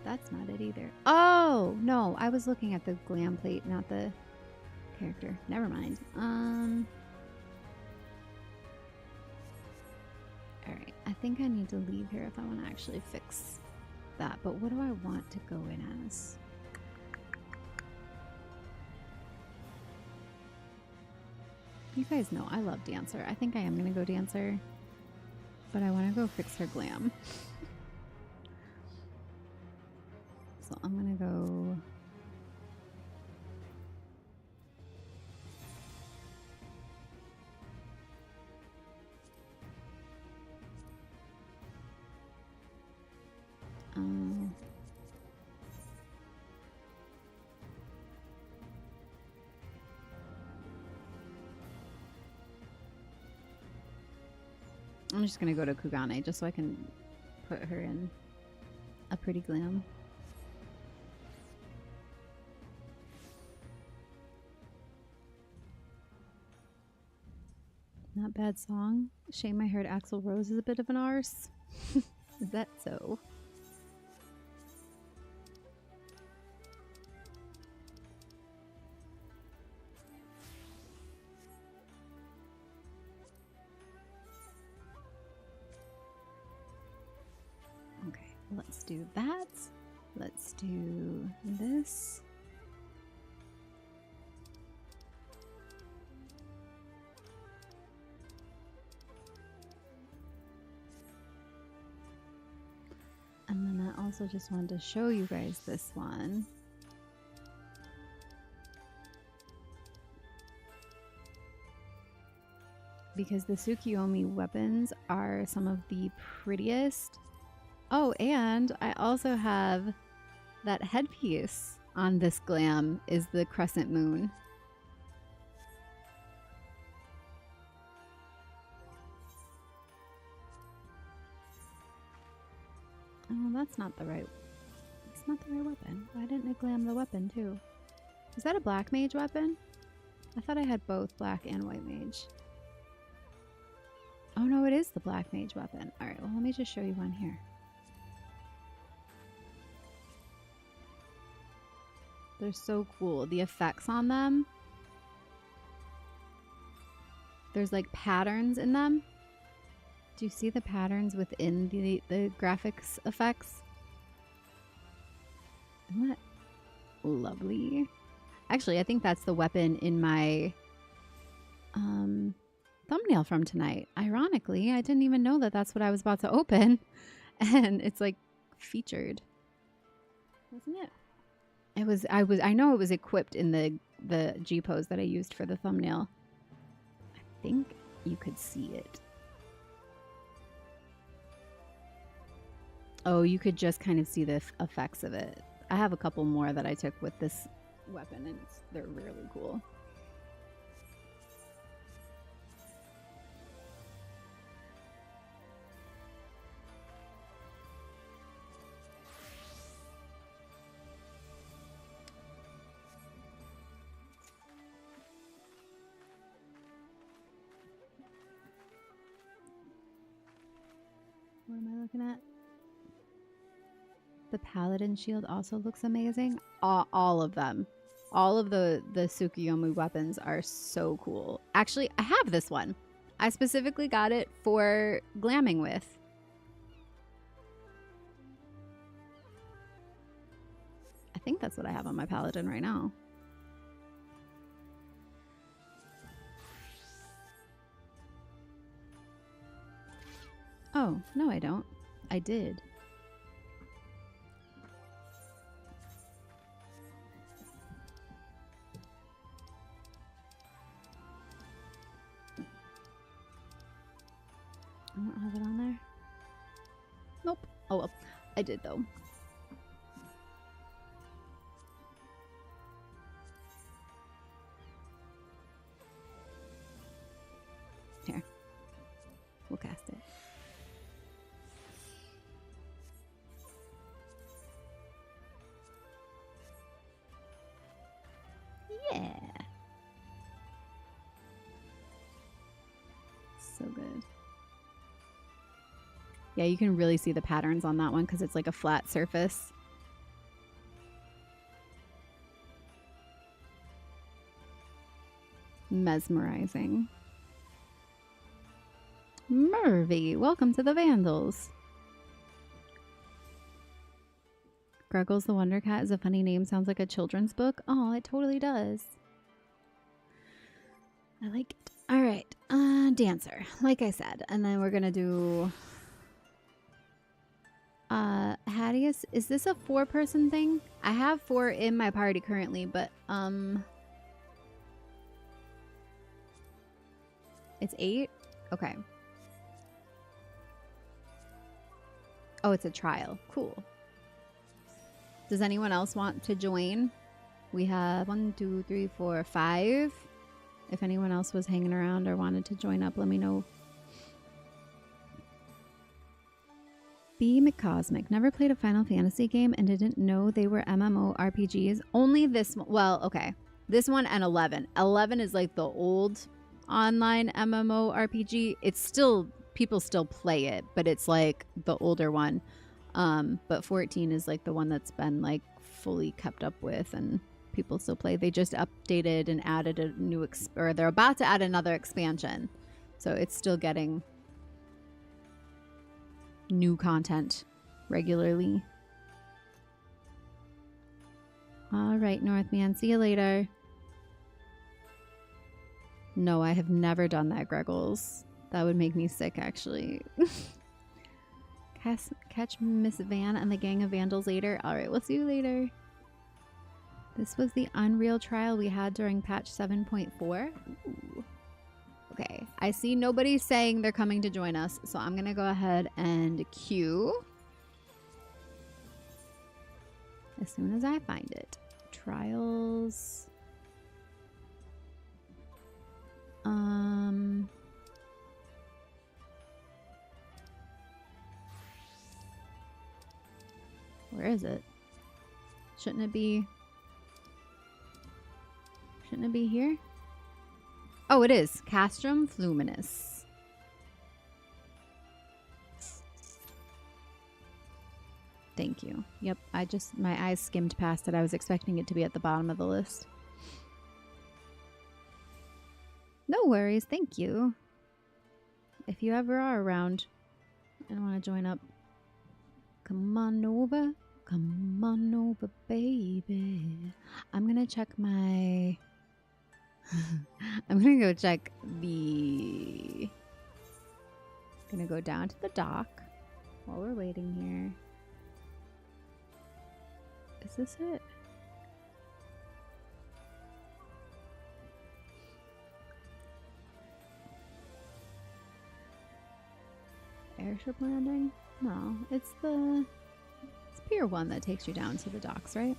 That's not it either. Oh, no. I was looking at the glam plate, not the character. Never mind. Alright. I think I need to leave here if I want to actually fix that. But what do I want to go in as? You guys know I love dancer. I think I am going to go dancer. But I want to go fix her glam. So I'm going to go... I'm just gonna go to Kugane just so I can put her in a pretty glam. Not bad song. Shame I heard Axl Rose is a bit of an arse. Is that so? Okay, let's do that. Let's do this. And then I also just wanted to show you guys this one. Because the Tsukuyomi weapons are some of the prettiest. Oh, and I also have that headpiece on this glam is the crescent moon. Oh, that's not the right. It's not the right weapon. Why didn't I glam the weapon too? Is that a black mage weapon? I thought I had both black and white mage. Oh no, it is the black mage weapon. Alright, well let me just show you one here. They're so cool. The effects on them. There's like patterns in them. Do you see the patterns within the graphics effects? Isn't that lovely? Actually, I think that's the weapon in my thumbnail from tonight. Ironically, I didn't even know that that's what I was about to open. And it's like featured. Wasn't it? I know it was equipped in the G pose that I used for the thumbnail. I think you could see it. Oh, you could just kind of see the effects of it. I have a couple more that I took with this weapon, and they're really cool. What am I looking at? The Paladin shield also looks amazing. All of them. All of the Tsukuyomi weapons are so cool. Actually, I have this one. I specifically got it for glamming with. I think that's what I have on my Paladin right now. Oh, no I don't. I did. I don't have it on there. Nope. Oh well. I did though. Here. We'll cast it. Yeah. So good. Yeah, you can really see the patterns on that one because it's like a flat surface. Mesmerizing. Mervy, welcome to the Vandals. Gruggles the Wonder Cat is a funny name. Sounds like a children's book. Oh, it totally does. I like it. All right, dancer, like I said, and then we're gonna do. Hadius, is this a 4-person thing? I have 4 in my party currently, but it's 8? Okay. Oh, it's a trial. Cool. Does anyone else want to join? We have 1, 2, 3, 4, 5. If anyone else was hanging around or wanted to join up, let me know. B. McCosmic. Never played a Final Fantasy game and didn't know they were MMORPGs. Only this one. Well, okay. This one and 11. 11 is like the old online MMORPG. It's still, people still play it, but it's like the older one. But 14 is like the one that's been like fully kept up with and people still play. They just updated and added a new, or they're about to add another expansion. So it's still getting new content regularly. All right, Northman. See you later. No, I have never done that, Greggles. That would make me sick, actually. Catch Miss Van and the gang of vandals later. All right, we'll see you later. This was the Unreal trial we had during patch 7.4. Ooh. Okay, I see nobody saying they're coming to join us, so I'm gonna go ahead and queue as soon as I find it. Trials. Where is it? Shouldn't it be here? Oh, it is. Castrum Fluminous. Thank you. Yep, my eyes skimmed past it. I was expecting it to be at the bottom of the list. No worries, thank you. If you ever are around and want to join up, come on over. Come on over, baby. I'm gonna check my... I'm gonna go check the... Gonna go down to the dock while we're waiting here. Is this it? Airship landing? No, it's Pier 1 that takes you down to the docks, right?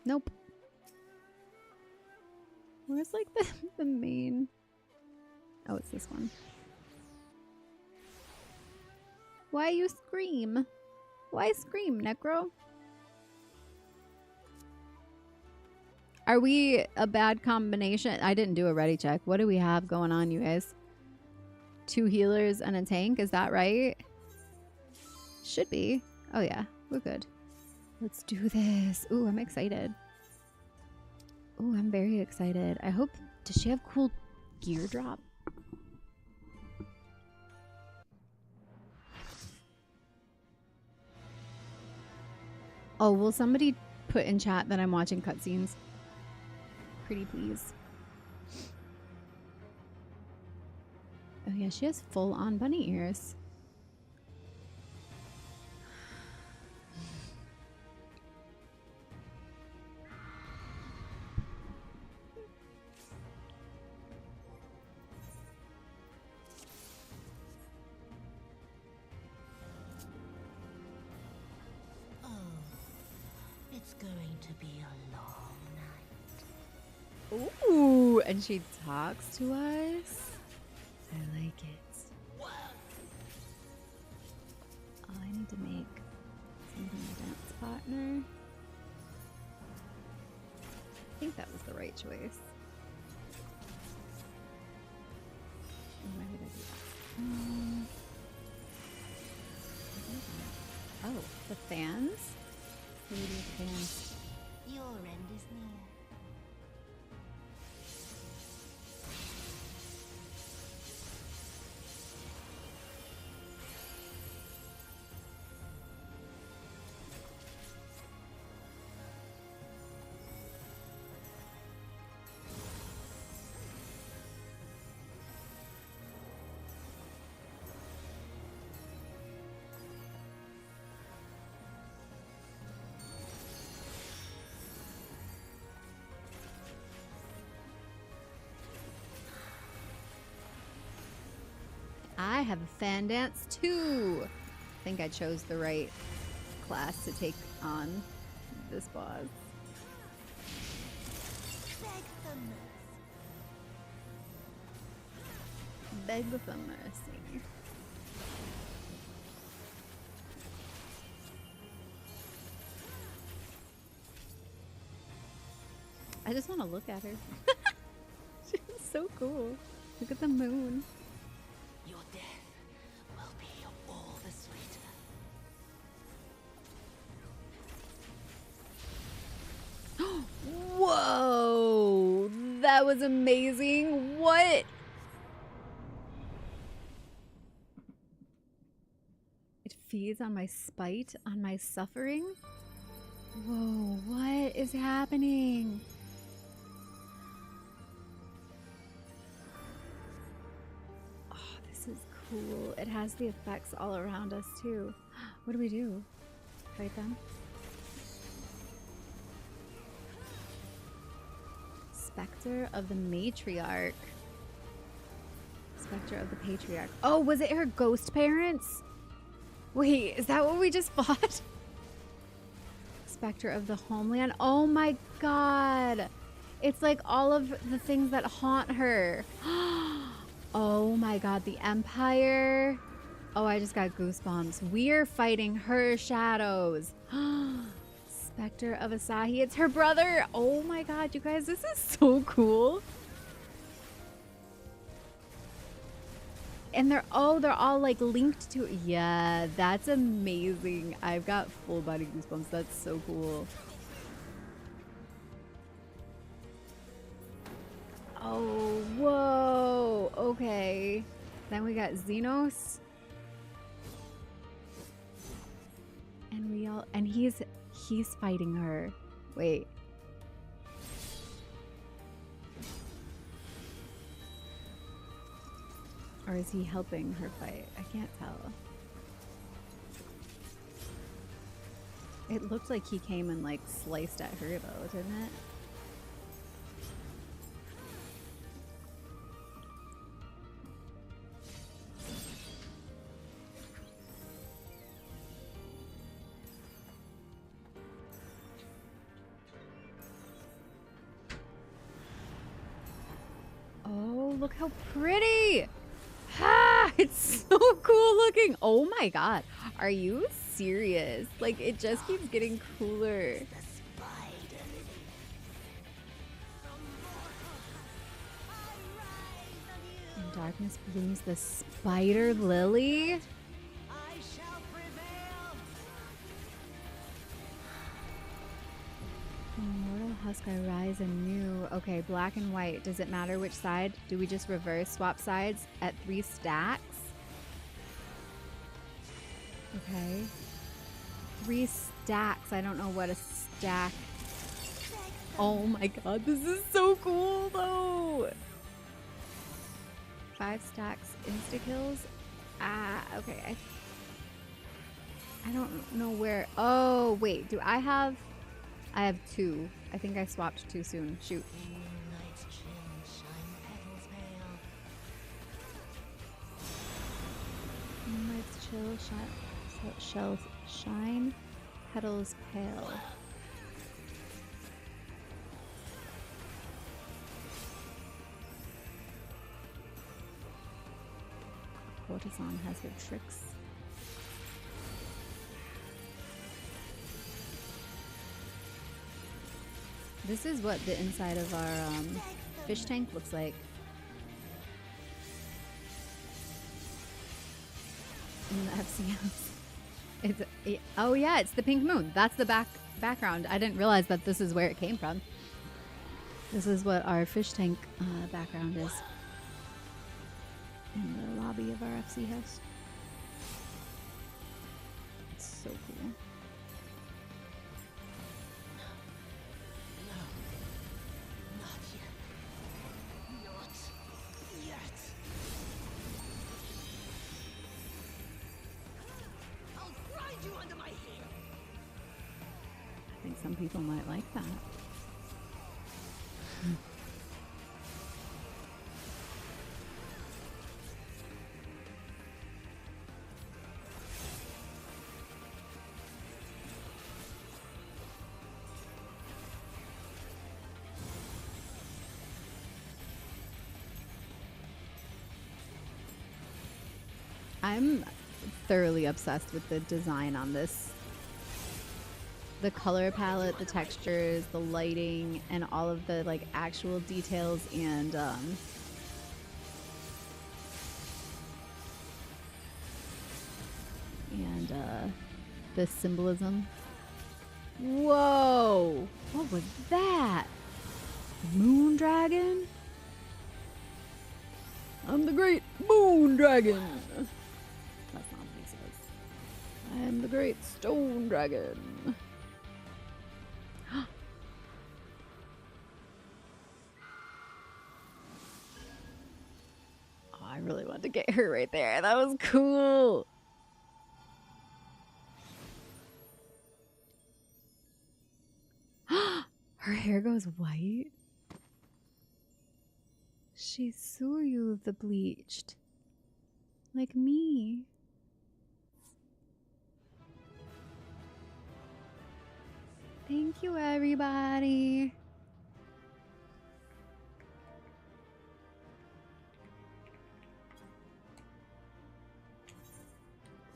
Nope. Where's like the main... Oh, it's this one. Why you scream? Why scream, Necro? Are we a bad combination? I didn't do a ready check. What do we have going on, you guys? 2 healers and a tank, is that right? Should be. Oh yeah, we're good. Let's do this. Ooh, I'm excited. Ooh, I'm very excited. I hope... Does she have cool gear drop? Oh, will somebody put in chat that I'm watching cutscenes? Pretty please. Oh yeah, she has full-on bunny ears. Oh, it's going to be a long night. Ooh, and she talks to us. I like it. Oh, I need to make something a dance partner. I think that was the right choice. Why did I do that? Oh, the fans? Who do the fans? Your end is near. I have a fan dance too. I think I chose the right class to take on this boss. beg for mercy. I just want to look at her. She's so cool. Look at the moon. Your death will be all the sweeter. Whoa! That was amazing. What? It feeds on my spite, on my suffering? Whoa, what is happening? Oh, this is cool. It has the effects all around us too. What do we do? Fight them? Spectre of the Matriarch. Spectre of the Patriarch. Oh, was it her ghost parents? Wait, is that what we just fought? Spectre of the Homeland. Oh my god. It's like all of the things that haunt her. Oh my god, the Empire. Oh, I just got goosebumps. We're fighting her shadows. Spectre of Asahi. It's her brother. Oh my god, you guys, this is so cool. And they're all like linked to, yeah, that's amazing. I've got full body goosebumps. That's so cool. Oh, whoa. Okay. Then we got Xenos. And he's fighting her. Wait. Or is he helping her fight? I can't tell. It looked like he came and like sliced at her though, didn't it? Oh, look how pretty! Ah, it's so cool looking. Oh my god. Are you serious? Like, it just keeps getting cooler. In darkness blooms the spider lily. Immortal husk, I rise anew. Okay, black and white. Does it matter which side? Do we just reverse swap sides at 3 stacks? Okay. 3 stacks. I don't know what a stack. Oh my god, this is so cool though. 5 stacks insta kills. Ah, okay. I don't know where. Oh, wait. Do I have? I have 2. I think I swapped too soon. Shoot. Moonlight's chill, shells shine, petals pale. Courtesan has her tricks. This is what the inside of our fish tank looks like. In the FCS. Oh yeah, it's the pink moon. That's the background. I didn't realize that this is where it came from. This is what our fish tank background is. In the lobby of our FC house. It's so cool. I think some people might like that. I'm thoroughly obsessed with the design on this. The color palette, the textures, the lighting, and all of the like actual details and the symbolism. Whoa! What was that? Moon dragon? I'm the great moon dragon. That's not what he says. I am the great stone dragon. Oh, I really wanted to get her right there. That was cool. Her hair goes white. She's Tsukuyomi the Bleached. Like me. Thank you, everybody.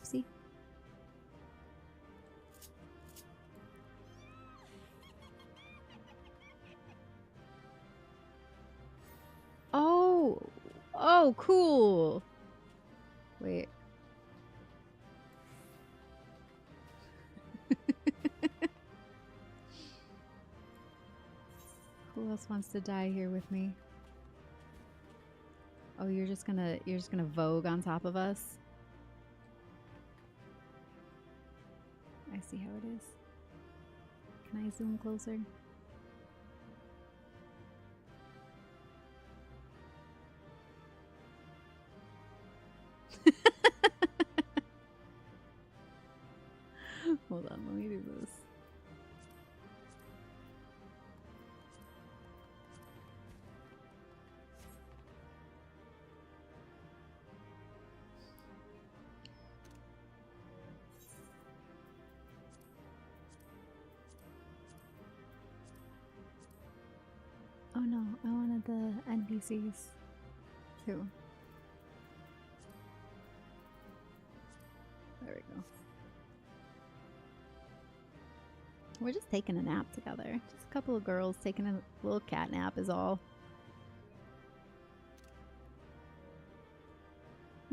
See? Oh, oh, cool. Wait. Who else wants to die here with me? Oh, you're just gonna vogue on top of us? I see how it is. Can I zoom closer? Hold on, let me do this. Oh no, I wanted the NPCs too. There we go. We're just taking a nap together. Just a couple of girls taking a little cat nap is all.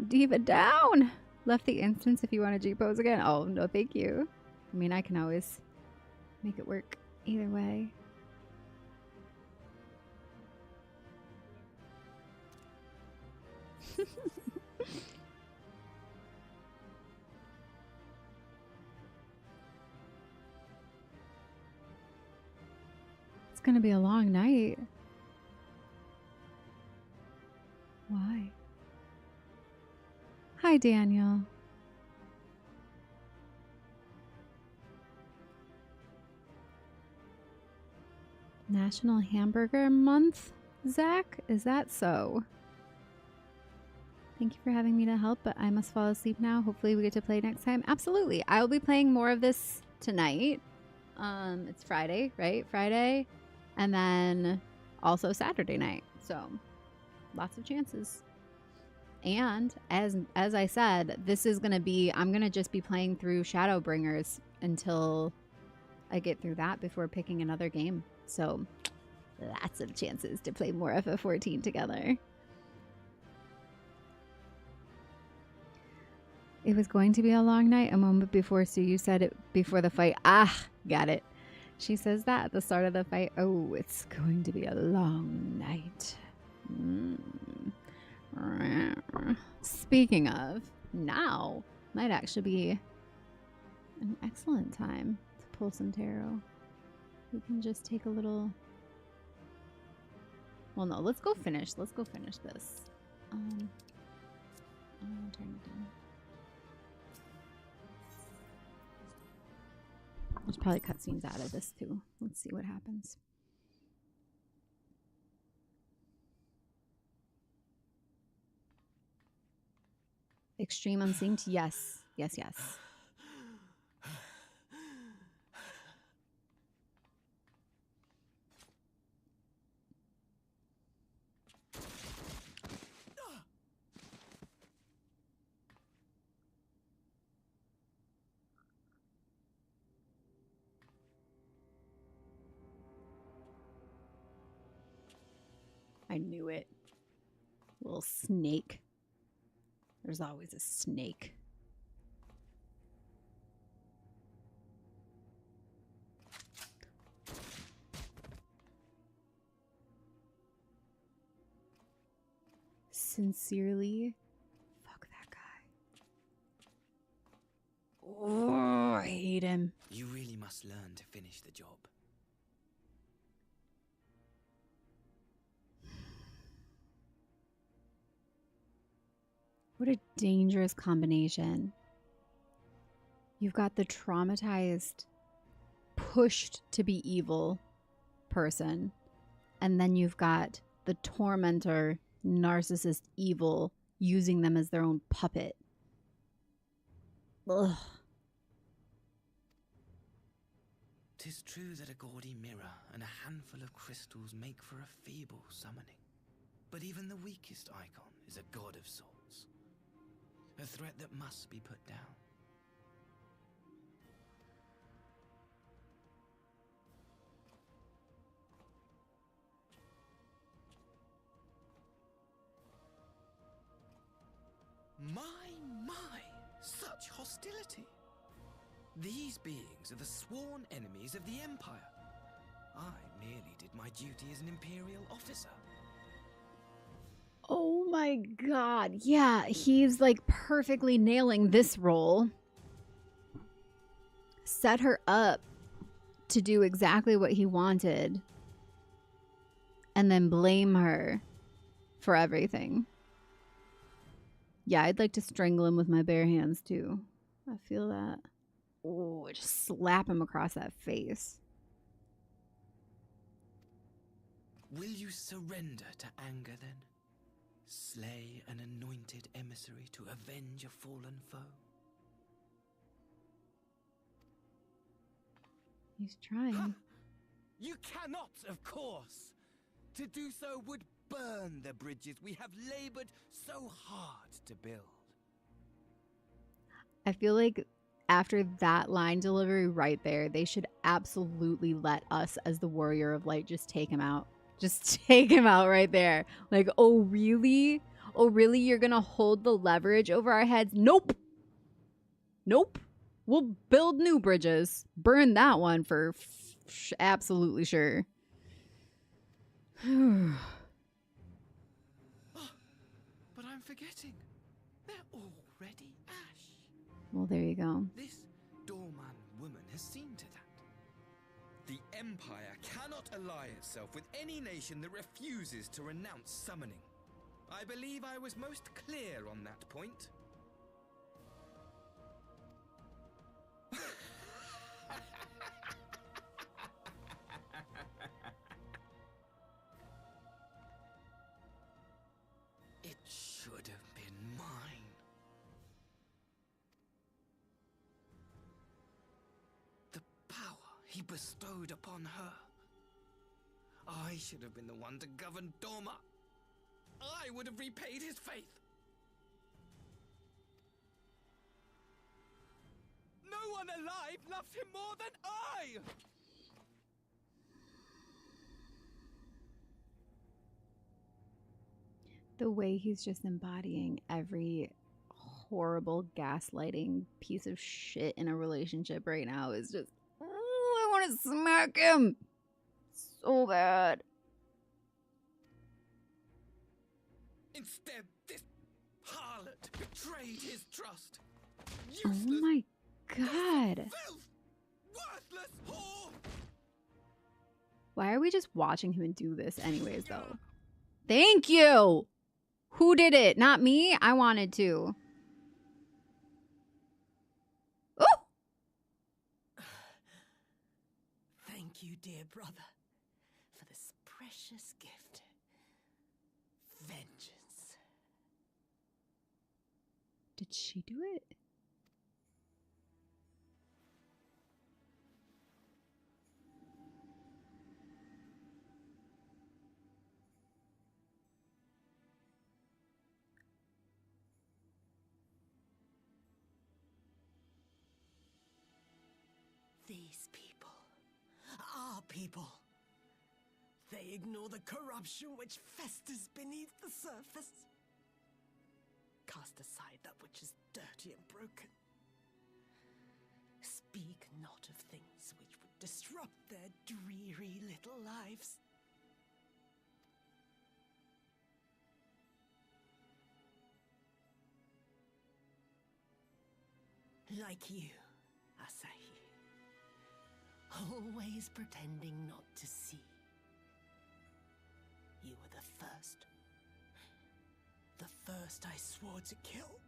Diva down! Left the instance if you want to G-pose again. Oh, no thank you. I mean, I can always make it work either way. It's gonna be a long night. Why? Hi, Daniel. National Hamburger Month, Zach? Is that so? Thank you for having me to help, but I must fall asleep now. Hopefully we get to play next time. Absolutely. I will be playing more of this tonight. It's Friday, right? Friday. And then also Saturday night. So lots of chances. And as I said, this is going to be, I'm going to just be playing through Shadowbringers until I get through that before picking another game. So lots of chances to play more FF14 together. It was going to be a long night a moment before, so you said it before the fight. Ah, got it. She says that at the start of the fight. Oh, it's going to be a long night. Speaking of, now might actually be an excellent time to pull some tarot. We can just take a little... Well, no, let's go finish. Let's go finish this. I'm gonna turn it down. There's probably cutscenes out of this too. Let's see what happens. Extreme unsynced? Yes. Yes, yes. I knew it. Little snake. There's always a snake. Sincerely, fuck that guy. Oh, I hate him. You really must learn to finish the job. What a dangerous combination. You've got the traumatized, pushed to be evil person, and then you've got the tormentor, narcissist evil, using them as their own puppet. Ugh. 'Tis true that a gaudy mirror and a handful of crystals make for a feeble summoning. But even the weakest icon is a god of sorts. A threat that must be put down. My, such hostility. These beings are the sworn enemies of the Empire. I merely did my duty as an Imperial officer. Oh my god. Yeah, he's like perfectly nailing this role. Set her up to do exactly what he wanted. And then blame her for everything. Yeah, I'd like to strangle him with my bare hands too. I feel that. Oh, just slap him across that face. Will you surrender to anger then? Slay an anointed emissary to avenge a fallen foe? He's trying. You cannot, of course. To do so would burn the bridges we have labored so hard to build. I feel like after that line delivery right there, they should absolutely let us as the Warrior of Light just take him out. Just take him out right there. Like, oh, really? Oh, really? You're going to hold the leverage over our heads? Nope. Nope. We'll build new bridges. Burn that one for absolutely sure. But I'm forgetting. They're already ash. Well, there you go. This doorman woman has seen to that. The Empire cannot ally itself with any nation that refuses to renounce summoning. I believe I was most clear on that point. It should have been mine. The power he bestowed upon her. I should have been the one to govern Doma. I would have repaid his faith. No one alive loves him more than I! The way he's just embodying every horrible gaslighting piece of shit in a relationship right now is just, oh, I want to smack him so bad. Instead, this harlot betrayed his trust. Oh my god. Filth! Worthless whore! Why are we just watching him do this anyways, though? Thank you! Who did it? Not me? I wanted to. Oh! Thank you, dear brother, for this precious gift. Vengeance. Did she do it? These people, our people, They ignore the corruption which festers beneath the surface. Cast aside that which is dirty and broken. Speak not of things which would disrupt their dreary little lives. Like you, Asahi. Always pretending not to see. You were the first. The first I swore to kill.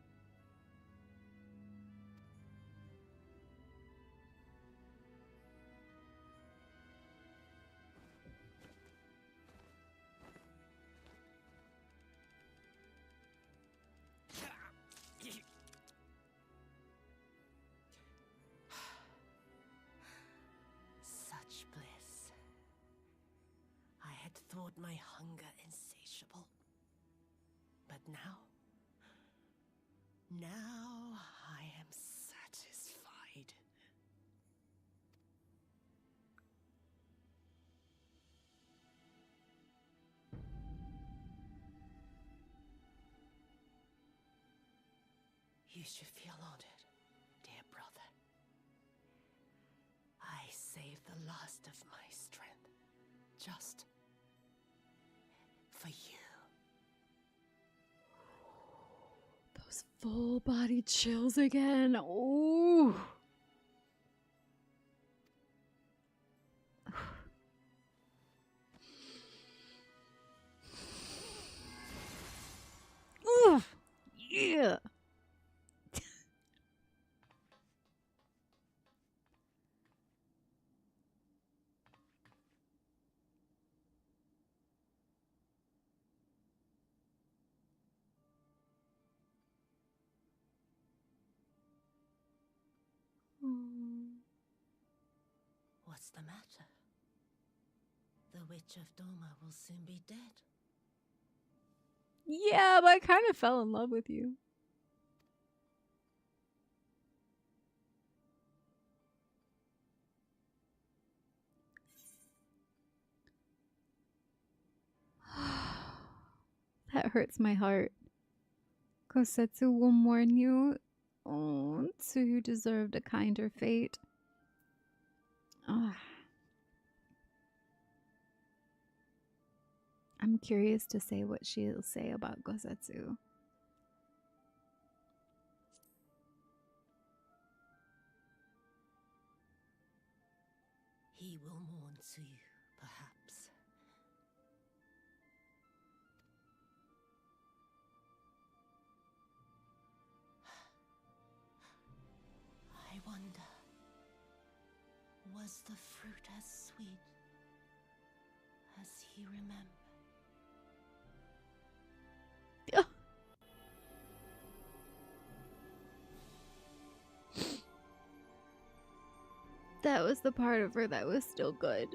Such bliss. I had thought my hunger insatiable. But now I am satisfied. You should feel honored, dear brother. I saved the last of my strength, just for you. Those full body chills again. Ooh. Ooh. Yeah. What's the matter? The Witch of Doma will soon be dead. Yeah, but I kind of fell in love with you. That hurts my heart. Kosetsu will mourn you. Oh, Tsuyu deserved a kinder fate. Oh. I'm curious to say what she'll say about Kosetsu. He will mourn to you, perhaps. I wonder, was the fruit as sweet as he remembered? That was the part of her that was still good.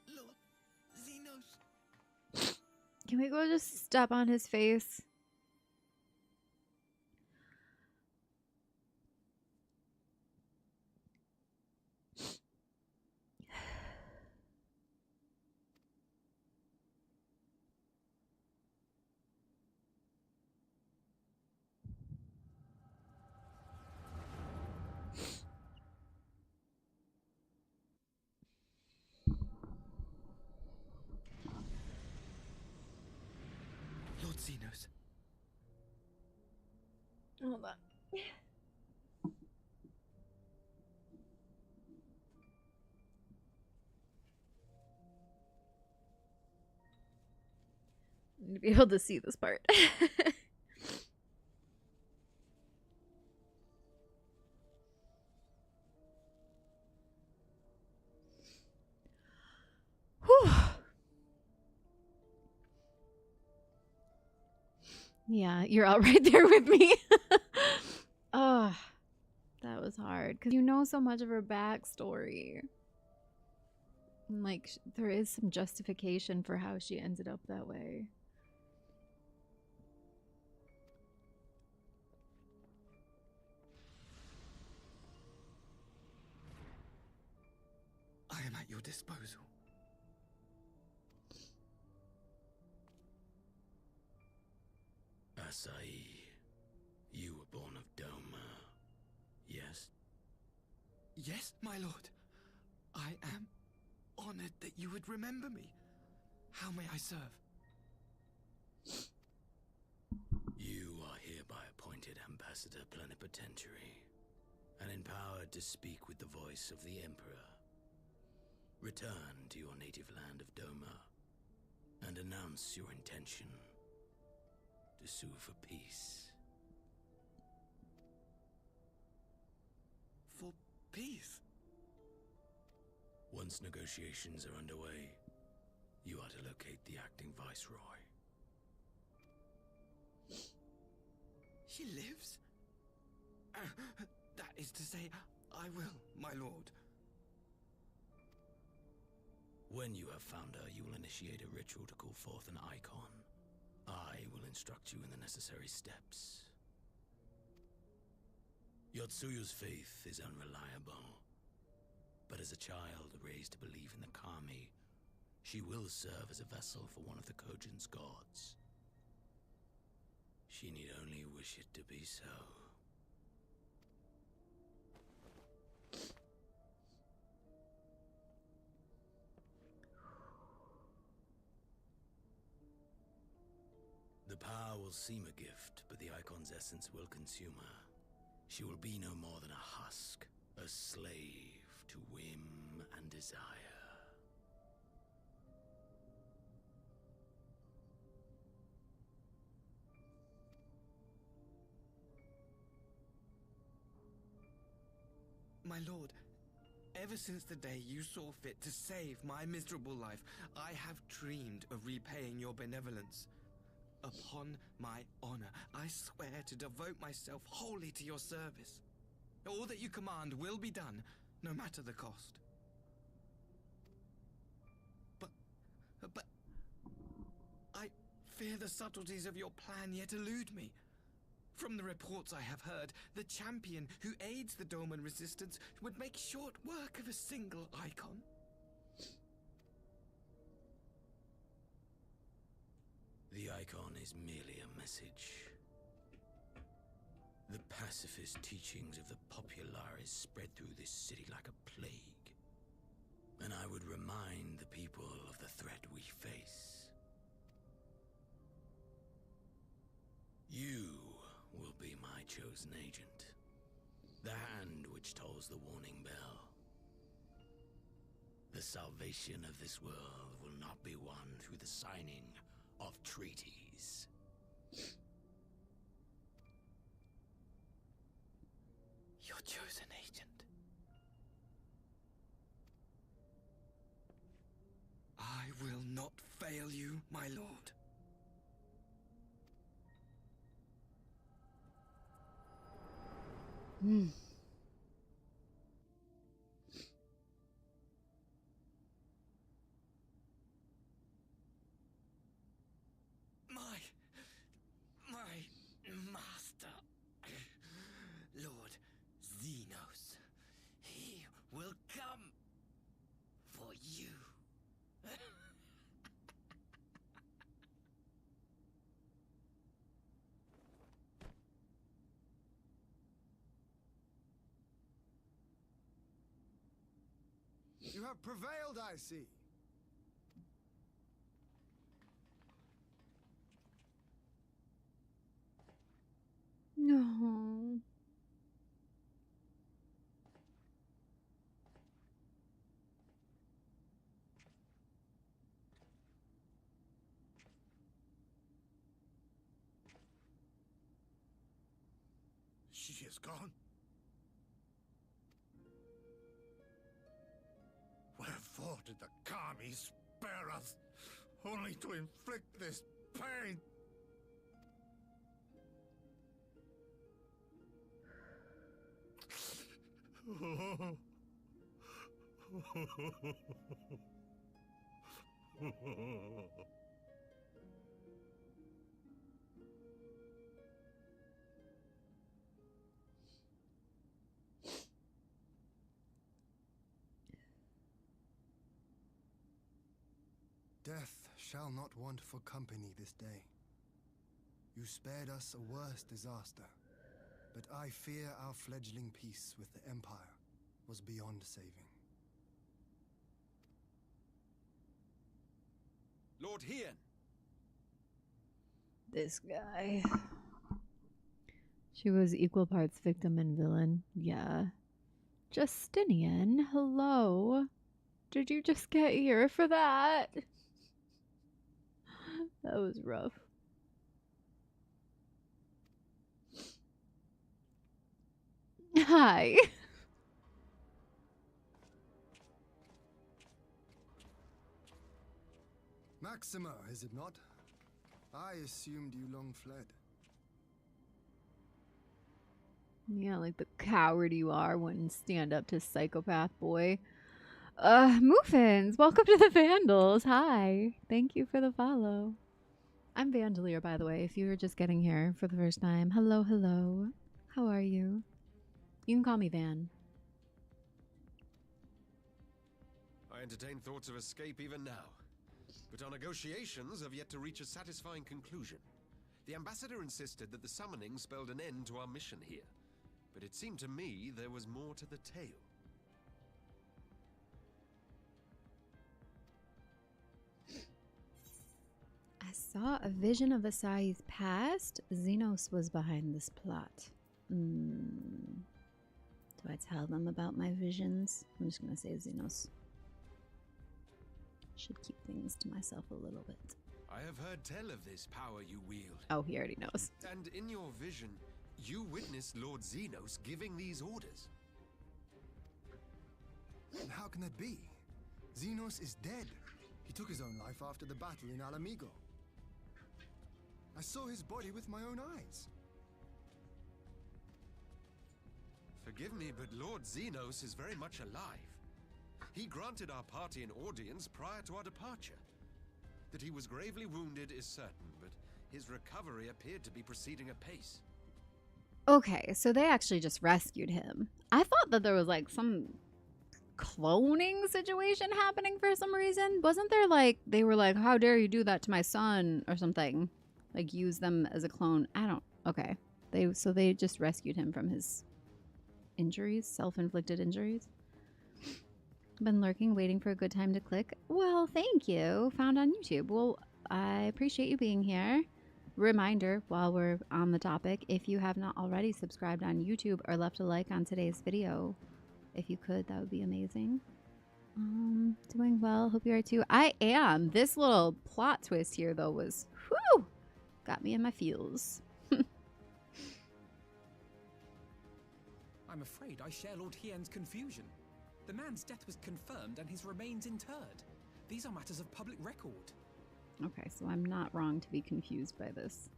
Lord Xenos. Can we go just step on his face? Lord Xenos. Hold on. I need to be able to see this part. Whew. Yeah, you're all right there with me. Oh, that was hard because you know so much of her backstory. And, like, there is some justification for how she ended up that way. I am at your disposal. Asai, you were born of Doma, yes? Yes, my lord. I am honored that you would remember me. How may I serve? You are hereby appointed Ambassador Plenipotentiary and empowered to speak with the voice of the Emperor. Return to your native land of Doma and announce your intention to sue for peace. For peace? Once negotiations are underway, you are to locate the acting viceroy. She lives? That is to say, I will, my lord. When you have found her, you will initiate a ritual to call forth an icon. I will instruct you in the necessary steps. Yotsuyu's faith is unreliable, but as a child raised to believe in the kami, she will serve as a vessel for one of the Kojin's gods. She need only wish it to be so. The power will seem a gift, but the icon's essence will consume her. She will be no more than a husk, a slave to whim and desire. My lord, ever since the day you saw fit to save my miserable life, I have dreamed of repaying your benevolence. Upon my honor, I swear to devote myself wholly to your service. All that you command will be done, no matter the cost. But I fear the subtleties of your plan yet elude me. From the reports I have heard, the champion who aids the Doman resistance would make short work of a single icon. The icon is merely a message. The pacifist teachings of the Populares spread through this city like a plague, and I would remind the people of the threat we face. You will be my chosen agent, the hand which tolls the warning bell. The salvation of this world will not be won through the signing of treaties. Your chosen agent. I will not fail you, my lord. My master, Lord Xenos, he will come for you. You have prevailed, I see. No. She is gone. Wherefore did the kami spare us, only to inflict this pain? Death shall not want for company this day. You spared us a worse disaster, but I fear our fledgling peace with the Empire was beyond saving. Lord Hien! This guy. She was equal parts victim and villain. Yeah. Justinian, hello. Did you just get here for that? That was rough. Hi. Maxima, is it not? I assumed you long fled. Yeah, like the coward you are, wouldn't stand up to psychopath boy. Muffins, welcome to the Vandals. Hi. Thank you for the follow. I'm Vandalier, by the way, if you were just getting here for the first time. Hello, hello. How are you? You can call me Van. I entertain thoughts of escape even now, but our negotiations have yet to reach a satisfying conclusion. The ambassador insisted that the summoning spelled an end to our mission here, but it seemed to me there was more to the tale. I saw a vision of Asai's past. Xenos was behind this plot. Do I tell them about my visions? I'm just going to say Xenos. Should keep things to myself a little bit. I have heard tell of this power you wield. Oh, he already knows. And in your vision, you witnessed Lord Xenos giving these orders. And how can that be? Xenos is dead. He took his own life after the battle in Alamigo. I saw his body with my own eyes. Forgive me, but Lord Xenos is very much alive. He granted our party an audience prior to our departure. That he was gravely wounded is certain, but his recovery appeared to be proceeding apace. Okay, so they actually just rescued him. I thought that there was like some cloning situation happening for some reason. Wasn't there like, they were like, how dare you do that to my son or something? Like use them as a clone. I don't, okay. So they just rescued him from his injuries, self-inflicted injuries. Been lurking, waiting for a good time to click. Well, thank you. Found on YouTube. Well, I appreciate you being here. Reminder, while we're on the topic, if you have not already subscribed on YouTube or left a like on today's video, if you could, that would be amazing. Doing well. Hope you are too. I am. This little plot twist here, though, was, whew, got me in my feels. I'm afraid I share Lord Hien's confusion. The man's death was confirmed and his remains interred. These are matters of public record. Okay, so I'm not wrong to be confused by this.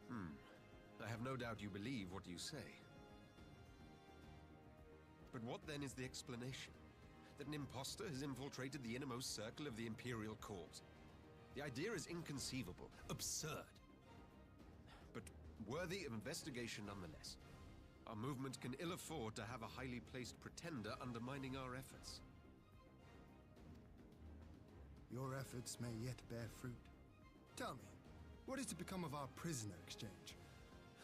I have no doubt you believe what you say. But what then is the explanation? That an imposter has infiltrated the innermost circle of the Imperial Court? The idea is inconceivable, absurd. But worthy of investigation nonetheless. Our movement can ill afford to have a highly placed pretender undermining our efforts. Your efforts may yet bear fruit. Tell me, what is to become of our prisoner exchange?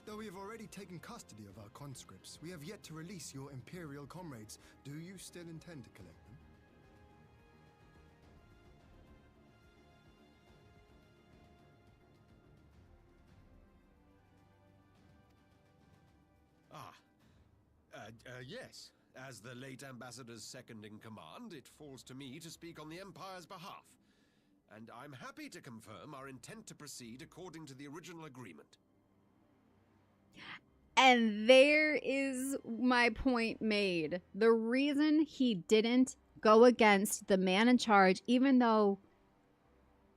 Though we have already taken custody of our conscripts, we have yet to release your Imperial comrades. Do you still intend to collect them? Yes. As the late ambassador's second in command, it falls to me to speak on the Empire's behalf. And I'm happy to confirm our intent to proceed according to the original agreement. And there is my point made. The reason he didn't go against the man in charge, even though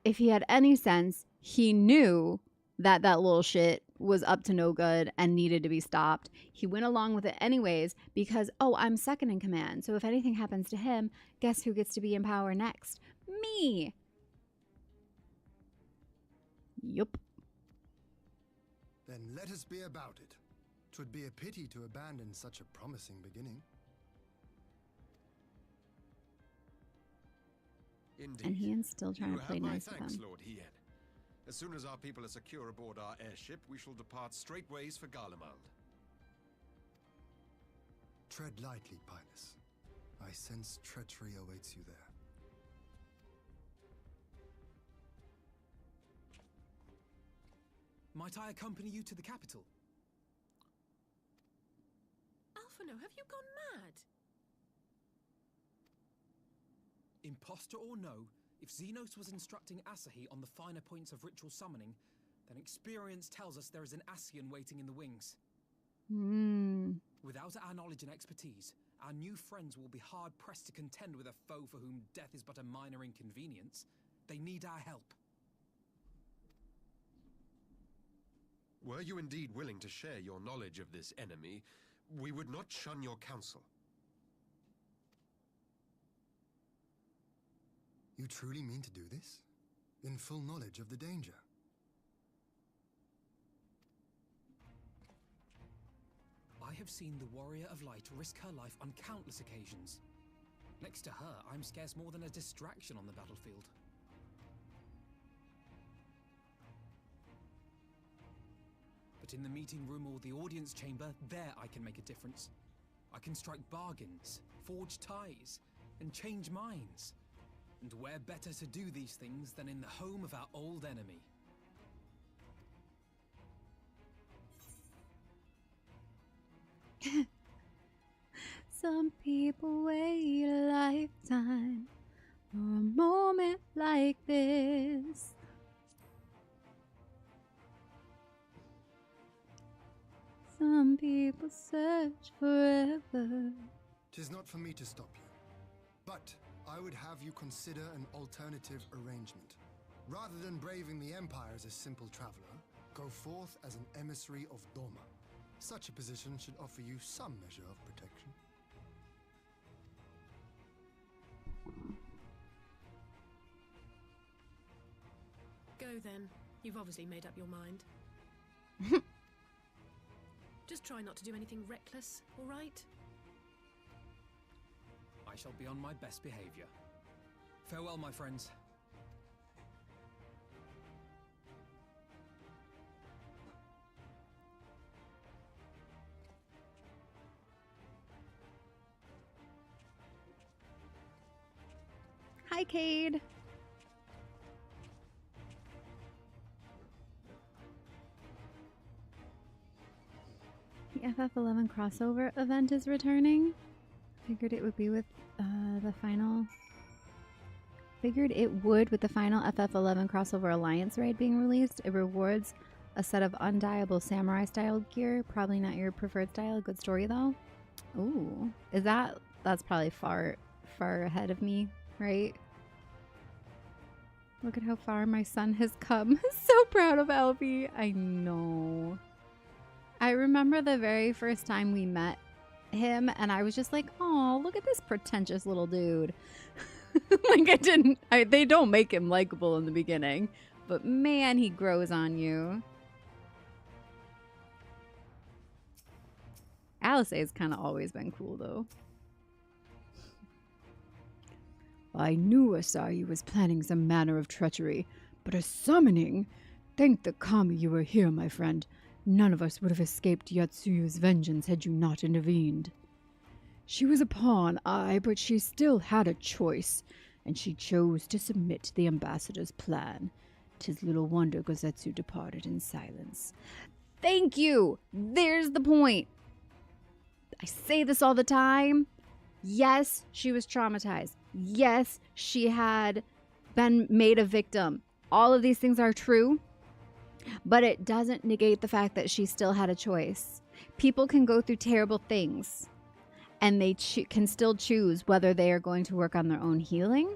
if he had any sense, he knew that that little shit was up to no good and needed to be stopped. He went along with it anyways because, oh, I'm second in command. So if anything happens to him, guess who gets to be in power next? Me. Yup. Then let us be about it. 'Twould be a pity to abandon such a promising beginning. Indeed. And Hien's still trying You to play have my nice with thanks, him. Lord Hien. As soon as our people are secure aboard our airship, we shall depart straightways for Garlemald. Tread lightly, Pilus. I sense treachery awaits you there. Might I accompany you to the capital? Alphino, have you gone mad? Imposter or no, if Xenos was instructing Asahi on the finer points of ritual summoning, then experience tells us there is an Asian waiting in the wings. Without our knowledge and expertise, our new friends will be hard-pressed to contend with a foe for whom death is but a minor inconvenience. They need our help. Were you indeed willing to share your knowledge of this enemy, we would not shun your counsel. You truly mean to do this? In full knowledge of the danger? I have seen the Warrior of Light risk her life on countless occasions. Next to her, I'm scarce more than a distraction on the battlefield. But in the meeting room or the audience chamber, there I can make a difference. I can strike bargains, forge ties, and change minds. And where better to do these things than in the home of our old enemy? Some people wait a lifetime for a moment like this. Some people search forever. 'Tis not for me to stop you, but I would have you consider an alternative arrangement. Rather than braving the Empire as a simple traveler, go forth as an emissary of Doma. Such a position should offer you some measure of protection. Go then. You've obviously made up your mind. Just try not to do anything reckless, all right? I shall be on my best behavior. Farewell, my friends. Hi, Cade. The FF11 crossover event is returning. Figured it would be with the final. Figured it would with the final FF11 crossover alliance raid being released. It rewards a set of undieable samurai style gear. Probably not your preferred style. Good story though. Ooh, is that's probably far ahead of me, right? Look at how far my son has come. So proud of Alfie. I know. I remember the very first time we met him and I was just like, oh, look at this pretentious little dude. Like they don't make him likable in the beginning, but man, he grows on you. Alice has kind of always been cool though. I knew Asahi was planning some manner of treachery, but a summoning? Thank the kami you were here, my friend. None of us would have escaped Yatsuyu's vengeance had you not intervened. She was a pawn, aye, but she still had a choice, and she chose to submit to the ambassador's plan. 'Tis little wonder Gozetsu departed in silence. Thank you! There's the point. I say this all the time. Yes, she was traumatized. Yes, she had been made a victim. All of these things are true, but it doesn't negate the fact that she still had a choice. People can go through terrible things, and they can still choose whether they are going to work on their own healing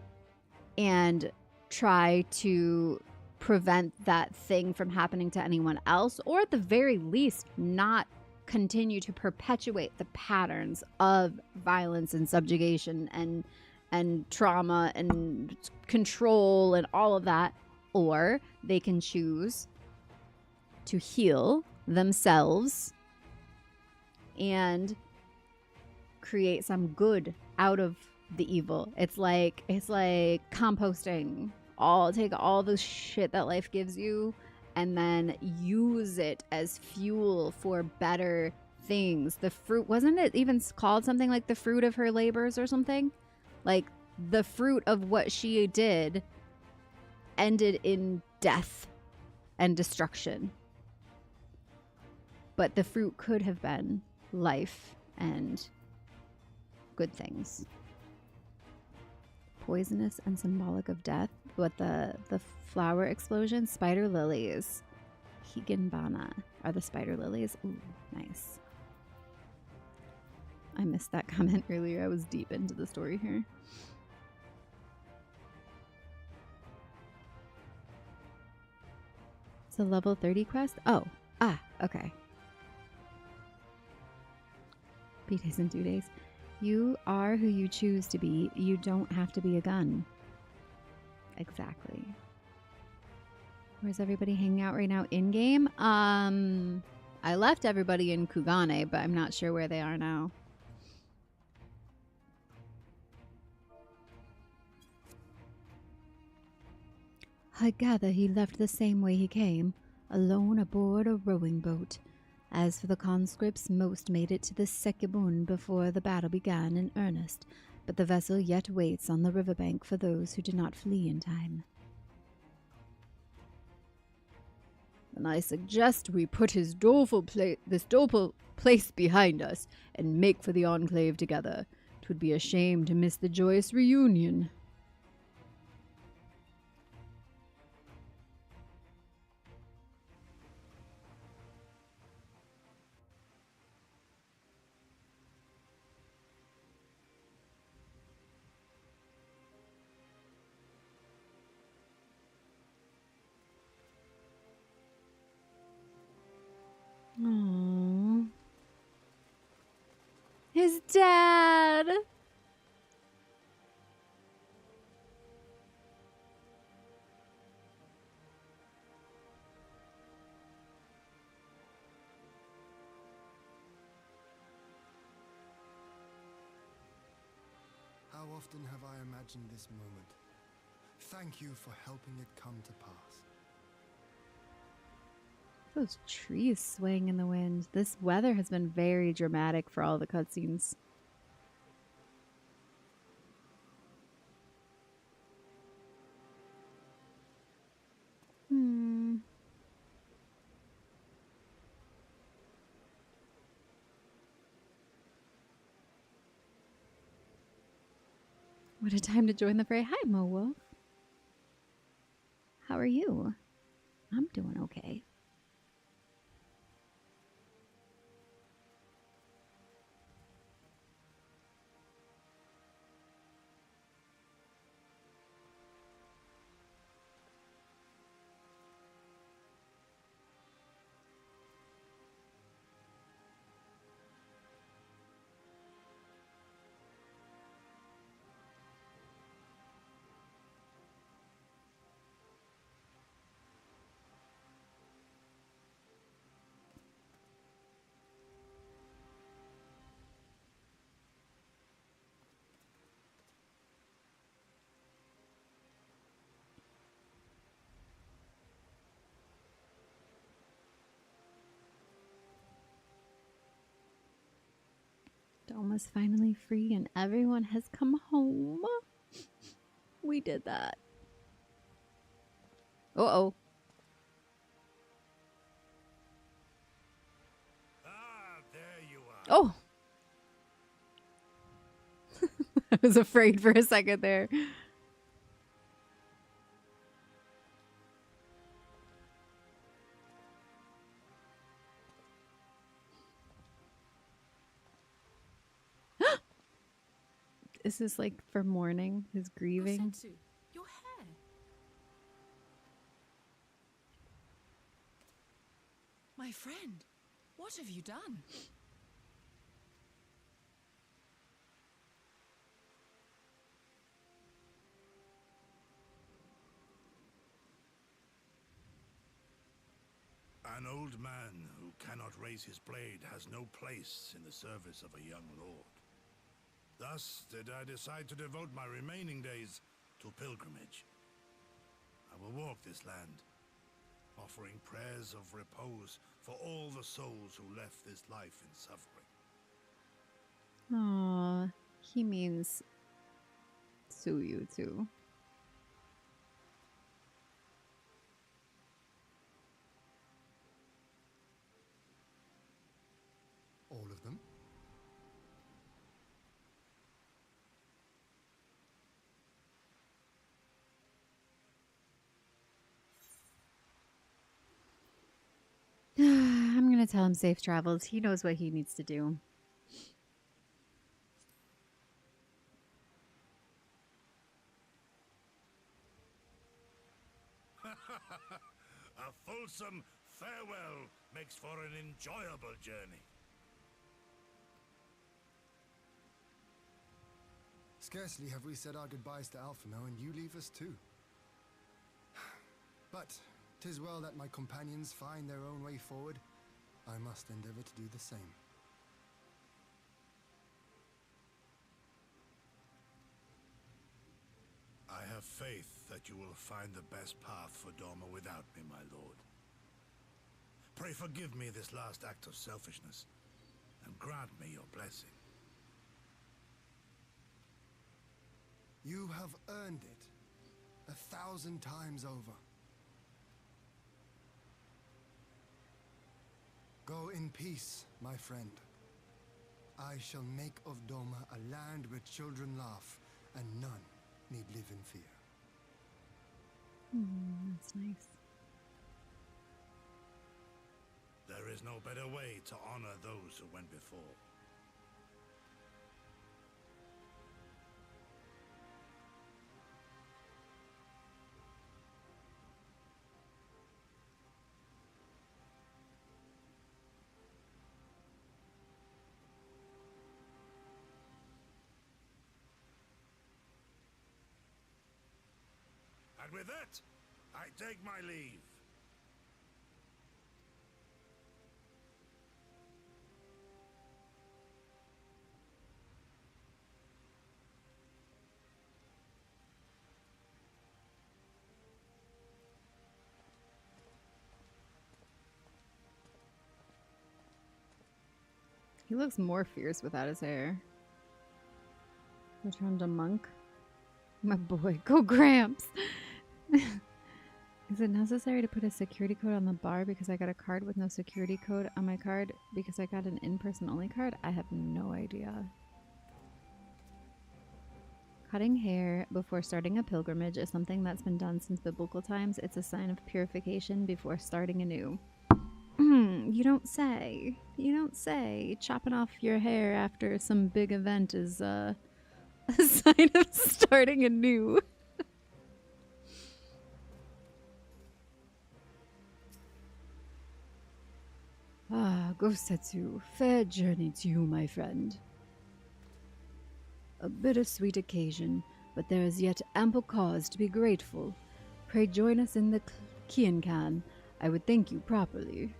and try to prevent that thing from happening to anyone else, or at the very least not continue to perpetuate the patterns of violence and subjugation and trauma and control and all of that. Or they can choose to heal themselves and create some good out of the evil. It's like composting. Take all the shit that life gives you and then use it as fuel for better things. The fruit, wasn't it even called something like the fruit of her labors or something? Like the fruit of what she did ended in death and destruction. But the fruit could have been life and good things. Poisonous and symbolic of death. But the flower explosion, spider lilies. Higanbana are the spider lilies. Ooh, nice. I missed that comment earlier. I was deep into the story here. It's a level 30 quest? Oh. Okay. B-days and 2 days. You are who you choose to be. You don't have to be a gun. Exactly. Where's everybody hanging out right now? In-game? I left everybody in Kugane, but I'm not sure where they are now. I gather he left the same way he came, alone aboard a rowing boat. As for the conscripts, most made it to the Sekibun before the battle began in earnest, but the vessel yet waits on the riverbank for those who did not flee in time. And I suggest we put this doleful place behind us and make for the Enclave together. 'Twould be a shame to miss the joyous reunion. Aww. His dad! How often have I imagined this moment? Thank you for helping it come to pass. Those trees swaying in the wind. This weather has been very dramatic for all the cutscenes. What a time to join the fray. Hi, Mo Wolf. How are you? I'm doing okay. Dome is finally free and everyone has come home. We did that. Uh-oh. There you are. Oh! I was afraid for a second there. Is this like for mourning, his grieving? Yosetsu, your hair. Friend, what have you done? An old man who cannot raise his blade has no place in the service of a young lord. Thus did I decide to devote my remaining days to pilgrimage. I will walk this land, offering prayers of repose for all the souls who left this life in suffering. Aww, he means Tsuyu too. All of them? I'm gonna tell him safe travels. He knows what he needs to do. A fulsome farewell makes for an enjoyable journey. Scarcely have we said our goodbyes to Alphino, and you leave us too. But 'tis well that my companions find their own way forward. I must endeavor to do the same. I have faith that you will find the best path for Doma without me, my lord. Pray forgive me this last act of selfishness, and grant me your blessing. You have earned it 1,000 times over. Go in peace, my friend. I shall make of Doma a land where children laugh and none need live in fear. That's nice. There is no better way to honor those who went before. And with that, I take my leave. He looks more fierce without his hair. Return to monk. My boy, go Gramps! Is it necessary to put a security code on the bar because I got a card with no security code on my card because I got an in-person only card? I have no idea. Cutting hair before starting a pilgrimage is something that's been done since biblical times. It's a sign of purification before starting anew. You don't say. You don't say. Chopping off your hair after some big event is a sign of starting anew. Ah, Gosetsu, fair journey to you, my friend. A bittersweet occasion, but there is yet ample cause to be grateful. Pray join us in the Kiankan. I would thank you properly.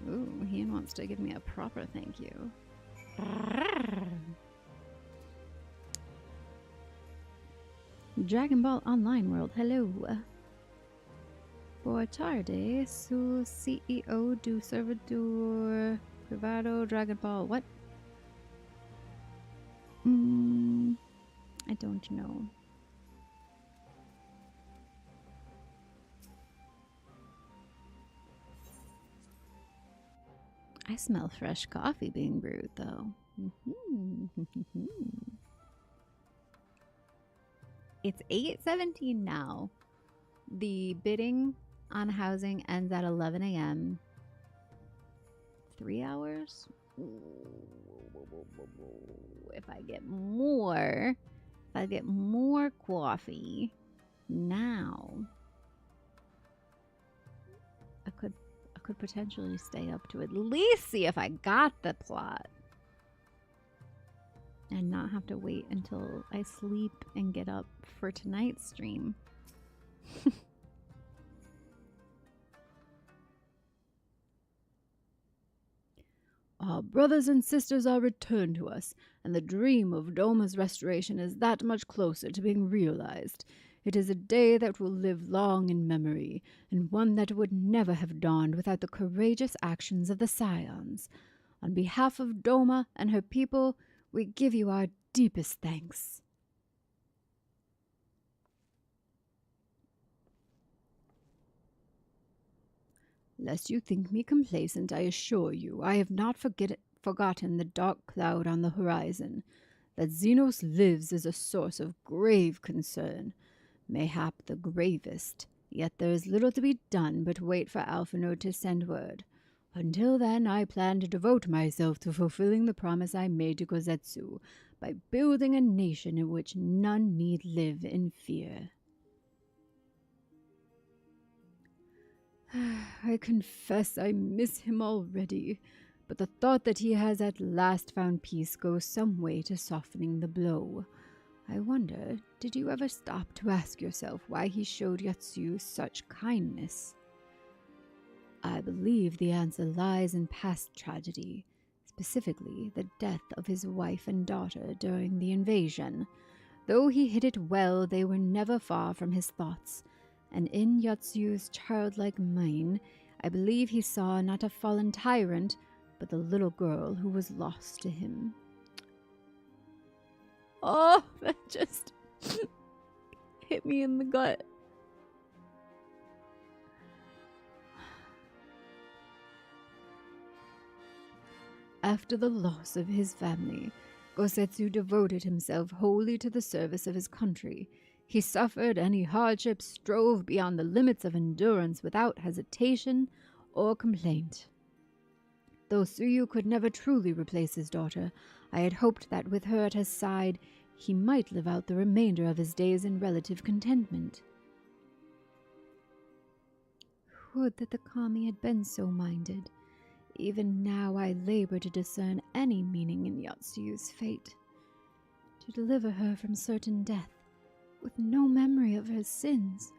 Ooh, Hien wants to give me a proper thank you. Dragon Ball Online World, hello. Boa tarde, su CEO do servidor privado Dragon Ball. What? I don't know. I smell fresh coffee being brewed, though. It's 8:17 now. The bidding on housing ends at 11 a.m. 3 hours? If I get more coffee now, I could potentially stay up to at least see if I got the plot. And not have to wait until I sleep and get up for tonight's stream. Our brothers and sisters are returned to us, and the dream of Doma's restoration is that much closer to being realized. It is a day that will live long in memory, and one that would never have dawned without the courageous actions of the Scions. On behalf of Doma and her people, we give you our deepest thanks. Lest you think me complacent, I assure you, I have not forgotten the dark cloud on the horizon. That Xenos lives is a source of grave concern, mayhap the gravest, yet there is little to be done but wait for Alphinaud to send word. Until then, I plan to devote myself to fulfilling the promise I made to Kozetsu by building a nation in which none need live in fear. I confess I miss him already, but the thought that he has at last found peace goes some way to softening the blow. I wonder, did you ever stop to ask yourself why he showed Yatsuyu such kindness? I believe the answer lies in past tragedy, specifically the death of his wife and daughter during the invasion. Though he hid it well, they were never far from his thoughts, and in Yatsuyu's childlike mind, I believe he saw not a fallen tyrant, but the little girl who was lost to him. Oh, that just hit me in the gut. After the loss of his family, Gosetsu devoted himself wholly to the service of his country. He suffered any hardship, strove beyond the limits of endurance without hesitation or complaint. Though Tsuyu could never truly replace his daughter, I had hoped that with her at his side, he might live out the remainder of his days in relative contentment. Would that the kami had been so minded. Even now I labor to discern any meaning in Yatsuyu's fate. To deliver her from certain death, with no memory of her sins,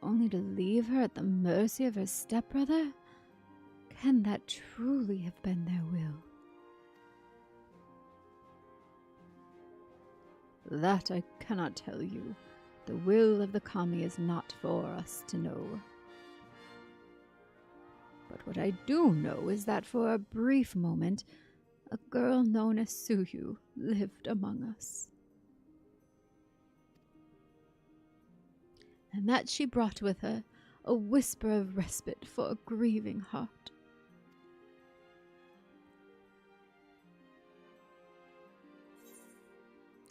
only to leave her at the mercy of her stepbrother? Can that truly have been their will? That I cannot tell you. The will of the kami is not for us to know. But what I do know is that for a brief moment, a girl known as Tsuyu lived among us. And that she brought with her a whisper of respite for a grieving heart.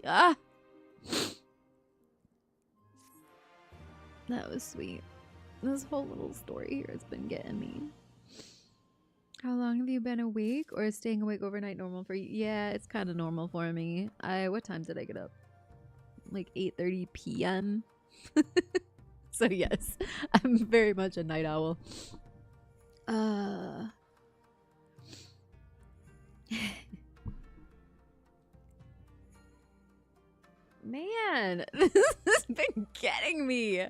Ah! That was sweet. This whole little story here has been getting me. How long have you been awake, or is staying awake overnight normal for you? Yeah, it's kind of normal for me. What time did I get up? Like 8:30 p.m. So yes, I'm very much a night owl. Man, this has been getting me.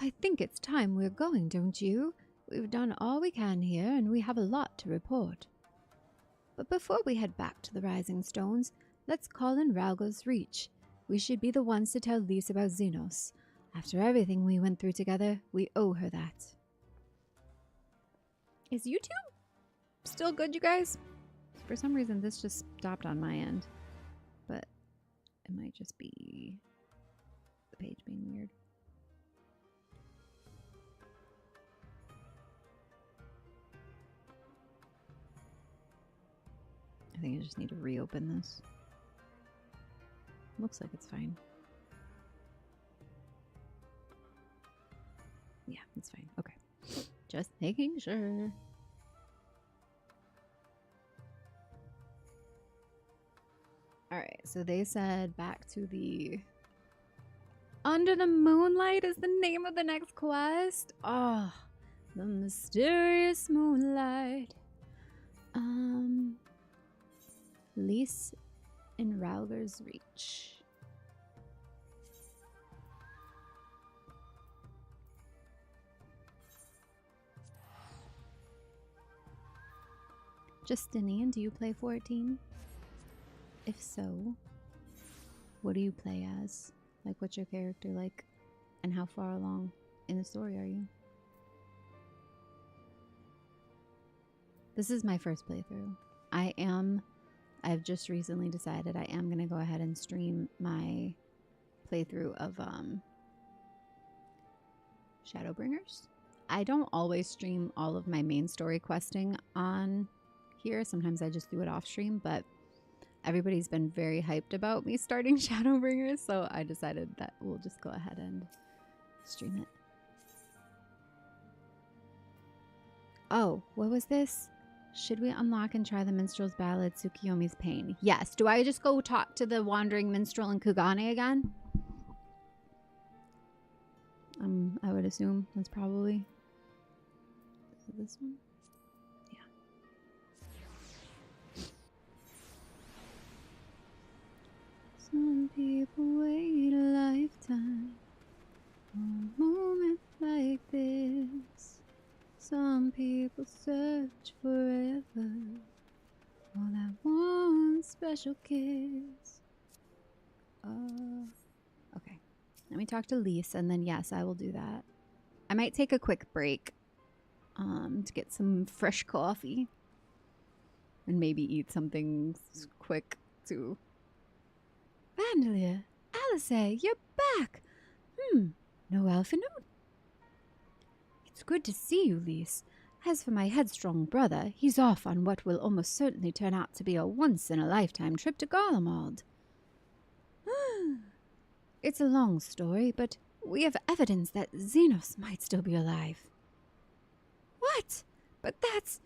I think it's time we're going, don't you? We've done all we can here, and we have a lot to report. But before we head back to the Rising Stones, let's call in Ralgo's Reach. We should be the ones to tell Lise about Xenos. After everything we went through together, we owe her that. Is YouTube still good, you guys? For some reason, this just stopped on my end. But it might just be the page being weird. I think I just need to reopen this. Looks like it's fine. Yeah, that's fine. Okay. Just making sure. Alright, so they said back to the... Under the Moonlight is the name of the next quest. Oh, the mysterious moonlight. Lise in Rowler's Reach. Justinian, do you play 14? If so, what do you play as? Like, what's your character like? And how far along in the story are you? This is my first playthrough. I've just recently decided I am going to go ahead and stream my playthrough of Shadowbringers. I don't always stream all of my main story questing on here. Sometimes I just do it off stream, but everybody's been very hyped about me starting Shadowbringers, so I decided that we'll just go ahead and stream it. Oh, what was this? Should we unlock and try the minstrel's ballad, Tsukuyomi's Pain? Yes. Do I just go talk to the wandering minstrel in Kugane again? I would assume that's probably... Is it this one? Some people wait a lifetime for a moment like this. Some people search forever for that one special kiss. Okay. Let me talk to Lise, and then yes, I will do that. I might take a quick break to get some fresh coffee. And maybe eat something quick too. Vandalia, Alice, you're back. No Alphinaud? It's good to see you, Lise. As for my headstrong brother, he's off on what will almost certainly turn out to be a once-in-a-lifetime trip to Garlemald. It's a long story, but we have evidence that Xenos might still be alive. What? But that's...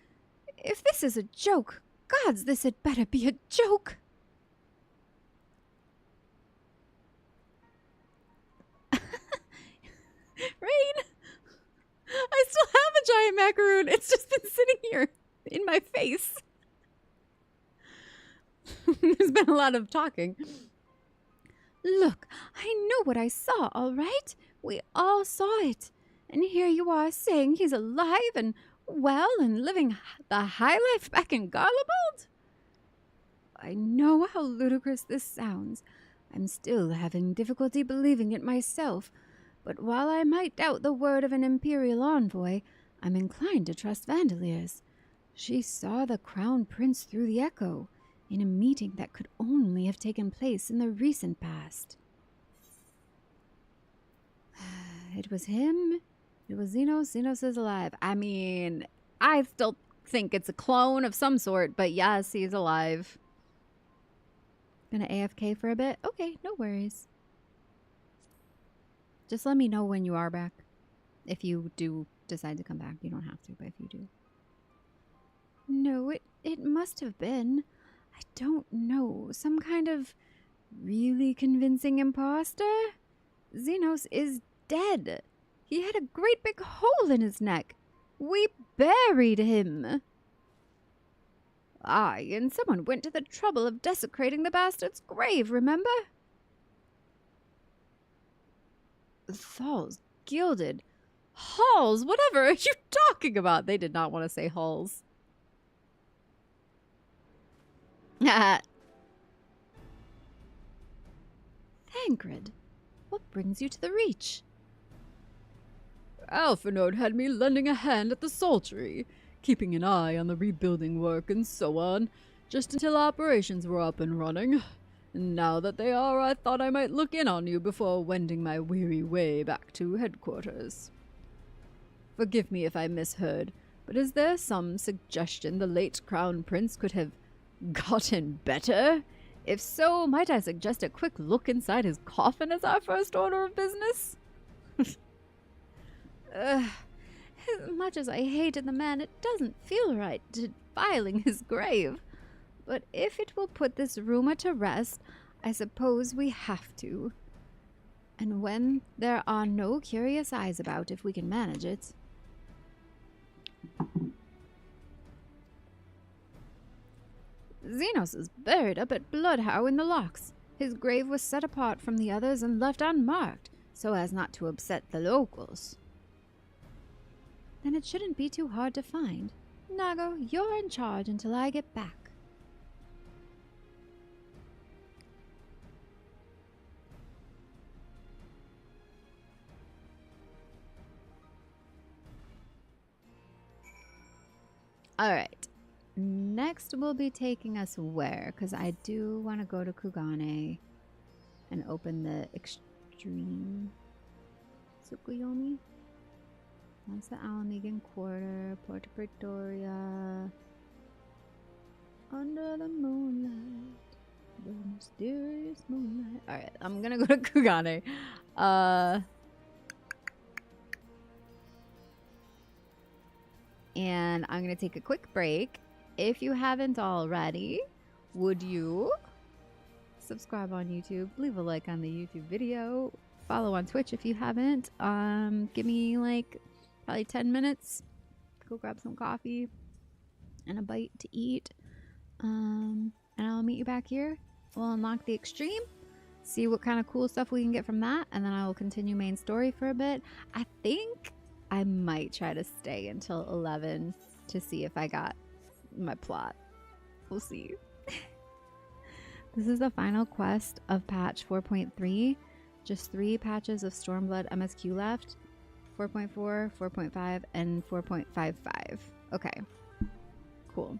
If this is a joke, gods, this had better be a joke. Rain! I still have a giant macaroon. It's just been sitting here in my face. There's been a lot of talking. Look, I know what I saw, all right? We all saw it. And here you are saying he's alive and well and living the high life back in Garlemald? I know how ludicrous this sounds. I'm still having difficulty believing it myself. But while I might doubt the word of an Imperial envoy, I'm inclined to trust Vandalier's. She saw the Crown Prince through the echo, in a meeting that could only have taken place in the recent past. It was him. It was Xenos. Xenos is alive. I mean, I still think it's a clone of some sort, but yes, he's alive. Gonna AFK for a bit? Okay, no worries. Just let me know when you are back. If you do decide to come back. You don't have to, but if you do. No, it must have been. I don't know. Some kind of really convincing imposter? Xenos is dead. He had a great big hole in his neck. We buried him. Aye, and someone went to the trouble of desecrating the bastard's grave, remember? Thal's gilded. Halls? Whatever are you talking about? They did not want to say halls. Thancred, what brings you to the Reach? Alphinaud had me lending a hand at the Saltery, keeping an eye on the rebuilding work and so on, just until operations were up and running. And now that they are, I thought I might look in on you before wending my weary way back to headquarters. Forgive me if I misheard, but is there some suggestion the late Crown Prince could have gotten better? If so, might I suggest a quick look inside his coffin as our first order of business? Ugh. As much as I hated the man, it doesn't feel right defiling his grave. But if it will put this rumor to rest, I suppose we have to. And when there are no curious eyes about, if we can manage it. Xenos is buried up at Bloodhow in the locks. His grave was set apart from the others and left unmarked, so as not to upset the locals. Then it shouldn't be too hard to find. Nago, you're in charge until I get back. Alright. Next will be taking us where? Because I do want to go to Kugane and open the extreme Tsukuyomi. That's the Alamegan Quarter, Puerto Pretoria. Under the moonlight, the mysterious moonlight. Alright, I'm gonna go to Kugane. And I'm gonna take a quick break. If you haven't already, would you subscribe on YouTube, leave a like on the YouTube video, follow on Twitch if you haven't. Give me like probably 10 minutes. Go grab some coffee and a bite to eat. And I'll meet you back here. We'll unlock the extreme, see what kind of cool stuff we can get from that, and then I will continue main story for a bit. I think I might try to stay until 11 to see if I got my plot. We'll see. This is the final quest of patch 4.3. Just 3 patches of Stormblood MSQ left. 4.4, 4.5, and 4.55. Okay. Cool.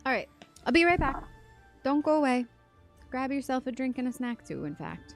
Alright. I'll be right back. Don't go away. Grab yourself a drink and a snack too, in fact.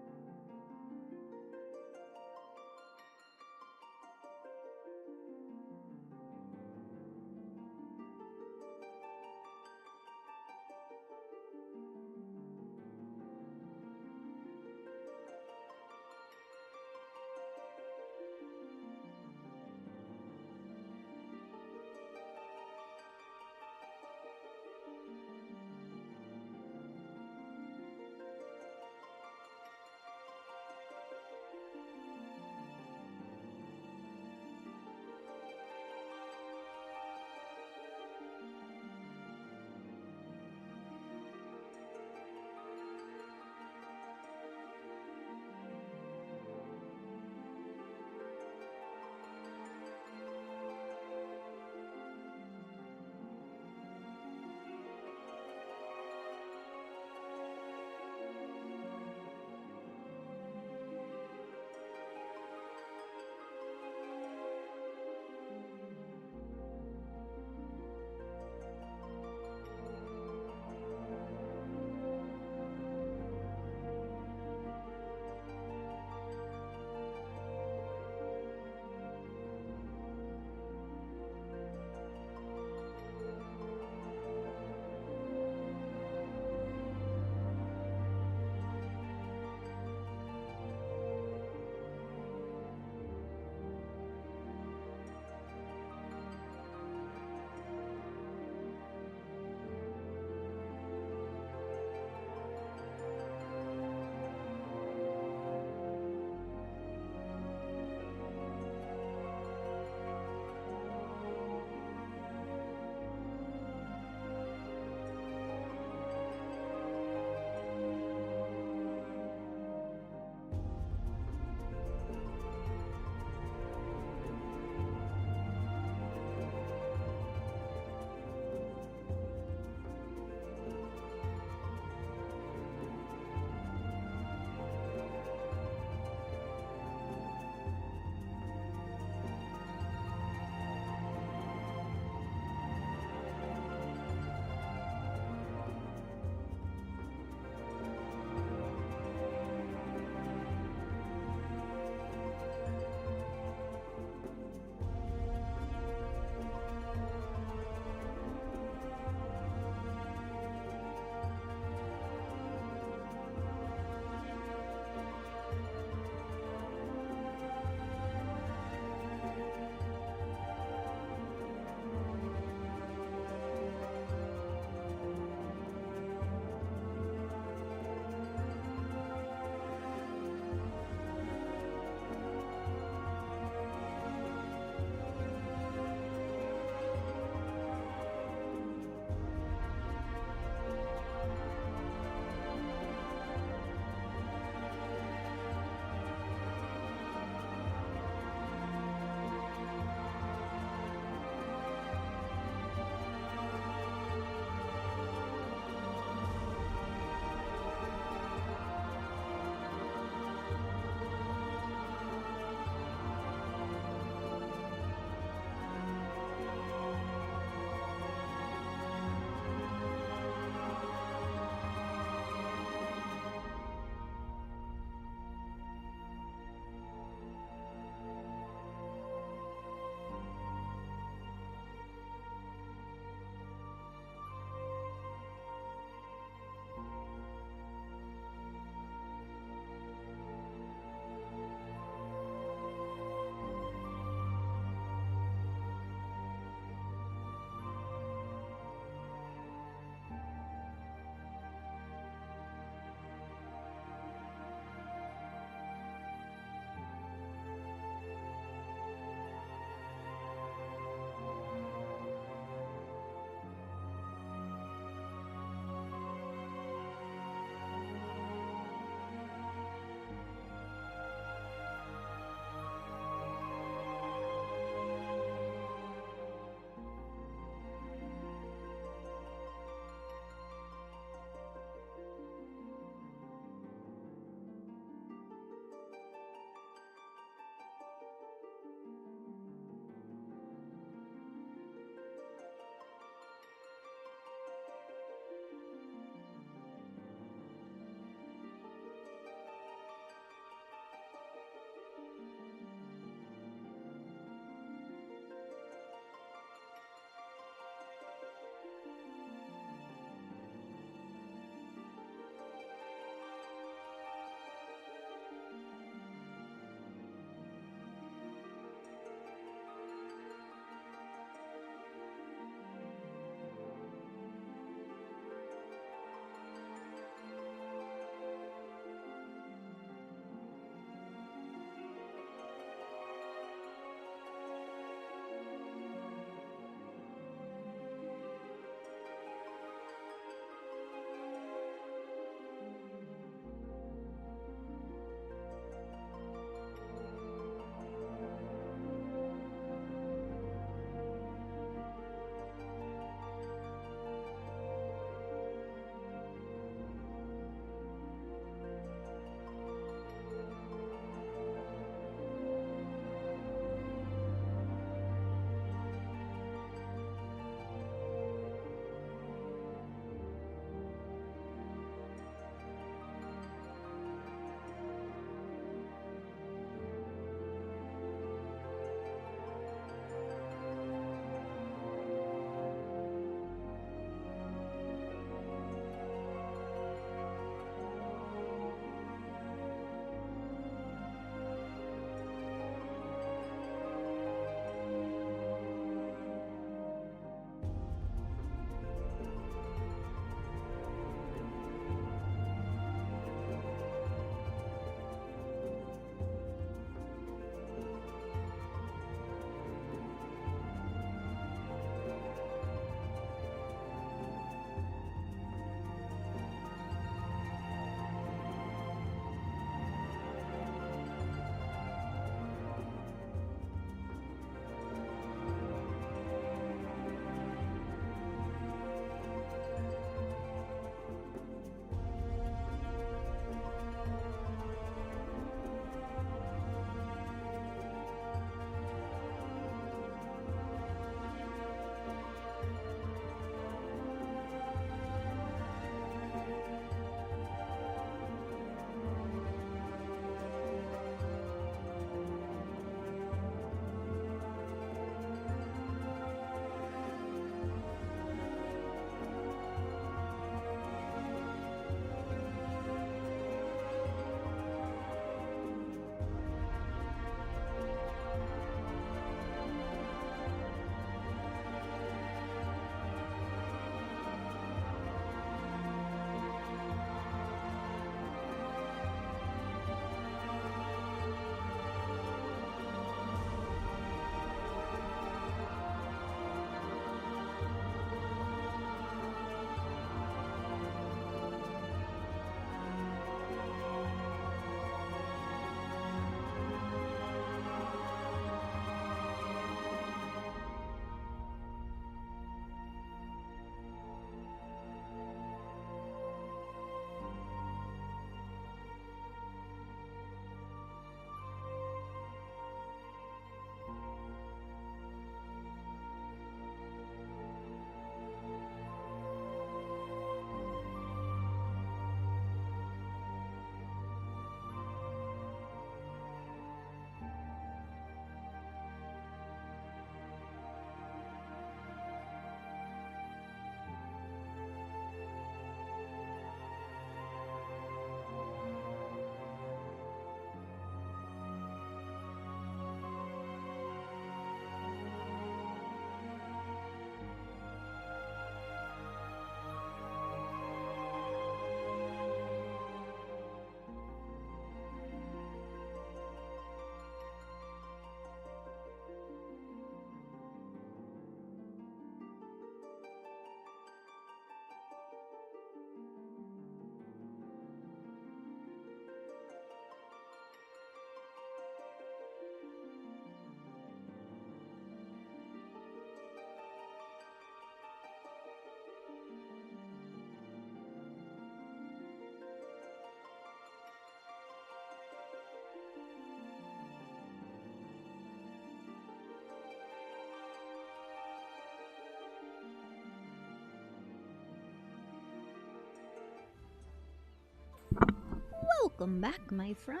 Welcome back, my friends.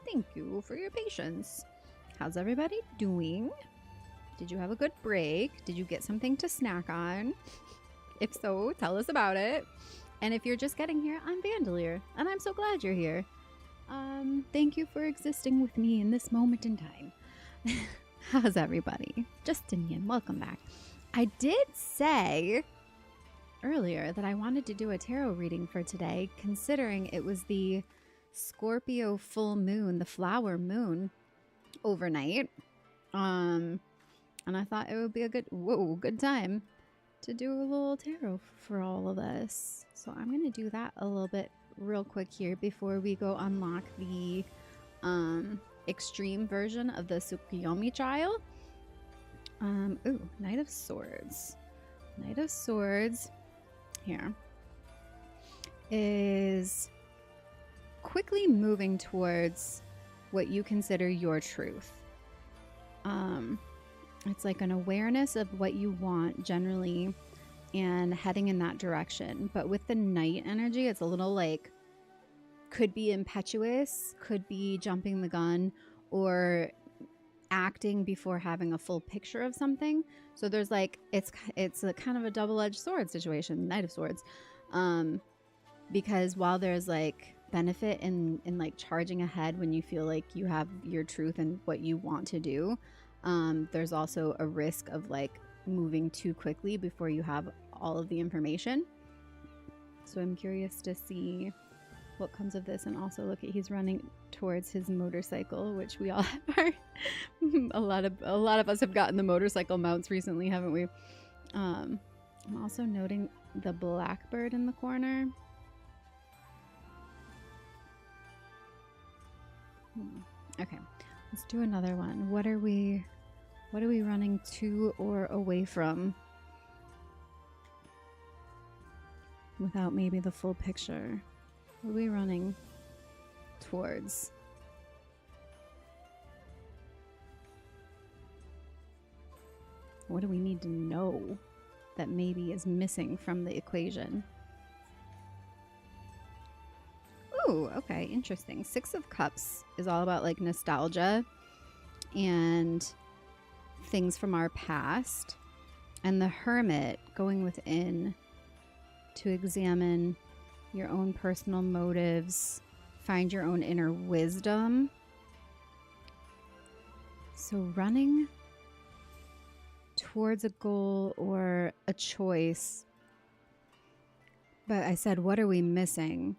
Thank you for your patience. How's everybody doing? Did you have a good break? Did you get something to snack on? If so, tell us about it. And if you're just getting here, I'm Vandalier, and I'm so glad you're here. Thank you for existing with me in this moment in time. How's everybody? Justinian, welcome back. I did say earlier that I wanted to do a tarot reading for today, considering it was the Scorpio full moon, the flower moon overnight. And I thought it would be a good time to do a little tarot for all of us. So I'm going to do that a little bit real quick here before we go unlock the extreme version of the Tsukuyomi trial. Ooh, Knight of Swords. Knight of Swords here is quickly moving towards what you consider your truth. It's like an awareness of what you want generally and heading in that direction. But with the Knight energy, it's a little like, could be impetuous, could be jumping the gun, or acting before having a full picture of something. So there's like, it's a kind of a double-edged sword situation, Knight of Swords. Because while there's like benefit in like charging ahead when you feel like you have your truth and what you want to do, there's also a risk of like moving too quickly before you have all of the information. So I'm curious to see what comes of this. And also look at, he's running towards his motorcycle, which we all have our a lot of us have gotten the motorcycle mounts recently, haven't we? I'm also noting the blackbird in the corner. Okay, let's do another one. What are we running to or away from without maybe the full picture? What are we running towards? What do we need to know that maybe is missing from the equation? Ooh, okay, interesting. Six of Cups is all about like nostalgia and things from our past. And the Hermit, going within to examine your own personal motives, find your own inner wisdom. So running towards a goal or a choice. But I said, what are we missing?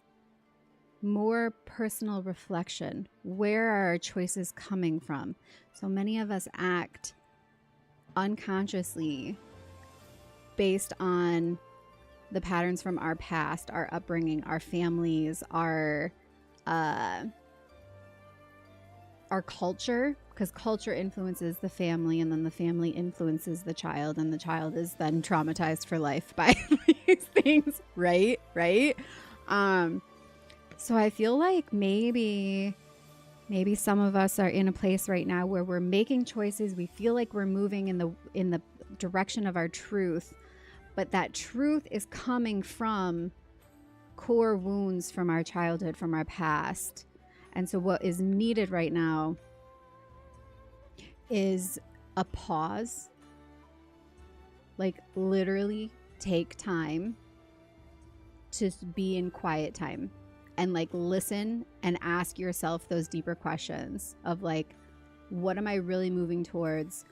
More personal reflection. Where are our choices coming from? So many of us act unconsciously based on the patterns from our past, our upbringing, our families, our culture, because culture influences the family, and then the family influences the child, and the child is then traumatized for life by these things, right? So I feel like maybe some of us are in a place right now where we're making choices. We feel like we're moving in the direction of our truth, but that truth is coming from core wounds from our childhood, from our past. And so what is needed right now is a pause. Like literally take time to be in quiet time and like listen and ask yourself those deeper questions of like, what am I really moving towards?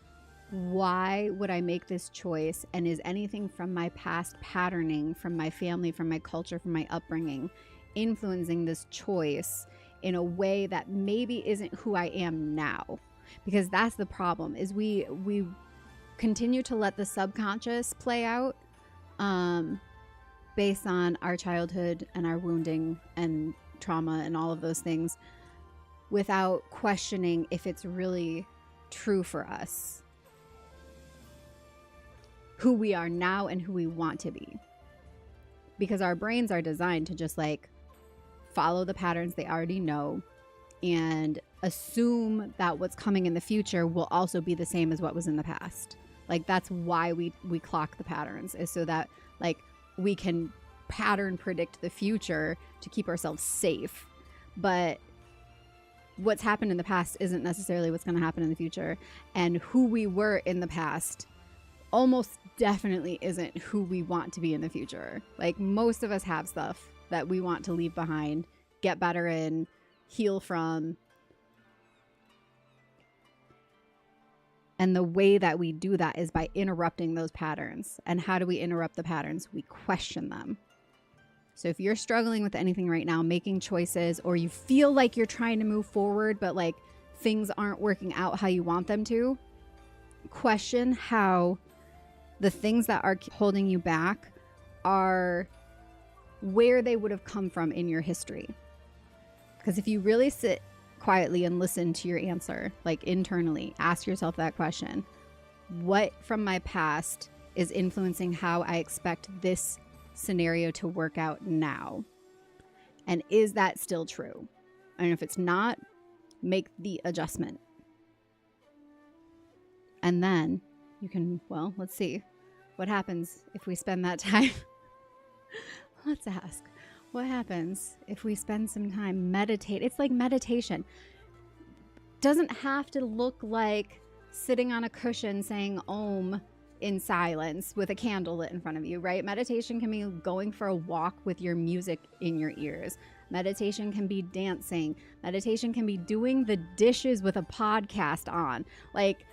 Why would I make this choice? And is anything from my past patterning, from my family, from my culture, from my upbringing, influencing this choice in a way that maybe isn't who I am now? Because that's the problem, is we continue to let the subconscious play out based on our childhood and our wounding and trauma and all of those things, without questioning if it's really true for us, who we are now and who we want to be. Because our brains are designed to just like follow the patterns they already know and assume that what's coming in the future will also be the same as what was in the past. Like that's why we clock the patterns, is so that like we can pattern predict the future to keep ourselves safe. but what's happened in the past isn't necessarily what's going to happen in the future. And who we were in the past almost definitely isn't who we want to be in the future. Like, most of us have stuff that we want to leave behind, get better in, heal from. And the way that we do that is by interrupting those patterns. And how do we interrupt the patterns? We question them. So if you're struggling with anything right now, making choices, or you feel like you're trying to move forward, but like things aren't working out how you want them to, question how the things that are holding you back are where they would have come from in your history. Because if you really sit quietly and listen to your answer, like internally, ask yourself that question: what from my past is influencing how I expect this scenario to work out now? And is that still true? And if it's not, make the adjustment. And then you can, well, let's see what happens if we spend that time. Let's ask, what happens if we spend some time meditate? It's like meditation. Doesn't have to look like sitting on a cushion saying Om in silence with a candle lit in front of you, right? Meditation can be going for a walk with your music in your ears. Meditation can be dancing. Meditation can be doing the dishes with a podcast on. Like,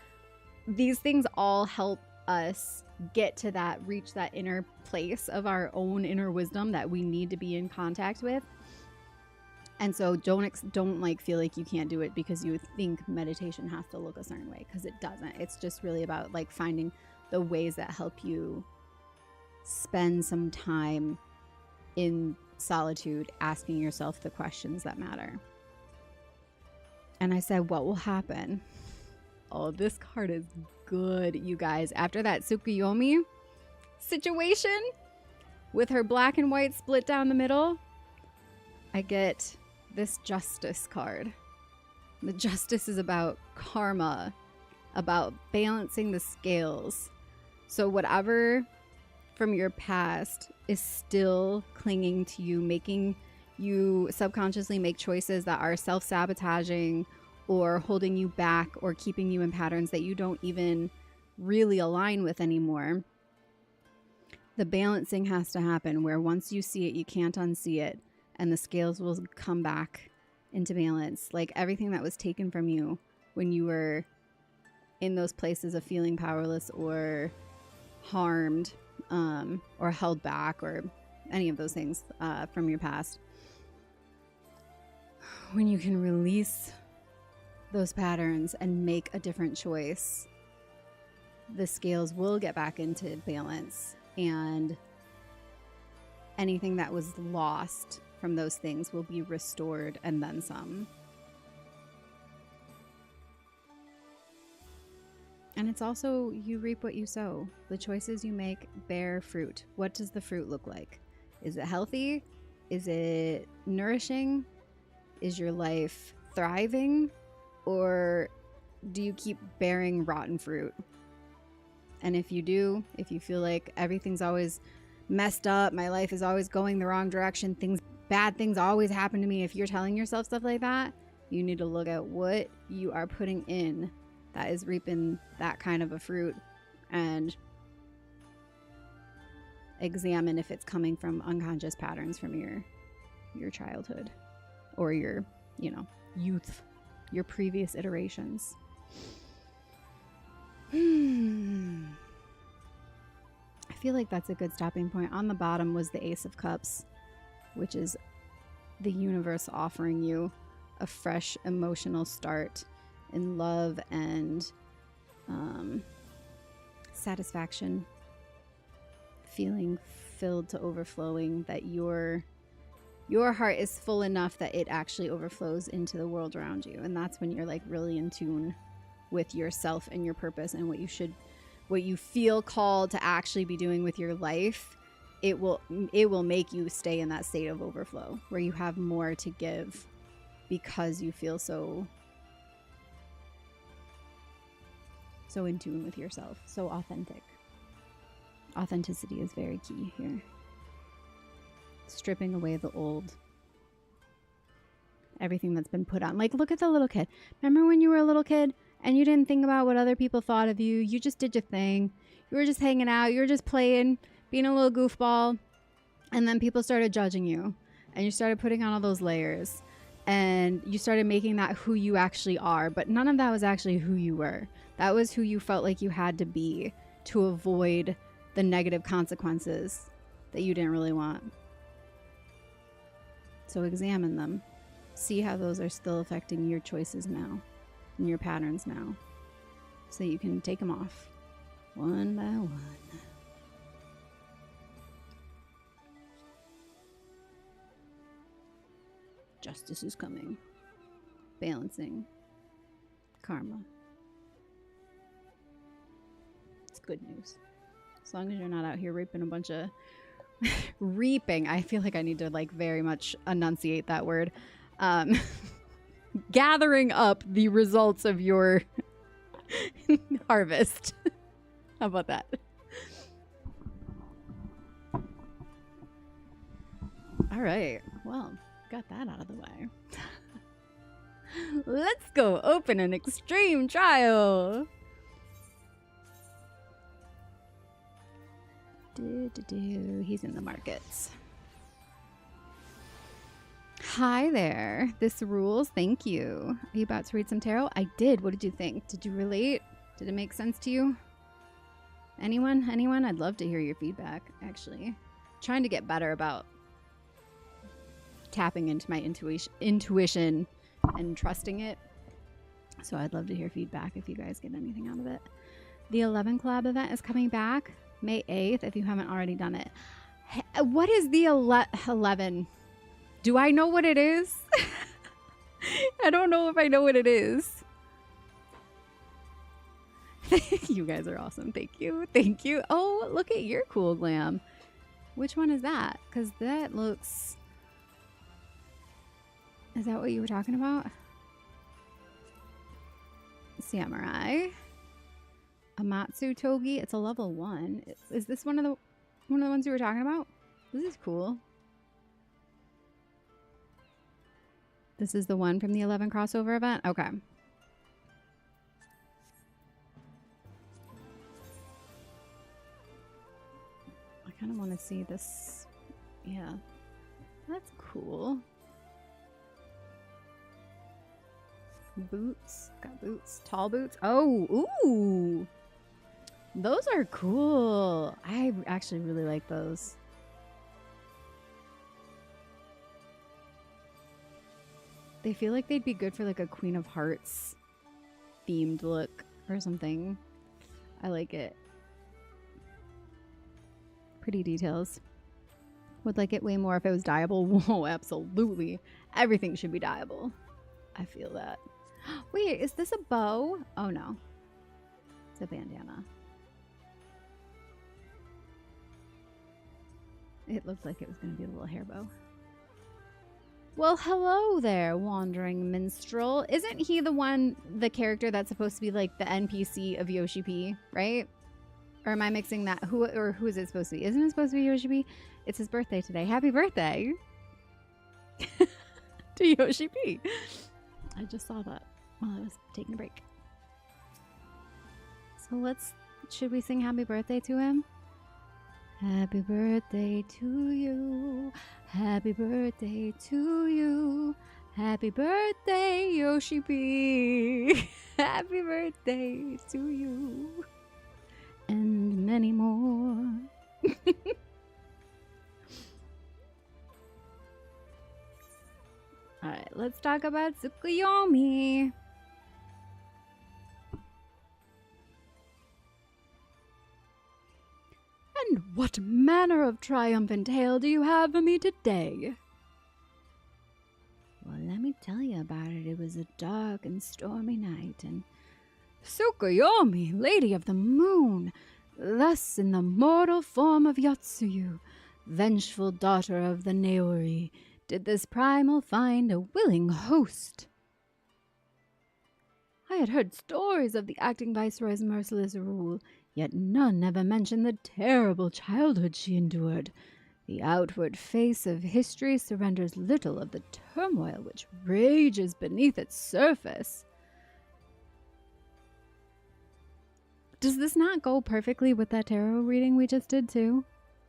these things all help us get to that, reach that inner place of our own inner wisdom that we need to be in contact with. And so don't like feel like you can't do it because you think meditation has to look a certain way, because it doesn't. It's just really about like finding the ways that help you spend some time in solitude, asking yourself the questions that matter. And I said, what will happen? Oh, this card is good, you guys. After that Tsukuyomi situation with her black and white split down the middle, I get this Justice card. The Justice is about karma, about balancing the scales. So whatever from your past is still clinging to you, making you subconsciously make choices that are self-sabotaging or holding you back or keeping you in patterns that you don't even really align with anymore. The balancing has to happen, where once you see it, you can't unsee it, and the scales will come back into balance. Like everything that was taken from you when you were in those places of feeling powerless or harmed, or held back, or any of those things from your past. When you can release those patterns and make a different choice, the scales will get back into balance, and anything that was lost from those things will be restored and then some. And it's also, you reap what you sow. The choices you make bear fruit. What does the fruit look like? Is it healthy? Is it nourishing? Is your life thriving? Or do you keep bearing rotten fruit? And if you do, if you feel like everything's always messed up, my life is always going the wrong direction, bad things always happen to me, if you're telling yourself stuff like that, you need to look at what you are putting in that is reaping that kind of a fruit, and examine if it's coming from unconscious patterns from your childhood or your, youth, your previous iterations. I feel like that's a good stopping point. On the bottom was the Ace of Cups, which is the universe offering you a fresh emotional start in love and satisfaction, feeling filled to overflowing, that your heart is full enough that it actually overflows into the world around you. And that's when you're like really in tune with yourself and your purpose and what you feel called to actually be doing with your life. It will make you stay in that state of overflow where you have more to give because you feel so in tune with yourself, so authentic. Authenticity is very key here. Stripping away the old. everything that's been put on. Like, look at the little kid. Remember when you were a little kid and you didn't think about what other people thought of you? You just did your thing. You were just hanging out. You were just playing, being a little goofball. And then people started judging you. And you started putting on all those layers. And you started making that who you actually are. But none of that was actually who you were. That was who you felt like you had to be to avoid the negative consequences that you didn't really want. So examine them. See how those are still affecting your choices now and your patterns now. So you can take them off one by one. Justice is coming. Balancing. Karma. It's good news. As long as you're not out here reaping a bunch of... reaping. I feel like I need to like very much enunciate that word. Gathering up the results of your harvest. How about that? All right. Well, got that out of the way. Let's go open an extreme trial. He's in the markets. Hi there. This rules. Thank you. Are you about to read some tarot? I did. What did you think? Did you relate? Did it make sense to you? Anyone? Anyone? I'd love to hear your feedback, actually. I'm trying to get better about tapping into my intuition and trusting it. So I'd love to hear feedback if you guys get anything out of it. The 11 Club event is coming back May 8th if you haven't already done it. What is the 11? Do I know what it is? I don't know if I know what it is. You guys are awesome. Thank you. Thank you. Oh, look at your cool glam. Which one is that? Because that looks... Is that what you were talking about? Samurai. Amatsu Togi. It's a level 1. Is this one of the ones you were talking about? This is cool. This is the one from the 11 crossover event? Okay. I kind of want to see this. Yeah. That's cool. Boots. Got boots. Tall boots. Oh, ooh. Those are cool. I actually really like those. They feel like they'd be good for like a Queen of Hearts themed look or something. I like it. Pretty details. Would like it way more if it was dyeable. Whoa, absolutely. Everything should be dyeable. I feel that. Wait, is this a bow? Oh no. It's a bandana. It looked like it was going to be a little hair bow. Well, hello there, wandering minstrel. Isn't he the character that's supposed to be like the NPC of Yoshi P, right? Or am I mixing that? Who is it supposed to be? Isn't it supposed to be Yoshi P? It's his birthday today. Happy birthday to Yoshi P. I just saw that while I was taking a break. So should we sing happy birthday to him? Happy birthday to you. Happy birthday to you. Happy birthday, Yoshi P. Happy birthday to you. And many more. Alright, let's talk about Tsukuyomi. And what manner of triumphant tale do you have for me today? Well, let me tell you about it. It was a dark and stormy night, and Tsukuyomi, Lady of the Moon, thus in the mortal form of Yotsuyu, vengeful daughter of the Neori, did this primal find a willing host. I had heard stories of the acting viceroy's merciless rule, yet none ever mentioned the terrible childhood she endured, the The outward face of history surrenders little of the turmoil which rages beneath its surface. Does this not go perfectly with that tarot reading we just did too?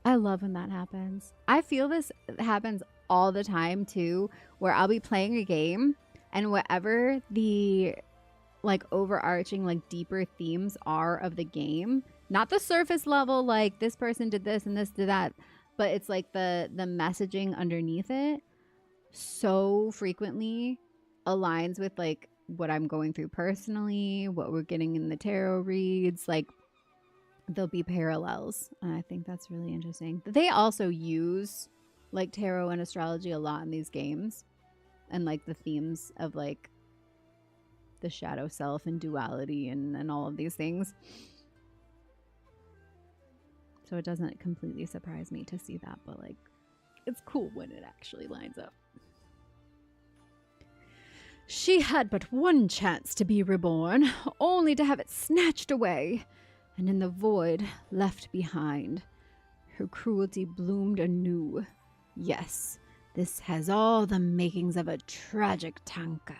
I love when that happens. I feel this happens all the time too, where I'll be playing a game and whatever the like overarching like deeper themes are of the game, not the surface level like this person did this and this did that, but it's like the messaging underneath it so frequently aligns with like what I'm going through personally, what we're getting in the tarot reads. Like there'll be parallels, and I think that's really interesting. They also use like tarot and astrology a lot in these games, and like the themes of like the shadow self and duality and all of these things. So it doesn't completely surprise me to see that, but like it's cool when it actually lines up. She had but one chance to be reborn, only to have it snatched away, and in the void left behind. Her cruelty bloomed anew. Yes, this has all the makings of a tragic tanka.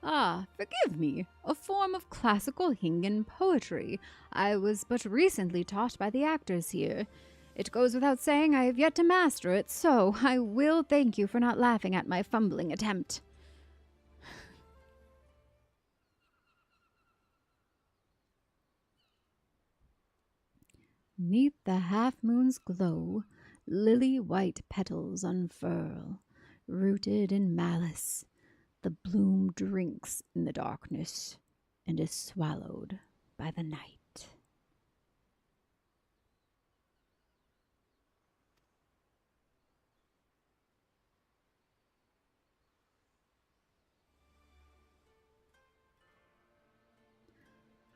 Ah, forgive me, a form of classical Hingan poetry. I was but recently taught by the actors here. It goes without saying I have yet to master it, so I will thank you for not laughing at my fumbling attempt. Neath the half-moon's glow, lily-white petals unfurl. Rooted in malice, the bloom drinks in the darkness and is swallowed by the night.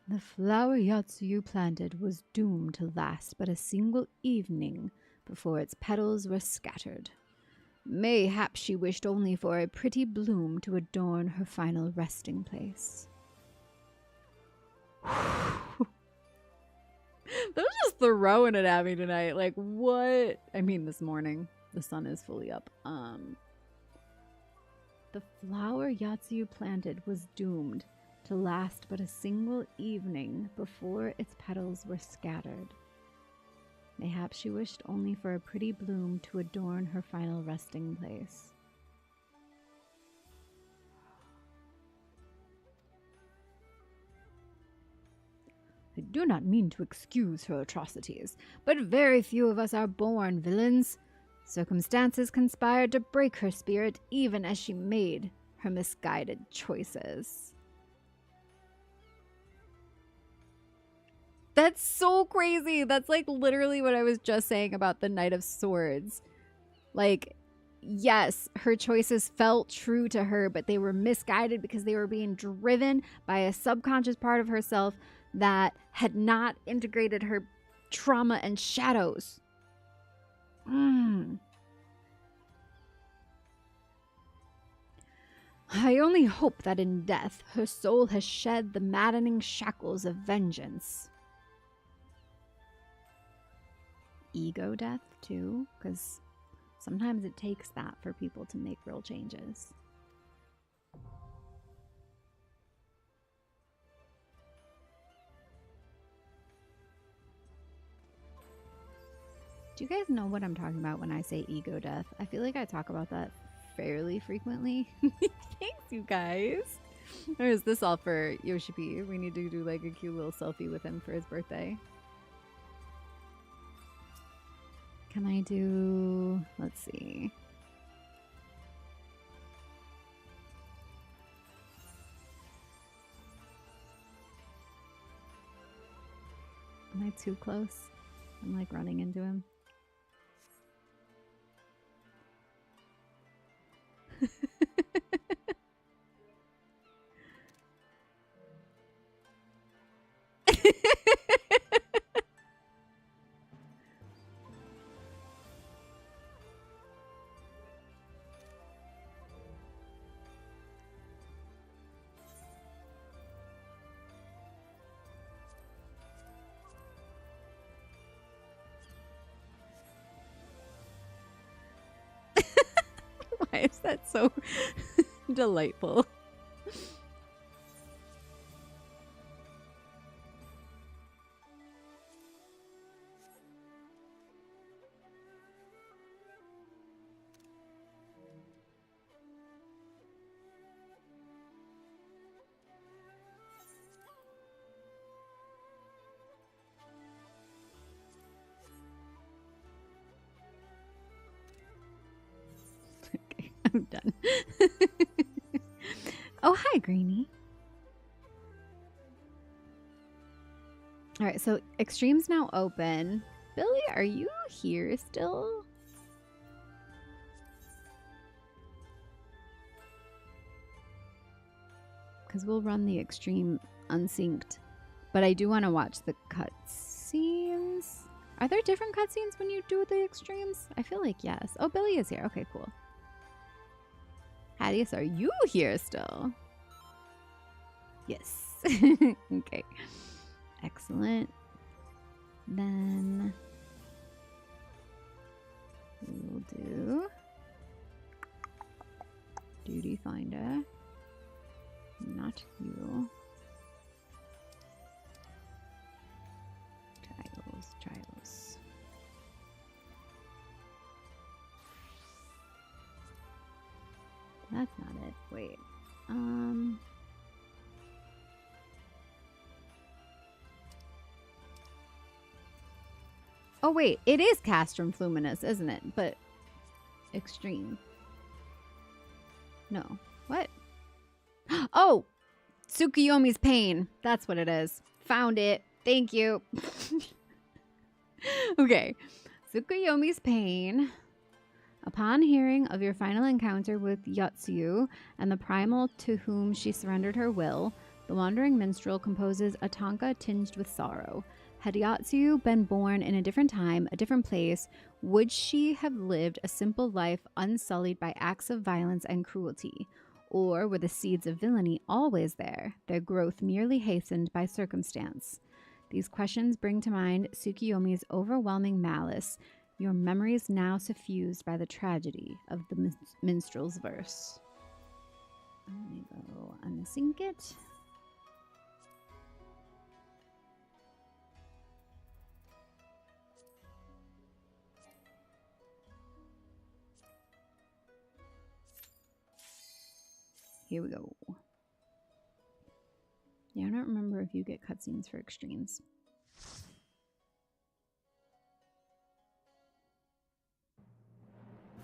The flower Yatsuyu planted was doomed to last but a single evening before its petals were scattered. Mayhap she wished only for a pretty bloom to adorn her final resting place. They're just throwing it at me tonight. Like, what? I mean, this morning. The sun is fully up. The flower Yatsuyu planted was doomed to last but a single evening before its petals were scattered. Mayhap she wished only for a pretty bloom to adorn her final resting place. I do not mean to excuse her atrocities, but very few of us are born villains. Circumstances conspired to break her spirit even as she made her misguided choices. That's so crazy. That's like literally what I was just saying about the Knight of Swords. Like, yes, her choices felt true to her, but they were misguided because they were being driven by a subconscious part of herself that had not integrated her trauma and shadows. I only hope that in death her soul has shed the maddening shackles of vengeance. Ego death too, because sometimes it takes that for people to make real changes. Do you guys know what I'm talking about when I say ego death? I feel like I talk about that fairly frequently. Thanks, you guys. Or is this all for Yoshi P? We need to do like a cute little selfie with him for his birthday. Can I do, let's see. Am I too close? I'm like running into him. Why is that so delightful? Okay, I'm done. Oh, hi, Greenie. All right, so Extreme's now open. Billy, are you here still? Because we'll run the Extreme unsynced. But I do want to watch the cutscenes. Are there different cutscenes when you do the Extremes? I feel like yes. Oh, Billy is here. Okay, cool. Hadius, are you here still? Yes. Okay. Excellent. Then we will do Duty Finder. Not you. Trials. That's not it. Wait. Oh wait, it is Castrum Fluminous, isn't it? But Extreme. No. What? Oh! Tsukuyomi's Pain. That's what it is. Found it. Thank you. Okay. Tsukuyomi's Pain. Upon hearing of your final encounter with Yotsuyu and the primal to whom she surrendered her will, the wandering minstrel composes a tanka tinged with sorrow. Had Yotsuyu been born in a different time, a different place, would she have lived a simple life unsullied by acts of violence and cruelty? Or were the seeds of villainy always there, their growth merely hastened by circumstance? These questions bring to mind Tsukuyomi's overwhelming malice, your memories now suffused by the tragedy of the minstrel's verse. Let me go unsync it. Here we go. Yeah, I don't remember if you get cutscenes for Extremes.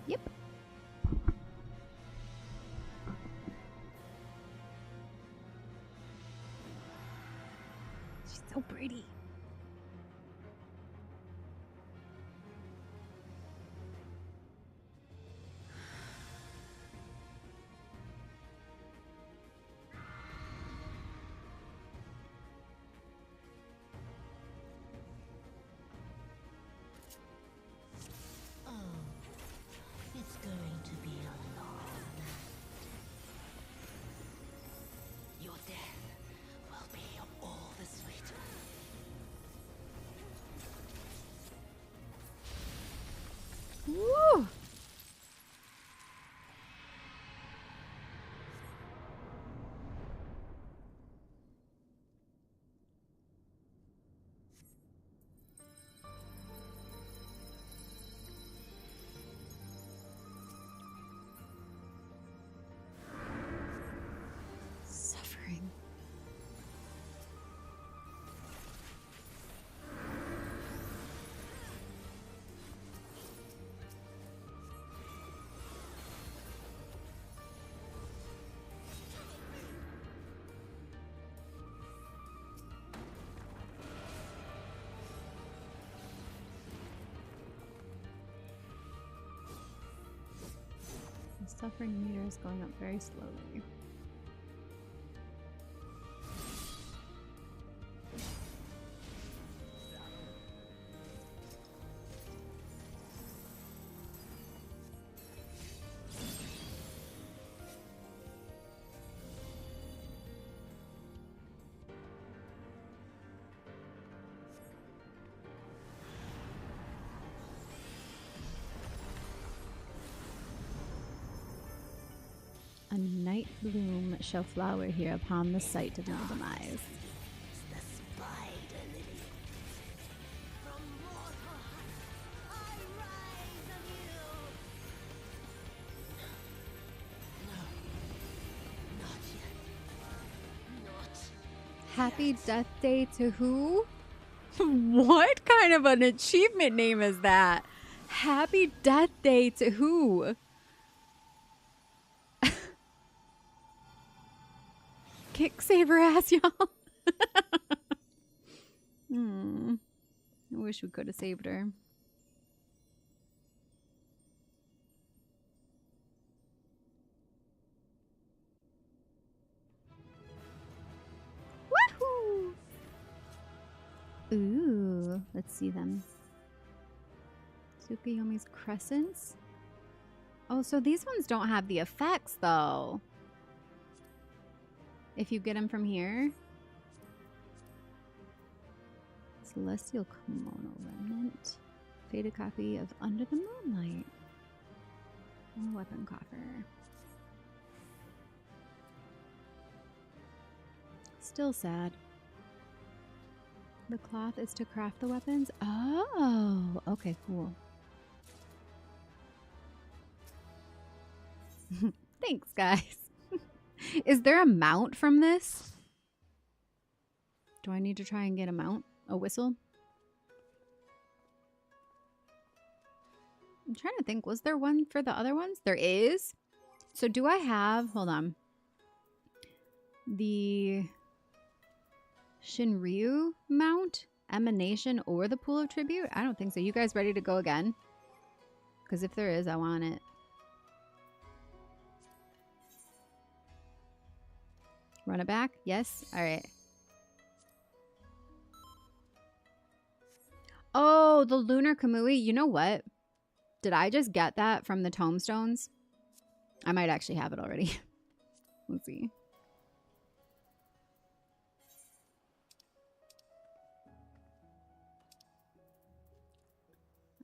Yep. She's so pretty. It's going to be a long night. Your death will be all the sweeter. Woo! Suffering. The suffering meter is going up very slowly. might bloom shall flower here upon the sight of my demise. Happy Death Day to who? What kind of an achievement name is that? Happy Death Day to who? Kick Saber ass, y'all. I wish we could have saved her. Woohoo! Ooh, let's see them. Tsukuyomi's Crescents. Oh, so these ones don't have the effects, though. If you get them from here. Celestial Kimono Remnant. Faded copy of Under the Moonlight. And Weapon Coffer. Still sad. The cloth is to craft the weapons? Oh, okay, cool. Thanks, guys. Is there a mount from this? Do I need to try and get a mount? A whistle? I'm trying to think. Was there one for the other ones? There is. So do I have... Hold on. The Shinryu mount? Emanation or the Pool of Tribute? I don't think so. You guys ready to go again? Because if there is, I want it. Run it back? Yes? Alright. Oh, the Lunar Kamui. You know what? Did I just get that from the tombstones? I might actually have it already. Let's see.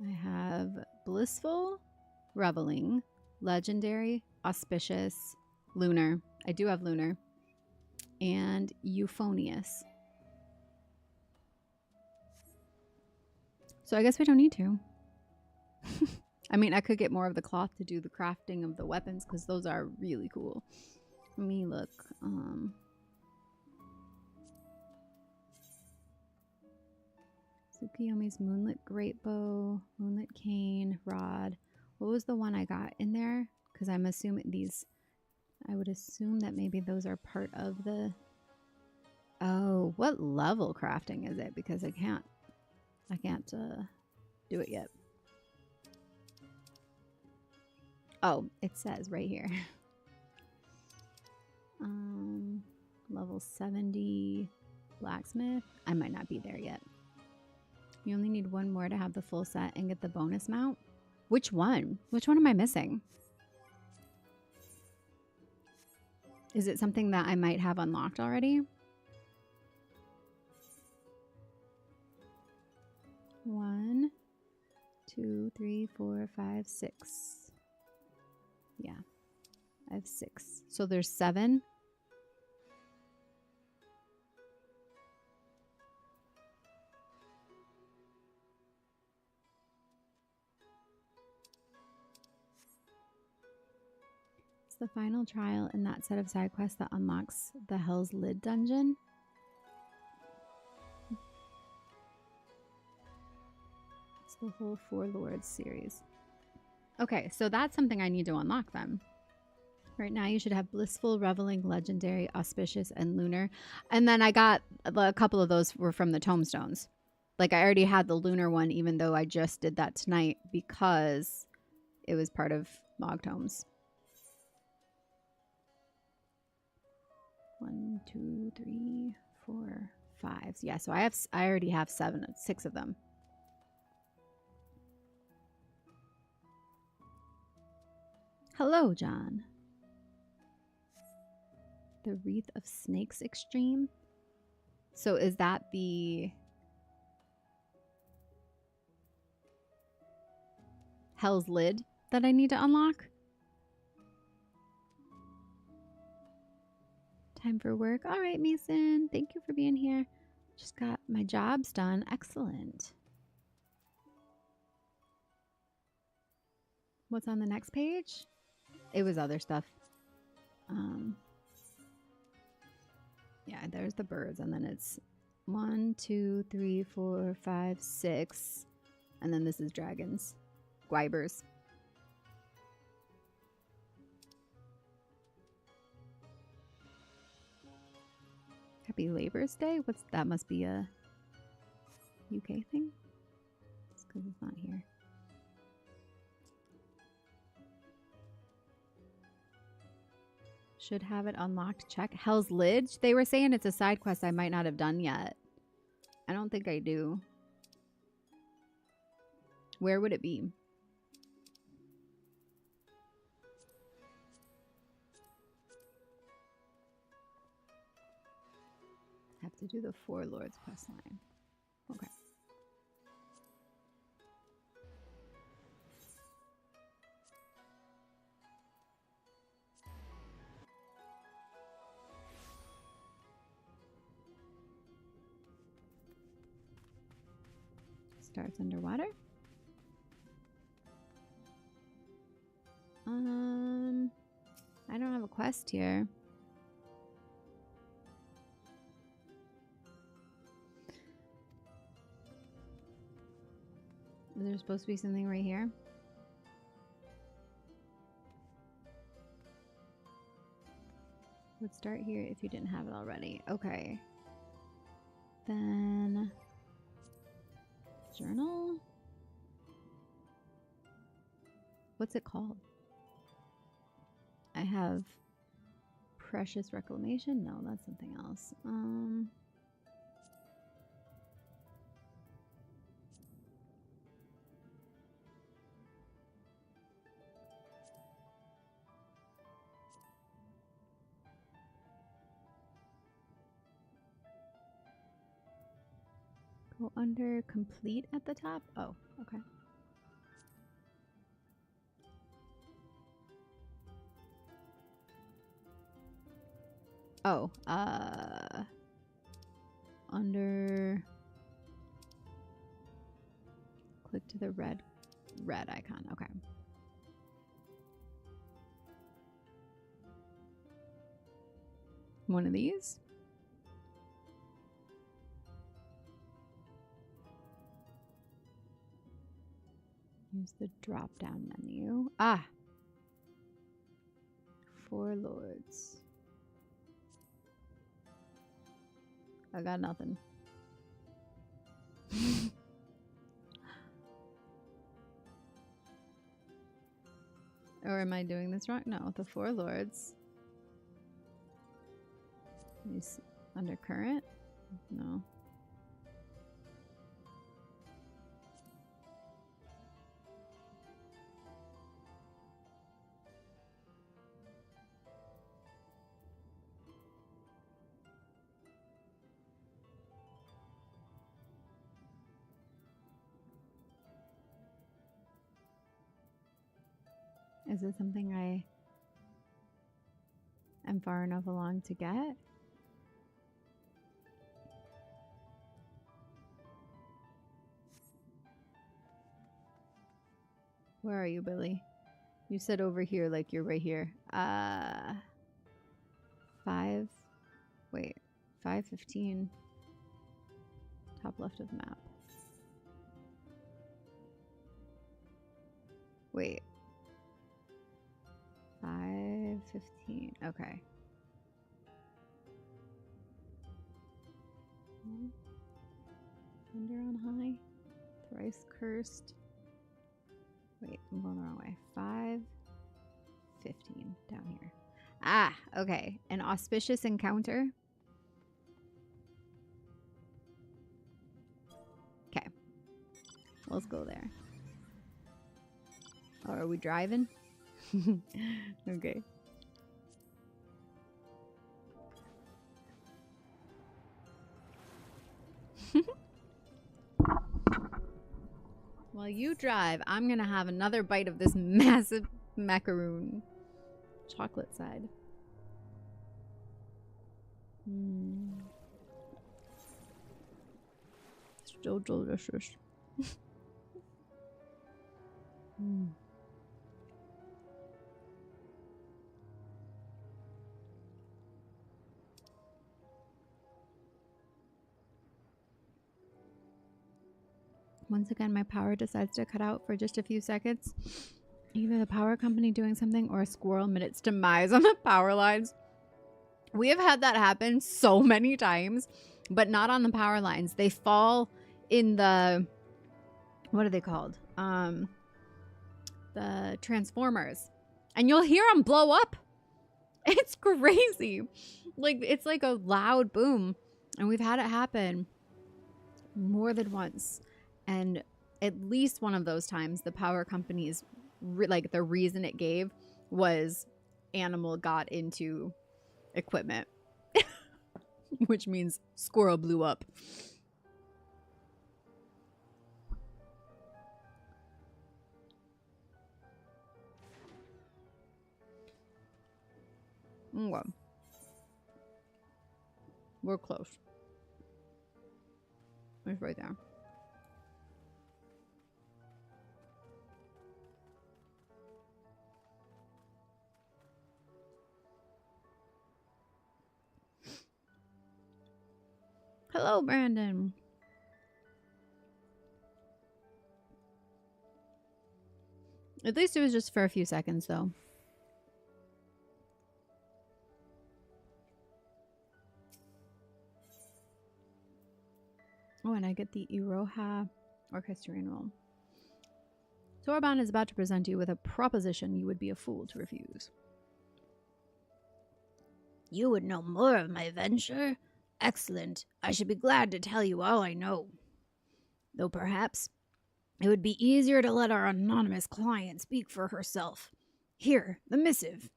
I have Blissful, Reveling, Legendary, Auspicious, Lunar. I do have Lunar. And Euphonious. So I guess we don't need to. I mean, I could get more of the cloth to do the crafting of the weapons because those are really cool. Let me look. Tsukuyomi's Moonlit Great Bow, Moonlit Cane, Rod. What was the one I got in there? Because I'm assuming these... I would assume that maybe those are part of the... Oh, what level crafting is it? Because I can't do it yet. Oh, it says right here. Level 70 blacksmith. I might not be there yet. You only need one more to have the full set and get the bonus mount. Which one? Which one am I missing? Is it something that I might have unlocked already? 1, 2, 3, 4, 5, 6. Yeah, I have 6. So there's 7. It's the final trial in that set of side quests that unlocks the Hell's Lid dungeon. The whole Four Lords series. Okay, so that's something I need to unlock then. Right now you should have Blissful, Reveling, Legendary, Auspicious, and Lunar. And then I got a couple of those were from the tombstones. Like I already had the Lunar one even though I just did that tonight because it was part of Mog Tomes. 1, 2, 3, 4, 5. Yeah, so I already have 6 of them. Hello, John. The Wreath of Snakes Extreme. So is that the Hell's Lid that I need to unlock? Time for work. All right, Mason. Thank you for being here. Just got my jobs done. Excellent. What's on the next page? It was other stuff. Yeah, there's the birds, and then it's 1, 2, 3, 4, 5, 6, and then this is dragons. Guibers. Happy Labor's Day? What's that? Must be a UK thing? It's because it's not here. Should have it unlocked. Check. Hell's Lidge? They were saying it's a side quest I might not have done yet. I don't think I do. Where would it be? Have to do the Four Lords quest line. Okay. Starts underwater. I don't have a quest here. Is there supposed to be something right here? Would start here if you didn't have it already. Okay. Then journal? What's it called? I have Precious Reclamation? No, that's something else. Go under complete at the top? Oh, okay. Oh, under, click to the red icon. Okay. One of these? Use the drop down menu. Ah! Four Lords. I got nothing. Or am I doing this wrong? No, the Four Lords. Is under current? No. Is it something I am far enough along to get? Where are you, Billy? You said over here like you're right here. 5:15. Top left of map. Wait. 5:15. Okay. Thunder on high. Thrice cursed. Wait, I'm going the wrong way. 5:15 down here. Ah, okay. An auspicious encounter. Okay. Let's go there. Oh, are we driving? Okay. While you drive, I'm gonna have another bite of this massive macaroon. Chocolate side. Still delicious. Once again, my power decides to cut out for just a few seconds. Either the power company doing something or a squirrel met its demise on the power lines. We have had that happen so many times, but not on the power lines. They fall in the, what are they called? The transformers. And you'll hear them blow up. It's crazy. Like, it's like a loud boom. And we've had it happen more than once. And at least one of those times, the power company's, like, the reason it gave was animal got into equipment. Which means squirrel blew up. Okay. We're close. It's right there. Hello, Brandon. At least it was just for a few seconds, though. Oh, and I get the Iroha orchestrion roll. Torban is about to present you with a proposition you would be a fool to refuse. You would know more of my venture? Excellent. I should be glad to tell you all I know. Though perhaps it would be easier to let our anonymous client speak for herself. Here, the missive.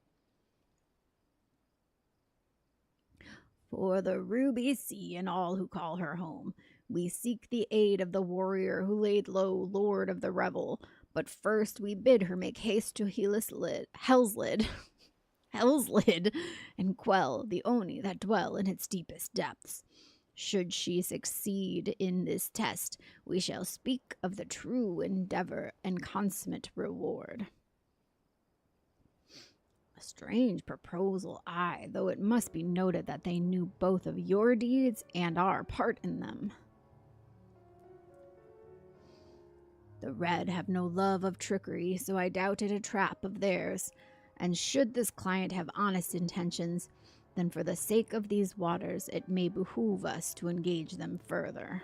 For the Ruby Sea and all who call her home, we seek the aid of the warrior who laid low Lord of the Revel, but first we bid her make haste to Hell's Lid, and quell the Oni that dwell in its deepest depths. Should she succeed in this test, we shall speak of the true endeavor and consummate reward. A strange proposal, aye, though it must be noted that they knew both of your deeds and our part in them. The Red have no love of trickery, so I doubt it a trap of theirs. And should this client have honest intentions, then for the sake of these waters, it may behoove us to engage them further.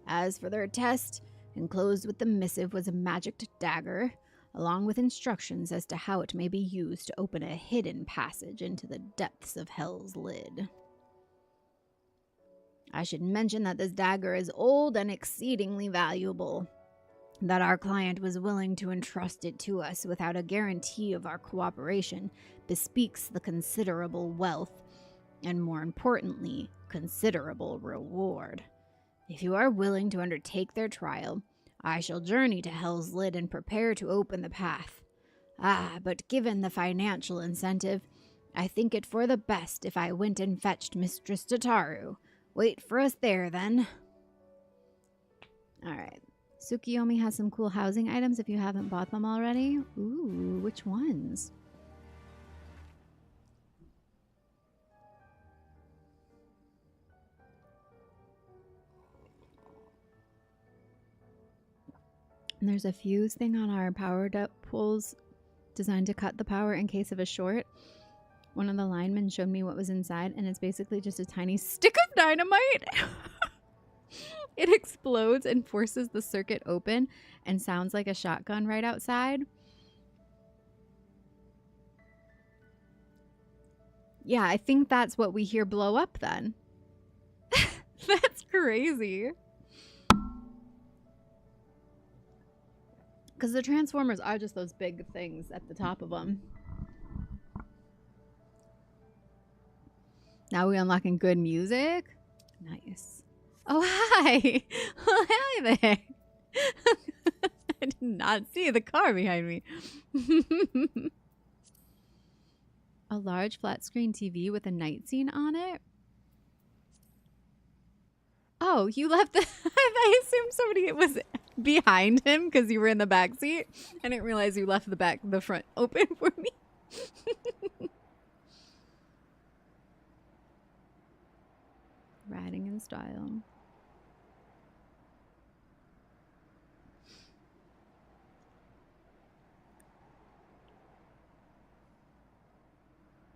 As for their test, enclosed with the missive was a magic dagger, along with instructions as to how it may be used to open a hidden passage into the depths of Hell's Lid. I should mention that this dagger is old and exceedingly valuable, that our client was willing to entrust it to us without a guarantee of our cooperation bespeaks the considerable wealth, and more importantly, considerable reward. If you are willing to undertake their trial, I shall journey to Hell's Lid and prepare to open the path. Ah, but given the financial incentive, I think it for the best if I went and fetched Mistress Tataru. Wait for us there, then. Alright. Tsukuyomi has some cool housing items if you haven't bought them already. Ooh, which ones? And there's a fuse thing on our powered up pools designed to cut the power in case of a short. One of the linemen showed me what was inside, and it's basically just a tiny stick of dynamite. It explodes and forces the circuit open and sounds like a shotgun right outside. Yeah, I think that's what we hear blow up then. That's crazy. Because the Transformers are just those big things at the top of them. Now we unlocking good music. Nice. Oh, hi. Oh, hi there. I did not see the car behind me. A large flat screen TV with a night scene on it? Oh, you left the... I assumed somebody was behind him because you were in the back seat. I didn't realize you left the front open for me. Riding in style.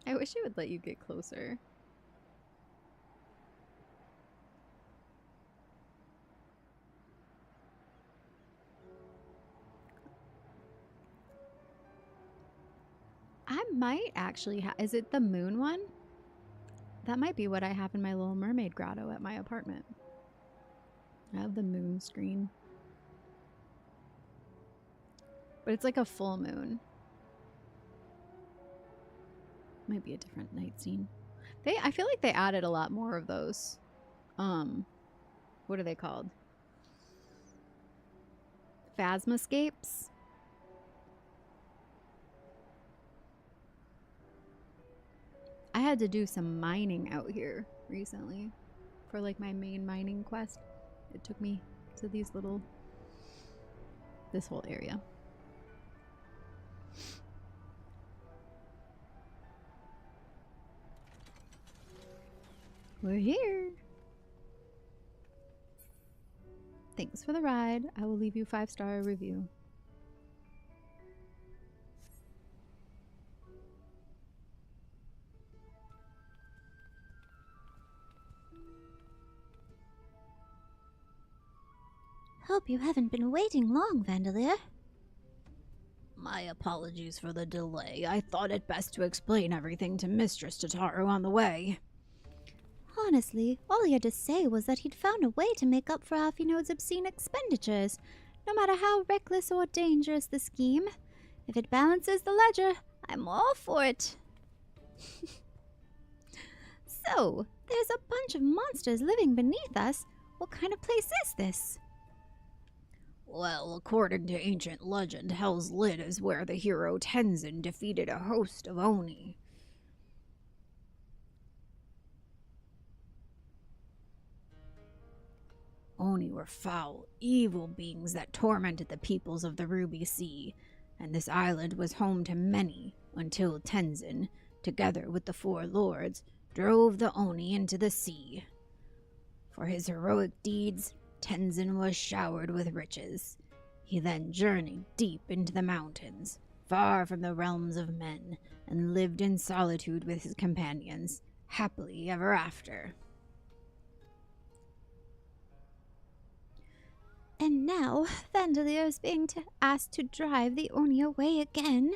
I wish it would let you get closer. I might actually have... Is it the moon one? That might be what I have in my Little Mermaid grotto at my apartment. I have the moon screen. But it's like a full moon. Might be a different night scene. I feel like they added a lot more of those. What are they called? Phasmascapes? I had to do some mining out here recently for like my main mining quest. It took me to this whole area. We're here. Thanks for the ride. I will leave you 5-star review. Hope you haven't been waiting long, Vandalier. My apologies for the delay. I thought it best to explain everything to Mistress Tataru on the way. Honestly, all he had to say was that he'd found a way to make up for Alphinode's obscene expenditures, no matter how reckless or dangerous the scheme. If it balances the ledger, I'm all for it. So, there's a bunch of monsters living beneath us. What kind of place is this? Well, according to ancient legend, Hell's Lid is where the hero Tenzin defeated a host of Oni. Oni were foul, evil beings that tormented the peoples of the Ruby Sea, and this island was home to many until Tenzin, together with the 4 lords, drove the Oni into the sea. For his heroic deeds, Tenzin was showered with riches. He then journeyed deep into the mountains, far from the realms of men, and lived in solitude with his companions, happily ever after. And now, Vandalier is being asked to drive the Oni away again.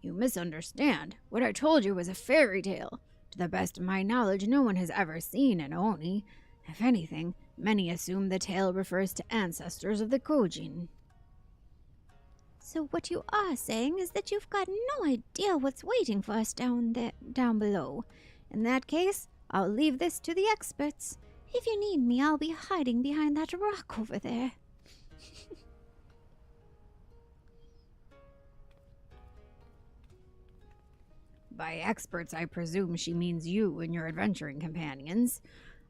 You misunderstand. What I told you was a fairy tale. To the best of my knowledge, no one has ever seen an Oni. If anything, many assume the tale refers to ancestors of the Kojin. So what you are saying is that you've got no idea what's waiting for us down below. In that case, I'll leave this to the experts. If you need me, I'll be hiding behind that rock over there. By experts, I presume she means you and your adventuring companions.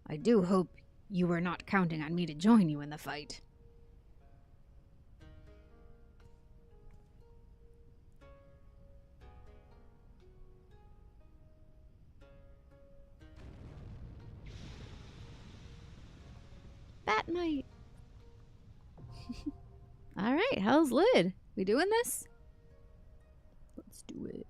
I do hope you were not counting on me to join you in the fight. Bat Knight. Alright, Hell's Lid. We doing this? Let's do it.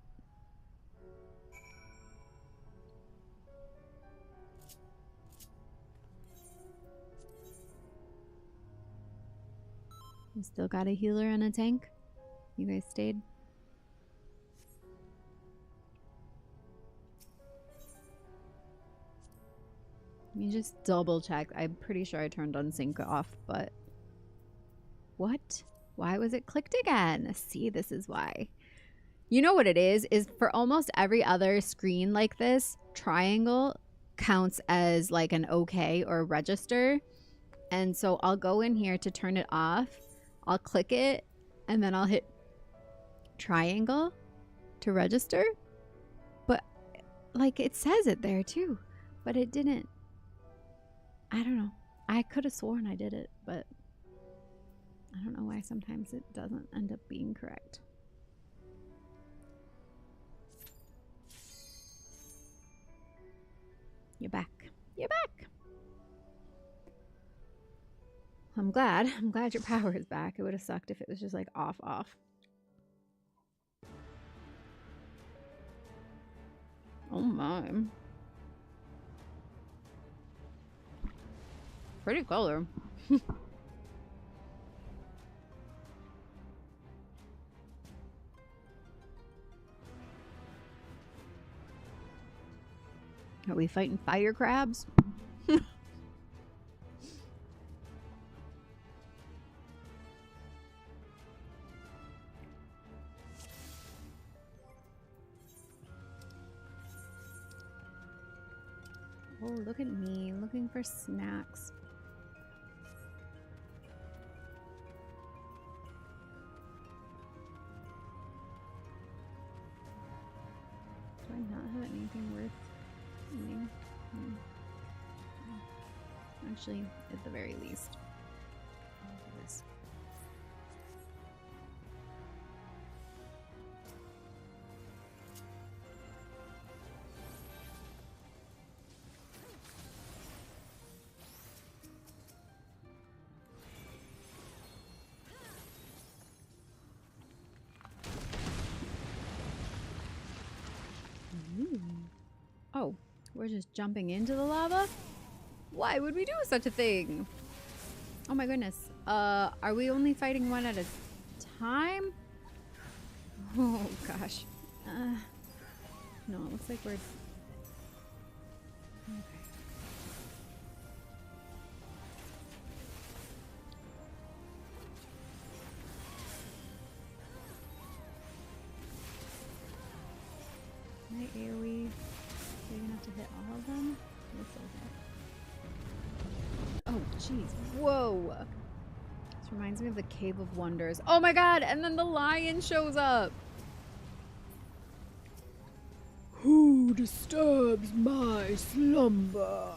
You still got a healer and a tank? You guys stayed? Let me just double check. I'm pretty sure I turned unsync off, but... What? Why was it clicked again? See, this is why. You know what it is for almost every other screen like this, triangle counts as like an okay or register. And so I'll go in here to turn it off. I'll click it, and then I'll hit triangle to register. like, it says it there too, but it didn't. I don't know. I could have sworn I did it, but I don't know why sometimes it doesn't end up being correct. You're back. You're back. I'm glad. I'm glad your power is back. It would have sucked if it was just like off. Oh my. Pretty color. Are we fighting fire crabs? Oh, look at me looking for snacks. Do I not have anything worth eating? Actually, at the very least, I'll do this. Oh, we're just jumping into the lava? Why would we do such a thing? Oh my goodness. Are we only fighting one at a time? Oh gosh. No, it looks like we're... Okay. My AoE big enough to hit all of them? Looks like it. Oh, jeez. Whoa. This reminds me of the Cave of Wonders. Oh my god! And then the lion shows up! Who disturbs my slumber?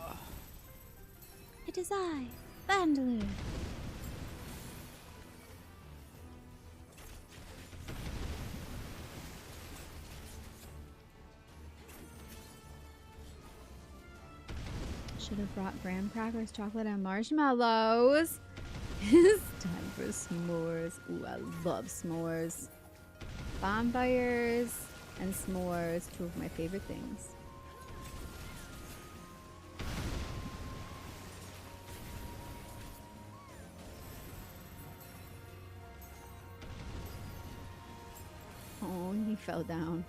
It is I, Vandaloo. Should have brought graham crackers, chocolate, and marshmallows. It's time for s'mores. Ooh, I love s'mores. Bonfires and s'mores, two of my favorite things. Oh, he fell down.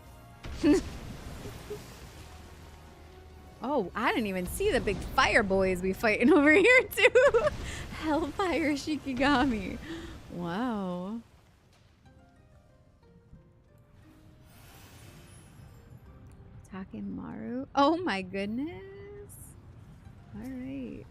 Oh, I didn't even see the big fire boys we fighting over here too. Hellfire Shikigami. Wow. Takemaru. Oh my goodness. All right.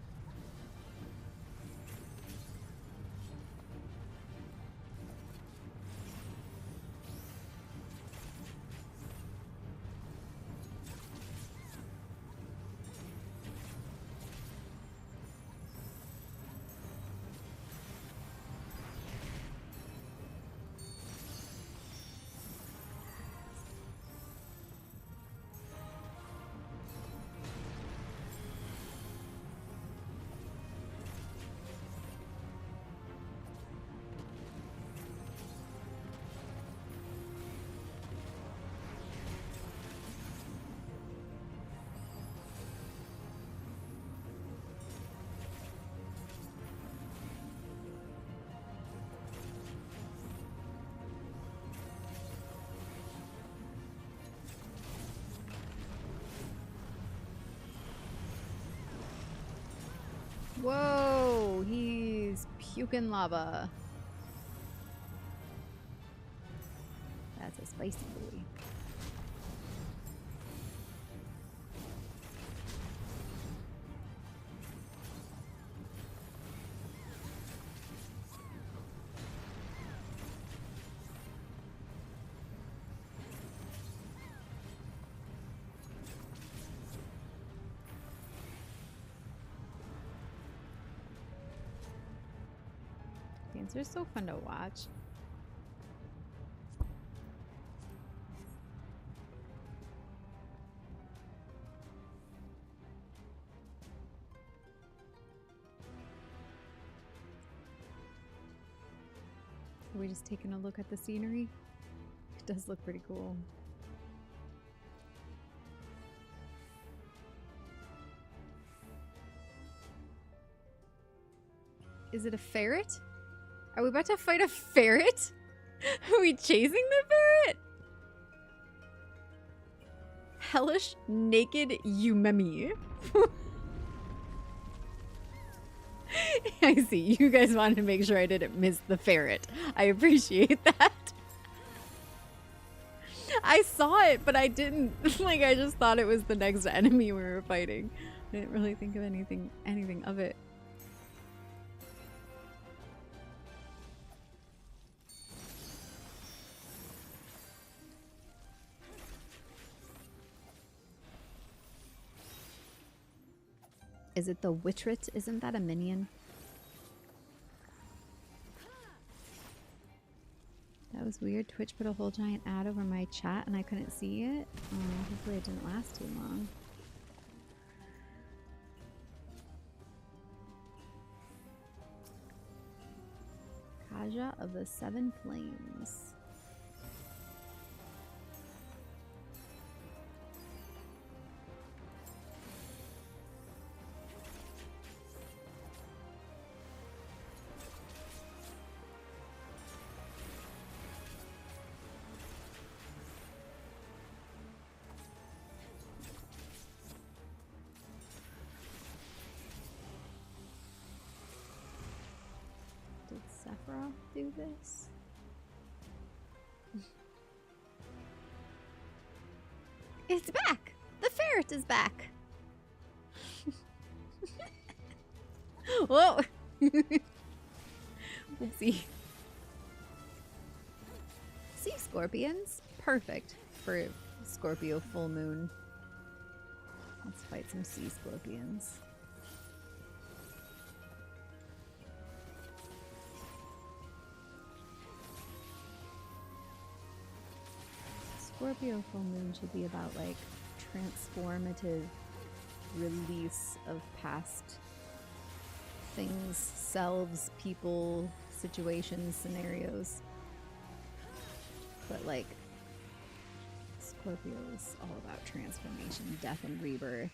Whoa, he's puking lava. That's a spicy boy. cutscenes. They're so fun to watch. Are we just taking a look at the scenery? It does look pretty cool. Is it a ferret? Are we about to fight a ferret? Are we chasing the ferret? Hellish naked Umemi. I see. You guys wanted to make sure I didn't miss the ferret. I appreciate that. I saw it, but I didn't. Like, I just thought it was the next enemy we were fighting. I didn't really think of anything of it. Is it the Witrit? Isn't that a minion? That was weird. Twitch put a whole giant ad over my chat and I couldn't see it. Hopefully it didn't last too long. Kaja of the Seven Flames. Sephiroth do this? It's back! The ferret is back! Whoa! Oopsie. Sea scorpions? Perfect for Scorpio full moon. Let's fight some sea scorpions. Scorpio full moon should be about like transformative release of past things, selves, people, situations, scenarios. But like Scorpio is all about transformation, death, and rebirth.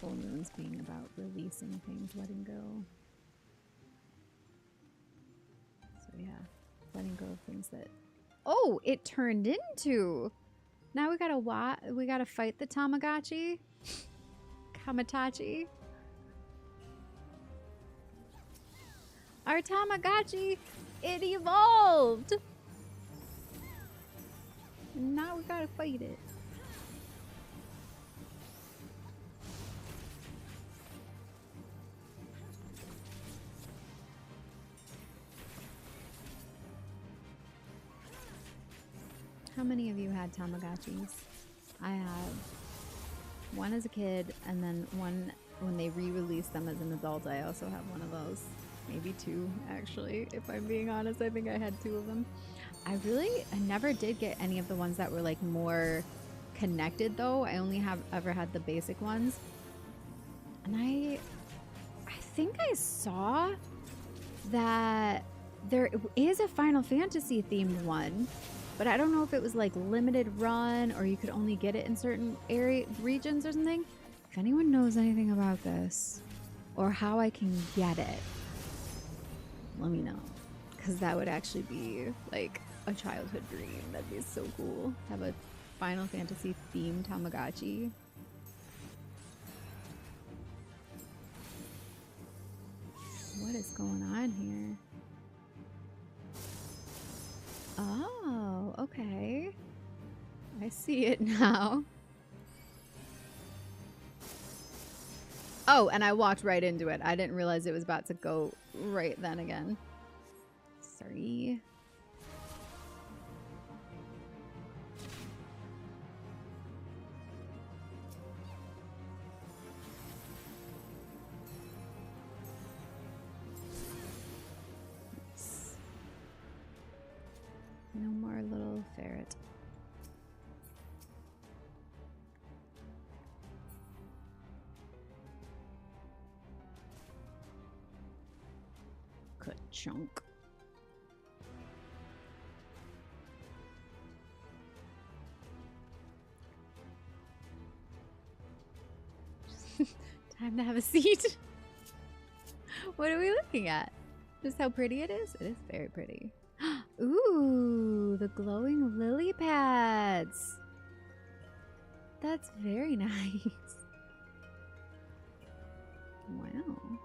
Full moons being about releasing things, letting go. So yeah, letting go of things that. Oh, it turned into. Now we gotta fight the Tamagotchi. Kamatachi. Our Tamagotchi, it evolved. And now we gotta fight it. How many of you had Tamagotchis? I have one as a kid, and then one when they re-released them as an adult. I also have one of those. Maybe two, actually. If I'm being honest, I think I had two of them. I never did get any of the ones that were like more connected though. I only have ever had the basic ones. And I think I saw that there is a Final Fantasy themed one. But I don't know if it was like limited run or you could only get it in certain regions or something. If anyone knows anything about this or how I can get it, let me know. Because that would actually be like a childhood dream. That'd be so cool. Have a Final Fantasy themed Tamagotchi. What is going on here? Oh, okay. I see it now. Oh, and I walked right into it. I didn't realize it was about to go right then again. Sorry. a chunk. Time to have a seat. What are we looking at? Just how pretty it is? It is very pretty. Ooh, the glowing lily pads. That's very nice. Wow.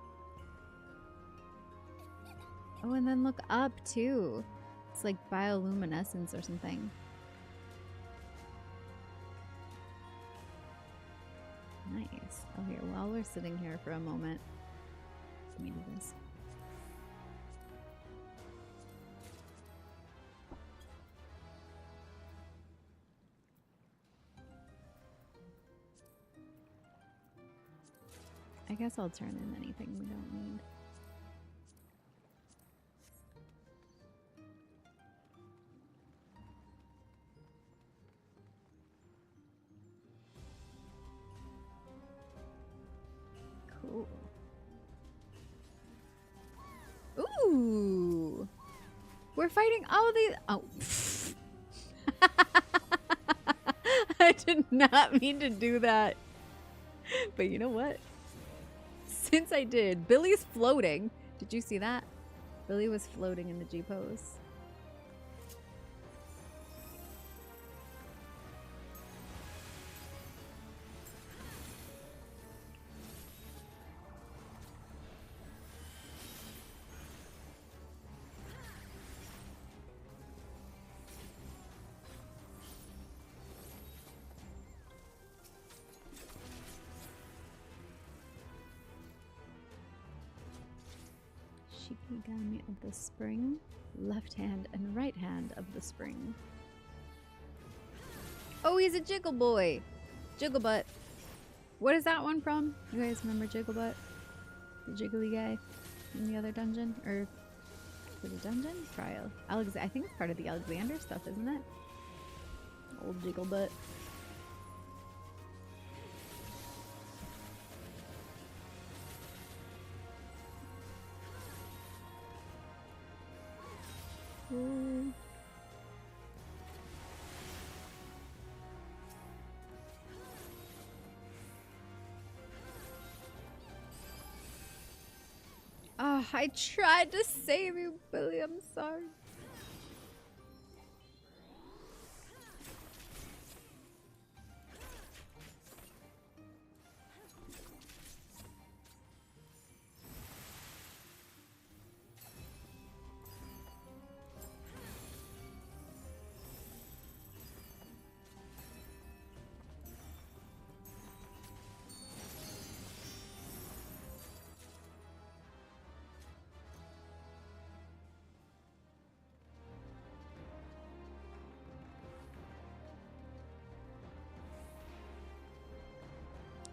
Oh, and then look up too. It's like bioluminescence or something. Nice. Oh, here, while we're sitting here for a moment, let me do this. I guess I'll turn in anything we don't need. Cool. Ooh! We're fighting all these. Oh. I did not mean to do that. But you know what? Since I did, Billy's floating. Did you see that? Billy was floating in the G pose. Shikigami of the spring, left hand and right hand of the spring. Oh, he's a Jiggle Boy. Jigglebutt. What is that one from? You guys remember Jigglebutt? The jiggly guy in the other dungeon? Or is it a dungeon? Trial. I think it's part of the Alexander stuff, isn't it? Old Jigglebutt. Ooh. Oh, I tried to save you, Billy. I'm sorry.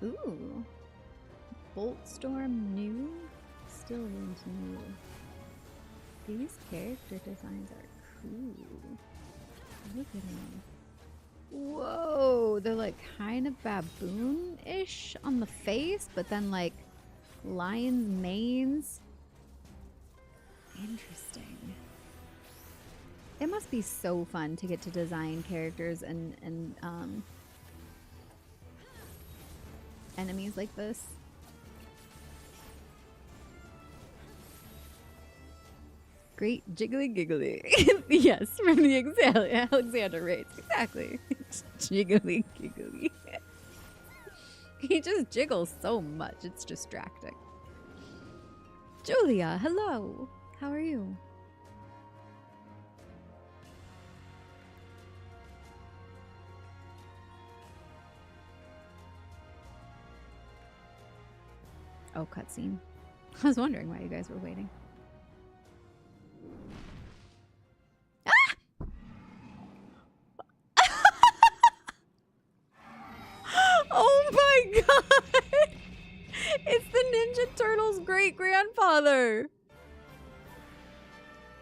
Ooh. Boltstorm new? Still isn't new. These character designs are cool. Look at them. Whoa! They're like kind of baboon-ish on the face, but then like lion's manes. Interesting. It must be so fun to get to design characters and enemies like this. Great jiggly giggly. Yes, from the Alexander raids. Exactly. Jiggly giggly. He just jiggles so much, it's distracting. Julia, hello. How are you? Oh, cutscene. I was wondering why you guys were waiting. Ah! Oh my god! It's the Ninja Turtles' great-grandfather!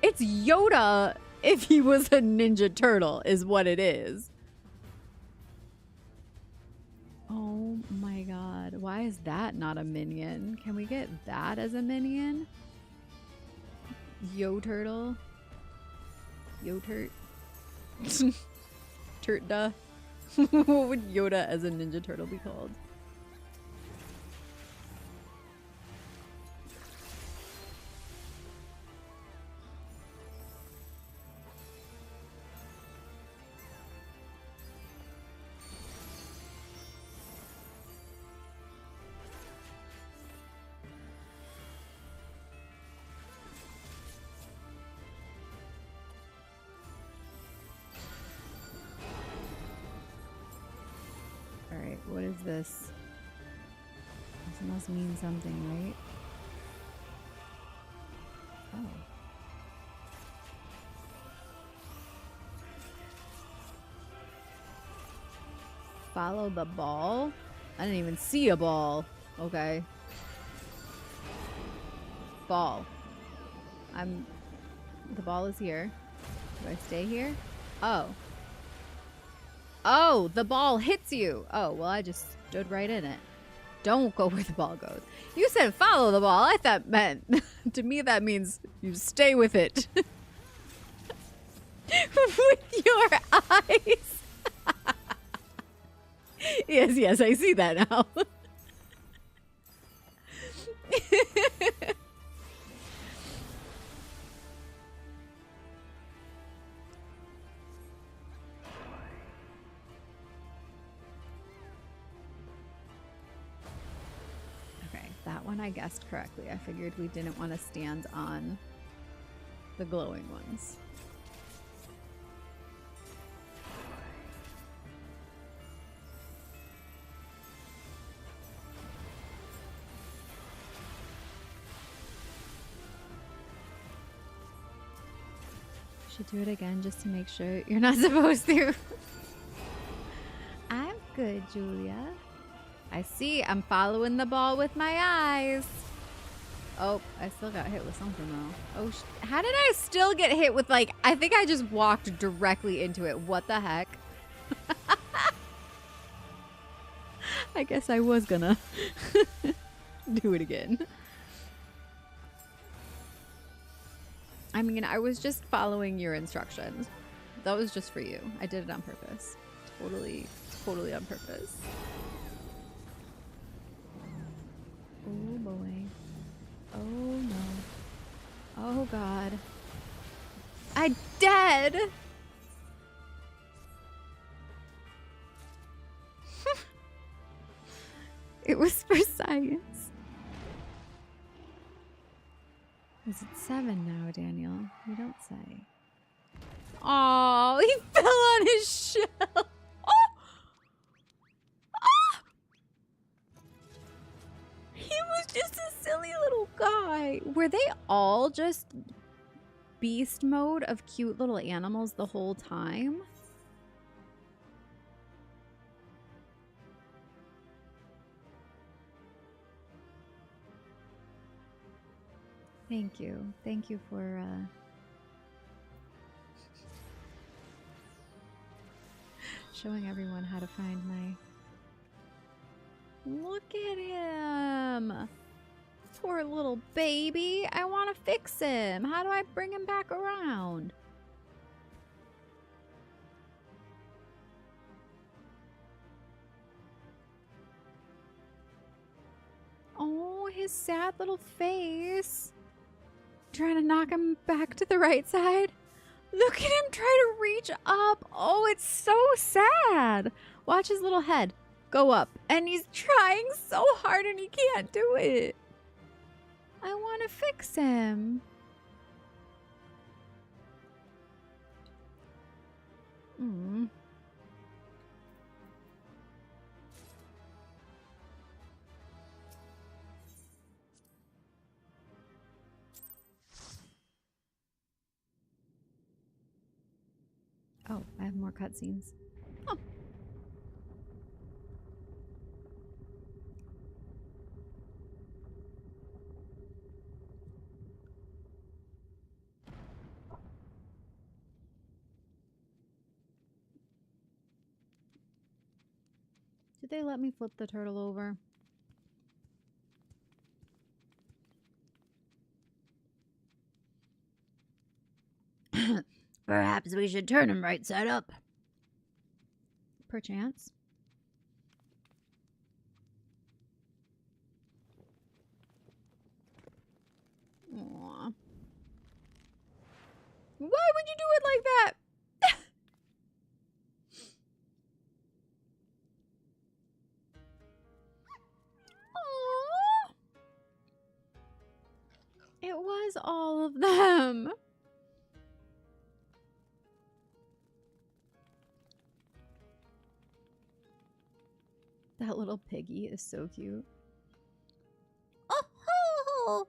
It's Yoda if he was a Ninja Turtle, is what it is. Oh my god, why is that not a minion? Can we get that as a minion? Yo turtle. Yo turt. Turtda. What would Yoda as a Ninja Turtle be called? Alright, what is this? This must mean something, right? Oh. Follow the ball? I didn't even see a ball. Okay. Ball. The ball is here. Do I stay here? Oh. Oh, the ball hits you. Oh, well, I just stood right in it. Don't go where the ball goes. You said follow the ball. I thought meant, to me, that means you stay with it. With your eyes. Yes, I see that now. That one I guessed correctly. I figured we didn't want to stand on the glowing ones. Should do it again just to make sure you're not supposed to. I'm good, Julia. I see. I'm following the ball with my eyes. Oh, I still got hit with something though. Oh, how did I still get hit with, like, I think I just walked directly into it. What the heck? I guess I was gonna do it again. I mean, I was just following your instructions. That was just for you. I did it on purpose. Totally on purpose. Oh boy. Oh no. Oh god. I dead! It was for science. Is it 7 now, Daniel? You don't say. Oh, he fell on his shell. He was just a silly little guy. Were they all just beast mode of cute little animals the whole time? Thank you. Thank you for showing everyone how to find my... Look at him! Poor little baby. I want to fix him. How do I bring him back around? Oh, his sad little face. Trying to knock him back to the right side. Look at him try to reach up. Oh, it's so sad. Watch his little head go up. And he's trying so hard and he can't do it. I want to fix him. Mm. Oh, I have more cutscenes. Oh. Did they let me flip the turtle over? Perhaps we should turn him right side up. Perchance. Aww. Why would you do it like that? Aww. It was all of them. That little piggy is so cute. Oh,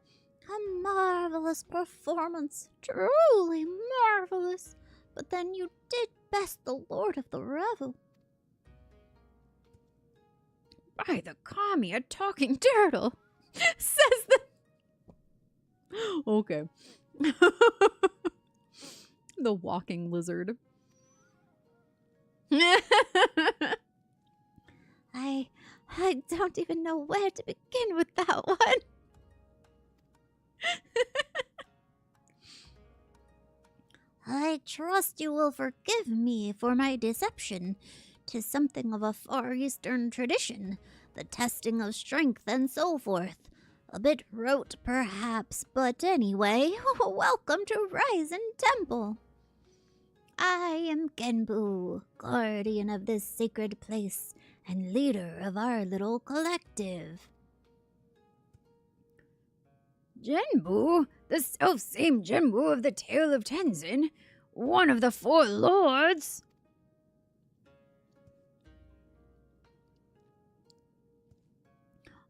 a marvelous performance. Truly marvelous. But then you did best the Lord of the Revel. By the kami, a talking turtle. Says the... Okay. The walking lizard. I don't even know where to begin with that one. I trust you will forgive me for my deception. 'Tis something of a Far Eastern tradition, the testing of strength and so forth. A bit rote, perhaps, but anyway, welcome to Ryzen Temple. I am Genbu, guardian of this sacred place and leader of our little collective. Genbu? The self-same Genbu of the Tale of Tenzin? One of the four lords?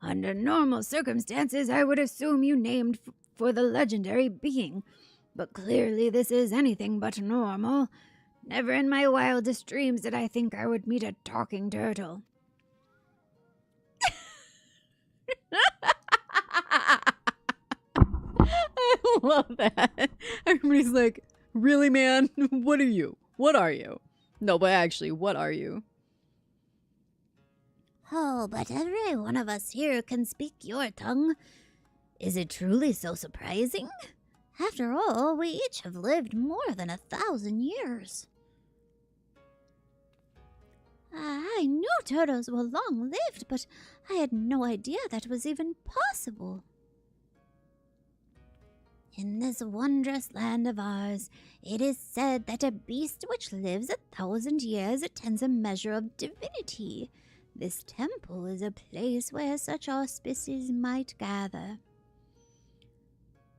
Under normal circumstances, I would assume you named for the legendary being, but clearly this is anything but normal. Never in my wildest dreams did I think I would meet a talking turtle. I love that. Everybody's like, really, man? What are you? What are you? No, but actually, what are you? Oh, but every one of us here can speak your tongue. Is it truly so surprising? After all, we each have lived more than 1,000 years. I knew turtles were long-lived, but I had no idea that was even possible. In this wondrous land of ours, it is said that a beast which lives 1,000 years attends a measure of divinity. This temple is a place where such auspices might gather.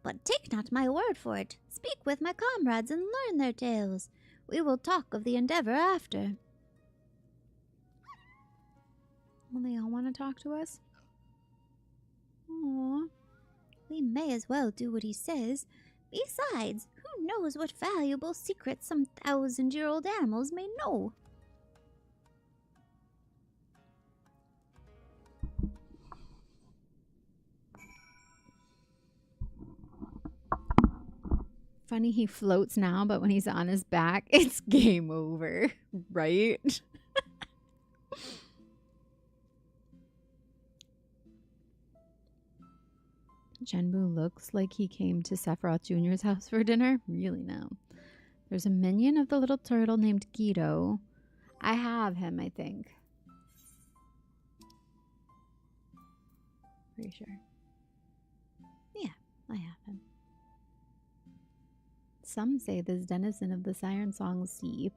But take not my word for it. Speak with my comrades and learn their tales. We will talk of the endeavor after. Well, they all want to talk to us? Aww. We may as well do what he says. Besides, who knows what valuable secrets some 1,000-year-old animals may know? Funny he floats now, but when he's on his back, it's game over, right? Genbu looks like he came to Sephiroth Jr.'s house for dinner. Really now. There's a minion of the little turtle named Guido. I have him, I think. Pretty sure. Yeah, I have him. Some say this denizen of the Siren Song Sea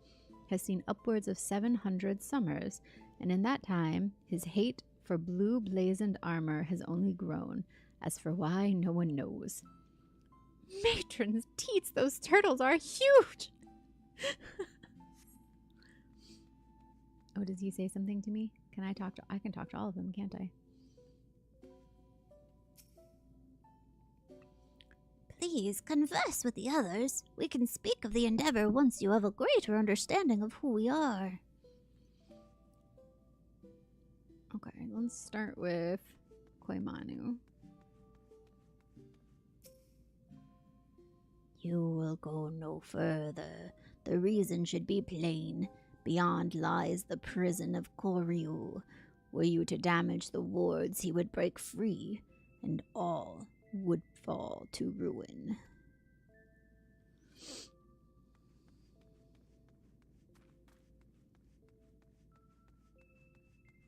has seen upwards of 700 summers, and in that time, his hate for blue blazoned armor has only grown. As for why, no one knows. Matron's teats, those turtles are huge! Oh, does he say something to me? Can I talk to... I can talk to all of them, can't I? Please converse with the others. We can speak of the endeavor once you have a greater understanding of who we are. Okay, let's start with Koimanu. You will go no further. The reason should be plain. Beyond lies the prison of Koryu. Were you to damage the wards, he would break free, and all would fall to ruin.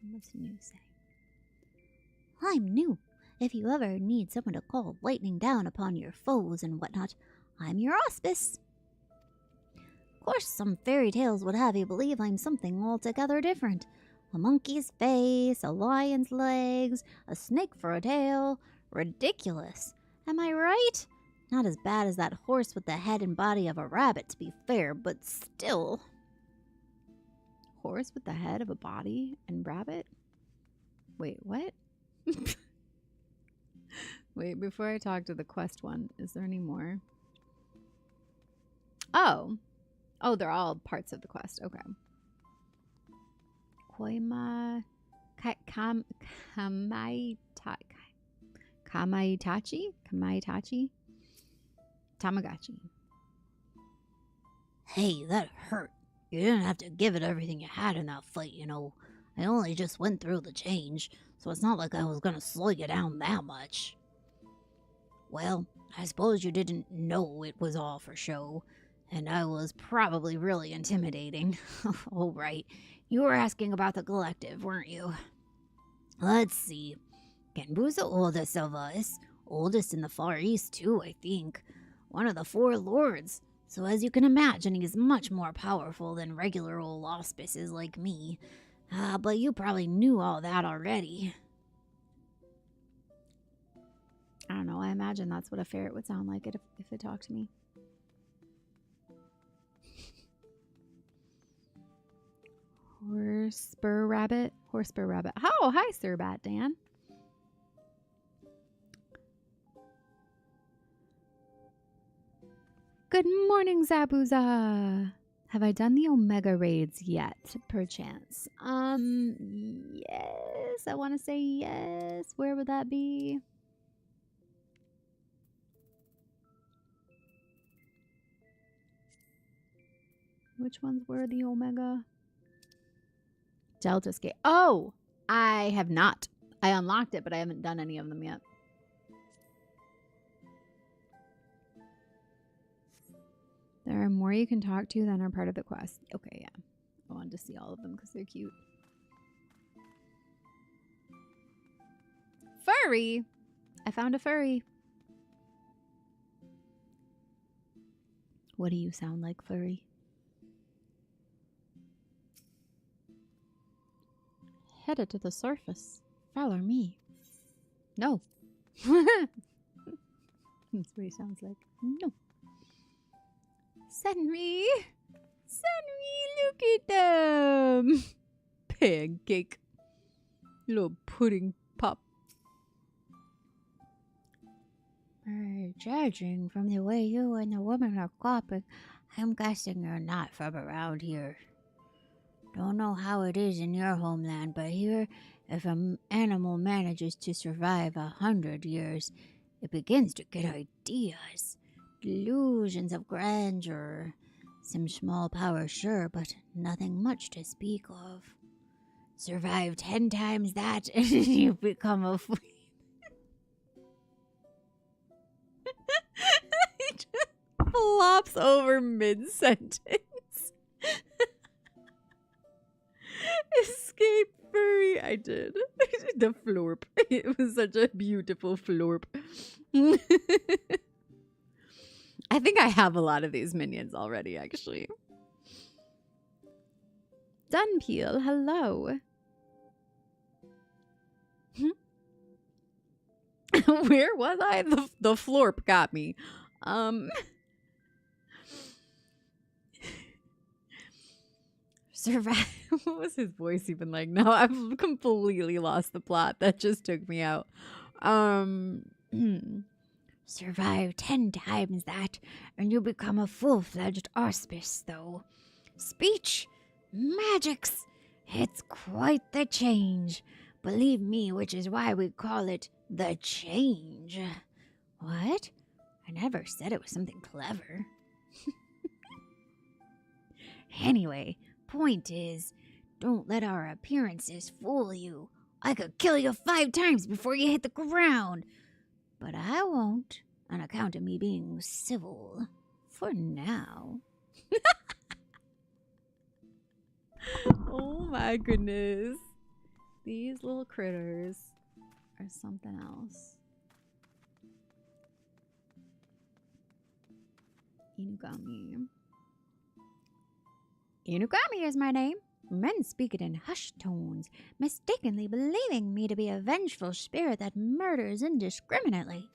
What's new say? I'm new. If you ever need someone to call lightning down upon your foes and whatnot, I'm your auspice. Of course, some fairy tales would have you believe I'm something altogether different. A monkey's face, a lion's legs, a snake for a tail. Ridiculous. Am I right? Not as bad as that horse with the head and body of a rabbit, to be fair, but still. Horse with the head of a body and rabbit? Wait, what? Wait, before I talk to the quest one, is there any more? Oh. Oh, they're all parts of the quest. Okay. Koima... Kamaitachi? Tamagotchi. Hey, that hurt. You didn't have to give it everything you had in that fight, you know. I only just went through the change, so it's not like I was gonna slow you down that much. Well, I suppose you didn't know it was all for show, and I was probably really intimidating. Oh, right. You were asking about the collective, weren't you? Let's see. Genbu's the oldest of us. Oldest in the Far East, too, I think. One of the 4 lords. So as you can imagine, he's much more powerful than regular old auspices like me. But you probably knew all that already. I don't know. I imagine that's what a ferret would sound like if it talked to me. Horsespur rabbit. Oh, hi, Sir Bat Dan. Good morning, Zabuza. Have I done the Omega raids yet, perchance? Yes. I want to say yes. Where would that be? Which ones were the Omega? Delta Skate. Oh, I have not. I unlocked it, but I haven't done any of them yet. There are more you can talk to than are part of the quest. Okay, yeah. I wanted to see all of them because they're cute. Furry! I found a furry. What do you sound like, furry? Headed to the surface. Follow me. No. That's what he sounds like. No. Send me. Look at them. Pancake. Little pudding pop. Judging from the way you and the woman are clopping, I'm guessing you're not from around here. Don't know how it is in your homeland, but here, if an animal manages to survive 100 years, it begins to get ideas. Delusions of grandeur. Some small power, sure, but nothing much to speak of. Survive 10 times that, and you become a queen. He just flops over mid-sentence. Escape furry. I did. The florp. It was such a beautiful florp. I think I have a lot of these minions already, actually. Dunpeel, hello. Where was I? The florp got me. Survive. What was his voice even like? No, I've completely lost the plot. That just took me out. Survive 10 times that, and you become a full-fledged auspice, though. Speech, magics, it's quite the change. Believe me, which is why we call it the change. What? I never said it was something clever. Anyway, point is, don't let our appearances fool you. I could kill you 5 times before you hit the ground. But I won't, on account of me being civil. For now. Oh my goodness. These little critters are something else. Inugami. Inugami is my name. Men speak it in hushed tones, mistakenly believing me to be a vengeful spirit that murders indiscriminately.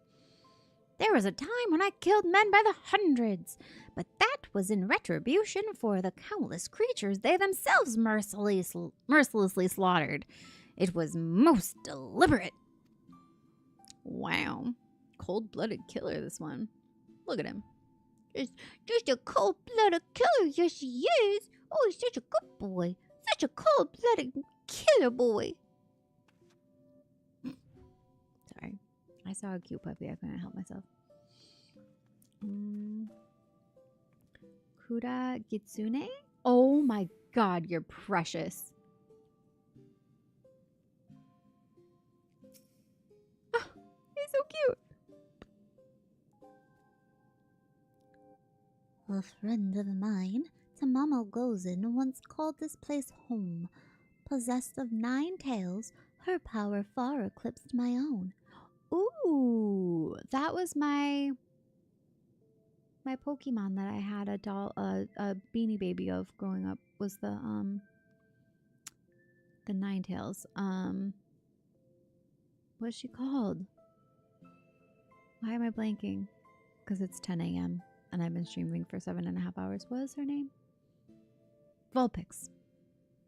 There was a time when I killed men by the hundreds, but that was in retribution for the countless creatures they themselves mercilessly slaughtered. It was most deliberate. Wow. Cold-blooded killer, this one. Look at him. It's just a cold-blooded killer, yes he is. Oh, he's such a good boy. Such a cold-blooded killer boy. Sorry. I saw a cute puppy. I couldn't help myself. Kura Gitsune? Oh my god, you're precious. Oh, he's so cute. A friend of mine, Tamamo Gozen, once called this place home. Possessed of 9 tails, her power far eclipsed my own. Ooh, that was my Pokemon that I had a Beanie Baby of growing up. Was the Ninetales. What's she called? Why am I blanking? Because it's 10 a.m. and I've been streaming for 7.5 hours. What is her name? Vulpix.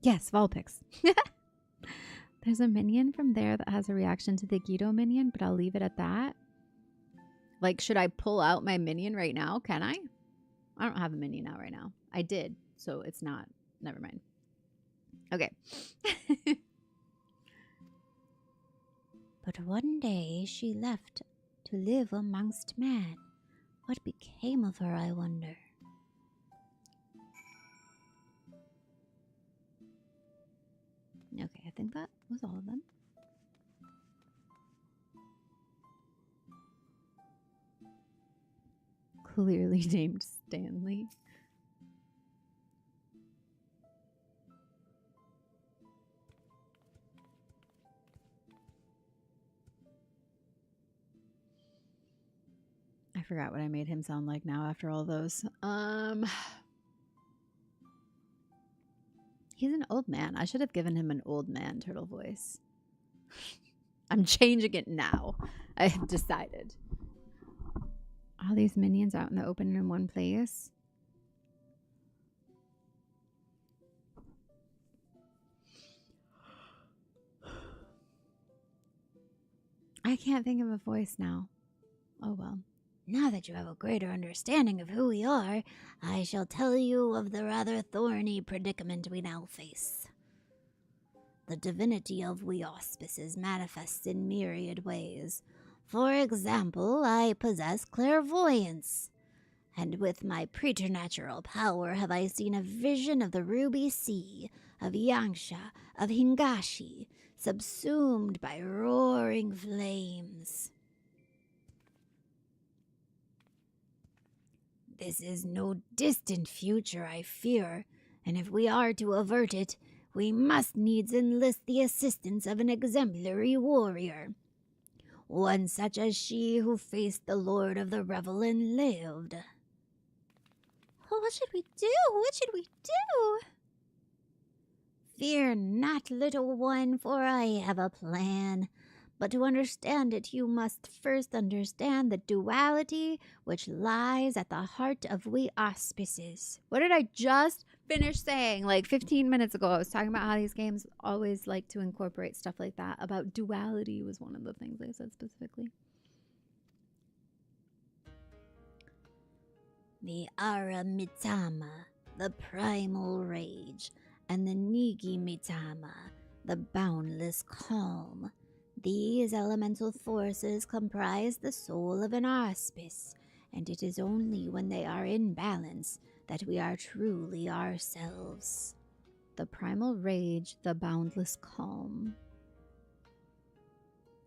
Yes, Vulpix. There's a minion from there that has a reaction to the Guido minion, but I'll leave it at that. Like, should I pull out my minion right now? Can I? I don't have a minion out right now. I did, so it's not. Never mind. Okay. But one day she left to live amongst men. What became of her, I wonder? Okay, I think that was all of them. Clearly named Stanley. I forgot what I made him sound like now after all those. He's an old man. I should have given him an old man turtle voice. I'm changing it now. I have decided. All these minions out in the open in one place. I can't think of a voice now. Oh well. Now that you have a greater understanding of who we are, I shall tell you of the rather thorny predicament we now face. The divinity of we auspices manifests in myriad ways. For example, I possess clairvoyance, and with my preternatural power have I seen a vision of the ruby sea, of Yangsha, of Hingashi, subsumed by roaring flames. This is no distant future, I fear, and if we are to avert it, we must needs enlist the assistance of an exemplary warrior. One such as she who faced the Lord of the Revel and lived. What should we do? What should we do? Fear not, little one, for I have a plan. But to understand it, you must first understand the duality which lies at the heart of we auspices. What did I just finish saying? Like 15 minutes ago, I was talking about how these games always like to incorporate stuff like that. About duality was one of the things I said specifically. The Ara Mitama, the primal rage, and the Nigi Mitama, the boundless calm. These elemental forces comprise the soul of an auspice, and it is only when they are in balance that we are truly ourselves. The primal rage, the boundless calm.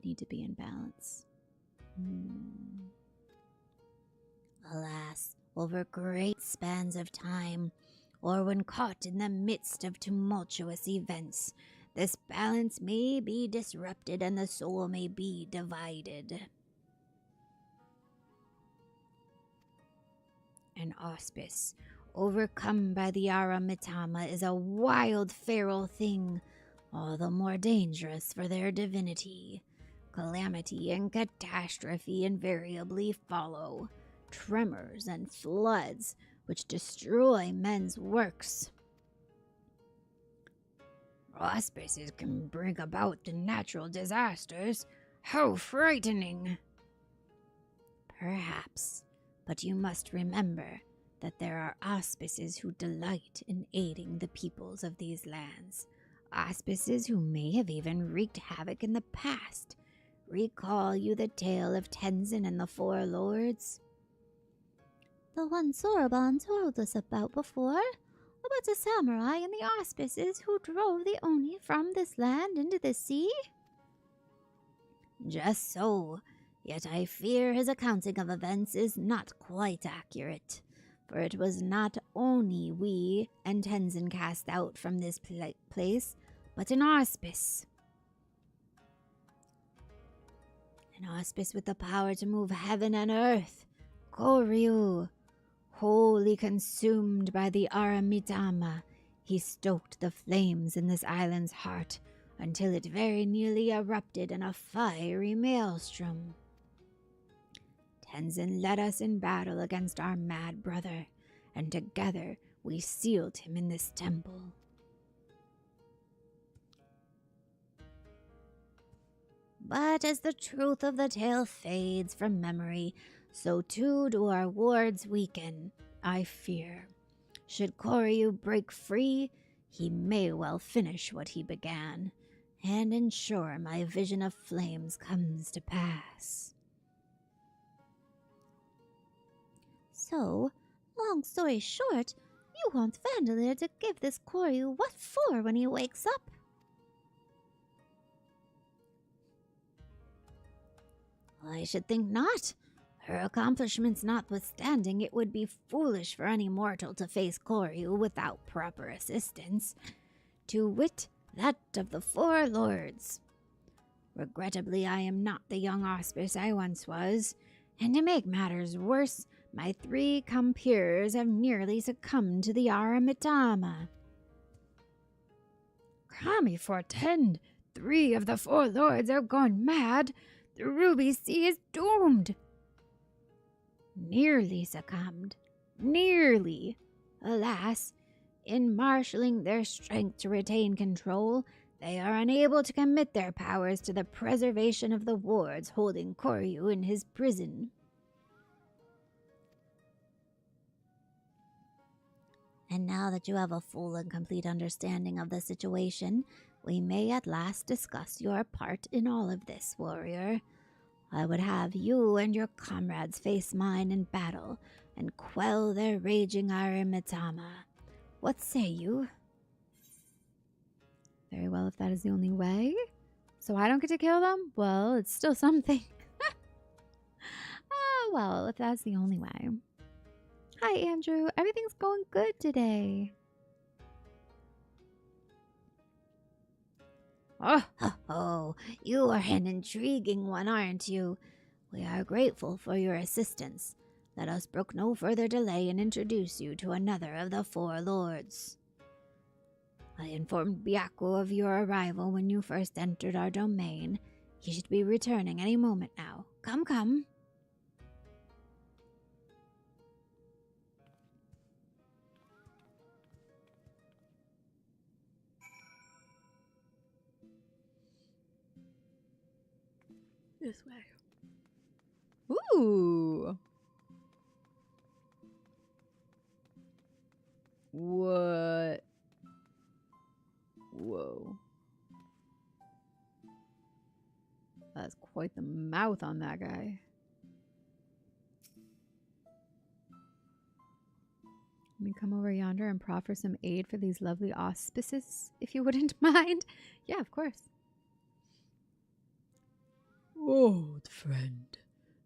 Need to be in balance. Alas, over great spans of time, or when caught in the midst of tumultuous events, this balance may be disrupted and the soul may be divided. An auspice, overcome by the Aramitama, is a wild feral thing, all the more dangerous for their divinity. Calamity and catastrophe invariably follow, tremors and floods which destroy men's works. Auspices can bring about the natural disasters. How frightening! Perhaps, but you must remember that there are auspices who delight in aiding the peoples of these lands. Auspices who may have even wreaked havoc in the past. Recall you the tale of Tenzin and the Four Lords? The one Soroban told us about before? About the samurai and the auspices who drove the Oni from this land into the sea? Just so, yet I fear his accounting of events is not quite accurate, for it was not Oni we and Tenzin cast out from this place, but an auspice. An auspice with the power to move heaven and earth, Koryu. Wholly consumed by the Aramitama, he stoked the flames in this island's heart until it very nearly erupted in a fiery maelstrom. Tenzin led us in battle against our mad brother, and together we sealed him in this temple. But as the truth of the tale fades from memory, so too do our wards weaken, I fear. Should Koryu break free, he may well finish what he began, and ensure my vision of flames comes to pass. So, long story short, you want Vandeleur to give this Koryu what for when he wakes up? I should think not. Her accomplishments notwithstanding, it would be foolish for any mortal to face Koryu without proper assistance. To wit, that of the Four Lords. Regrettably, I am not the young auspice I once was, and to make matters worse, my 3 compeers have nearly succumbed to the Aramitama. Kami fortend! 3 of the 4 lords have gone mad! The Ruby Sea is doomed! Nearly succumbed. Nearly. Alas, in marshalling their strength to retain control, they are unable to commit their powers to the preservation of the wards holding Koryu in his prison. And now that you have a full and complete understanding of the situation, we may at last discuss your part in all of this, warrior. I would have you and your comrades face mine in battle and quell their raging Aramitama. What say you? Very well, if that is the only way. So I don't get to kill them? Well, it's still something. Oh, well, if that's the only way. Hi, Andrew. Everything's going good today. Oh, you are an intriguing one, aren't you? We are grateful for your assistance. Let us brook no further delay and introduce you to another of the 4 lords. I informed Byaku of your arrival when you first entered our domain. He should be returning any moment now. Come, come. This way. Ooh. What? Whoa. That's quite the mouth on that guy. Let me come over yonder and proffer some aid for these lovely auspices, if you wouldn't mind. Yeah, of course. Old friend,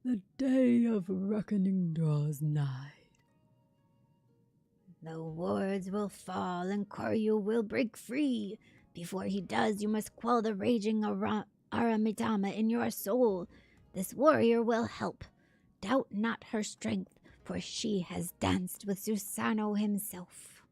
the day of reckoning draws nigh. The wards will fall and Koryu will break free. Before he does, you must quell the raging Aramitama in your soul. This warrior will help. Doubt not her strength, for she has danced with Susano himself.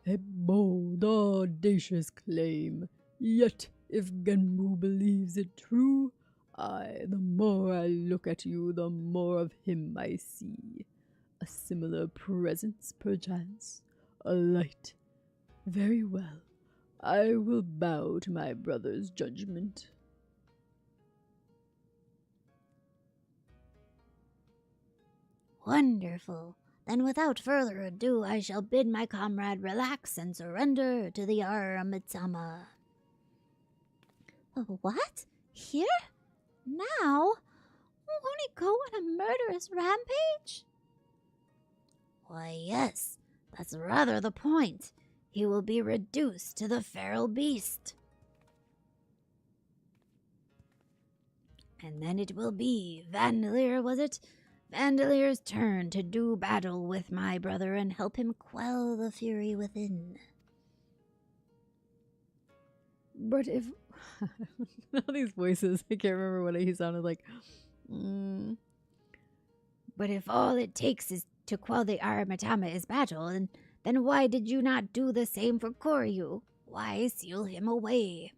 A bold, audacious claim. Yet, if Genbu believes it true, the more I look at you, the more of him I see. A similar presence, perchance. A light. Very well. I will bow to my brother's judgment. Wonderful. Then without further ado, I shall bid my comrade relax and surrender to the Aramitama. What? Here? Now? Won't he go on a murderous rampage? Why, yes. That's rather the point. He will be reduced to the feral beast. And then it will be Vandalier, was it? Vandelier's turn to do battle with my brother and help him quell the fury within. But if... all these voices, I can't remember what he sounded like. But if all it takes is to quell the Aramitama is battle, then why did you not do the same for Koryu? Why seal him away?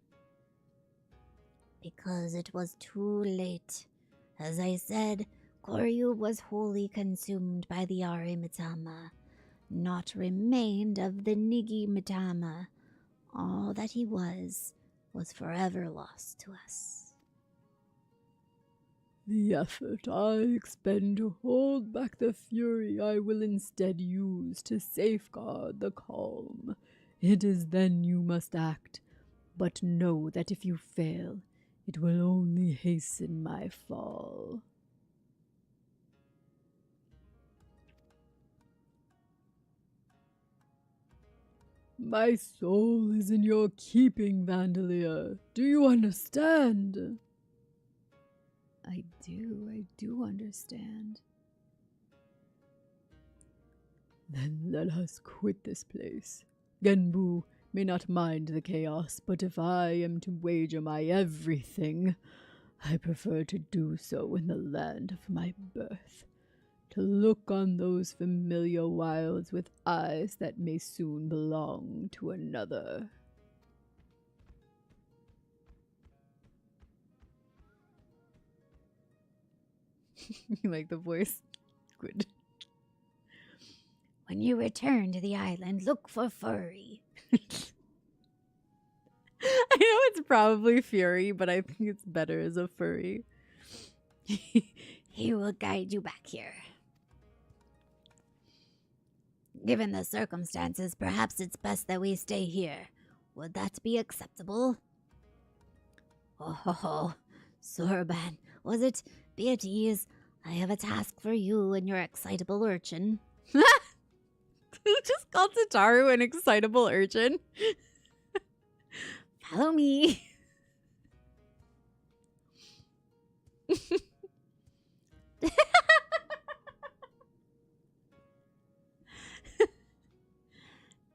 Because it was too late. As I said, Koryu was wholly consumed by the Aramitama. Naught remained of the Nigimitama. All that he was forever lost to us. The effort I expend to hold back the fury I will instead use to safeguard the calm. It is then you must act, but know that if you fail, it will only hasten my fall. My soul is in your keeping, Vandalier. Do you understand? I do understand. Then let us quit this place. Genbu may not mind the chaos, but if I am to wager my everything, I prefer to do so in the land of my birth. To look on those familiar wilds with eyes that may soon belong to another. You like the voice? Good. When you return to the island, look for Furry. I know it's probably Fury, but I think it's better as a furry. He will guide you back here. Given the circumstances, perhaps it's best that we stay here. Would that be acceptable? Oh, Sorban, was it? Be at ease. I have a task for you and your excitable urchin. He just called Tataru an excitable urchin. Follow me.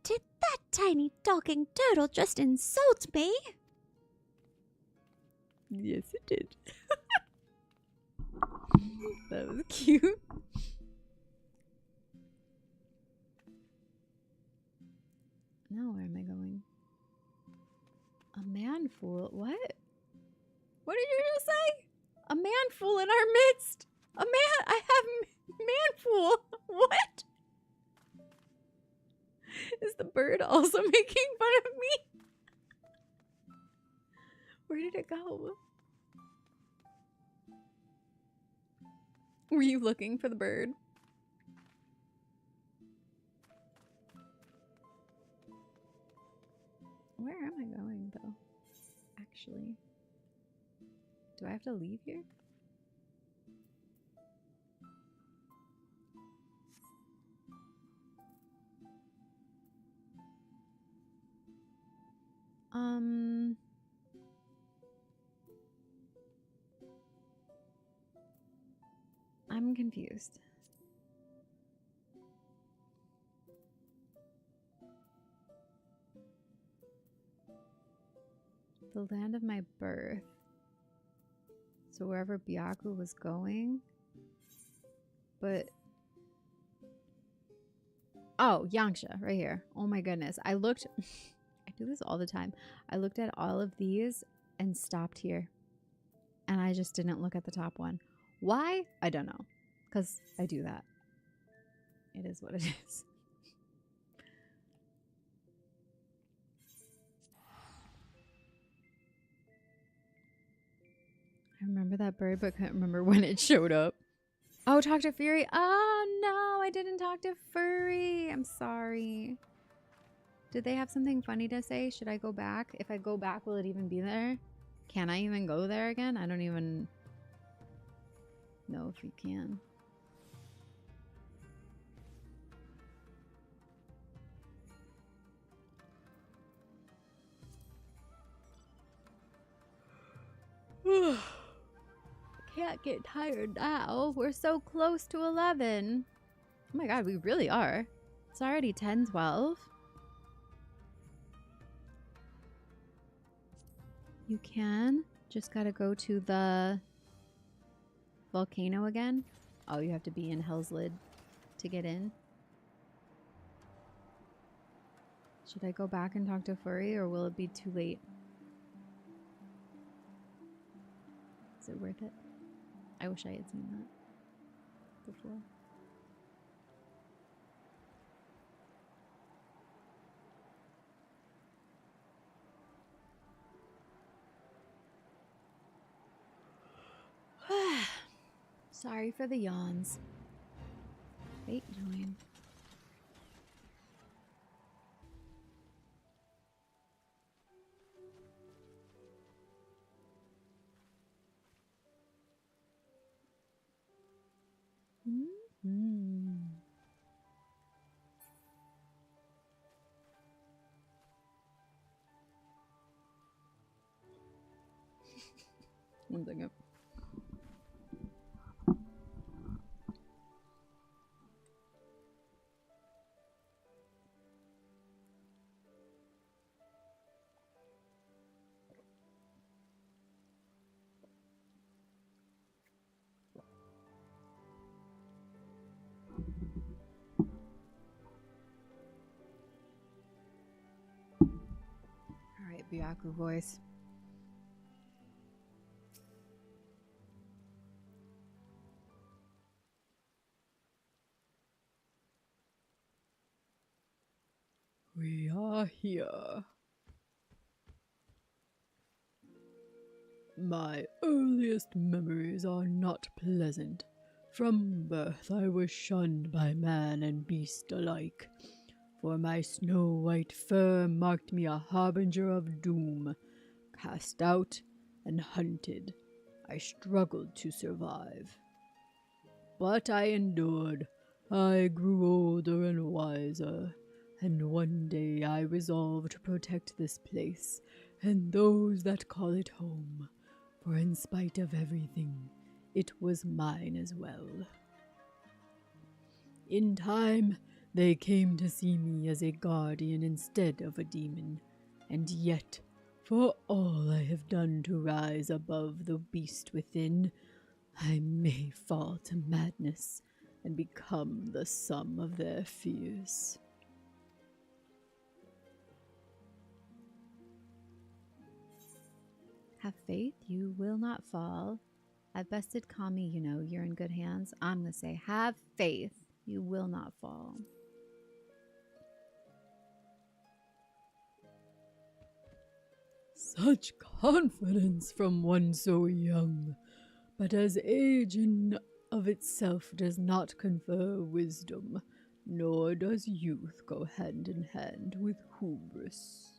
Did that tiny talking turtle just insult me? Yes, it did. That was cute. Now where am I going? A man fool? What? What did you just say? A man fool in our midst? A man? I have man fool. What? Is the bird also making fun of me? Where did it go? Were you looking for the bird? Where am I going, though? Actually. Do I have to leave here? I'm confused. The land of my birth. So wherever Byaku was going. But... Oh, Yangsha, right here. Oh my goodness. I looked... I do this all the time. I looked at all of these and stopped here. And I just didn't look at the top one. Why? I don't know. Because I do that. It is what it is. I remember that bird, but couldn't remember when it showed up. Oh, talk to Fury. Oh, no, I didn't talk to Furry. I'm sorry. Did they have something funny to say? Should I go back? If I go back, will it even be there? Can I even go there again? I don't even know if you can. Can't get tired now. We're so close to 11. Oh my god, we really are. It's already 10:12. You can. Just gotta go to the volcano again. Oh, you have to be in Hell's Lid to get in. Should I go back and talk to Furry, or will it be too late? Is it worth it? I wish I had seen that before. Sorry for the yawns. Wait, join. One second. Alright, Byaku voice. We are here. My earliest memories are not pleasant. From birth I was shunned by man and beast alike, for my snow-white fur marked me a harbinger of doom. Cast out and hunted, I struggled to survive. But I endured. I grew older and wiser. And one day I resolved to protect this place, and those that call it home, for in spite of everything, it was mine as well. In time, they came to see me as a guardian instead of a demon, and yet, for all I have done to rise above the beast within, I may fall to madness and become the sum of their fears. Have faith, you will not fall. I've bested Kami, you know, you're in good hands. I'm going to say, have faith, you will not fall. Such confidence from one so young, but as age in of itself does not confer wisdom, nor does youth go hand in hand with hubris.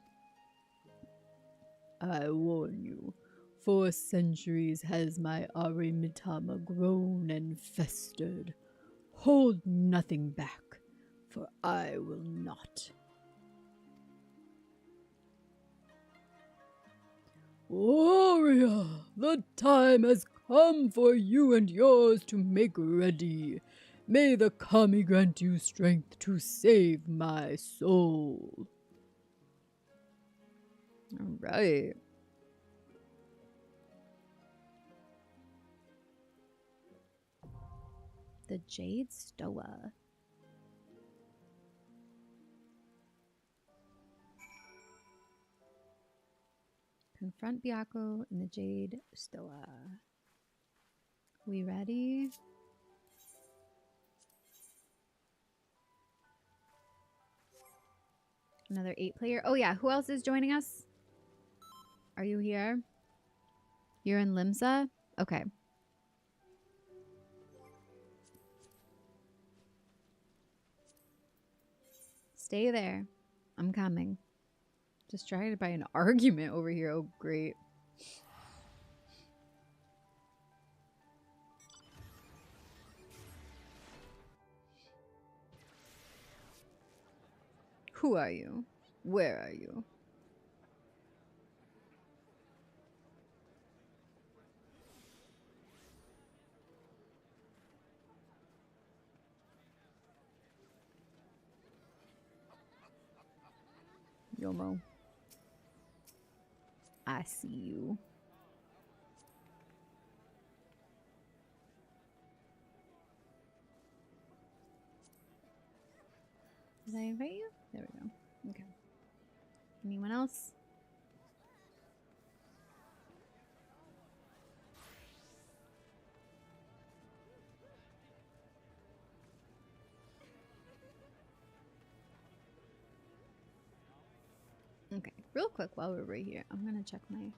I warn you, for centuries has my Ari Mitama grown and festered. Hold nothing back, for I will not. Warrior, the time has come for you and yours to make ready. May the Kami grant you strength to save my soul. All right. The Jade Stoa. Confront Byakko in the Jade Stoa. We ready? Another 8-player. Oh yeah, who else is joining us? Are you here? You're in Limsa? Okay. Stay there. I'm coming. Distracted by an argument over here. Oh, great. Who are you? Where are you? Yomo. I see you. Did I invite you? There we go. Okay. Anyone else? Okay, real quick while we're right here, I'm gonna check my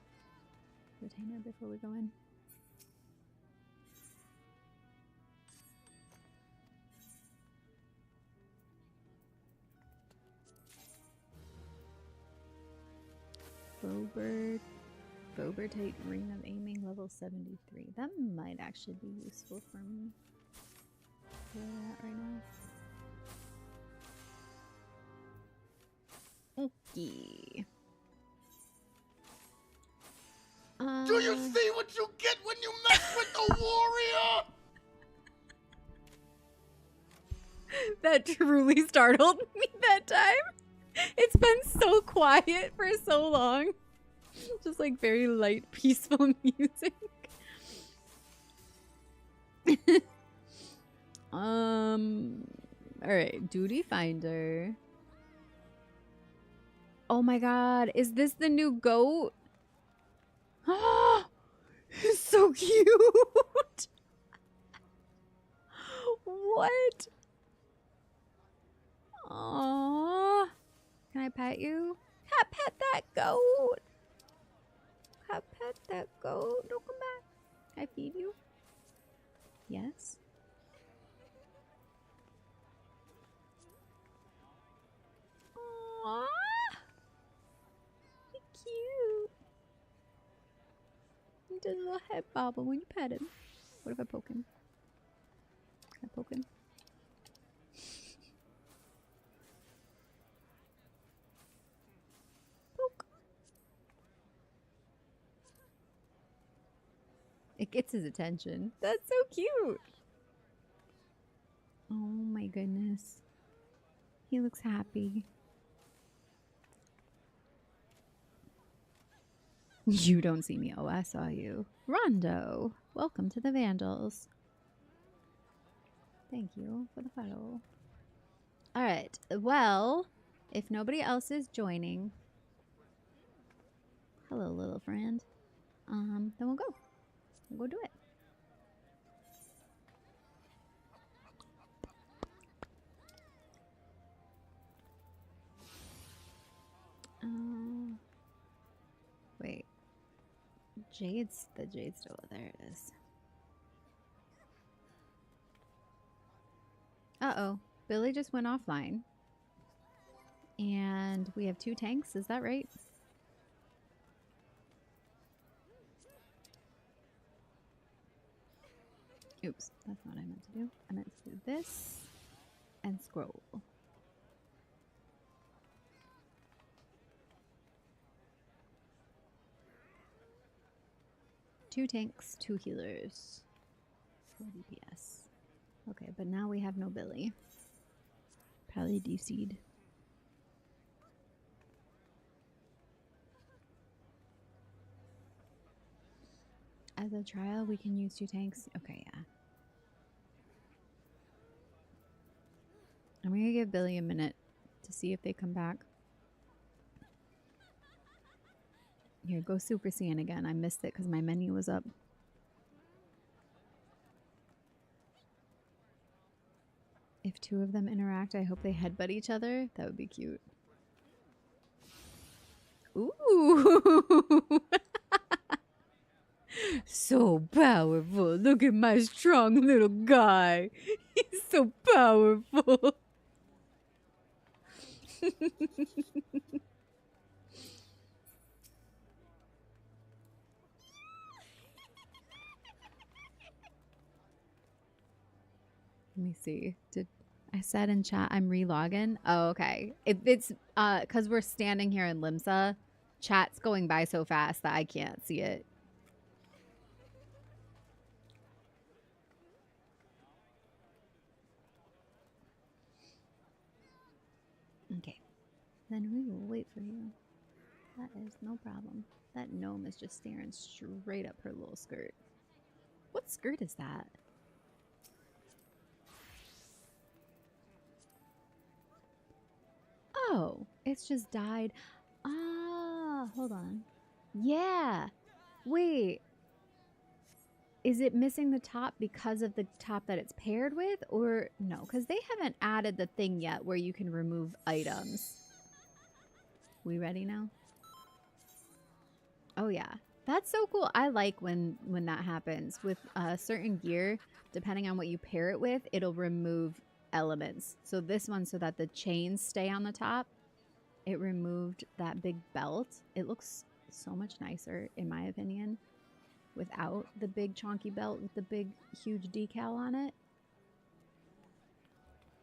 retainer before we go in. Bobertate Ring of Aiming level 73. That might actually be useful for me. Where we're at right now. Okay. Do you see what you get when you mess with the warrior? That truly startled me that time. It's been so quiet for so long. Just like very light, peaceful music. Alright, Duty Finder. Oh my god, is this the new goat? It's so cute. What? Aww. Can I pet you? Can I pet that goat? Can I pet that goat? Don't come back. Can I feed you? Yes. Aww. Cute. He does a little head bobble when you pet him. What if I poke him? Can I poke him? Poke. It gets his attention. That's so cute. Oh my goodness. He looks happy. You don't see me. Oh, I saw you. Rondo, welcome to the Vandals. Thank you for the follow. Alright, well, if nobody else is joining, hello, little friend, then we'll go. We'll go do it. Wait. The Jade's still there. It is. Uh-oh. Billy just went offline. And we have 2 tanks. Is that right? Oops. That's not what I meant to do. I meant to do this and scroll. Two tanks, 2 healers, 4 DPS. Okay, but now we have no Billy. Probably DC'd. As a trial, we can use 2 tanks. Okay, yeah. gonna give Billy a minute to see if they come back. Here, go Super Saiyan again. I missed it because my menu was up. If two of them interact, I hope they headbutt each other. That would be cute. Ooh! So powerful. Look at my strong little guy. He's so powerful. Let me see. Did I said in chat I'm relogging? Oh, okay. If it's because we're standing here in Limsa, chat's going by so fast that I can't see it. Okay. Then we will wait for you. That is no problem. That gnome is just staring straight up her little skirt. What skirt is that? Oh, it's just dyed. Ah, hold on. Yeah. Wait. Is it missing the top because of the top that it's paired with? Or no, because they haven't added the thing yet where you can remove items. We ready now? Oh yeah. That's so cool. I like when that happens. With certain gear, depending on what you pair it with, it'll remove elements. So this one, so that the chains stay on the top, it removed that big belt. It looks so much nicer, in my opinion, without the big chonky belt with the big huge decal on it.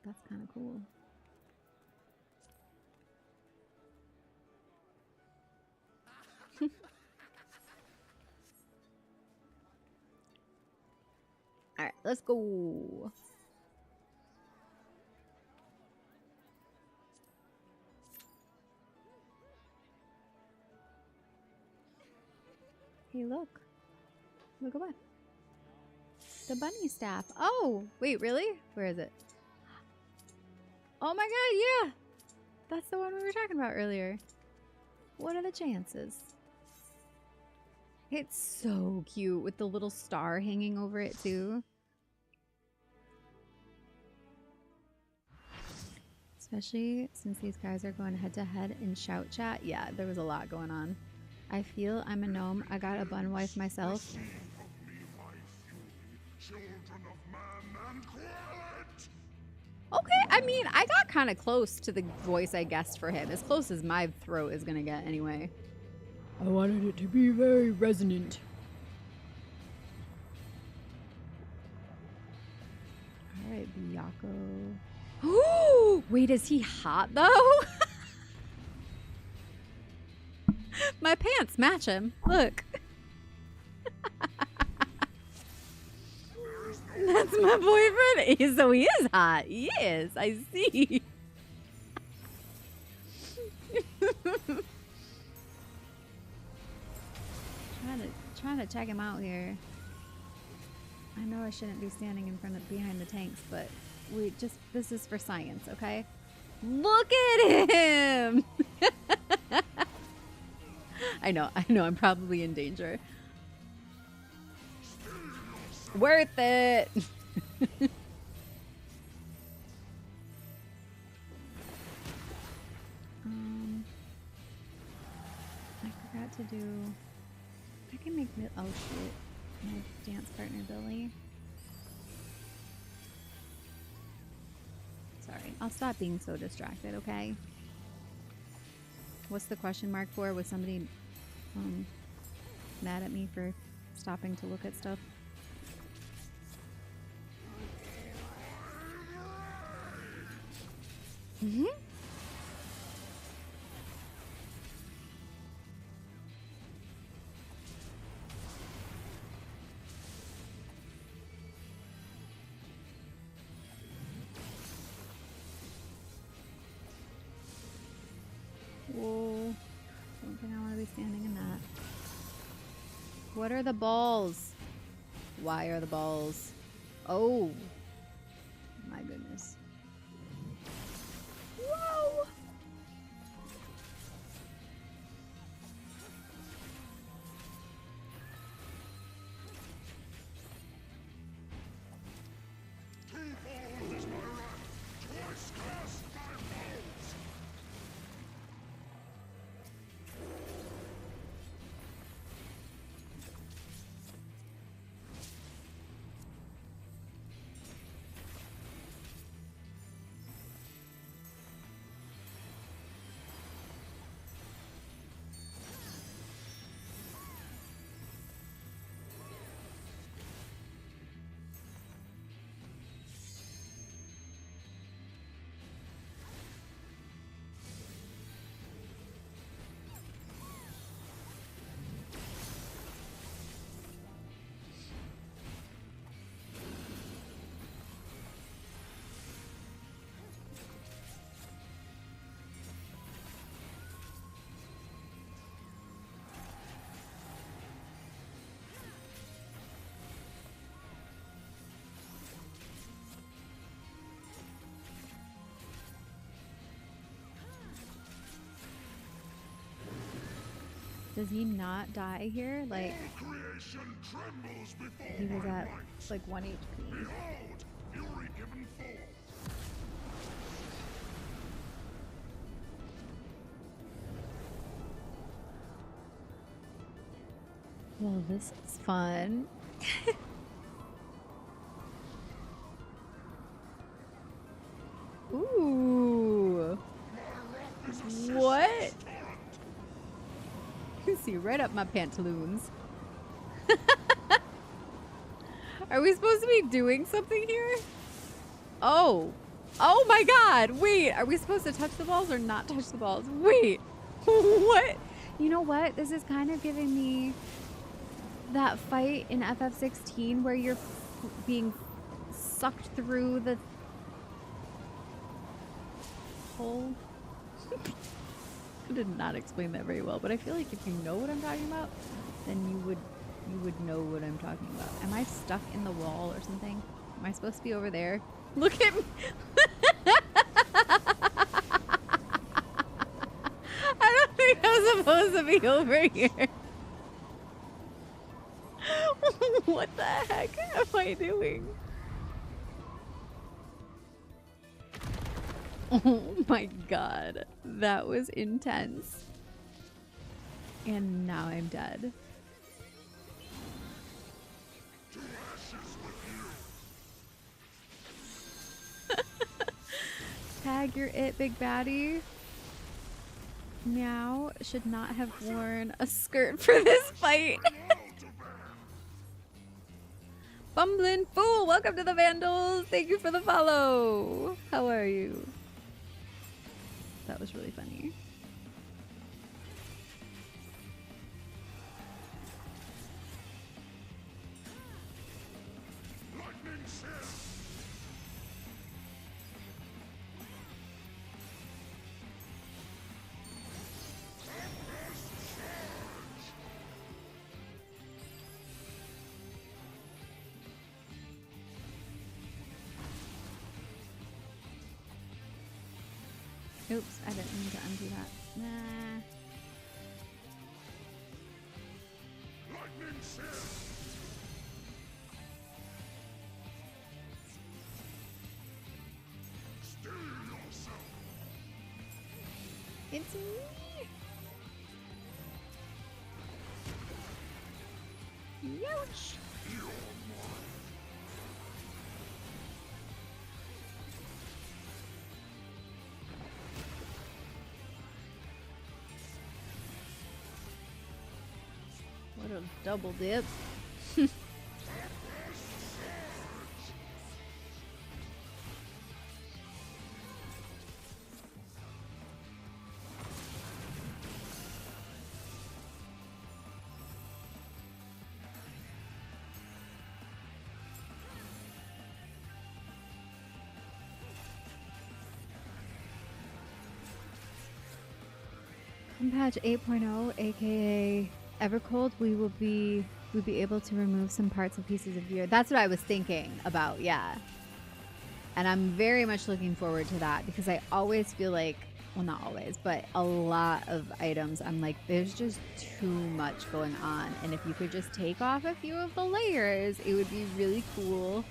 That's kind of cool. All right, let's go. Hey, look. Look away. The bunny staff. Oh, wait, really? Where is it? Oh my god, yeah. That's the one we were talking about earlier. What are the chances? It's so cute with the little star hanging over it too. Especially since these guys are going head to head in shout chat. Yeah, there was a lot going on. I feel I'm a gnome. I got a bun wife myself. Okay, I mean, I got kind of close to the voice I guessed for him. As close as my throat is gonna get anyway. I wanted it to be very resonant. Alright, Byaku. Oh, wait, is he hot though? My pants match him. Look. That's my boyfriend. So he is hot. He is. I see. Trying to check him out here. I know I shouldn't be standing in front of behind the tanks, but this is for science, okay? Look at him. I know, I'm probably in danger. Worth it. I forgot to do. I can make. Oh shit! My dance partner Billy. Sorry, I'll stop being so distracted. Okay. What's the question mark for? Was somebody mad at me for stopping to look at stuff? Mm-hmm. Whoa. Don't think I want to be standing in that. What are the balls? Why are the balls? Oh. My goodness. Does he not die here? Like, he was at like 1 HP. Well, this is fun. Ooh. What? You can see right up my pantaloons. Are we supposed to be doing something here? Oh. Oh my god. Wait. Are we supposed to touch the balls or not touch the balls? Wait. What? You know what? This is kind of giving me that fight in FF16 where you're being sucked through the hole. I did not explain that very well, but I feel like if you know what I'm talking about, then you would know what I'm talking about. Am I stuck in the wall or something? Am I supposed to be over there? Look at me. I don't think I'm supposed to be over here. What the heck am I doing? Oh my god, that was intense. And now I'm dead. Tag, you're it, big baddie. Meow should not have worn a skirt for this fight. Bumbling Fool, welcome to the Vandals. Thank you for the follow. How are you? That was really funny. Oops, I didn't mean to undo that. Nah. It's me. Youch. What a double dip. Come patch 8.0, aka Evercold, we'll be able to remove some parts and pieces of gear. That's what I was thinking about, yeah. And I'm very much looking forward to that because I always feel like, well, not always, but a lot of items, I'm like, there's just too much going on. And if you could just take off a few of the layers, it would be really cool.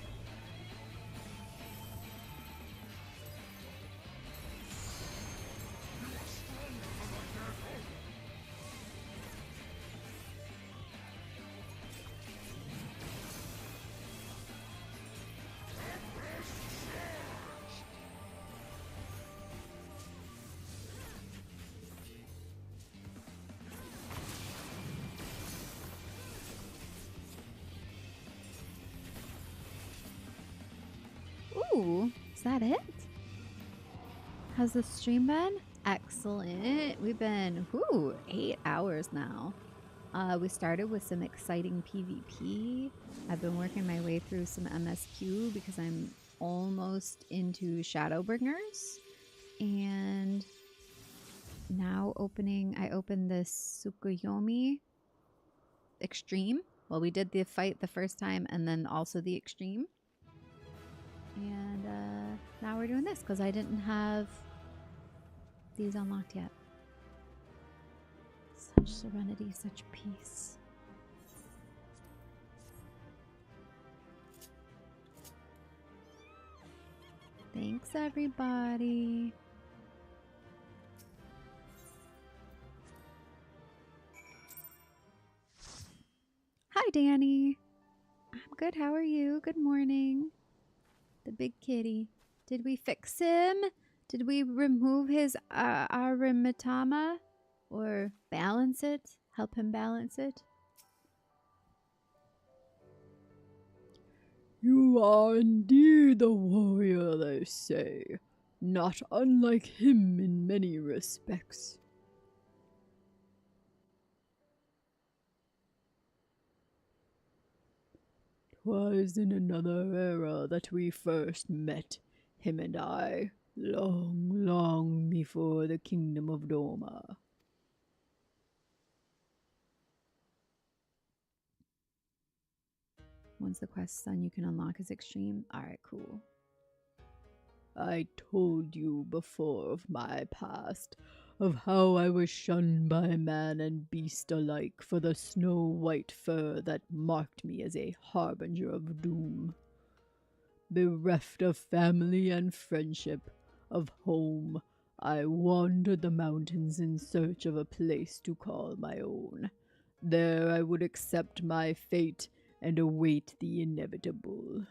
Ooh, is that it? How's the stream been? Excellent. We've been, 8 hours now. We started with some exciting PvP. I've been working my way through some MSQ because I'm almost into Shadowbringers. And now I opened this Tsukuyomi Extreme. Well, we did the fight the first time and then also the Extreme. And now we're doing this because I didn't have these unlocked yet. Such serenity, such peace. Thanks, everybody. Hi, Danny. I'm good. How are you? Good morning. The big kitty. Did we fix him? Did we remove his arimitama? Or balance it? Help him balance it? You are indeed the warrior, they say, not unlike him in many respects. 'Twas in another era that we first met, him and I, long, long before the kingdom of Doma. Once the quest's done, you can unlock his extreme. Alright, cool. I told you before of my past, of how I was shunned by man and beast alike for the snow-white fur that marked me as a harbinger of doom. Bereft of family and friendship, of home, I wandered the mountains in search of a place to call my own. There I would accept my fate and await the inevitable.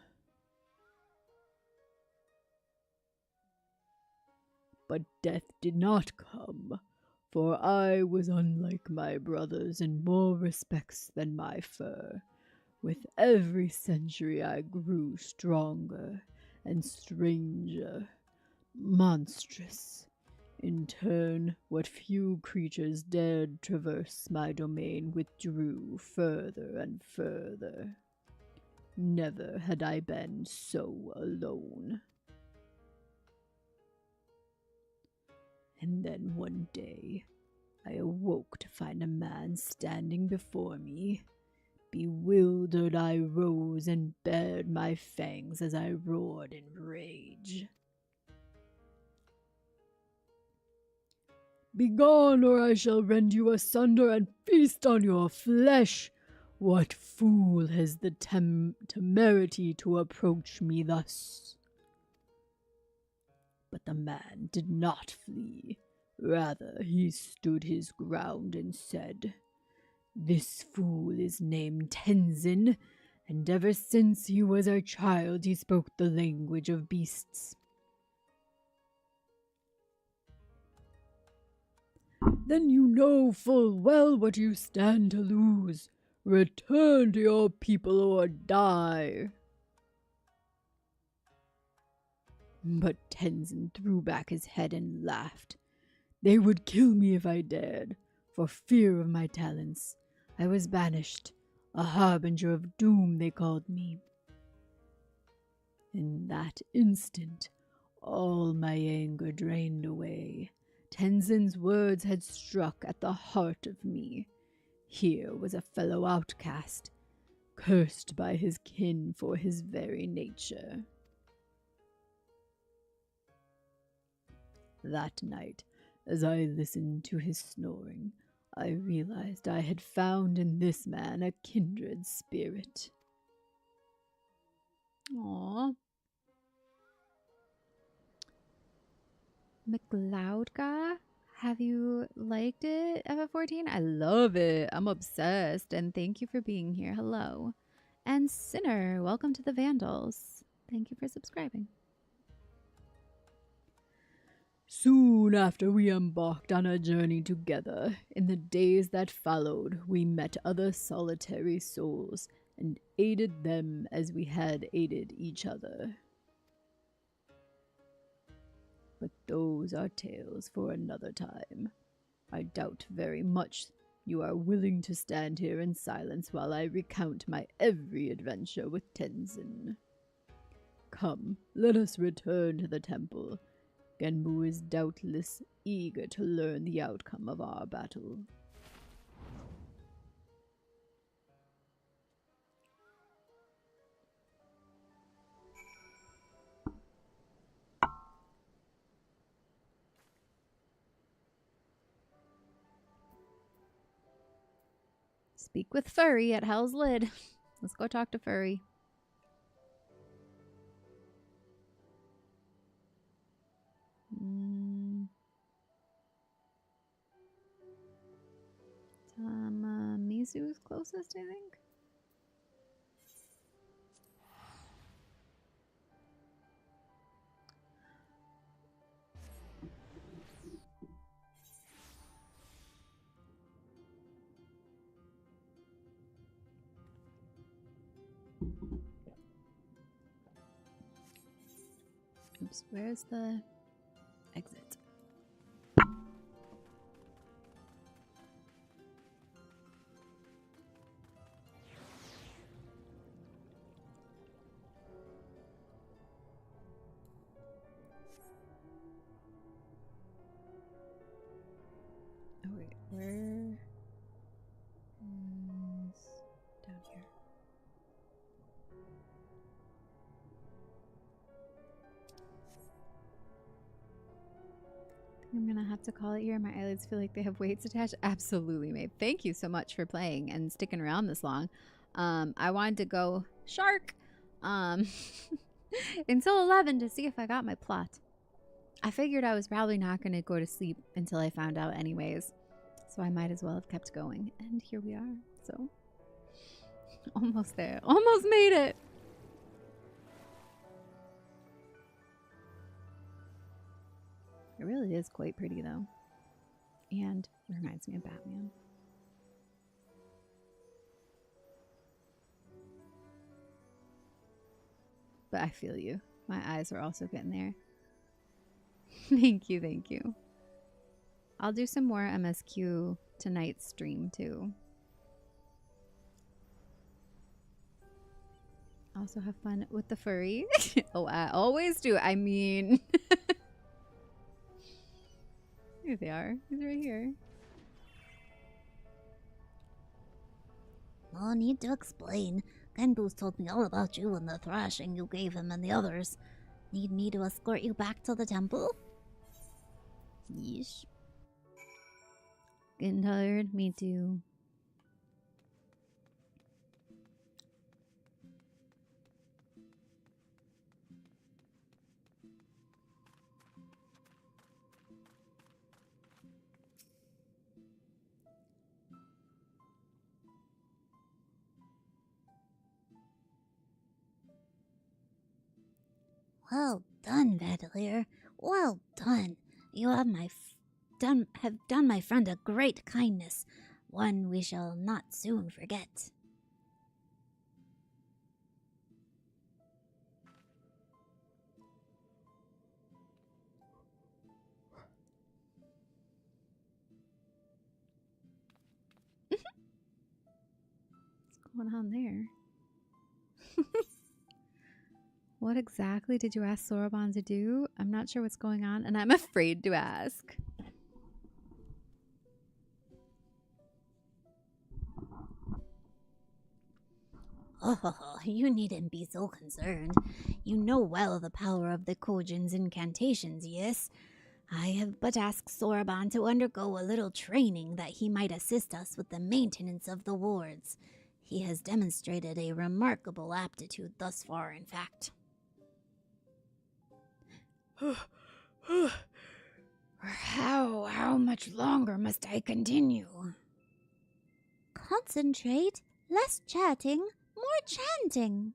But death did not come, for I was unlike my brothers in more respects than my fur. With every century I grew stronger and stranger, monstrous. In turn, what few creatures dared traverse my domain withdrew further and further. Never had I been so alone. And then one day, I awoke to find a man standing before me. Bewildered, I rose and bared my fangs as I roared in rage. Begone, or I shall rend you asunder and feast on your flesh! What fool has the temerity to approach me thus? But the man did not flee. Rather, he stood his ground and said, "This fool is named Tenzin, and ever since he was a child he spoke the language of beasts." "Then you know full well what you stand to lose. Return to your people or die." But Tenzin threw back his head and laughed. "They would kill me if I dared. For fear of my talents, I was banished. A harbinger of doom, they called me. In that instant, all my anger drained away. Tenzin's words had struck at the heart of me. Here was a fellow outcast, cursed by his kin for his very nature. That night, as I listened to his snoring, I realized I had found in this man a kindred spirit. Aww. McLeodga, have you liked it, FF14? I love it. I'm obsessed. And thank you for being here. Hello. And Sinner, welcome to the Vandals. Thank you for subscribing. Soon after we embarked on a journey together, in the days that followed, we met other solitary souls and aided them as we had aided each other. But those are tales for another time. I doubt very much you are willing to stand here in silence while I recount my every adventure with Tenzin. Come, let us return to the temple. Genbu is doubtless eager to learn the outcome of our battle. Speak with Furry at Hell's Lid. Let's go talk to Furry. Mizu's closest, I think. Oops, where's the exit? Oh wait, where is down here? I'm gonna have to call it here. My eyelids feel like they have weights attached. Absolutely, Maeve. Thank you so much for playing and sticking around this long. I wanted to go shark until 11 to see if I got my plot. I figured I was probably not going to go to sleep until I found out anyways. So I might as well have kept going. And here we are. So, almost there. Almost made it. It really is quite pretty though. And it reminds me of Batman. But I feel you. My eyes are also getting there. Thank you, thank you. I'll do some more MSQ tonight's stream too. Also have fun with the furry. Oh, I always do. I mean... Here they are. He's right here. No need to explain. Genbu's told me all about you and the thrashing you gave him and the others. Need me to escort you back to the temple? Yeesh. Getting tired? Me too. Well done, Vandalier. Well done. You have done my friend a great kindness, one we shall not soon forget. What's going on there? What exactly did you ask Soroban to do? I'm not sure what's going on, and I'm afraid to ask. Oh, you needn't be so concerned. You know well the power of the Kojin's incantations, yes? I have but asked Soroban to undergo a little training that he might assist us with the maintenance of the wards. He has demonstrated a remarkable aptitude thus far, in fact. How much longer must I continue? Concentrate. Less chatting, more chanting.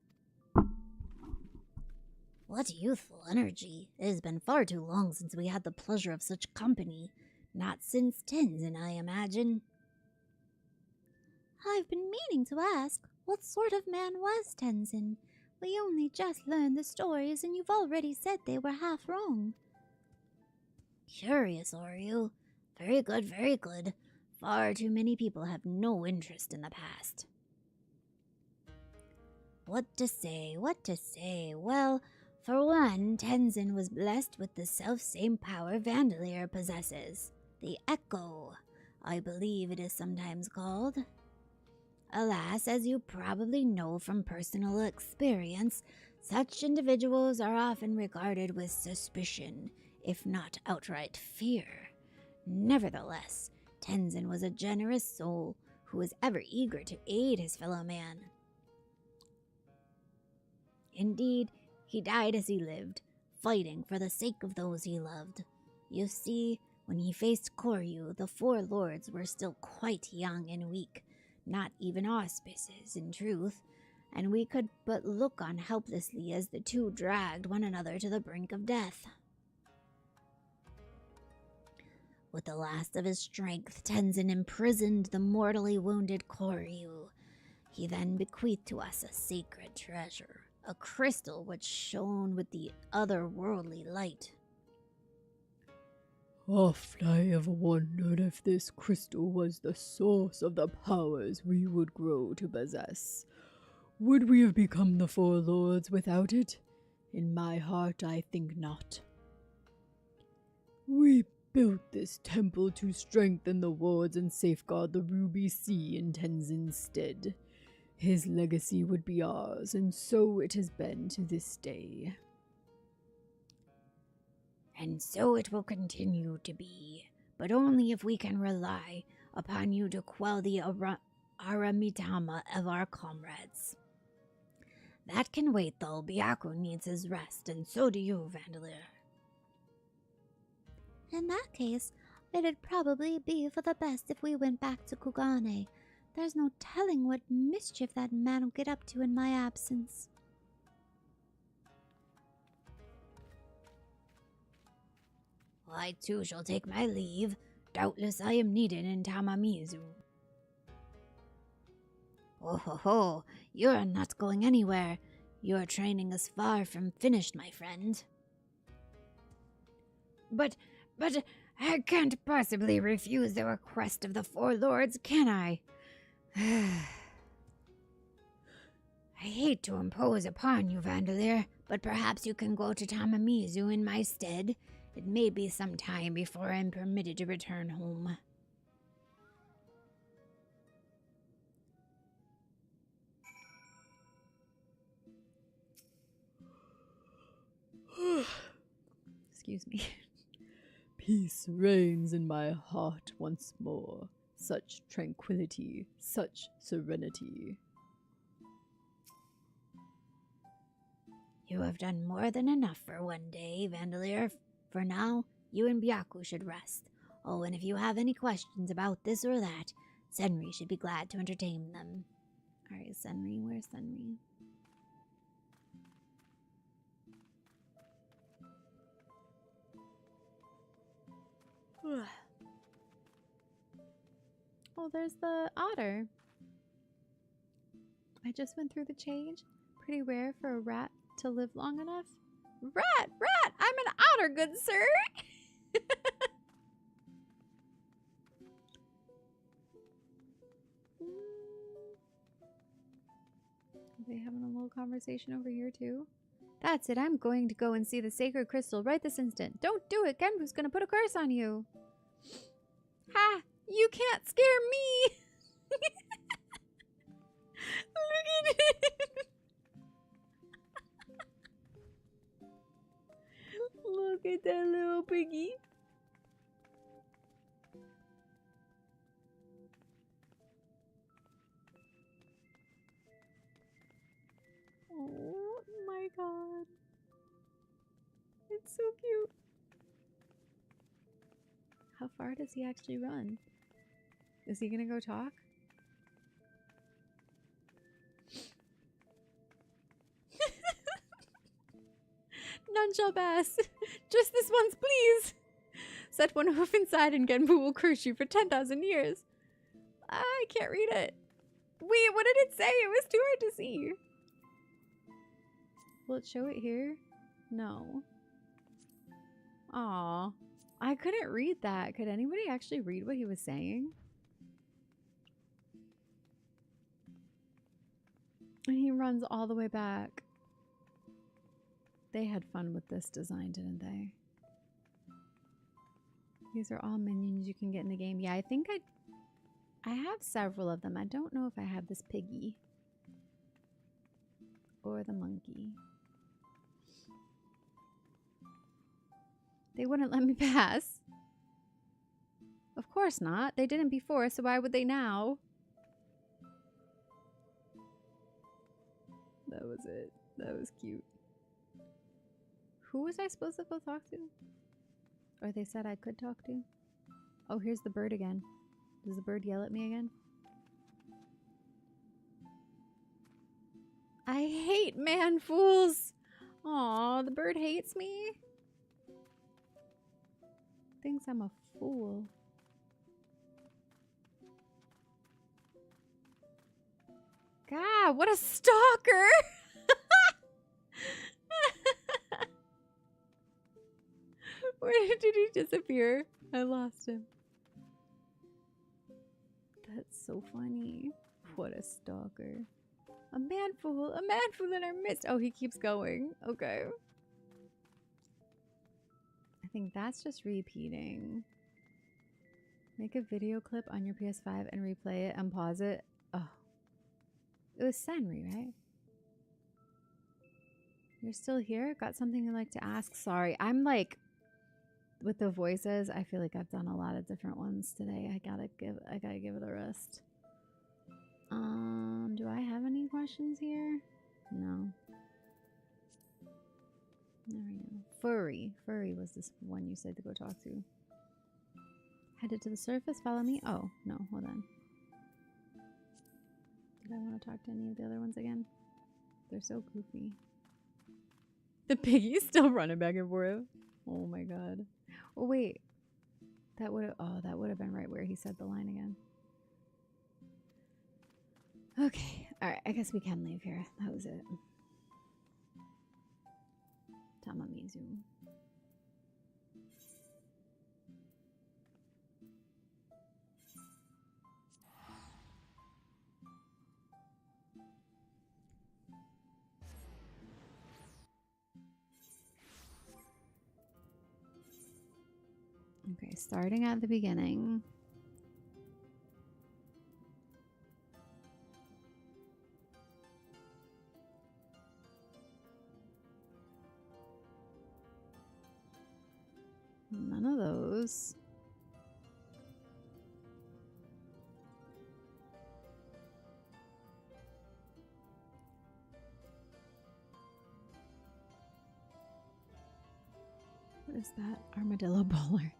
What youthful energy. It has been far too long since we had the pleasure of such company. Not since Tenzin, I imagine. I've been meaning to ask, what sort of man was Tenzin? We only just learned the stories and you've already said they were half wrong. Curious, are you? Very good, very good. Far too many people have no interest in the past. What to say, what to say? Well, for one, Tenzin was blessed with the self-same power Vandalier possesses. The Echo, I believe it is sometimes called. Alas, as you probably know from personal experience, such individuals are often regarded with suspicion, if not outright fear. Nevertheless, Tenzin was a generous soul who was ever eager to aid his fellow man. Indeed, he died as he lived, fighting for the sake of those he loved. You see, when he faced Koryu, the four lords were still quite young and weak, not even auspices, in truth, and we could but look on helplessly as the two dragged one another to the brink of death. With the last of his strength, Tenzin imprisoned the mortally wounded Koryu. He then bequeathed to us a sacred treasure, a crystal which shone with the otherworldly light. Oft I have wondered if this crystal was the source of the powers we would grow to possess. Would we have become the four lords without it? In my heart, I think not. We built this temple to strengthen the wards and safeguard the Ruby Sea in Tenzin's stead. His legacy would be ours, and so it has been to this day. And so it will continue to be, but only if we can rely upon you to quell the Aramitama of our comrades. That can wait, though. Byaku needs his rest, and so do you, Vandalier. In that case, it'd probably be for the best if we went back to Kugane. There's no telling what mischief that man will get up to in my absence. I too shall take my leave. Doubtless I am needed in Tamamizu. Oh ho ho, you're not going anywhere. Your training is far from finished, my friend. But I can't possibly refuse the request of the four lords, can I? I hate to impose upon you, Vandalier, but perhaps you can go to Tamamizu in my stead. It may be some time before I'm permitted to return home. Excuse me. Peace reigns in my heart once more. Such tranquility, such serenity. You have done more than enough for one day, Vandalier. For now, you and Byaku should rest. Oh, and if you have any questions about this or that, Senri should be glad to entertain them. Alright, Senri, where's Senri? Oh, there's the otter. I just went through the change. Pretty rare for a rat to live long enough. Rat! I'm an otter, good sir! Are they having a little conversation over here too? That's it, I'm going to go and see the sacred crystal right this instant. Don't do it, Genbu's gonna put a curse on you. Ha! You can't scare me! Look at it! Look at that little piggy. Oh my god. It's so cute. How far does he actually run? Is he gonna go talk? None shall pass. Just this once, please. Set one hoof inside and Genbu will curse you for 10,000 years. I can't read it. Wait, what did it say? It was too hard to see. Will it show it here? No. Aw. I couldn't read that. Could anybody actually read what he was saying? And he runs all the way back. They had fun with this design, didn't they? These are all minions you can get in the game. Yeah, I think I have several of them. I don't know if I have this piggy. Or the monkey. They wouldn't let me pass. Of course not. They didn't before, so why would they now? That was it. That was cute. Who was I supposed to go talk to? Or they said I could talk to? Oh, here's the bird again. Does the bird yell at me again? I hate man fools. Aw, the bird hates me. Thinks I'm a fool. God, what a stalker! Where did he disappear? I lost him. That's so funny. What a stalker. A man fool in our midst. Oh, he keeps going. Okay. I think that's just repeating. Make a video clip on your PS5 and replay it and pause it. Oh. It was Senri, right? You're still here? Got something you'd like to ask? Sorry. I'm like, with the voices, I feel like I've done a lot of different ones today. I gotta give it a rest. Do I have any questions here? No. There we go. Furry. Furry was this one you said to go talk to. Headed to the surface, follow me. Oh, no, hold on. Did I want to talk to any of the other ones again? They're so goofy. The piggy's still running back and forth. Oh my god. Oh wait. That would have been right where he said the line again. Okay. Alright, I guess we can leave here. That was it. Tamamizu. Okay, starting at the beginning. None of those. What is that? Armadillo bowler.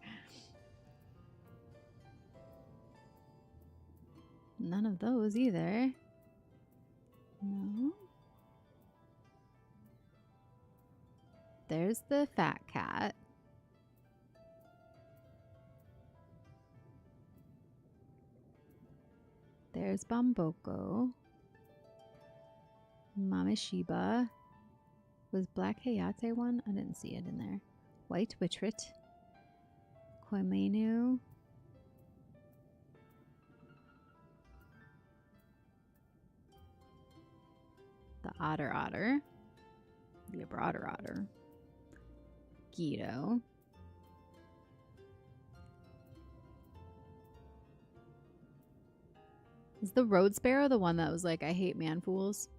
None of those either. No. There's the fat cat. There's Bamboko. Mameshiba. Was Black Hayate one? I didn't see it in there. White Witrit. Koimenu. The Otter. The Otter. Guido. Is the Road Sparrow the one that was like, I hate man fools?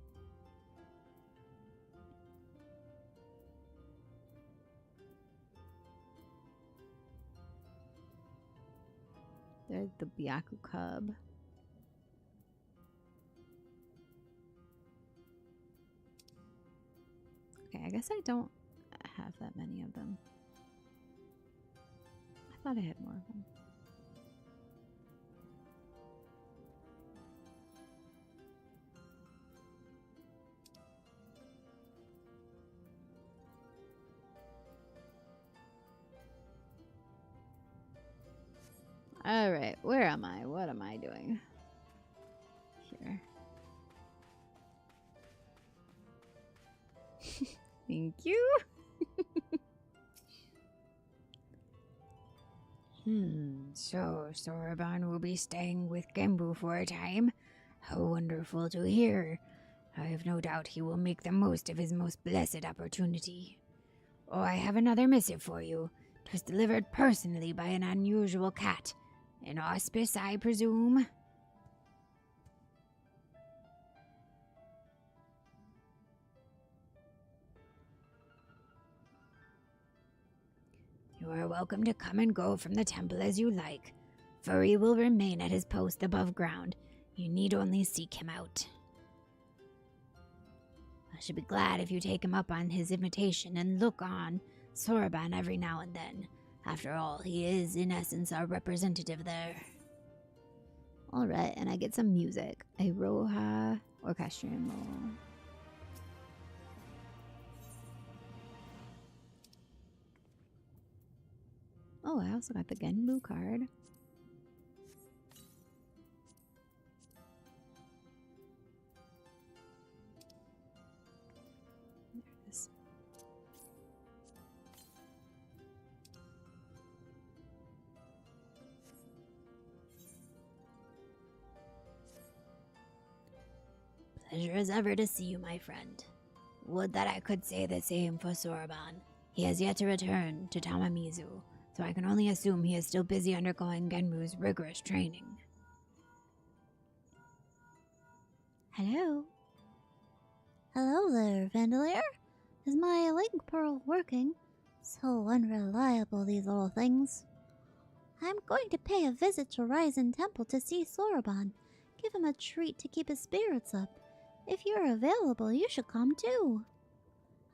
There's the Byaku Cub. Okay, I guess I don't have that many of them. I thought I had more of them. All right, where am I? What am I doing? Here. Thank you. So Soroban will be staying with Gembu for a time. How wonderful to hear. I have no doubt he will make the most of his most blessed opportunity. Oh, I have another missive for you. 'Twas delivered personally by an unusual cat. An auspice, I presume? You are welcome to come and go from the temple as you like. Furry will remain at his post above ground. You need only seek him out. should be glad if you take him up on his invitation and look on Soroban every now and then. After all, he is, in essence, our representative there. Alright, and I get some music. A Roha Orchestrion. Oh, I also got the Genbu card. There it is. Pleasure as ever to see you, my friend. Would that I could say the same for Soroban. He has yet to return to Tamamizu, so I can only assume he is still busy undergoing Genmu's rigorous training. Hello? Hello there, Vandalier. Is my link pearl working? So unreliable, these little things. I'm going to pay a visit to Ryzen Temple to see Soroban. Give him a treat to keep his spirits up. If you're available, you should come too.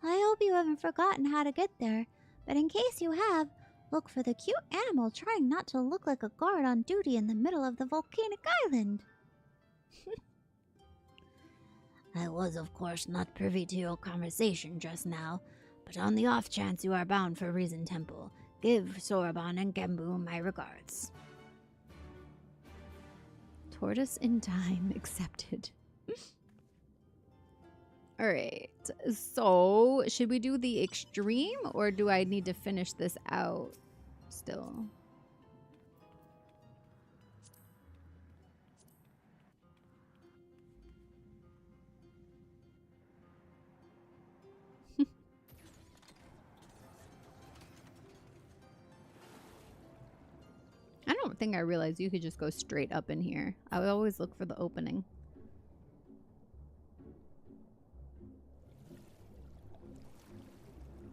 I hope you haven't forgotten how to get there, but in case you have, look for the cute animal trying not to look like a guard on duty in the middle of the volcanic island. I was, of course, not privy to your conversation just now, but on the off chance you are bound for Ryzen Temple, give Soroban and Genbu my regards. Tortoise in time accepted. Alright, so should we do the extreme or do I need to finish this out still? I don't think I realized you could just go straight up in here. I would always look for the opening.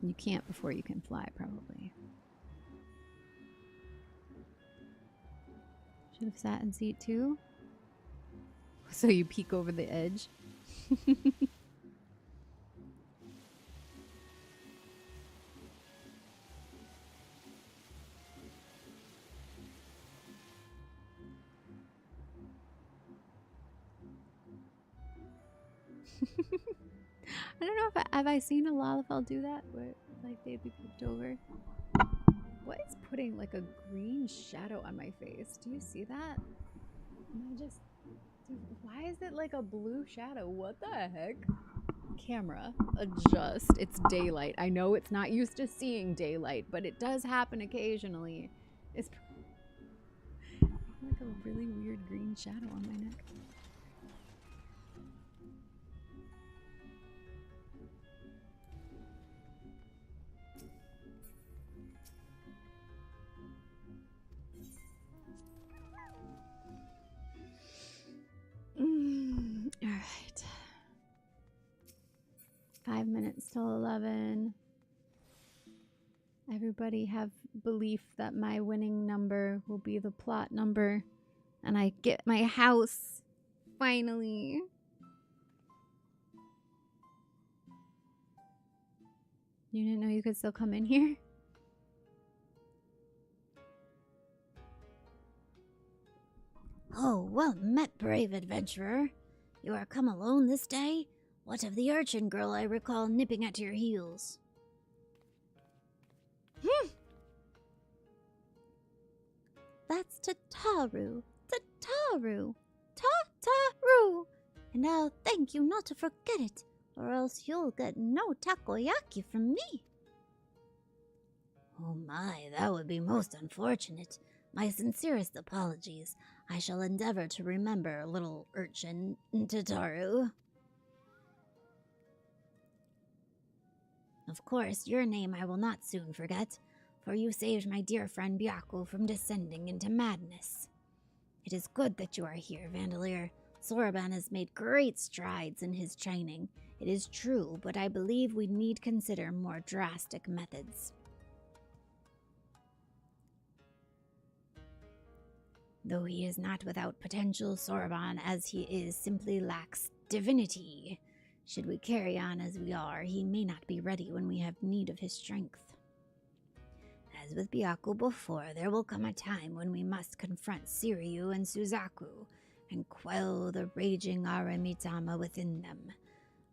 You can't before you can fly, probably. Should have sat in seat 2. So you peek over the edge. I don't know if have I seen a Lalafell do that where like they'd be peeked over. What is putting like a green shadow on my face? Do you see that? Why is it like a blue shadow? What the heck? Camera, adjust. It's daylight. I know it's not used to seeing daylight, but it does happen occasionally. It's like a really weird green shadow on my neck. All right. 5 minutes till 11. Everybody have belief that my winning number will be the plot number. And I get my house. Finally. You didn't know you could still come in here? Oh, well met, brave adventurer. You are come alone this day? What of the urchin girl I recall nipping at your heels? That's Tataru. Tataru. Tataru. And now thank you not to forget it, or else you'll get no takoyaki from me. Oh my, that would be most unfortunate. My sincerest apologies. I shall endeavor to remember, little urchin Tataru. Of course, your name I will not soon forget, for you saved my dear friend Byaku from descending into madness. It is good that you are here, Vandalier. Soroban has made great strides in his training. It is true, but I believe we need consider more drastic methods. Though he is not without potential, Soroban, as he is, simply lacks divinity. Should we carry on as we are, he may not be ready when we have need of his strength. As with Byaku before, there will come a time when we must confront Siryu and Suzaku and quell the raging Aramitama within them.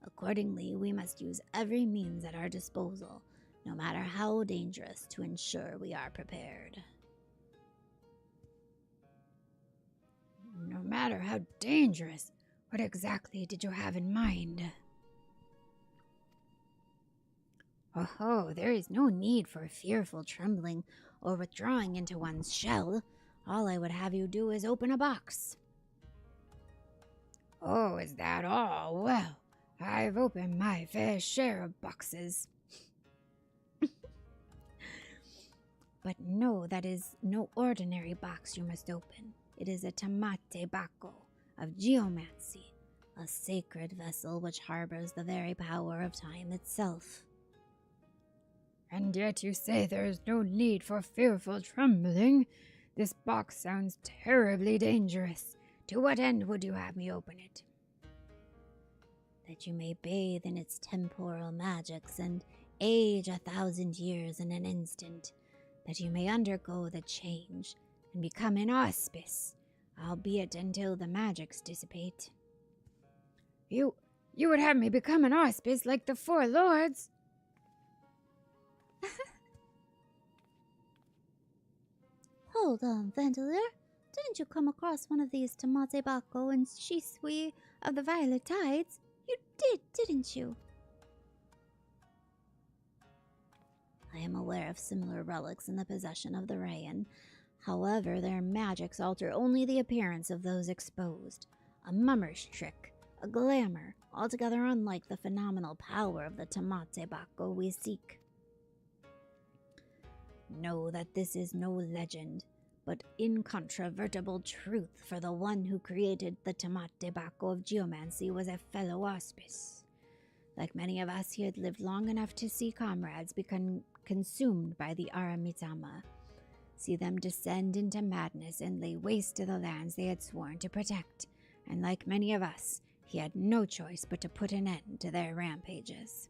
Accordingly, we must use every means at our disposal, no matter how dangerous, to ensure we are prepared. No matter how dangerous, what exactly did you have in mind? Oh, there is no need for fearful trembling or withdrawing into one's shell. All I would have you do is open a box. Oh, is that all? Well, I've opened my fair share of boxes. But no, that is no ordinary box you must open. It is a tamate bako of geomancy, a sacred vessel which harbors the very power of time itself. And yet you say there is no need for fearful trembling. This box sounds terribly dangerous. To what end would you have me open it? That you may bathe in its temporal magics and age 1,000 years in an instant. That you may undergo the change and become an auspice, albeit until the magics dissipate. You would have me become an auspice like the four lords? Hold on, Vandalier. Didn't you come across one of these Tamate Bako and Shisui of the Violet Tides? You did, didn't you? I am aware of similar relics in the possession of the Rayan. However, their magics alter only the appearance of those exposed. A mummer's trick, a glamour, altogether unlike the phenomenal power of the Tamate Bako we seek. Know that this is no legend, but incontrovertible truth, for the one who created the Tamate Bako of geomancy was a fellow auspice. Like many of us, he had lived long enough to see comrades become consumed by the Aramitama, see them descend into madness and lay waste to the lands they had sworn to protect, and like many of us, he had no choice but to put an end to their rampages.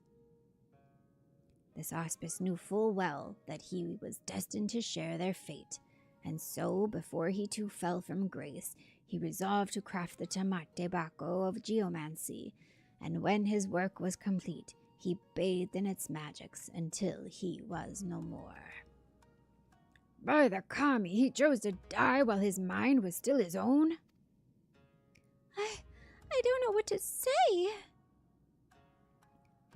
This auspice knew full well that he was destined to share their fate, and so, before he too fell from grace, he resolved to craft the Tamate Bako of geomancy, and when his work was complete, he bathed in its magics until he was no more. By the Kami, he chose to die while his mind was still his own? I don't know what to say.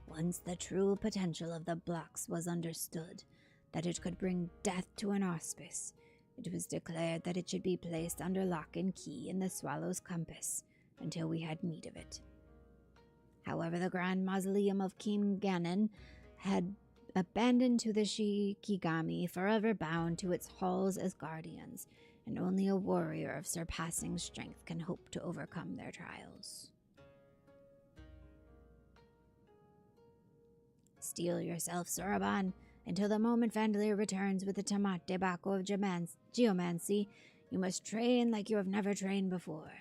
Once the true potential of the blocks was understood, that it could bring death to an auspice, it was declared that it should be placed under lock and key in the Swallow's compass until we had need of it. However, the grand mausoleum of King Ganon had abandoned to the Shikigami, forever bound to its halls as guardians, and only a warrior of surpassing strength can hope to overcome their trials. Steel yourself, Soroban, until the moment Vandalier returns with the Tamate Bako of geomancy. You must train like you have never trained before.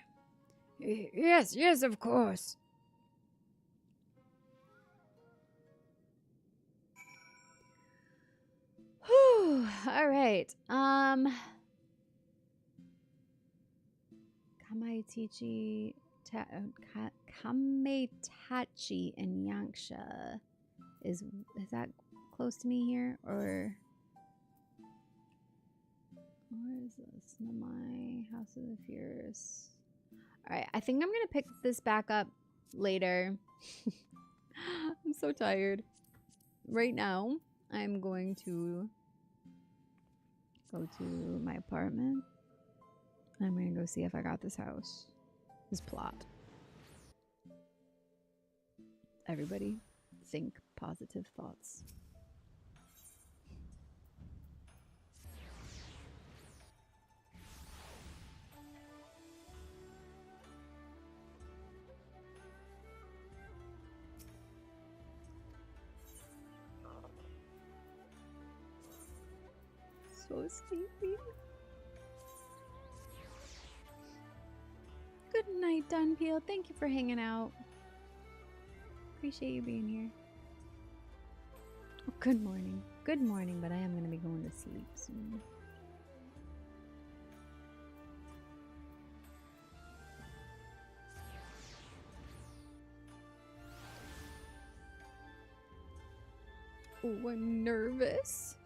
Yes, of course. Whew, all right. Kametachi and Yanksha. Is that close to me here, or where is this? My House of the Fierce. All right, I think I'm gonna pick this back up later. I'm so tired. Right now, I'm going to go to my apartment. I'm gonna go see if I got this house. This plot. Everybody, think positive thoughts. So sleepy. Good night, Dunpeel. Thank you for hanging out. Appreciate you being here. Oh, good morning. Good morning, but I am going to be going to sleep soon. Oh, I'm nervous.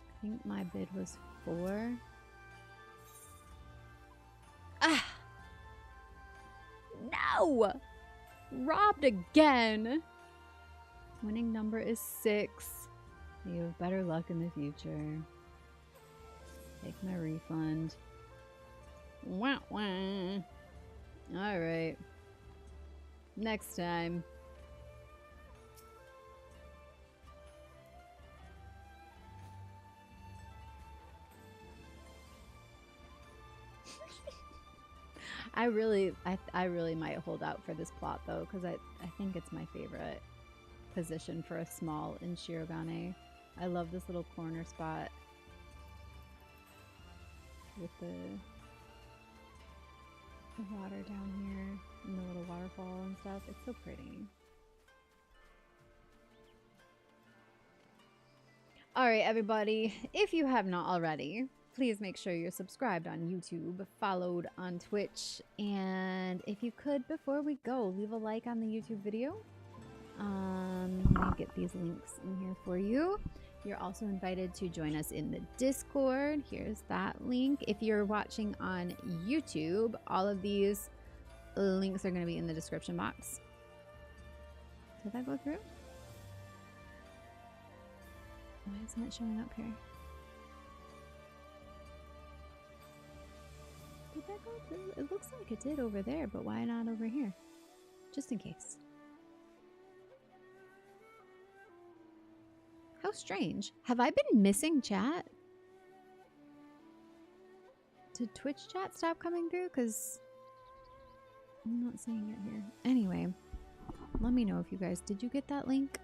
I think my bid was 4. Ah! No! Robbed again! Winning number is 6. You have better luck in the future. Take my refund. Wah wah. Alright. Next time. I really might hold out for this plot though, because I think it's my favorite position for a small in Shirogane. I love this little corner spot with the water down here and the little waterfall and stuff. It's so pretty. Alright everybody, if you have not already, please make sure you're subscribed on YouTube, followed on Twitch, and if you could, before we go, leave a like on the YouTube video. Let me get these links in here for you. You're also invited to join us in the Discord. Here's that link. If you're watching on YouTube, all of these links are going to be in the description box. Did that go through? Why isn't it showing up here? Did that go through? It looks like it did over there, but why not over here? Just in case. How strange. Have I been missing chat? Did Twitch chat stop coming through? Because I'm not seeing it here. Anyway, let me know if you guys, did you get that link?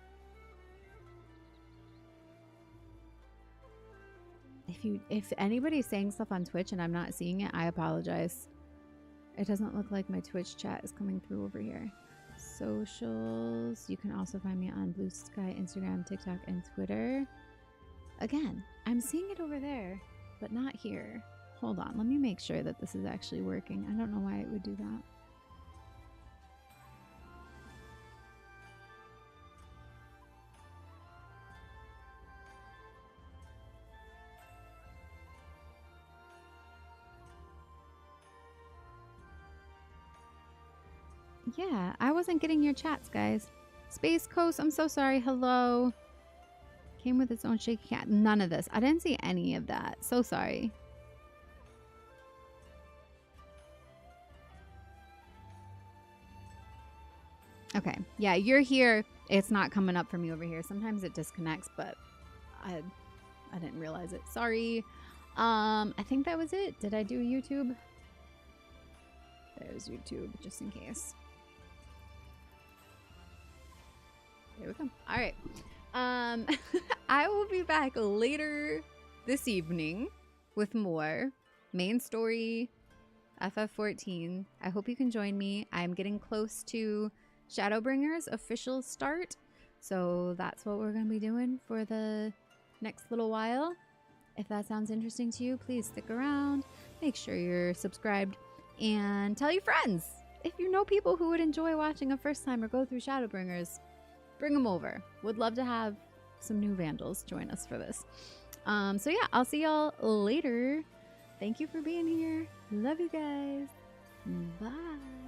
If anybody's saying stuff on Twitch and I'm not seeing it, I apologize. It doesn't look like my Twitch chat is coming through over here. Socials. You can also find me on Blue Sky, Instagram, TikTok, and Twitter. Again, I'm seeing it over there, but not here. Hold on, let me make sure that this is actually working. I don't know why it would do that. Yeah, I wasn't getting your chats, guys. Space Coast, I'm so sorry. Hello. Came with its own shaky cat. None of this. I didn't see any of that. So sorry. Okay. Yeah, you're here. It's not coming up for me over here. Sometimes it disconnects, but I didn't realize it. Sorry. I think that was it. Did I do YouTube? There's YouTube, just in case. There we go. All right. I will be back later this evening with more main story FF14. I hope you can join me. I'm getting close to Shadowbringers official start, so that's what we're going to be doing for the next little while. If that sounds interesting to you, please stick around. Make sure you're subscribed and tell your friends. If you know people who would enjoy watching a first time or go through Shadowbringers, bring them over. Would love to have some new Vandals join us for this. So yeah, I'll see y'all later. Thank you for being here. Love you guys. Bye.